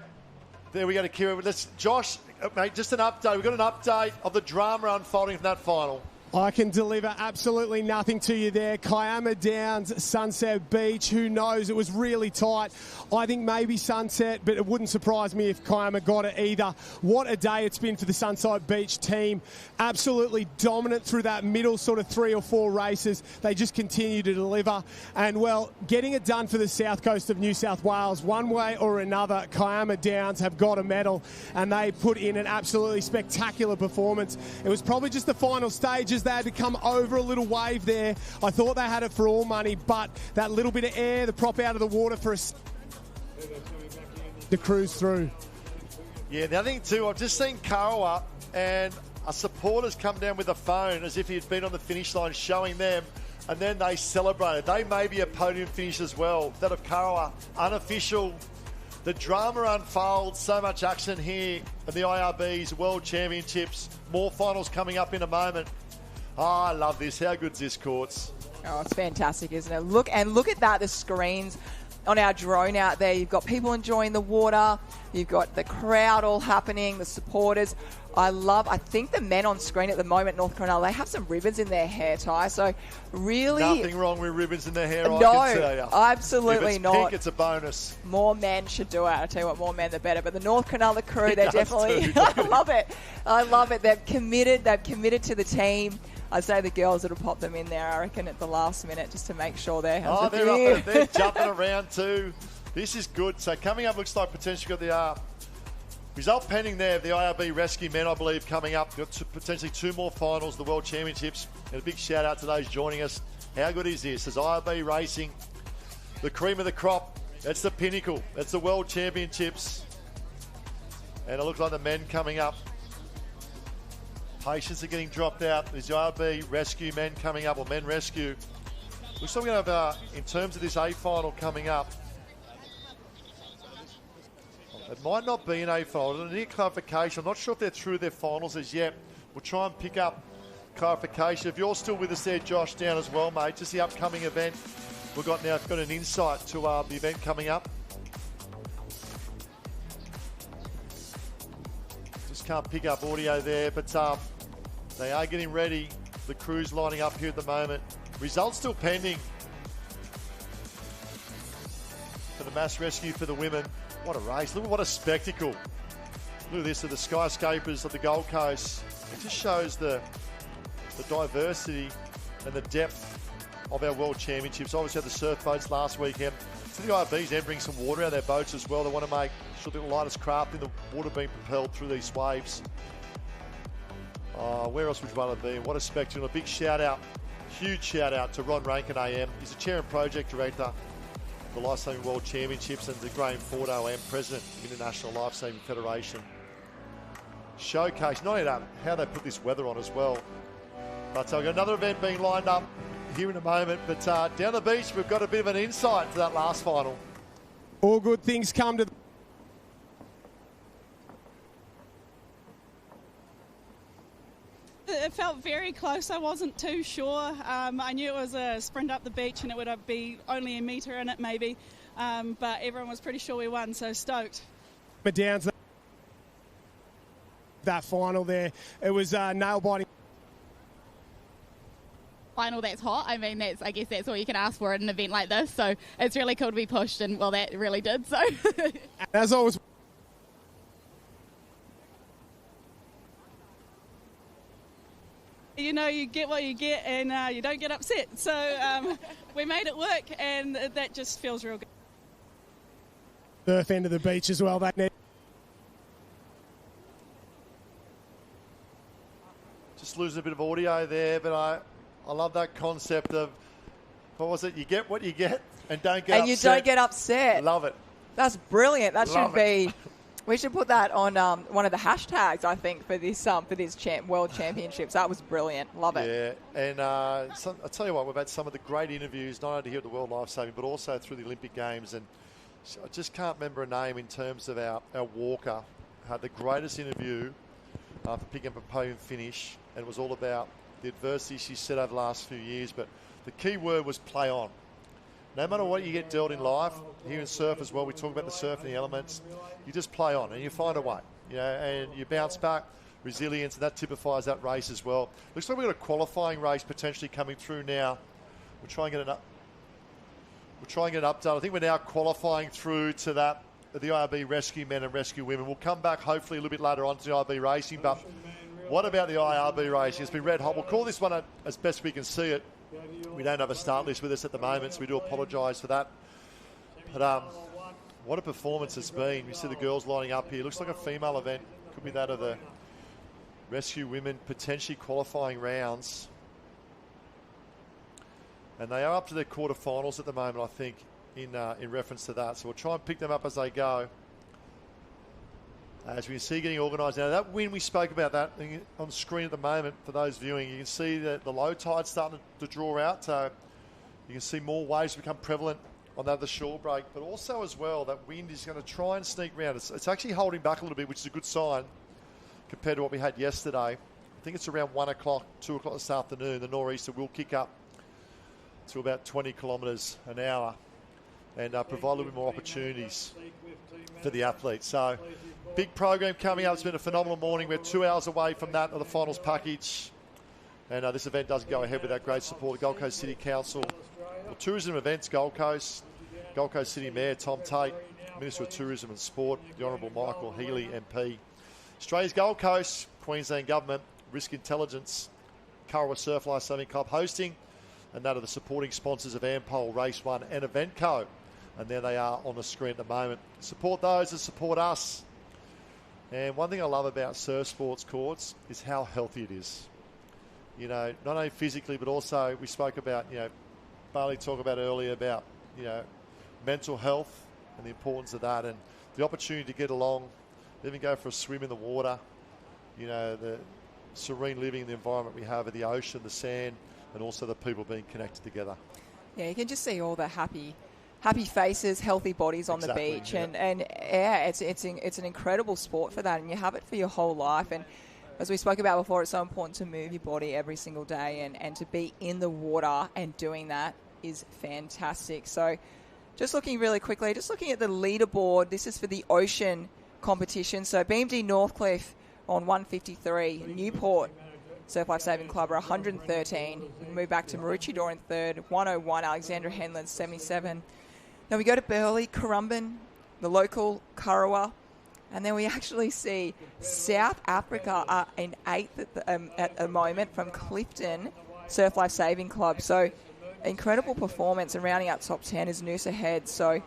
There we go to Kira. Josh, mate, just an update. We've got an update of the drama unfolding from that final. I can deliver absolutely nothing to you there. Kiama Downs, Sunset Beach, who knows? It was really tight. I think maybe Sunset, but it wouldn't surprise me if Kiama got it either. What a day it's been for the Sunset Beach team. Absolutely dominant through that middle sort of 3 or 4 races. They just continue to deliver. And, well, getting it done for the south coast of New South Wales, one way or another, Kiama Downs have got a medal, and they put in an absolutely spectacular performance. It was probably just the final stages. They had to come over a little wave there. I thought they had it for all money, but that little bit of air, the prop out of the water for the cruise through. Yeah, the other thing too, I've just seen Karawa and a supporter's come down with a phone as if he'd been on the finish line showing them, and then they celebrated. They may be a podium finish as well. That of Karawa, unofficial. The drama unfolds, so much action here at the IRB's World Championships. More finals coming up in a moment. Oh, I love this. How good's this, Courts? Oh, it's fantastic, isn't it? Look at that, the screens on our drone out there. You've got people enjoying the water. You've got the crowd all happening, the supporters. I think the men on screen at the moment, North Cornell, they have some ribbons in their hair tie. So really... Nothing wrong with ribbons in their hair, no, I can tell you. Absolutely if it's not. Pink, it's a bonus. More men should do it. I tell you what, more men, the better. But the North Cronulla crew, they're definitely... Too, I love it. I love it. They've committed to the team. I'd say the girls would have popped them in there, I reckon, at the last minute just to make sure they're they're jumping around too. This is good. So coming up, looks like potentially got the result pending there. The IRB Rescue Men, I believe, coming up. Got potentially 2 more finals, the World Championships. And a big shout out to those joining us. How good is this? As IRB Racing, the cream of the crop. That's the pinnacle. That's the World Championships. And it looks like the men coming up. Patients are getting dropped out. There's the IRB Rescue Men coming up, or Men Rescue. Looks like we're going to have, in terms of this A final coming up, it might not be an A final. It'll need clarification. I'm not sure if they're through their finals as yet. We'll try and pick up clarification. If you're still with us there, Josh, down as well, mate, just the upcoming event. We've got an insight to the event coming up. Just can't pick up audio there, but they are getting ready. The crew's lining up here at the moment. Results still pending for the mass rescue for the women. What a race. Look at what a spectacle. Look at this, of the skyscrapers of the Gold Coast. It just shows the diversity and the depth of our World Championships. Obviously had the surf boats last weekend. So the IRB's entering some water out of their boats as well. They want to make sure the lightest craft in the water being propelled through these waves. Where else would you want to be? What a spectacle. A big shout out, huge shout out to Ron Rankin AM. He's the chair and project director of the Lifesaving World Championships, and to Graham Ford AM, president of the International Lifesaving Federation. Showcase, not only that, how they put this weather on as well. But I've got another event being lined up here in a moment. But down the beach, we've got a bit of an insight to that last final. All good things come to the... It felt very close. I wasn't too sure. I knew it was a sprint up the beach and it would be only a metre in it maybe. But everyone was pretty sure we won, so stoked. Downs, that final there, it was nail-biting. Final that's hot. I mean, I guess that's all you can ask for at an event like this. So it's really cool to be pushed, and well, that really did. So as always. You know, you get what you get, and you don't get upset. So we made it work, and that just feels real good. Surf end of the beach as well. That net. Just losing a bit of audio there, but I love that concept of, what was it? You get what you get, and don't get upset. And you don't get upset. Love it. That's brilliant. That Love should be. We should put that on one of the hashtags, I think, for this World Championships. That was brilliant. Love it. Yeah, and I'll tell you what, we've had some of the great interviews, not only here at the World Lifesaving, but also through the Olympic Games. And I just can't remember a name in terms of our walker. Had the greatest interview for picking up a podium finish, and it was all about the adversity she's set over the last few years. But the key word was play on. No matter what you get dealt in life, here in surf as well, we talk about the surf and the elements, you just play on and you find a way, and you bounce back. resilience, and that typifies that race as well. Looks like we've got a qualifying race potentially coming through now. We'll try and get an update. I think we're now qualifying through to that, the IRB Rescue Men and Rescue Women. We'll come back hopefully a little bit later on to the IRB racing, but what about the IRB racing? It's been red hot. We'll call this one as best we can see it. We don't have a start list with us at the moment, so we do apologise for that. But what a performance it's been. You see the girls lining up here. Looks like a female event. Could be that of the Rescue Women potentially qualifying rounds. And they are up to their quarterfinals at the moment, I think, in reference to that. So we'll try and pick them up as they go. As we can see, getting organised now. That win, we spoke about that on the screen at the moment for those viewing. You can see that the low tide starting to draw out. So you can see more waves become prevalent on that other shore break. But also as well, that wind is going to try and sneak around. It's actually holding back a little bit, which is a good sign compared to what we had yesterday. I think it's around 1 o'clock, 2 o'clock this afternoon. The nor'easter will kick up to about 20 kilometres an hour and provide a little bit more opportunities for the athletes. So big program coming up. It's been a phenomenal morning. We're 2 hours away from that of the finals package. And this event doesn't go ahead without great support. The Gold Coast City Council, Tourism Events Gold Coast City Mayor Tom Tate, Minister of Tourism and Sport, the Honourable Michael Healy MP, Australia's Gold Coast, Queensland Government, Risk Intelligence, Currawa Surf Lifesaving Club hosting, and that are the supporting sponsors of Ampol, Race 1 and Eventco. And there they are on the screen at the moment. Support those that support us. And one thing I love about surf sports courts is how healthy it is. You know, not only physically, but also we spoke about, Bailey talked about earlier about, mental health and the importance of that and the opportunity to get along, even go for a swim in the water, the serene living in the environment we have of the ocean, the sand, and also the people being connected together. Yeah, you can just see all the happy faces, healthy bodies on the beach, yeah. and it's an incredible sport for that, and you have it for your whole life. And as we spoke about before, it's so important to move your body every single day, and to be in the water and doing that is fantastic. So just looking really quickly, just looking at the leaderboard, this is for the ocean competition. So BMD Northcliffe on 153, Newport Surf Lifesaving Club are 113. We move back to Maroochydore in third, 101, Alexandra Henland 77. Now we go to Burleigh, Currumbin, the local Currawa, and then we actually see South Africa are in eighth at the moment from Clifton Surf Lifesaving Club. So incredible performance, and rounding out top 10 is Noosa Head. So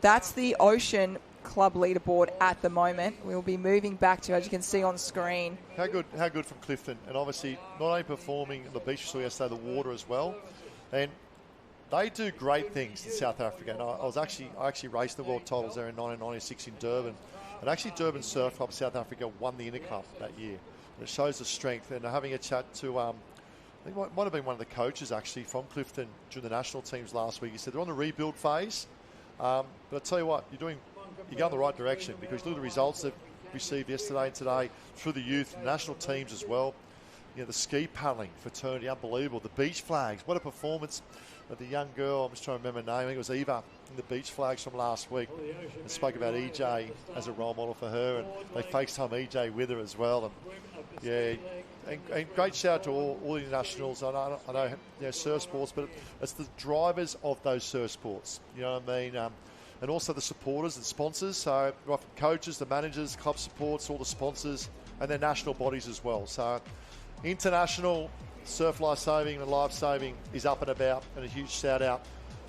that's the Ocean Club leaderboard at the moment. We'll be moving back to, as you can see on screen. How good from Clifton, and obviously not only performing on the beach, we saw yesterday the water as well, and they do great things in South Africa. And I actually raced the world titles there in 1996 in Durban, and actually Durban Surf Club South Africa won the Interclub that year. And it shows the strength. And having a chat to I think it might have been one of the coaches actually from Clifton during the national teams last week. He said they're on the rebuild phase, but I tell you what, you're going in the right direction, because look at the results they've received yesterday and today through the youth and national teams as well. The ski paddling fraternity, unbelievable. The beach flags, what a performance of the young girl. I'm just trying to remember her name. I think it was Eva in the beach flags from last week. And spoke about EJ as a role model for her, and they FaceTime EJ with her as well. And and great shout out to all the internationals. I know surf sports, but it's the drivers of those surf sports. You know what I mean? And also the supporters and sponsors. So right from coaches, the managers, club supports, all the sponsors, and their national bodies as well. So international surf lifesaving and lifesaving is up and about, and a huge shout out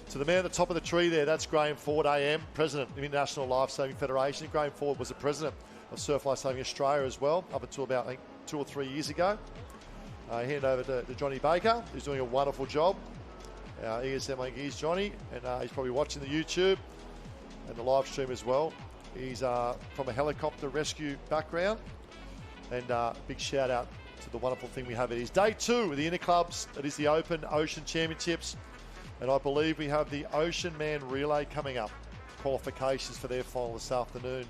to the man at the top of the tree there. That's Graham Ford, AM, President of the International Lifesaving Federation. Graham Ford was the President of Surf Lifesaving Australia as well, up until about, I think, 2 or 3 years ago. Hand over to Johnny Baker, who's doing a wonderful job. ESM, I think he's Johnny, and he's probably watching the YouTube and the live stream as well. He's from a helicopter rescue background, and big shout out to the wonderful thing we have. It is day 2 of the Interclubs. It is the Open Ocean Championships, and I believe we have the Ocean Man Relay coming up, qualifications for their final this afternoon.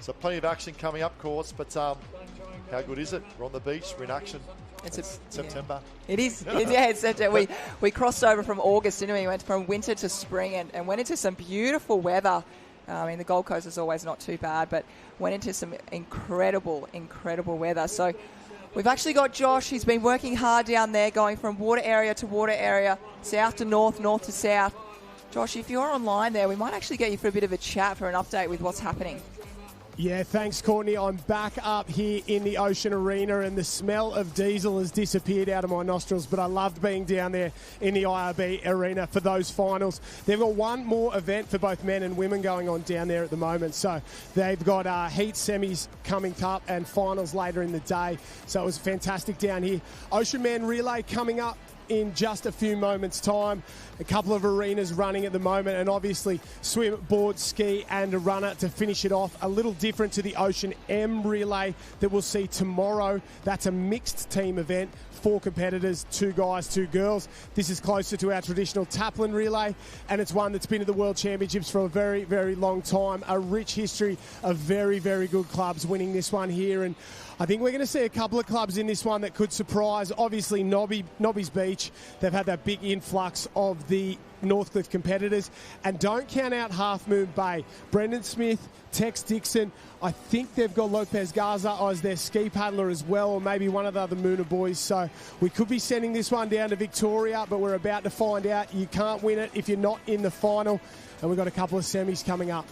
So plenty of action coming up, course, but how good is it? We're on the beach, we're in action. It's September. Yeah. It is. It's September. We crossed over from August, didn't we? We went from winter to spring and went into some beautiful weather I mean, the Gold Coast is always not too bad, but went into some incredible weather. So we've actually got Josh. He's been working hard down there, going from water area to water area, south to north, north to south. Josh, if you're online there, we might actually get you for a bit of a chat for an update with what's happening. Yeah, thanks, Courtney. I'm back up here in the Ocean Arena, and the smell of diesel has disappeared out of my nostrils, but I loved being down there in the IRB Arena for those finals. They've got one more event for both men and women going on down there at the moment, so they've got heat semis coming up and finals later in the day, so it was fantastic down here. Ocean Man Relay coming up in just a few moments' time. A couple of arenas running at the moment, and obviously swim, board, ski and a runner to finish it off. A little different to the Ocean M Relay that we'll see tomorrow. That's a mixed team event. 4 competitors, 2 guys, 2 girls. This is closer to our traditional Taplin Relay, and it's one that's been at the World Championships for a very, very long time. A rich history of very, very good clubs winning this one here, and I think we're going to see a couple of clubs in this one that could surprise. Obviously, Nobby's Beach, they've had that big influx of the Northcliffe competitors. And don't count out Half Moon Bay. Brendan Smith, Tex Dixon, I think they've got Lopez Garza as their ski paddler as well, or maybe one of the other Mooner boys. So we could be sending this one down to Victoria, but we're about to find out. You can't win it if you're not in the final. And we've got a couple of semis coming up.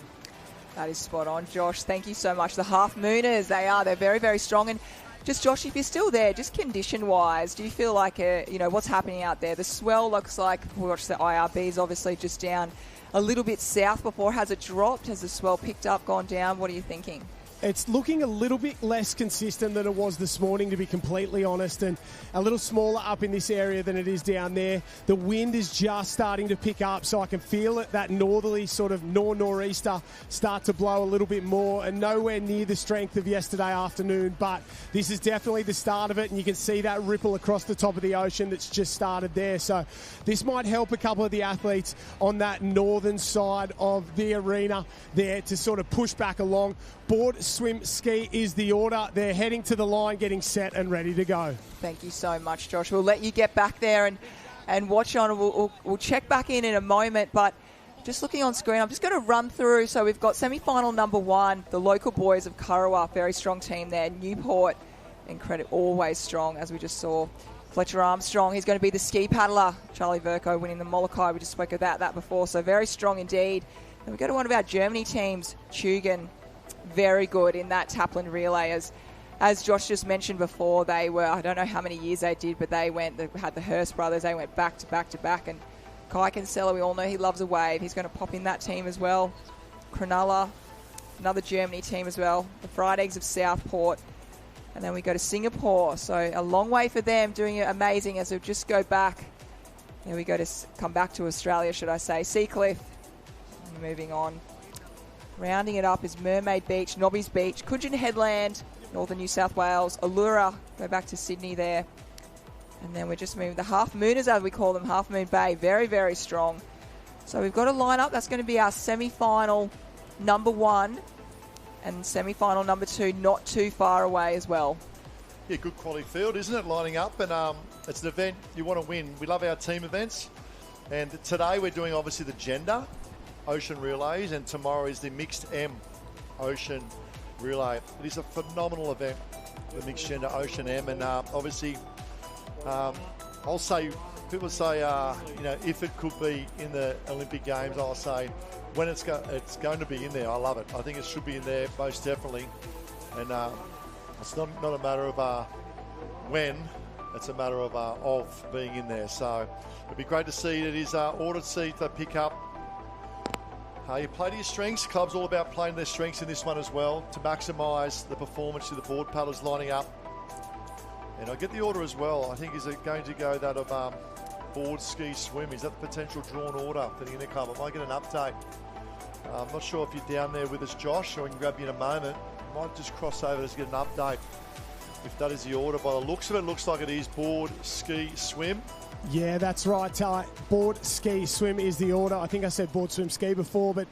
That is spot on, Josh. Thank you so much. The Half Mooners, they're very, very strong. And just, Josh, if you're still there, just condition-wise, do you feel like, what's happening out there? The swell looks like, we watched the IRBs obviously just down a little bit south before. Has it dropped? Has the swell picked up, gone down? What are you thinking? It's looking a little bit less consistent than it was this morning, to be completely honest, and a little smaller up in this area than it is down there. The wind is just starting to pick up, so I can feel it, that northerly sort of nor'easter start to blow a little bit more, and nowhere near the strength of yesterday afternoon, but this is definitely the start of it, and you can see that ripple across the top of the ocean that's just started there. So this might help a couple of the athletes on that northern side of the arena there to sort of push back along. Board, swim, ski is the order. They're heading to the line, getting set and ready to go. Thank you so much, Josh. We'll let you get back there and watch on. We'll check back in a moment, but just looking on screen, I'm just going to run through. So we've got semi-final number 1, the local boys of Kurrawa, very strong team there. Newport, incredible, always strong, as we just saw. Fletcher Armstrong, he's going to be the ski paddler. Charlie Verco winning the Molokai. We just spoke about that before, so very strong indeed. Then we go to one of our Germany teams, Tugen. Very good in that Taplin relay. As Josh just mentioned before, they were, I don't know how many years they did, but they had the Hurst brothers, they went back to back to back. And Kai Kinsella, we all know he loves a wave. He's going to pop in that team as well. Cronulla, another Germany team as well. The Fried Eggs of Southport. And then we go to Singapore. So a long way for them, doing it amazing as we just go back. There we go to come back to Australia, should I say. Seacliff. Moving on. Rounding it up is Mermaid Beach, Nobby's Beach, Coogin Headland, northern New South Wales, Allura, go back to Sydney there. And then we're just moving the Half Mooners, as we call them, Half Moon Bay, very, very strong. So we've got a lineup. That's going to be our semi-final number 1 and semi-final number 2, not too far away as well. Yeah, good quality field, isn't it, lining up? And it's an event you want to win. We love our team events. And today we're doing, obviously, the gender Ocean Relays, and tomorrow is the Mixed M Ocean Relay. It is a phenomenal event, the Mixed Gender Ocean M, and obviously, I'll say, people say, if it could be in the Olympic Games, I'll say, when it's going to be in there. I love it. I think it should be in there, most definitely. And it's not a matter of when, it's a matter of being in there. So it'd be great to see it is ordered seat to pick up. You play to your strengths. Club's all about playing their strengths in this one as well to maximise the performance of the board paddlers lining up. And I get the order as well. I think is it going to go that of board, ski, swim. Is that the potential drawn order for the Interclub? I might get an update. I'm not sure if you're down there with us, Josh, or we can grab you in a moment. I might just cross over to get an update if that is the order. By the looks of it, looks like it is board, ski, swim. Yeah, that's right. Board, ski, swim is the order. I think I said board, swim, ski before, but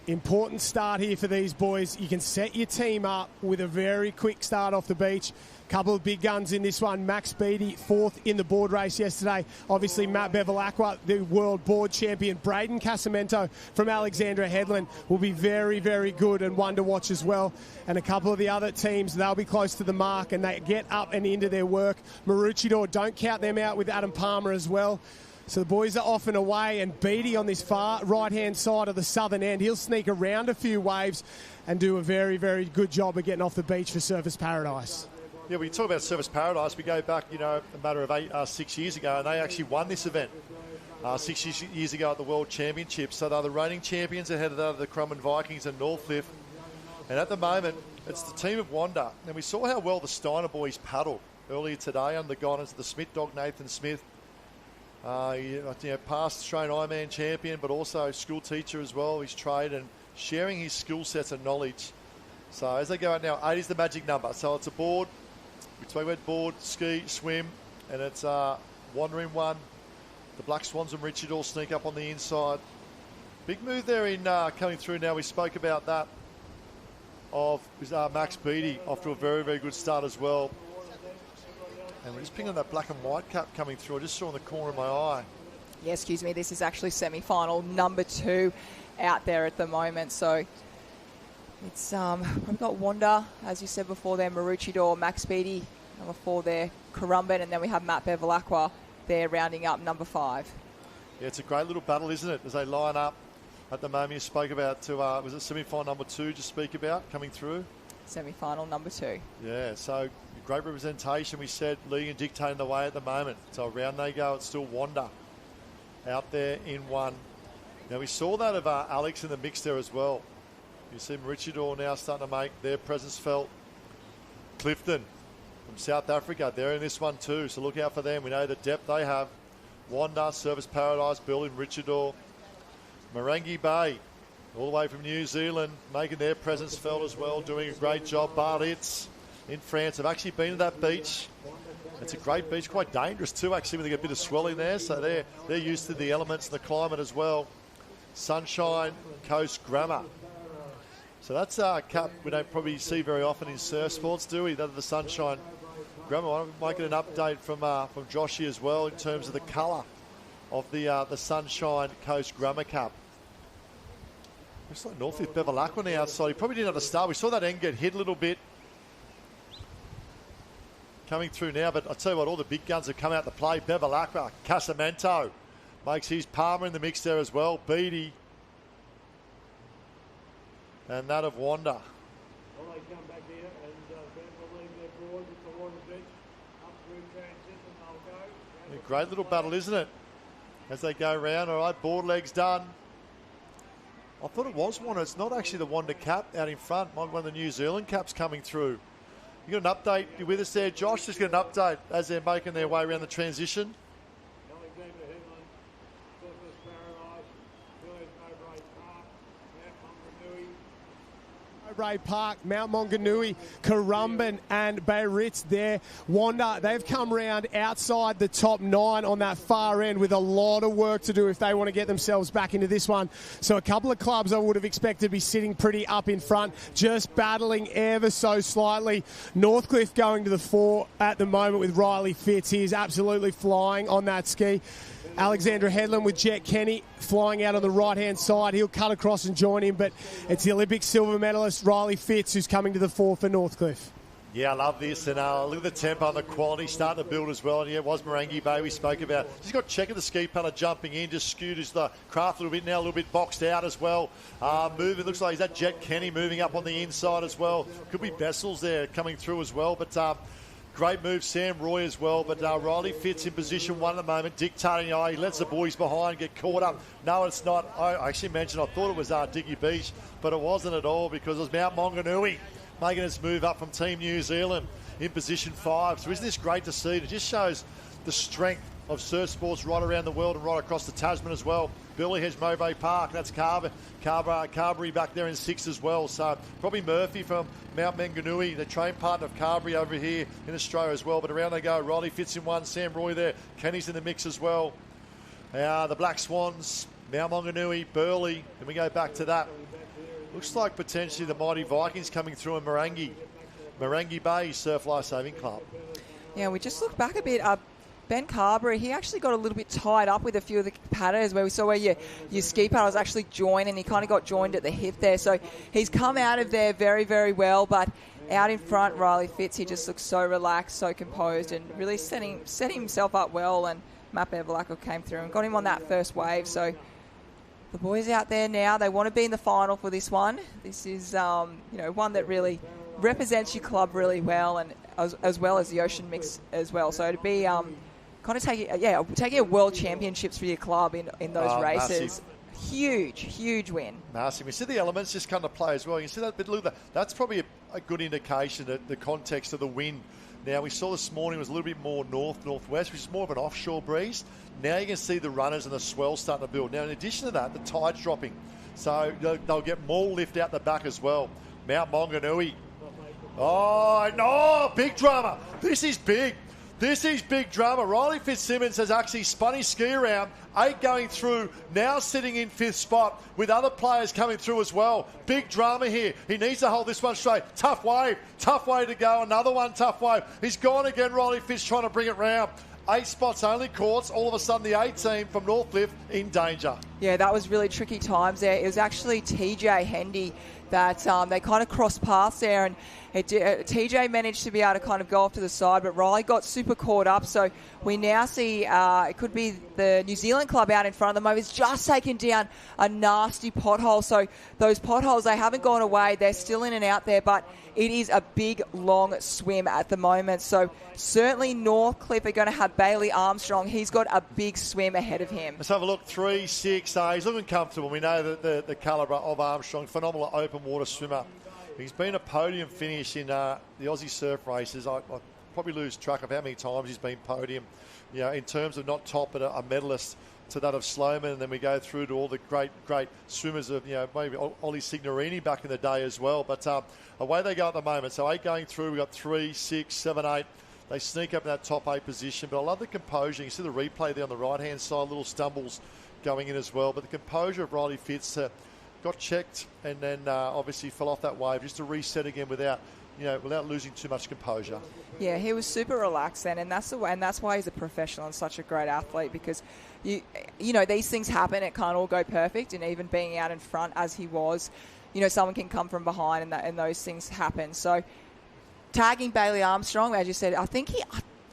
Important start here for these boys. You can set your team up with a very quick start off the beach. Couple of big guns in this one. Max Beattie, 4th in the board race yesterday. Obviously, Matt Bevilacqua, the world board champion. Braden Casamento from Alexandra Headland will be very, very good and one to watch as well. And a couple of the other teams, they'll be close to the mark and they get up and into their work. Maroochydore, don't count them out with Adam Palmer as well. So the boys are off and away, and Beattie on this far right-hand side of the southern end, he'll sneak around a few waves and do a very, very good job of getting off the beach for Surfers Paradise. Yeah, we talk about Surfers Paradise. We go back, a matter of 6 years ago, and they actually won this event 6 years ago at the World Championships. So they're the reigning champions ahead of the Currumbin Vikings and Northcliffe. And at the moment, it's the team of Wanda. And we saw how well the Steiner boys paddled earlier today under the guidance of the Smith dog, Nathan Smith. Past Australian Ironman champion, but also school teacher as well, his trade, and sharing his skill sets and knowledge. So as they go out now, 8 is the magic number. So it's a board. We talk about board, ski, swim, and it's wandering one. The Black Swans and Richard all sneak up on the inside. Big move there in coming through now. We spoke about that of Max Beattie off to a very, very good start as well. And we're just picking on that black and white cap coming through. I just saw in the corner of my eye. Yeah, excuse me, this is actually semi-final number 2 out there at the moment. So it's we've got Wanda, as you said before there, Maroochydore, Max Beattie, number 4 there, Currumbin, and then we have Matt Bevilacqua there rounding up number 5. Yeah, it's a great little battle, isn't it, as they line up at the moment. You spoke about was it semi-final number 2 to speak about coming through? Semi-final number 2. Yeah, so great representation, we said, leading and dictating the way at the moment. So around they go, it's still Wanda out there in 1. Now we saw that of Alex in the mix there as well. You see Maroochydore now starting to make their presence felt. Clifton from South Africa, they're in this one too, so look out for them. We know the depth they have. Wanda, Surfers Paradise, building Maroochydore. Marangi Bay, all the way from New Zealand, making their presence felt as well, doing a great job. Barlitz in France. I've actually been to that beach. It's a great beach, quite dangerous too, actually, when they get a bit of swelling there. So they're used to the elements and the climate as well. Sunshine Coast Grammar. So that's a cap we don't probably see very often in surf sports, do we? That of the Sunshine Grammar. I might get an update from Joshy as well in terms of the colour of the Sunshine Coast Grammar Cup. Looks like Northcliffe Bevilacqua on the outside. He probably didn't have to start. We saw that end get hit a little bit. Coming through now, but I'll tell you what, all the big guns have come out to play. Bevilacqua, Casamento makes his Palmer in the mix there as well. Beattie. And that of Wanda. A great little battle, isn't it? As they go round. All right, board legs done. I thought it was Wanda. It's not actually the Wanda cap out in front. Might be one of the New Zealand caps coming through. You got an update? You with us there, Josh? Just get an update as they're making their way around the transition. Ray Park, Mount Maunganui, Currumbin and Bayritz there. Wanda, they've come round outside the top 9 on that far end with a lot of work to do if they want to get themselves back into this one. So a couple of clubs I would have expected to be sitting pretty up in front, just battling ever so slightly. Northcliffe going to the fore at the moment with Riley Fitz. He is absolutely flying on that ski. Alexandra Headland with Jet Kenny flying out on the right-hand side. He'll cut across and join him, but it's the Olympic silver medalist Riley Fitz who's coming to the fore for Northcliffe. Yeah, I love this. And look at the tempo and the quality starting to build as well. And yeah, it was Marangi Bay we spoke about. He's got Checker, the ski paddler, jumping in, just scooters the craft a little bit now, a little bit boxed out as well. Moving, looks like he's that Jet Kenny moving up on the inside as well. Could be Bessels there coming through as well, but great move, Sam Roy as well, but Riley Fitz in position 1 at the moment, dictating. He lets the boys behind get caught up. No, it's not. I actually mentioned I thought it was Diggy Beach, but it wasn't at all because it was Mount Maunganui making its move up from Team New Zealand in position 5. So isn't this great to see? It just shows the strength of surf sports right around the world and right across the Tasman as well. Billy Hedge, Mowbray Park, that's Carberry back there in 6 as well. So probably Murphy from Mount Maunganui, the train partner of Carberry over here in Australia as well. But around they go. Riley Fitz in 1, Sam Roy there. Kenny's in the mix as well. The Black Swans, Mount Maunganui, Burleigh. And we go back to that. Looks like potentially the mighty Vikings coming through in Marangi Bay Surf Lifesaving Club. Yeah, we just look back a bit. Ben Carberry, he actually got a little bit tied up with a few of the padders where we saw where your ski paddles actually joined, and he kind of got joined at the hip there. So he's come out of there very, very well. But out in front, Riley Fitz, he just looks so relaxed, so composed, and really setting himself up well. And Matt Bevilacqua came through and got him on that first wave. So the boys out there now, they want to be in the final for this one. This is one that really represents your club really well, and as well as the ocean mix as well. So to be kind of taking a world championships for your club in those races. Massive. Huge win. Massive. You see the elements just kind of play as well. You see that, but look, that's probably a good indication that the context of the wind. Now, we saw this morning was a little bit more north-northwest, which is more of an offshore breeze. Now you can see the runners and the swell starting to build. Now, in addition to that, the tide's dropping. So they'll get more lift out the back as well. Mount Maunganui. Oh, no, big drama. This is big. This is big drama. Riley Fitzsimmons has actually spun his ski around. 8 going through, now sitting in 5th spot with other players coming through as well. Big drama here. He needs to hold this one straight. Tough way to go. Another one, tough wave. He's gone again, Riley Fitz, trying to bring it round. 8 spots only, Courts. All of a sudden, the 18 from Northcliffe in danger. Yeah, that was really tricky times there. It was actually TJ Hendy that they kind of crossed paths there, and TJ managed to be able to kind of go off to the side, but Riley got super caught up. So we now see it could be the New Zealand club out in front of them. It's just taken down a nasty pothole. So those potholes, they haven't gone away. They're still in and out there, but it is a big, long swim at the moment. So certainly Northcliffe are going to have Bailey Armstrong. He's got a big swim ahead of him. Let's have a look. 3-6. He's looking comfortable. We know that the calibre of Armstrong, phenomenal open water swimmer. He's been a podium finish in the Aussie surf races. I probably lose track of how many times he's been podium, in terms of not top, but a medalist to that of Sloman. And then we go through to all the great swimmers of, maybe Ollie Signorini back in the day as well. But away they go at the moment. So 8 going through. We've got 3, 6, 7, 8. They sneak up in that top 8 position. But I love the composure. You see the replay there on the right-hand side, little stumbles going in as well. But the composure of Riley Fitz got checked and then obviously fell off that wave just to reset again without losing too much composure. Yeah, he was super relaxed then, and that's the way, and that's why he's a professional and such a great athlete, because these things happen. It can't all go perfect, and even being out in front as he was, someone can come from behind, and those things happen. So tagging Bailey Armstrong, as you said, I think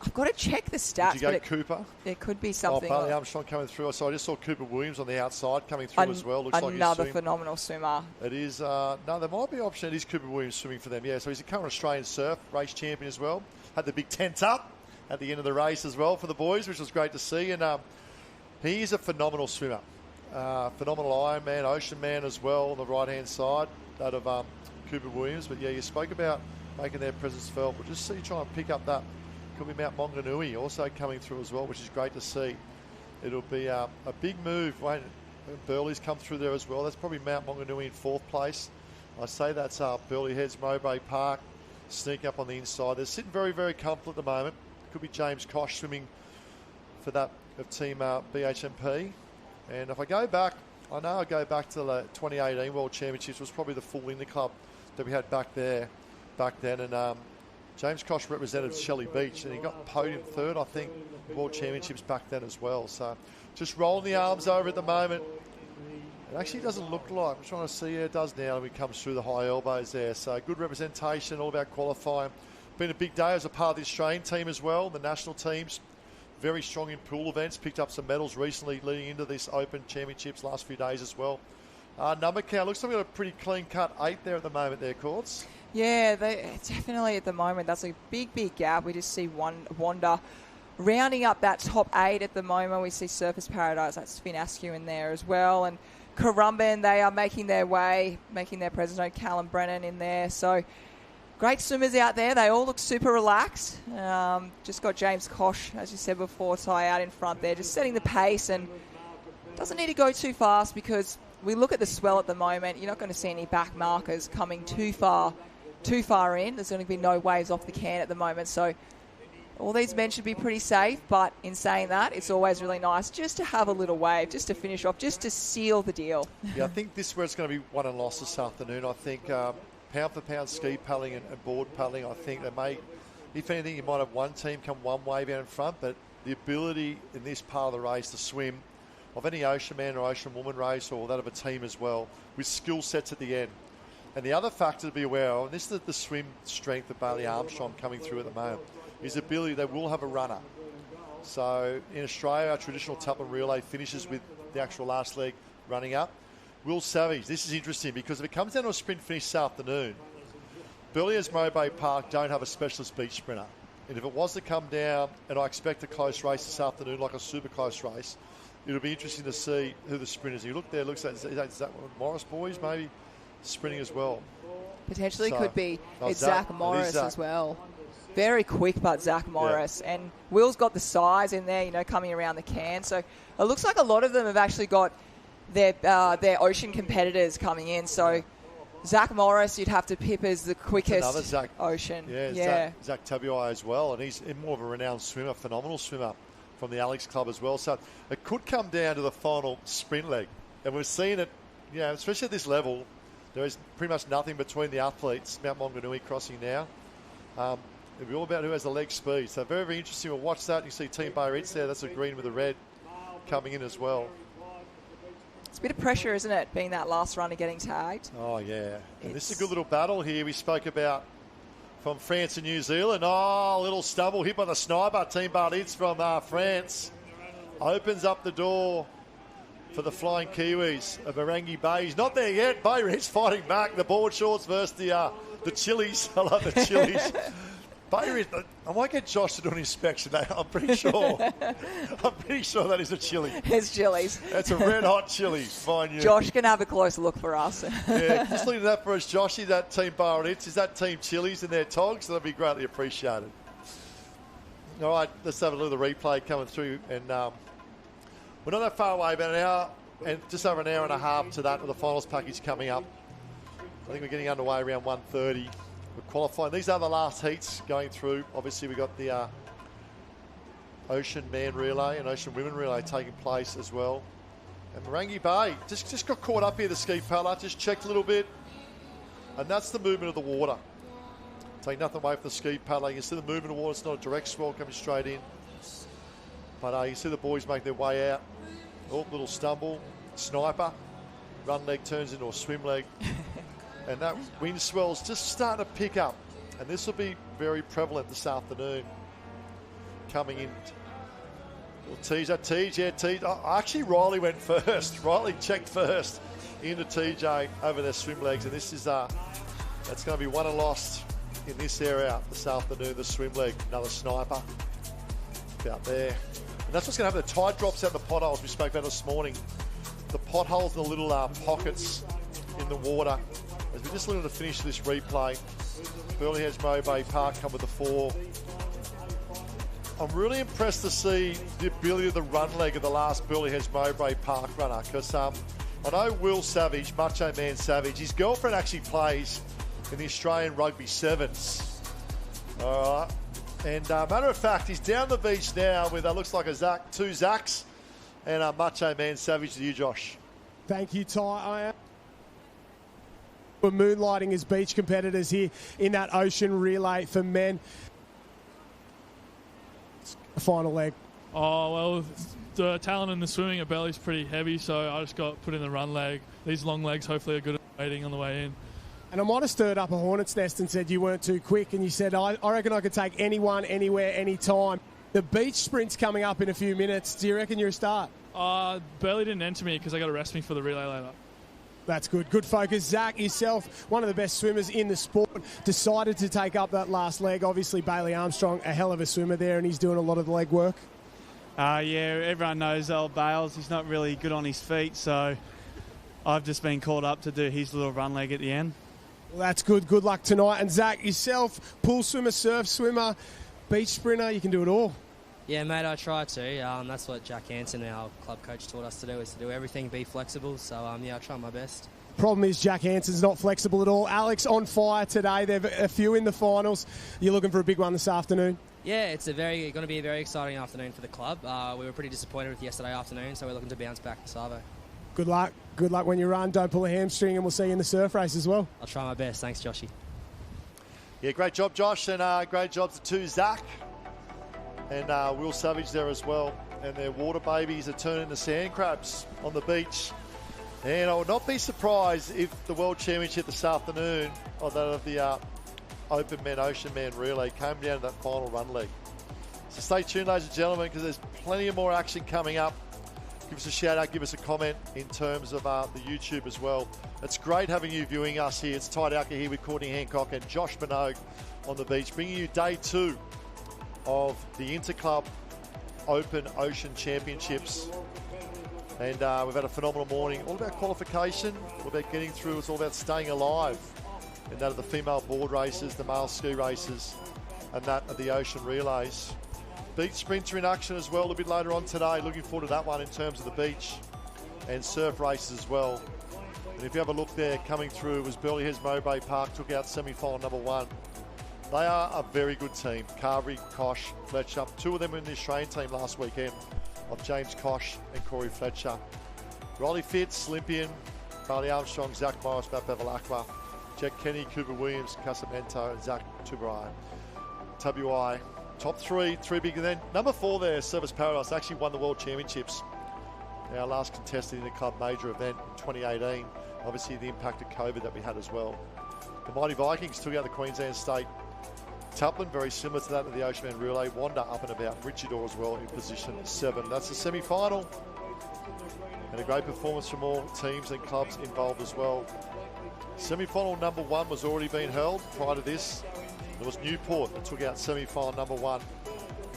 I've got to check the stats. Did you go Cooper? There could be something. Bailey Armstrong coming through. So I just saw Cooper Williams on the outside coming through as well. Looks like another phenomenal swimmer. It is. No, there might be an option. It is Cooper Williams swimming for them. Yeah, so he's a current Australian surf race champion as well. Had the big tent up at the end of the race as well for the boys, which was great to see. And he is a phenomenal swimmer. Phenomenal Ironman, Ocean Man as well on the right-hand side, that of Cooper Williams. But yeah, you spoke about making their presence felt. We'll just see, try and pick up that. Could be Mount Maunganui also coming through as well, which is great to see. It'll be a big move. Wayne Burley's come through there as well. That's probably Mount Maunganui in 4th place. I say that's Burley Heads, Mowbray Park, sneak up on the inside. They're sitting very, very comfortable at the moment. Could be James Kosh swimming for that of Team BHMP. And if I go back, I go back to the 2018 World Championships. It was probably the full Interclub that we had back then. And James Kosh represented Shelley Beach, and he got podium 3rd, I think, World Championships back then as well. So just rolling the arms over at the moment. It actually doesn't look like. I'm trying to see. Yeah, it does now. And it comes through the high elbows there. So good representation, all about qualifying. Been a big day as a part of the Australian team as well. The national teams, very strong in pool events. Picked up some medals recently leading into this Open Championships last few days as well. Number count, looks like we've got a pretty clean cut 8 there at the moment there, Courts. Yeah, definitely at the moment. That's a big gap. We just see Wanda rounding up that top 8 at the moment. We see Surfers Paradise, that's Finn Askew in there as well. And Currumbin, they are making their way, making their presence. No Callum Brennan in there. So great swimmers out there. They all look super relaxed. Just got James Kosh, as you said before, Ty out in front there, just setting the pace, and doesn't need to go too fast because we look at the swell at the moment. You're not going to see any back markers coming too far in. There's going to be no waves off the can at the moment. So all these men should be pretty safe, but in saying that, it's always really nice just to have a little wave, just to finish off, just to seal the deal. Yeah, I think this is where it's going to be won and lost this afternoon. I think pound for pound ski paddling and board paddling, I think they may, if anything, you might have one team come one wave out in front, but the ability in this part of the race to swim of any ocean man or ocean woman race, or that of a team as well, with skill sets at the end. And the other factor to be aware of, and this is the swim strength of Bailey Armstrong coming through at the moment, is the ability they will have a runner. So in Australia, our traditional Tupman relay finishes with the actual last leg running up. Will Savage, this is interesting because if it comes down to a sprint finish this afternoon, Burley's Mowbray Park don't have a specialist beach sprinter. And if it was to come down, and I expect a close race this afternoon, like a super close race, it'll be interesting to see who the sprinters. You look there, looks like is that Morris boys maybe sprinting as well. Potentially could be. It's Zach Morris as well. Very quick, but Zach Morris. Yeah. And Will's got the size in there, you know, coming around the can. So it looks like a lot of them have actually got their ocean competitors coming in. So Zach Morris, you'd have to pip as the quickest Zach, ocean. Yeah. Zach Tabuai as well. And he's more of a renowned swimmer, phenomenal swimmer from the Alex Club as well. So it could come down to the final sprint leg. And we're seeing it, you know, especially at this level, there is pretty much nothing between the athletes. Mount Maunganui crossing now. It'll be all about who has the leg speed. So very, very interesting. We'll watch that. You see Team Biarritz there. That's a green with a red coming in as well. It's a bit of pressure, isn't it, being that last runner getting tagged? Oh, yeah. And this is a good little battle here we spoke about from France and New Zealand. Oh, a little stumble hit by the sniper. Team Biarritz from France opens up the door for the Flying Kiwis of Marangi Bay. He's not there yet. Biarritz fighting back. The board shorts versus the Chili's. I love the Chili's. Biarritz, I might get Josh to do an inspection. I'm pretty sure. I'm pretty sure that is a chili. It's Chili's. That's a red hot chili. Fine, you. Josh can have a closer look for us. Yeah, just looking at that for us, Josh. Is that Team Biarritz? Is that Team Chili's and their togs? That'd be greatly appreciated. All right, let's have a look at the replay coming through. And we're not that far away, about an hour and just over an hour and a half to that with the finals package coming up. I think we're getting underway around 1:30. We're qualifying. These are the last heats going through. Obviously, we've got the Ocean Man Relay and Ocean Women Relay taking place as well. And Marangi Bay just got caught up here, the ski paddler. Just checked a little bit. And that's the movement of the water. Take nothing away from the ski paddler. You can see the movement of water. It's not a direct swell coming straight in. But you see the boys make their way out. Oh, little stumble. Sniper. Run leg turns into a swim leg. And that wind swell's just starting to pick up. And this will be very prevalent this afternoon. Coming in. Little tease. That tease, yeah, tease. Actually, Riley went first. Riley checked first into TJ over their swim legs. And this is, that's going to be won and lost in this area this afternoon, the swim leg. Another sniper out there. And that's what's going to happen. The tide drops out the potholes we spoke about this morning. The potholes and the little pockets in the water. As we just look at the finish of this replay, Burleigh Hedge Mowbray Park come with the 4. I'm really impressed to see the ability of the run leg of the last Burleigh Hedge Mowbray Park runner, because I know Will Savage, Macho Man Savage, his girlfriend actually plays in the Australian Rugby Sevens. All right. And matter of fact, he's down the beach now with, looks like two Zachs and Macho Man Savage to you, Josh. Thank you, Ty. We're moonlighting as beach competitors here in that ocean relay for men. Final leg. Oh, well, the talent in the swimming at Belly's pretty heavy, so I just got put in the run leg. These long legs hopefully are good at waiting on the way in. And I might have stirred up a hornet's nest and said you weren't too quick, and you said, I reckon I could take anyone, anywhere, anytime. The beach sprint's coming up in a few minutes. Do you reckon you're a start? Burley didn't enter me because I got to rest me for the relay later. That's good. Good focus. Zach, yourself, one of the best swimmers in the sport, decided to take up that last leg. Obviously, Bailey Armstrong, a hell of a swimmer there, and he's doing a lot of the leg work. Yeah, everyone knows old Bales. He's not really good on his feet, so I've just been called up to do his little run leg at the end. Well, that's good. Good luck tonight. And Zach, yourself, pool swimmer, surf swimmer, beach sprinter, you can do it all. Yeah, mate, I try to. That's what Jack Hansen, our club coach, taught us to do, is to do everything, be flexible. So, yeah, I try my best. Problem is Jack Hansen's not flexible at all. Alex on fire today. They've a few in the finals. You're looking for a big one this afternoon? Yeah, it's going to be a very exciting afternoon for the club. We were pretty disappointed with yesterday afternoon, so we're looking to bounce back this Savo. Good luck. Good luck when you run. Don't pull a hamstring, and we'll see you in the surf race as well. I'll try my best. Thanks, Joshy. Yeah, great job, Josh, and great job to Zach and Will Savage there as well. And their water babies are turning to sand crabs on the beach. And I would not be surprised if the World Championship this afternoon, or that of the Open Men, Ocean Man relay, came down to that final run leg. So stay tuned, ladies and gentlemen, because there's plenty of more action coming up. Give us a shout out, give us a comment in terms of the YouTube as well. It's great having you viewing us here. It's Ty Dowker here with Courtney Hancock and Josh Minogue on the beach, bringing you day 2 of the Interclub Open Ocean Championships. And we've had a phenomenal morning. All about qualification, all about getting through. It's all about staying alive. And that of the female board races, the male ski races, and that of the ocean relays. Beach sprinter in action as well a bit later on today. Looking forward to that one in terms of the beach and surf races as well. And if you have a look there, coming through, it was Burleigh Heads Mowbray Park, took out semi-final number 1. They are a very good team. Carvery, Kosh, Fletcher. 2 of them were in the Australian team last weekend of James Kosh and Corey Fletcher. Riley Fitz, Olympian, Carly Armstrong, Zach Morris, Matt Bevilacqua, Jack Kenny, Cooper Williams, Casamento, and Zach Tuberai. WI. Top 3 bigger than. Number 4 there, Service Paradise, actually won the World Championships. Our last contested in the club major event in 2018. Obviously the impact of COVID that we had as well. The mighty Vikings took out the Queensland State Taplin, very similar to that of the Ocean Man Relay. Wanda up and about. Richardor as well in position 7. That's the semi-final. And a great performance from all teams and clubs involved as well. Semi-final number 1 was already being held prior to this. There was Newport that took out semi-final number 1.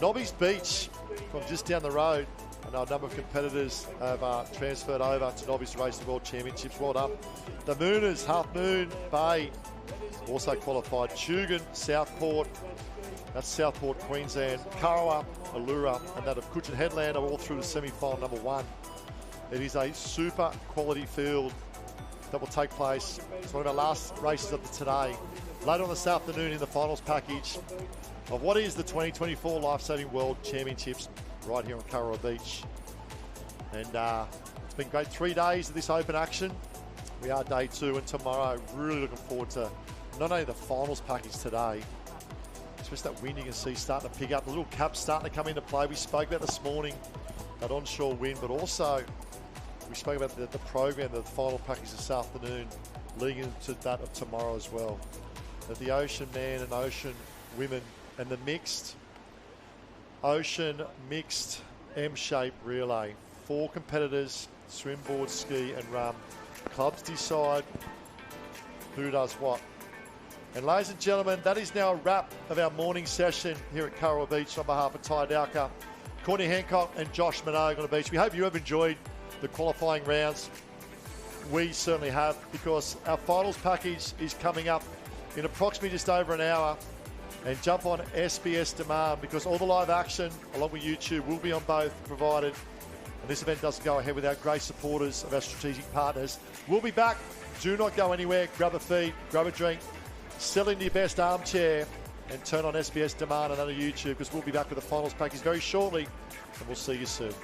Nobby's Beach from just down the road. And a number of competitors have transferred over to Nobby's to race the World Championships. Well done. The Mooners, Half Moon, Bay, also qualified. Tugun, Southport, that's Southport, Queensland. Karawa, Allura, and that of Coochon Headland are all through to semi-final number 1. It is a super quality field that will take place. It's one of our last races of today. Later on this afternoon in the finals package of what is the 2024 Lifesaving World Championships right here on Karawa Beach. And it's been great 3 days of this open action. We are day 2, and tomorrow really looking forward to not only the finals package today, especially that wind you can see starting to pick up, the little caps starting to come into play. We spoke about this morning, that onshore wind, but also we spoke about the program, the final package this afternoon, leading into that of tomorrow as well. That the Ocean Man and Ocean Women and the mixed Ocean mixed M-shape relay. 4 competitors, swim, board, ski and rum. Clubs decide who does what. And ladies and gentlemen, that is now a wrap of our morning session here at Karawa Beach on behalf of Ty Dowker, Courtney Hancock and Josh Minogue on the beach. We hope you have enjoyed the qualifying rounds. We certainly have, because our finals package is coming up in approximately just over an hour. And jump on SBS Demand, because all the live action along with YouTube will be on both provided. And this event doesn't go ahead without great supporters of our strategic partners. We'll be back. Do not go anywhere. Grab a feed, grab a drink, settle into your best armchair and turn on SBS Demand and on YouTube, because we'll be back with the finals package very shortly, and we'll see you soon.